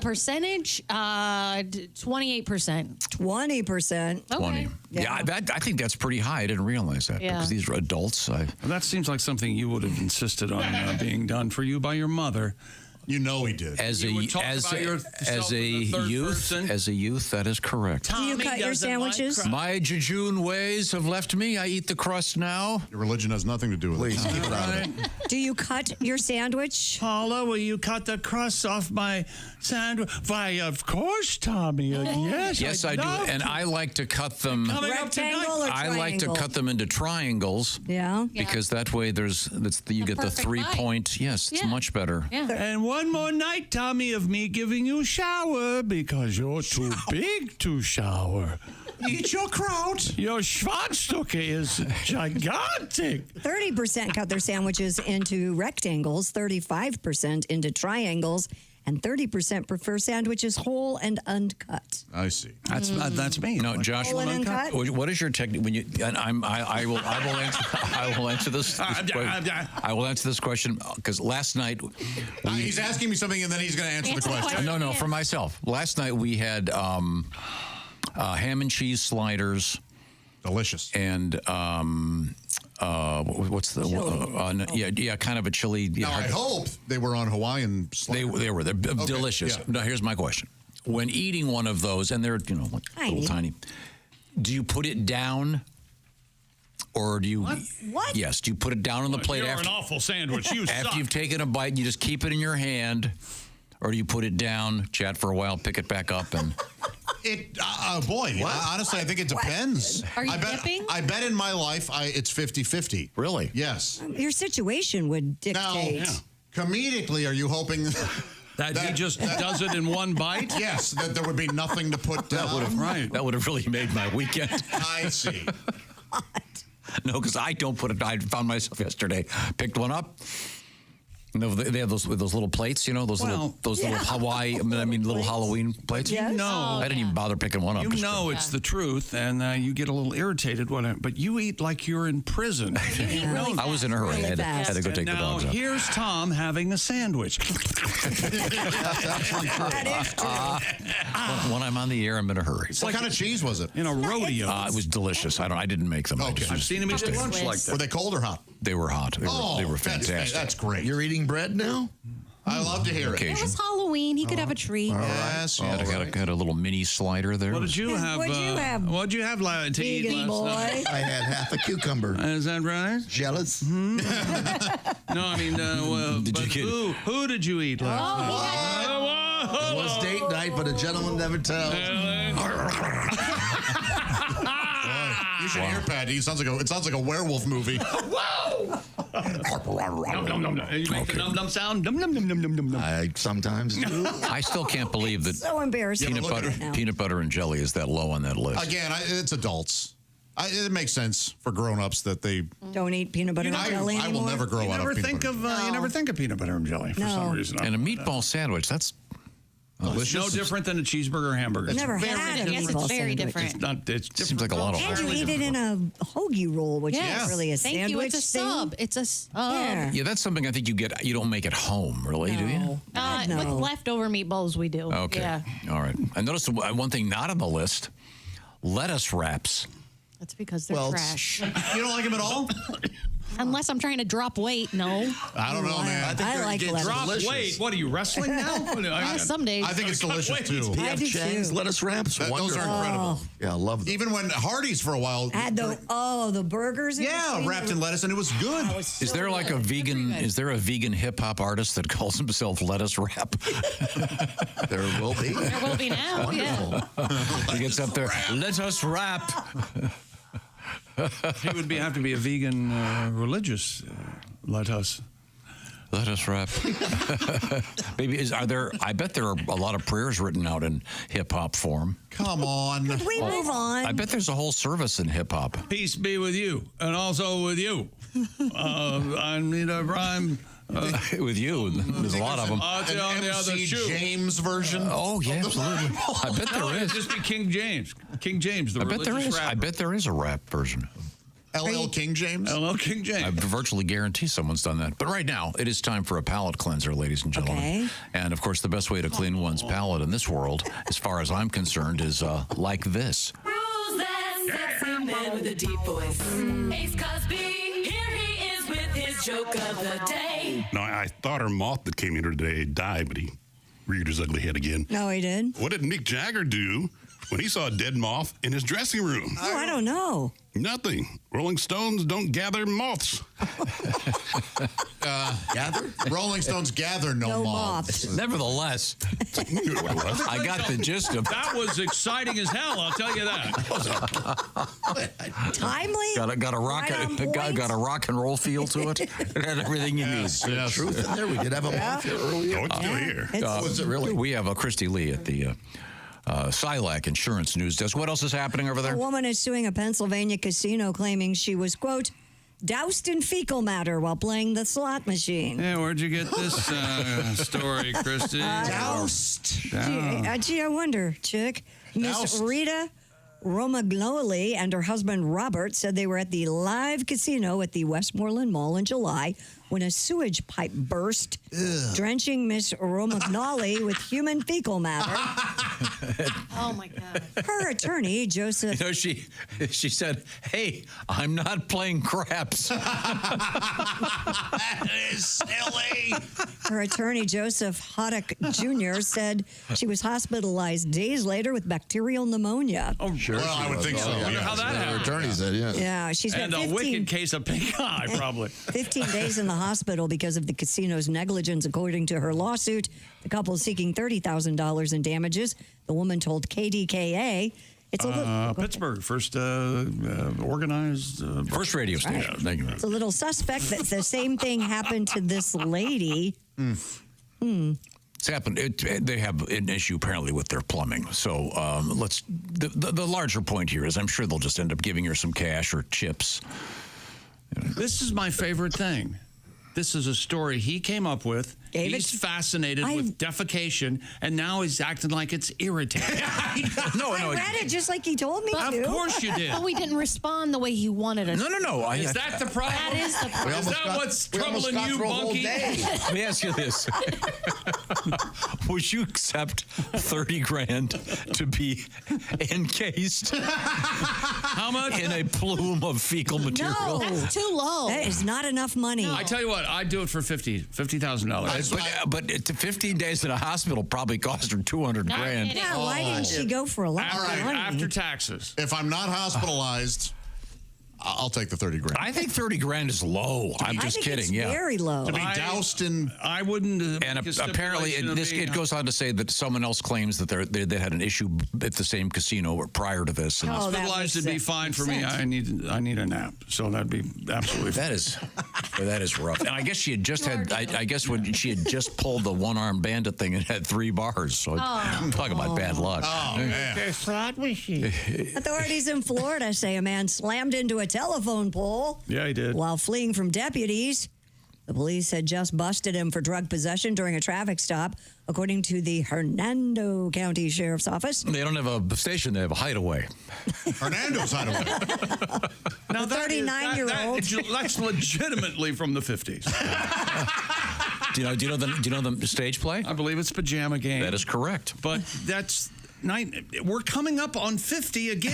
L: Percentage? 28%.
C: 20%.
E: 20. Yeah, I think that's pretty high. I didn't realize that because these are adults.
A: That seems like something you would have insisted on being done for you by your mother.
M: You know he did.
E: As a youth, that is correct.
C: Do you cut your sandwiches?
E: My jejune ways have left me. I eat the crust now.
M: Your religion has nothing to do with it. Please keep it out of it.
C: Do you cut your sandwich?
A: Paula, will you cut the crust off my sandwich? Why, of course, Tommy. Yes,
E: I do. And I like to cut them.
C: Rectangle or triangle?
E: I like to cut them into triangles.
C: Yeah.
E: Because that way you get the 3-point. Yes, it's much better.
A: Yeah. And one more night, Tommy, of me giving you a shower because you're too big to shower.
M: Eat your kraut.
A: Your Schwanzstücke is gigantic.
C: 30% cut their sandwiches into rectangles, 35% into triangles, and 30% prefer sandwiches whole and uncut.
M: I see.
A: That's me.
E: No, Josh,
C: Whole and uncut?
E: what is your technique when you? And I will answer this. I will answer this question because last night
M: he's asking me something and then he's going to answer the question.
E: No, for myself. Last night we had ham and cheese sliders.
M: Delicious.
E: And what's the kind of a chili.
M: Now, I hope they were on Hawaiian sliders.
E: They're delicious.
M: Yeah.
E: Now here's my question: when eating one of those, and they're little tiny, do you put it down? Or do you?
C: What?
E: Yes. Do you put it down on the plate
A: You're an awful sandwich. You
E: after
A: suck.
E: you've taken a bite? You just keep it in your hand, or do you put it down, chat for a while, pick it back up, and?
M: Honestly, I think it depends.
L: Are you dipping?
M: I bet in my life it's 50-50.
E: Really?
M: Yes.
C: Your situation would dictate.
M: Now, comedically, are you hoping
A: that he just does it in one bite?
M: Yes, that there would be nothing to put down.
E: That would have really made my weekend.
M: I see.
E: No, because I don't put it. I found myself yesterday, picked one up. No, they have those little plates, those little Hawaii, little Halloween plates.
C: Yes.
E: I didn't even bother picking one up.
A: It's the truth, and you get a little irritated but you eat like you're in prison.
E: I was in a hurry. I had to go take the dogs out.
A: Now, here's Tom having a sandwich.
C: That is true.
E: When I'm on the air, I'm in a hurry.
M: What kind of cheese was it?
A: In a rodeo.
E: It was delicious. I didn't make them.
M: Okay.
A: I've seen him eat lunch like that.
M: Were they cold or hot?
E: They were hot. They were fantastic.
M: That's great.
N: You're eating bread now?
M: I love to hear it.
L: It was Halloween. He could have a treat.
M: Yes.
E: I got a little mini slider there.
A: What did you have? What'd you have to eat
C: Vegan
A: last
C: boy.
A: night?
N: I had half a cucumber.
A: Is that right?
N: Jealous?
A: No, I mean, who did you eat last night?
N: It was date night, but a gentleman never tells.
M: You should hear Patty. It sounds like a werewolf movie.
A: Whoa! You make the num num sound. Num num num num num num.
N: I sometimes do.
E: I still can't believe that
C: So embarrassing.
E: peanut butter and jelly is that low on that list.
M: Again, it's adults. It makes sense for grown-ups that they
C: don't eat peanut butter and jelly
M: I
C: anymore.
M: will never grow out of peanut butter.
A: You never think of peanut butter and jelly for some reason.
E: And a meatball sandwich, that's
A: It's no different than a cheeseburger or hamburger.
C: I've never had a meatball
L: very
C: sandwich.
L: different.
A: It
E: seems like a lot of
C: And you eat it in a hoagie roll, which is really a
L: Thank
C: sandwich
L: you. It's a sub. It's a sub.
E: Yeah, that's something I think you don't make at home, really, do you?
L: With leftover meatballs, we do.
E: Okay.
L: Yeah.
E: All right. I noticed one thing not on the list: lettuce wraps.
L: That's because they're trash.
M: You don't like them at all?
L: Unless I'm trying to drop weight, no.
M: I don't know, man.
C: I like lettuce.
A: Drop
N: delicious.
A: weight. What are you wrestling now?
L: Some days.
M: I think it's delicious too.
C: I do
N: Chang's
C: too.
N: lettuce wraps.
M: Those are
N: Wonderful.
M: incredible.
N: Yeah, I love them.
M: Even when Hardee's for a while.
C: Had the burgers. in between.
M: Wrapped in lettuce, and it was good.
E: Is there like a vegan? Is there a vegan hip hop artist that calls himself Lettuce Wrap?
N: There will be.
L: There will be now.
E: He gets up there. Let us rap.
A: He would have to be a vegan religious. Let us rap.
E: Maybe I bet there are a lot of prayers written out in hip hop form.
M: Come on.
C: Could we move on?
E: I bet there's a whole service in hip hop.
A: Peace be with you, and also with you. I need a rhyme.
E: With you, there's a lot of them.
M: An MC James version.
E: Oh yeah, absolutely. I bet there
A: It'd
E: is.
A: just be King James. King James. I
E: bet there is. I bet there is a rap version.
M: LL King James?
A: LL King James.
E: I virtually guarantee someone's done that. But right now, it is time for a palate cleanser, ladies and gentlemen.
C: Okay.
E: And, of course, the best way to clean one's palate in this world, as far as I'm concerned, is like this.
T: Rules that sexy man with a deep voice. Ace Cosby, here he is with his joke of the day.
U: No, I thought our moth that came here today died, but he reared his ugly head again.
C: No, he did.
U: What did Mick Jagger do when he saw a dead moth in his dressing room?
C: Oh, I don't know.
U: Nothing. Rolling Stones don't gather moths.
M: Gather? Rolling Stones gather no moths.
E: Nevertheless, I got the gist of
A: that. Was exciting as hell, I'll tell you that.
C: Timely.
E: Got a rock and roll feel to it. It had everything you need.
N: Yes. Truth in there. We did have a moth here earlier.
U: Oh, it's still here.
N: Was it really?
E: We have Christy Lee at the Silac Insurance News Desk. What else is happening over there?
C: A woman is suing a Pennsylvania casino claiming she was, quote, doused in fecal matter while playing the slot machine.
A: Yeah, where'd you get this story, Christy?
C: Doused. Gee, I wonder, chick. Miss Rita Romagnoli and her husband Robert said they were at the live casino at the Westmoreland Mall in July when a sewage pipe burst, drenching Miss Romagnoli with human fecal matter.
L: Oh, my God.
C: Her attorney, Joseph...
E: You know, she said, hey, I'm not playing craps.
M: That is silly.
C: Her attorney, Joseph Hoddock Jr., said she was hospitalized days later with bacterial pneumonia.
U: Oh, sure. Well, I would think so. I wonder how that happened.
N: Her attorney said, yeah.
C: Yeah, she's got
A: and
C: 15,
A: a wicked case of pink eye, probably.
C: 15 days in the hospital because of the casino's negligence, according to her lawsuit. The couple seeking $30,000 in damages. The woman told KDKA it's a little
A: Pittsburgh, first organized
E: first radio station.
C: Right.
E: Thank you.
C: It's a little suspect that the same thing happened to this lady.
E: It's happened. They have an issue apparently with their plumbing. So the larger point here is I'm sure they'll just end up giving her some cash or chips.
A: This is my favorite thing. This is a story he came up with. He's fascinated with defecation, and now he's acting like it's irritating.
C: I read it just like he told me to.
A: Of course you did.
L: But we didn't respond the way he wanted us.
E: No.
A: Is that the problem?
L: That is the problem.
A: Is that what's troubling you, Bunky?
E: Let me ask you this. Would you accept $30,000 to be encased?
A: How much?
E: In a plume of fecal material?
L: No, that's too low.
C: That is not enough money.
A: I tell you what, I'd do it for $50,000.
E: But 15 days in a hospital probably cost her $200,000.
C: Yeah, why didn't she go for a lot of money?
A: After taxes.
M: If I'm not hospitalized, I'll take the $30,000.
E: I think $30,000 is low. I'm just kidding.
C: It's
E: yeah,
C: very low.
M: To be doused in.
A: I wouldn't.
E: And apparently, it goes on to say that someone else claims that they had an issue at the same casino prior to this. And
A: hospitalized would be fine for me. I need a nap, so that'd be absolutely.
E: That is rough. And I guess she had just had. I guess when she had just pulled the one-armed bandit thing and had 3 bars. So talk about bad luck.
M: Oh man.
C: Authorities in Florida say a man slammed into a telephone pole.
A: Yeah, he did.
C: While fleeing from deputies. The police had just busted him for drug possession during a traffic stop, according to the Hernando County Sheriff's Office.
E: They don't have a station; they have a hideaway.
M: Hernando's hideaway.
C: Now, 39-year-old.
A: That's legitimately from the 50s.
E: Do you know the stage play?
A: I believe it's Pajama Game.
E: That is correct.
A: But that's. We're coming up on 50 again.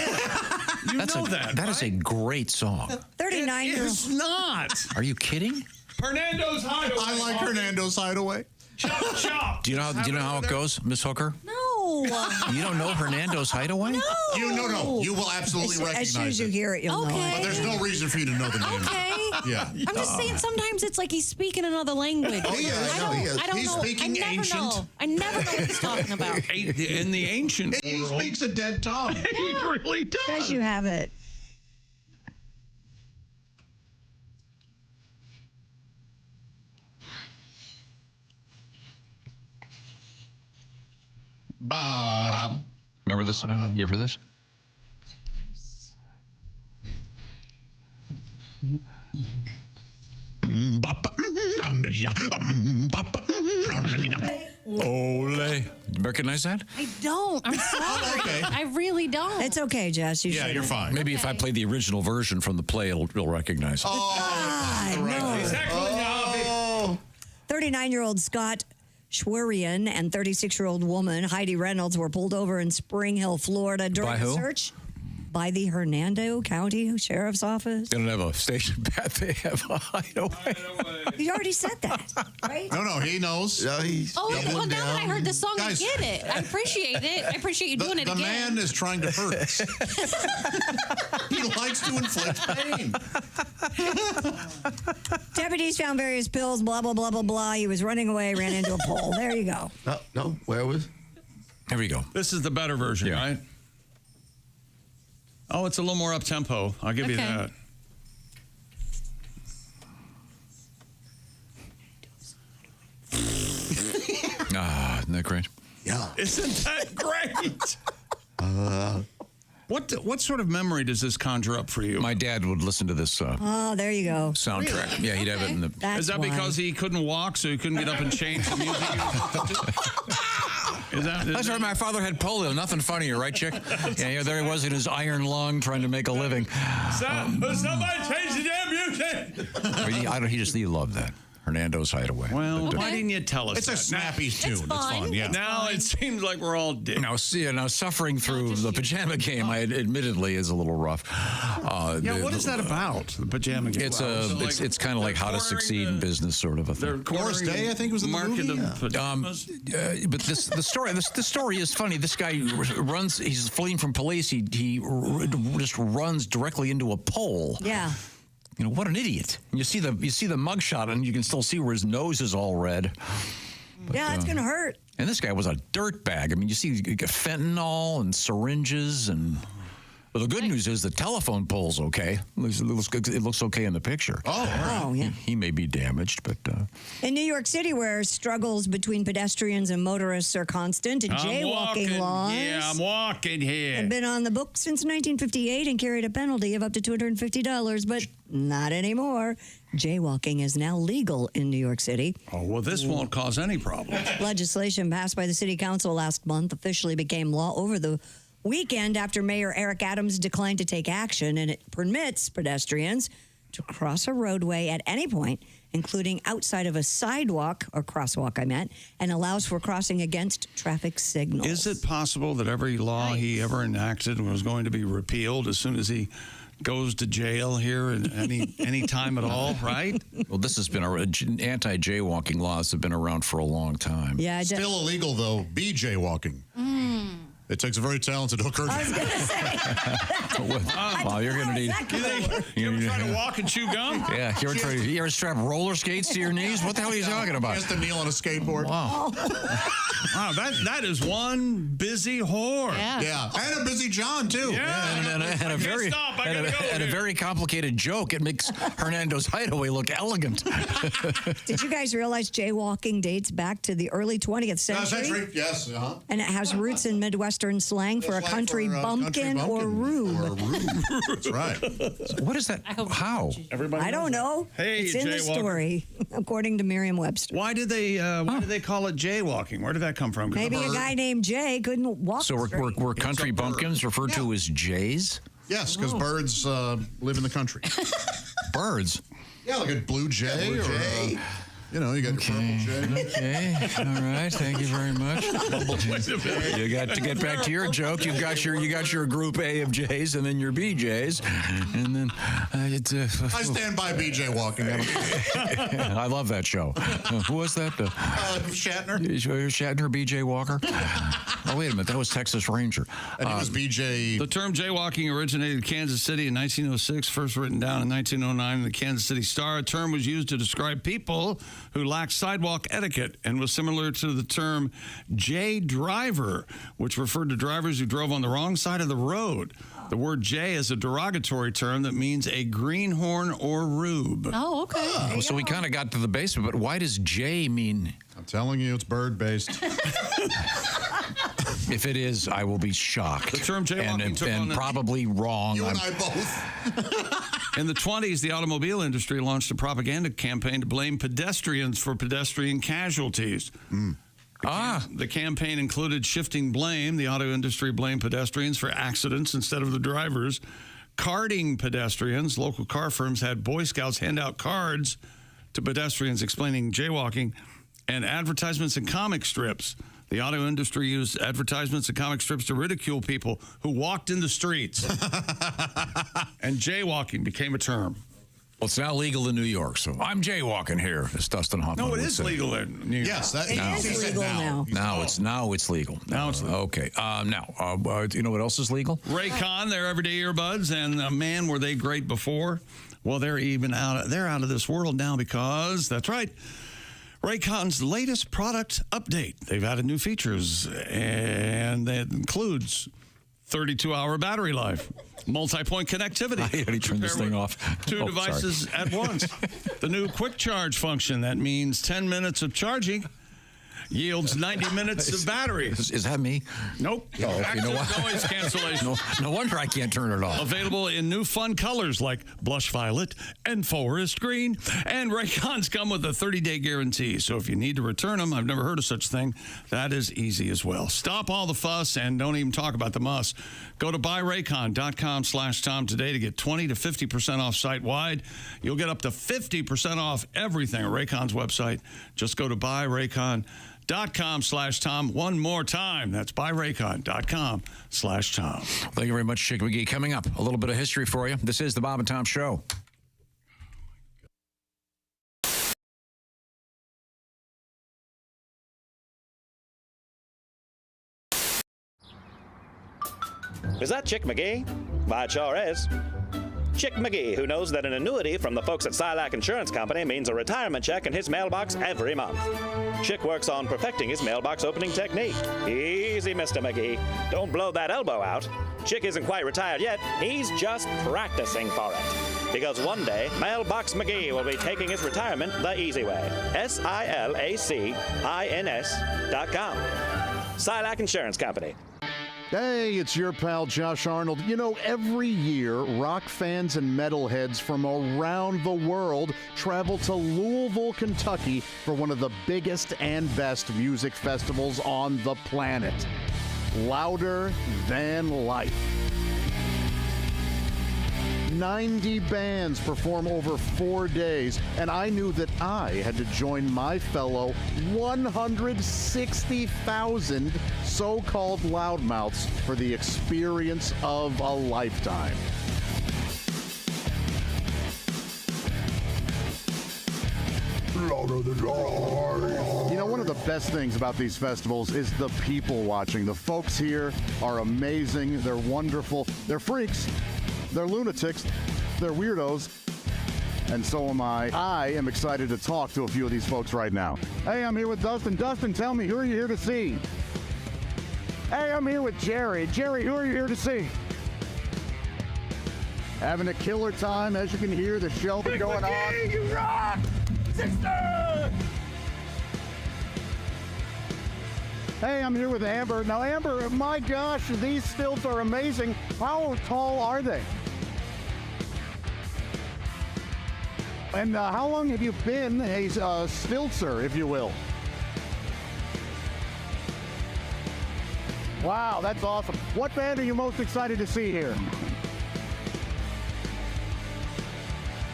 A: That
E: is a great song.
C: 39-year-old.
A: It's not.
E: Are you kidding?
A: Hernando's Hideaway.
M: I like Hernando's Hideaway.
A: Chop, chop.
E: Do you know how it goes, Miss Hooker?
C: No.
E: You don't know Hernando's Hideaway?
C: No.
M: You will absolutely recognize
C: as soon as you hear it, you'll know it.
M: But there's no reason for you to know the name.
L: Okay.
M: Yeah.
L: I'm just saying sometimes it's like he's speaking another language.
M: Oh, yeah,
L: I don't
M: he's
L: know.
M: speaking ancient.
L: I never know what he's talking about.
A: In the ancient
M: He speaks a dead tongue.
A: He really does.
C: As you have it.
M: Bob.
E: Remember this? You ever this?
A: Ole.
E: Remember recognize that?
L: I don't. I'm sorry.
E: Okay.
L: I really don't.
C: It's okay, Jess. You should.
E: you're fine. Maybe if I play the original version from the play, you'll recognize it.
C: Oh, 39-year-old Scott Schwerian and 36-year-old woman Heidi Reynolds were pulled over in Spring Hill, Florida during
E: By
C: a
E: who?
C: search by the Hernando County Sheriff's Office.
E: They don't have a station bat. They have a hideaway.
C: You already said that, right?
M: No, he knows.
N: Yeah, he's
L: Oh, well, now that I heard the song,
M: Guys.
L: I get it. I appreciate it. I appreciate you doing it
M: The
L: again.
M: man is trying to hurt us. He likes to inflict pain.
C: Deputies found various pills, blah, blah, blah, blah, blah. He was running away, ran into a pole. There you go.
N: No, where was?
E: Here we go.
A: This is the better version, right? Oh, it's a little more up-tempo. I'll give you that.
E: Isn't that great?
N: Yeah.
A: Isn't that great? What sort of memory does this conjure up for you?
E: My dad would listen to this
C: Oh, there you go.
E: soundtrack. Yeah, he'd have it in the.
C: That's
A: is that
C: why.
A: because he couldn't walk, so he couldn't get up and change the music?
E: That's right. My father had polio. Nothing funnier, right, chick? Yeah, there he was in his iron lung trying to make a living.
A: Somebody change the damn music!
E: He loved that. Hernando's Hideaway.
A: Well, why didn't you tell us
M: It's a
A: that?
M: snappy tune. It's fun. Yeah.
A: Now it seems like we're all dead.
E: Now, suffering through the pajama game, I admittedly is a little rough.
A: What is that about? The pajama game.
E: It's kind of like how to succeed in business, sort of a thing.
M: Morris Day, I think, was in the movie.
E: But the story is funny. This guy runs. He's fleeing from police. He just runs directly into a pole.
C: Yeah.
E: You know, what an idiot. And you see the mugshot, and you can still see where his nose is all red. But,
C: yeah, it's going to hurt.
E: And this guy was a dirtbag. I mean, you see fentanyl and syringes and... Well, the good news is the telephone pole's okay. It looks okay in the picture.
C: Oh, yeah.
E: He may be damaged, but...
C: In New York City, where struggles between pedestrians and motorists are constant, jaywalking laws
A: I'm walking here.
C: have been on the books since 1958 and carried a penalty of up to $250, but not anymore. Jaywalking is now legal in New York City.
A: Oh, well, this won't cause any problem.
C: Legislation passed by the city council last month officially became law over the weekend after Mayor Eric Adams declined to take action, and it permits pedestrians to cross a roadway at any point, including outside of a sidewalk or crosswalk, and allows for crossing against traffic signals.
A: Is it possible that every law he ever enacted was going to be repealed as soon as he goes to jail here at any time at all, right?
E: Well, this has been anti-jaywalking laws have been around for a long time.
C: Yeah,
M: Still illegal, though, be jaywalking. It takes a very talented hooker.
C: I was going to say.
E: Wow, you're going to need...
A: You ever try to walk and chew gum?
E: Yeah, you ever strap roller skates to your knees? What the hell are you talking about?
M: He has to kneel on a skateboard.
E: Wow.
A: Wow, that is one busy whore.
M: Yeah. And a busy John, too.
A: Yeah.
E: And a very complicated joke. It makes Hernando's Hideaway look elegant.
C: Did you guys realize jaywalking dates back to the early 20th century?
M: Yes.
C: And it has roots in Midwestern slang for a country bumpkin or rube.
M: That's right.
E: What is that? How?
A: Everybody
C: I don't know.
A: Hey,
C: it's in the
A: jaywalker.
C: story, according to Merriam-Webster.
A: Why did they call it jaywalking? Where did that come from?
C: Maybe a guy named Jay couldn't walk
E: So were country bumpkins referred to as jays?
M: Yes, because birds live in the country.
E: Birds?
M: Yeah, like a blue jay. You got your purple jay.
E: Okay, all right. Thank you very much. You got to get back to your joke. You got your group A of J's and then your BJ's, and then
M: I stand by BJ walking.
E: I love that show. Who was that?
M: Shatner.
E: Shatner, BJ Walker. Oh, wait a minute. That was Texas Ranger.
M: And he was BJ.
A: The term jaywalking originated in Kansas City in 1906, first written down in 1909 in the Kansas City Star. A term was used to describe people who lacked sidewalk etiquette and was similar to the term jay driver, which referred to drivers who drove on the wrong side of the road. The word jay is a derogatory term that means a greenhorn or rube.
L: Oh, okay.
E: So we kind of got to the base of it, but why does jay mean?
M: I'm telling you, it's bird-based.
E: If it is, I will be shocked.
A: The term jaywalking took on
E: probably wrong.
M: You and I both.
A: In the 20s, the automobile industry launched a propaganda campaign to blame pedestrians for pedestrian casualties. The campaign included shifting blame. The auto industry blamed pedestrians for accidents instead of the drivers. Carding pedestrians. Local car firms had Boy Scouts hand out cards to pedestrians explaining jaywalking. And advertisements and comic strips. The auto industry used advertisements and comic strips to ridicule people who walked in the streets. And jaywalking became a term.
E: Well, it's now legal in New York, so I'm jaywalking here, as Dustin Hoffman
A: No, it
E: would
A: is
E: say.
A: legal in New York.
M: Yes,
C: It is legal now.
E: Now it's legal.
A: Now it's legal.
E: Okay. You know what else is legal?
A: Raycon, their everyday earbuds, and man, were they great before. Well, they're out of this world now because that's right. Raycon's latest product update. They've added new features, and that includes 32-hour battery life, multi-point connectivity.
E: I already turned this thing off.
A: Two devices at once. The new quick charge function. That means 10 minutes of charging yields 90 minutes of battery.
E: Is that me?
A: Nope.
E: Oh, you know what?
A: Noise cancellation.
E: No wonder I can't turn it off.
A: Available in new fun colors like blush violet and forest green. And Raycons come with a 30-day guarantee. So if you need to return them, I've never heard of such a thing, that is easy as well. Stop all the fuss and don't even talk about the muss. Go to buyraycon.com/Tom today to get 20 to 50% off site-wide. You'll get up to 50% off everything at Raycon's website. Just go to buyraycon.com/Tom one more time. That's buyraycon.com/Tom.
E: Thank you very much, Chick McGee. Coming up, a little bit of history for you. This is the Bob and Tom Show.
O: Is that Chick McGee? Why, it sure is. Chick McGee, who knows that an annuity from the folks at Silac Insurance Company means a retirement check in his mailbox every month. Chick works on perfecting his mailbox opening technique. Easy, Mr. McGee. Don't blow that elbow out. Chick isn't quite retired yet. He's just practicing for it. Because one day, Mailbox McGee will be taking his retirement the easy way. SILACINS.com. Silac Insurance Company.
B: Hey, it's your pal Josh Arnold. You know, every year, rock fans and metalheads from around the world travel to Louisville, Kentucky for one of the biggest and best music festivals on the planet. Louder Than Life. 90 bands perform over 4 days, and I knew that I had to join my fellow 160,000 so-called loudmouths for the experience of a lifetime. Louder than life. You know, one of the best things about these festivals is the people watching. The folks here are amazing. They're wonderful. They're freaks. They're lunatics, they're weirdos, and so am I. I am excited to talk to a few of these folks right now. Hey, I'm here with Dustin. Dustin, tell me, who are you here to see? Hey, I'm here with Jerry. Jerry, who are you here to see? Having a killer time, as you can hear, the show is going on.
V: You rock, sister!
B: Hey, I'm here with Amber. Now, Amber, my gosh, these stilts are amazing. How tall are they? And how long have you been a stiltzer, if you will? Wow, that's awesome. What band are you most excited to see here?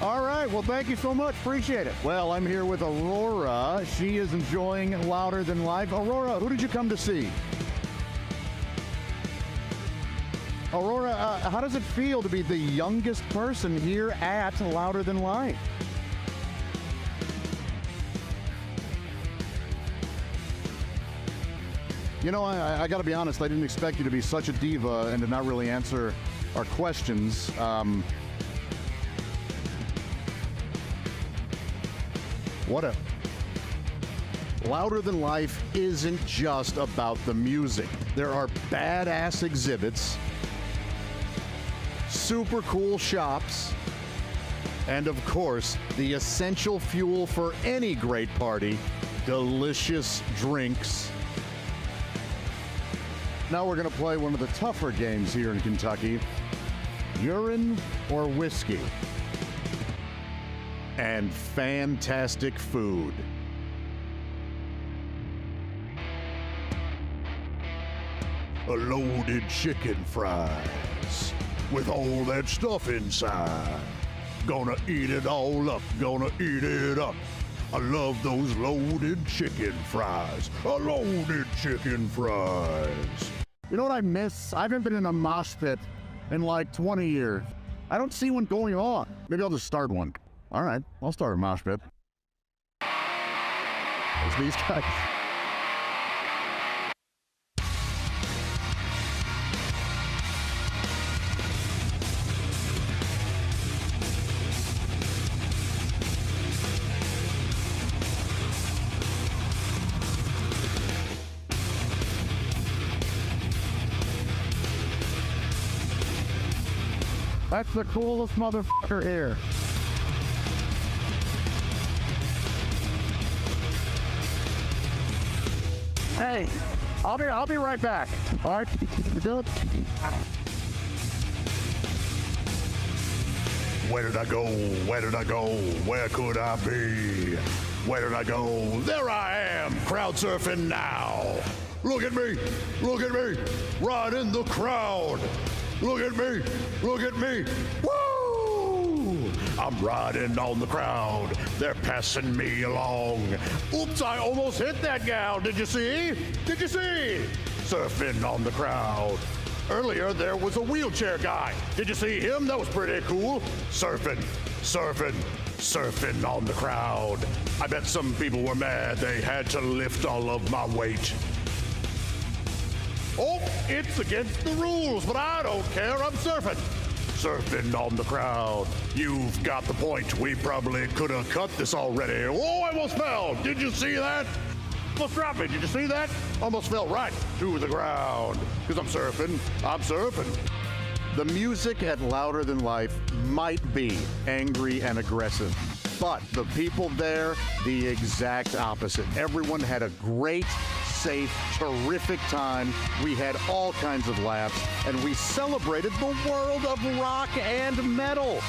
B: All right, well, thank you so much. Appreciate it. Well, I'm here with Aurora. She is enjoying Louder Than Life. Aurora, who did you come to see? Aurora, how does it feel to be the youngest person here at Louder Than Life? You know, I got to be honest, I didn't expect you to be such a diva and to not really answer our questions. Louder Than Life isn't just about the music. There are badass exhibits, super cool shops, and of course, the essential fuel for any great party, delicious drinks. Now we're going to play one of the tougher games here in Kentucky, urine or whiskey. And fantastic food.
Q: a loaded chicken fries with all that stuff inside. Gonna eat it all up, gonna eat it up. I love those loaded chicken fries, a loaded chicken fries.
R: You know what I miss? I haven't been in a mosh pit in like 20 years. I don't see one going on. Maybe I'll just start one. All right, I'll start a mosh pit. There's these guys. That's the coolest motherfucker here. Hey, I'll be right back. All right, you do it.
Q: Where did I go? Where did I go? Where could I be? Where did I go? There I am, crowd surfing now. Look at me, right in the crowd. Look at me, woo! I'm riding on the crowd, they're passing me along. Oops, I almost hit that gal, did you see? Surfing on the crowd. Earlier, there was a wheelchair guy. Did you see him? That was pretty cool. Surfing on the crowd. I bet some people were mad they had to lift all of my weight. Oh, it's against the rules, but I don't care. I'm surfing on the crowd. You've got the point. We probably could have cut this already. Oh, I almost fell. Did you see that? Almost dropped me. Did you see that? Almost fell right to the ground. Because I'm surfing.
B: The music at Louder Than Life might be angry and aggressive, but the people there, the exact opposite. Everyone had a great, safe, terrific time. We had all kinds of laughs, and we celebrated the world of rock and metal.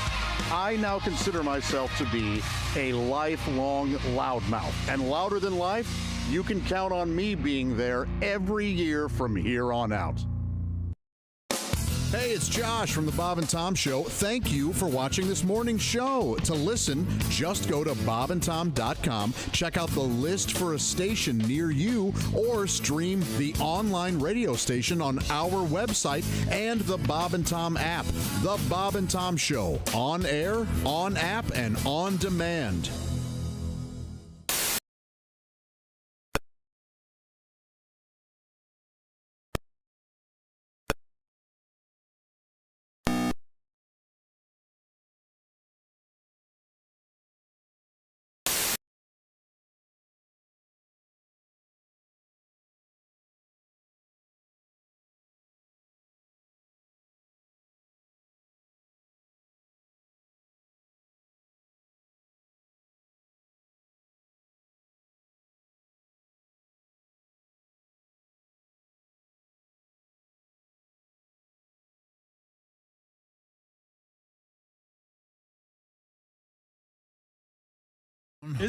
B: I now consider myself to be a lifelong loudmouth, and Louder Than Life, you can count on me being there every year from here on out. Hey, it's Josh from the Bob and Tom Show. Thank you for watching this morning's show. To listen, just go to bobandtom.com, check out the list for a station near you, or stream the online radio station on our website and the Bob and Tom app. The Bob and Tom Show, on air, on app, and on demand.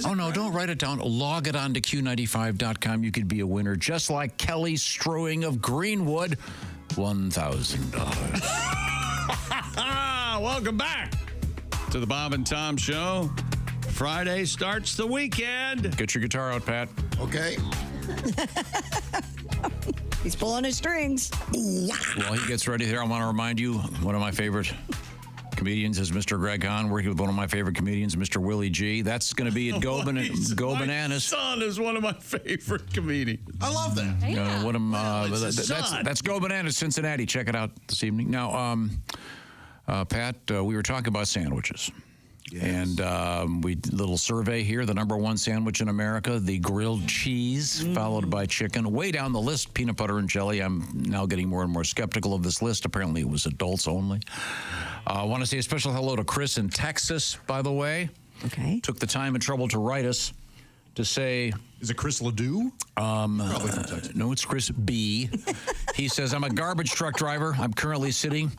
E: Oh, no, don't write it down. Log it on to Q95.com. You could be a winner, just like Kelly Strewing of Greenwood. $1,000.
A: Welcome back to the Bob and Tom Show. Friday starts the weekend.
E: Get your guitar out, Pat.
N: Okay.
C: He's pulling his strings.
E: While he gets ready there, I want to remind you, one of my favorite comedians is Mr. Greg Hahn, working with one of my favorite comedians, Mr. Willie G. That's going to be at Go Bananas.
A: My son is one of my favorite comedians.
M: I love that.
E: That's Go Bananas, Cincinnati. Check it out this evening. Now, Pat, we were talking about sandwiches. Yes. And we did a little survey here. The #1 sandwich in America, the grilled cheese, followed by chicken. Way down the list, peanut butter and jelly. I'm now getting more and more skeptical of this list. Apparently, it was adults only. I want to say a special hello to Chris in Texas, by the way.
C: Okay.
E: Took the time and trouble to write us to say...
M: Is it Chris Ledoux?
E: Probably from Texas. No, it's Chris B. He says, I'm a garbage truck driver. I'm currently sitting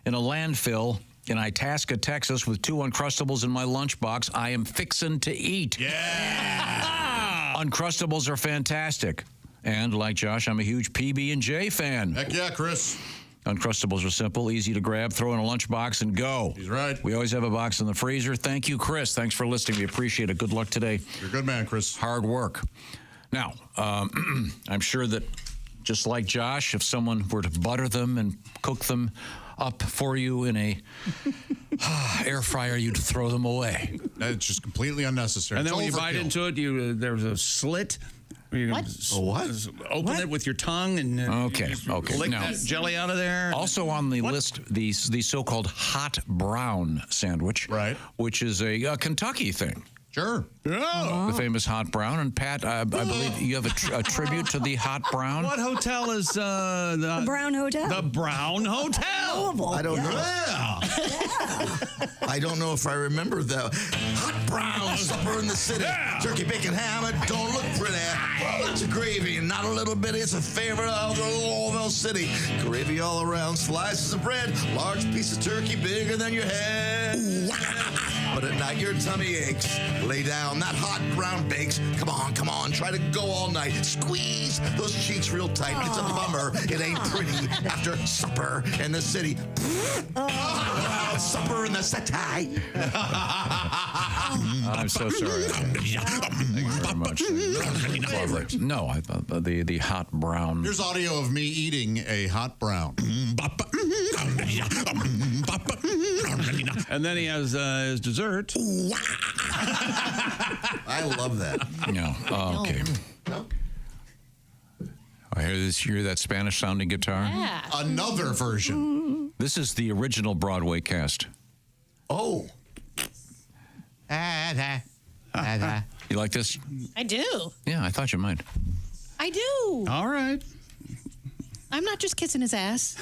E: in a landfill in Itasca, Texas, with 2 Uncrustables in my lunchbox. I am fixin' to eat.
A: Yeah!
E: Uncrustables are fantastic. And like Josh, I'm a huge PB&J fan.
M: Heck yeah, Chris.
E: Uncrustables are simple, easy to grab, throw in a lunchbox, and go.
M: He's right.
E: We always have a box in the freezer. Thank you, Chris. Thanks for listening. We appreciate it. Good luck today.
M: You're a good man, Chris.
E: Hard work. Now, I'm sure that just like Josh, if someone were to butter them and cook them up for you in a air fryer, you'd throw them away.
M: That's just completely unnecessary.
A: And then when you bite into it, there's a slit. You
E: What?
A: Open it with your tongue and
E: okay.
A: lick
E: Now,
A: that jelly out of there.
E: Also on the list, the so-called hot brown sandwich, right? Which is a Kentucky thing.
M: Sure.
E: The famous hot brown. And Pat, I believe you have a tribute to the hot brown.
A: What hotel is the
C: Brown Hotel?
A: The Brown Hotel.
N: I don't know.
A: Yeah.
N: I don't know if I remember the hot brown supper in the city.
A: Yeah.
N: Turkey, bacon, ham, it don't look pretty. Lots of gravy and not a little bit. It's a favorite of the Louisville city. Gravy all around, slices of bread, large piece of turkey bigger than your head. But at night your tummy aches. Lay down, that hot brown bakes. Come on, try to go all night. Squeeze those cheeks real tight. It's a bummer. It ain't pretty after supper in the city. Supper in the city.
E: I'm so sorry. Thank you very much. No, I thought the hot brown.
M: Here's audio of me eating a hot brown.
A: And then he has his dessert.
N: I love that.
E: No. Okay. I hear that Spanish-sounding guitar.
L: Yeah.
M: Another version.
E: This is the original Broadway cast.
N: Oh.
E: You like this?
L: I do.
E: Yeah, I thought you might.
L: I do.
A: All right.
L: I'm not just kissing his ass.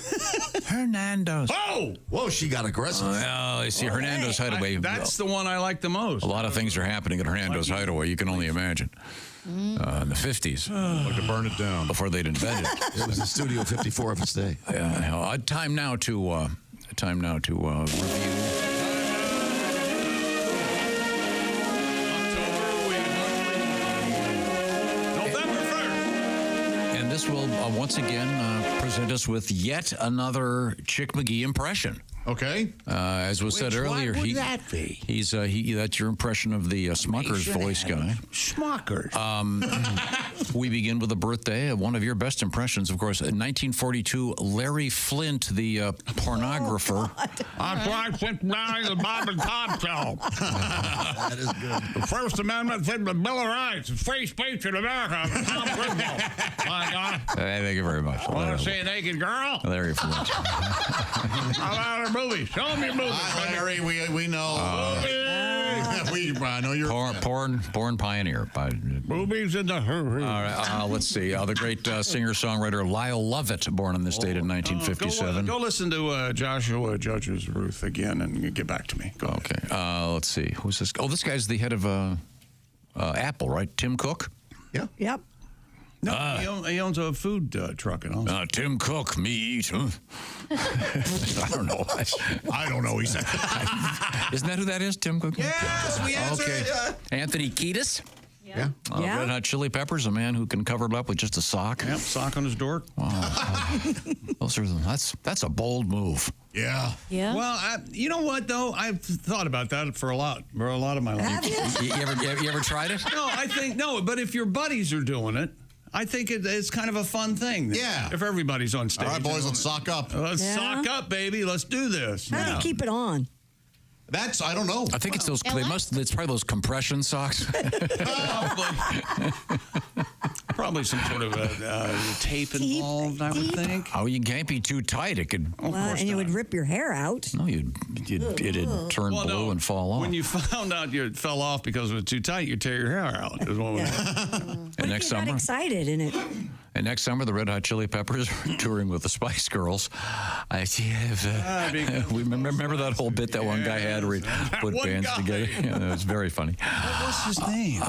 E: Hernando's.
A: Oh!
N: Whoa, she got aggressive.
E: Oh, you see, Hernando's Hideaway.
A: That's the one I like the most.
E: A lot of things are happening at Hernando's Hideaway. You can only imagine. In the 50s.
M: Like to burn it down.
E: Before they'd invented it.
N: It was the Studio 54 of its day.
E: Time now to review. And this will once again present us with yet another Chick McGee impression.
M: Okay.
E: As was said earlier,
A: What would that be?
E: That's your impression of the Smucker's voice guy.
A: Smuckers.
E: We begin with a birthday. One of your best impressions, of course, in 1942, Larry Flint, the pornographer.
A: That's why I sit down in the Bob and Tom show.
N: That is good.
A: The First Amendment said the Bill of Rights, free speech in America. Tom Cruise. My God.
E: Thank you very much.
A: Want to see a naked girl?
E: Larry Flint.
A: How about a movie? Show me a movie.
M: Larry, we know. I know you're
E: porn pioneer.
A: Movies in the
E: All right, let's see. The great singer-songwriter Lyle Lovett, born in this date in 1957.
A: Go listen to Joshua Judge's Ruth again and get back to me. Go ahead.
E: Okay. Let's see. Who's this? Oh, this guy's the head of Apple, right? Tim Cook?
N: Yeah.
C: Yep.
A: No, he owns a food truck and all.
E: Tim Cook, me eat. Huh? I don't know.
M: I don't know. He said.
E: Isn't that who that is, Tim Cook?
N: Yes, we answered
E: Okay.
N: it.
E: Anthony Kiedis?
N: Yeah.
E: Red Hot Chili Peppers, a man who can cover it up with just a sock.
A: Yep, sock on his door.
E: Wow. That's a bold move.
M: Yeah.
L: Yeah.
A: Well, you know what though? I've thought about that for a lot of my life.
E: You ever tried it?
A: No, I think no. But if your buddies are doing it, I think it's kind of a fun thing.
M: Yeah.
A: If everybody's on stage.
M: All right, boys, let's sock up.
A: Let's sock up, baby. Let's do this.
C: How do you keep it on?
M: That's, I don't know.
E: I think it's those. It's probably those compression socks.
A: Probably some sort of tape involved, I would think.
E: Oh, you can't be too tight. It could.
C: Well, and it would rip your hair out.
E: No, it'd turn blue and fall off.
A: When you found out it fell off because it was too tight, you tear your hair out. Is what
E: And next
C: Got
E: summer,
C: excited in it.
E: and next summer, the Red Hot Chili Peppers are touring with the Spice Girls. We remember that whole bit that one guy had where he put bands together. Yeah, it was very funny.
A: What was his name?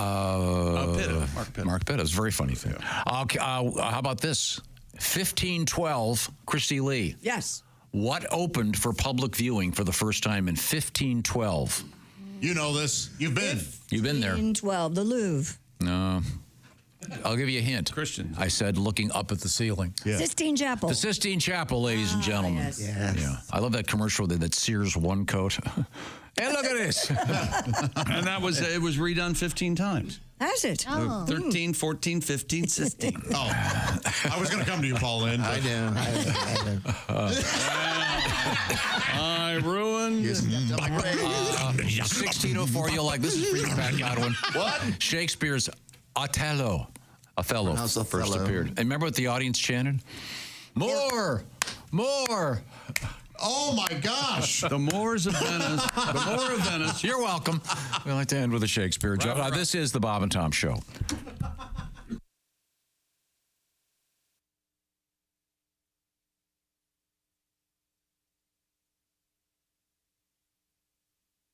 E: Mark Pitt. It was a very funny thing. Okay, how about this? 1512, Christy Lee.
C: Yes.
E: What opened for public viewing for the first time in 1512?
M: You know this. You've been.
E: You've been there.
C: 1512, the Louvre.
E: No. I'll give you a hint.
A: Christian.
E: I said looking up at the ceiling.
C: Sistine Chapel.
E: The Sistine Chapel, ladies and gentlemen.
C: Yes.
E: Yeah. I love that commercial with that Sears one coat. Hey, look at this.
A: And it was redone 15 times.
C: Has it?
A: 13, 14, 15, 16.
M: Oh, I was going to come to you, Pauline.
N: I do.
A: I ruined
E: 1604. You'll like this is for you, Pat Godwin.
N: What?
E: Shakespeare's Othello
N: Pronounce
E: first
N: Othello.
E: appeared. And remember what the audience chanted? More, more.
M: Oh my gosh!
A: The Moors of Venice. The Moor of Venice.
E: You're welcome. We like to end with a Shakespeare joke. This is the Bob and Tom Show.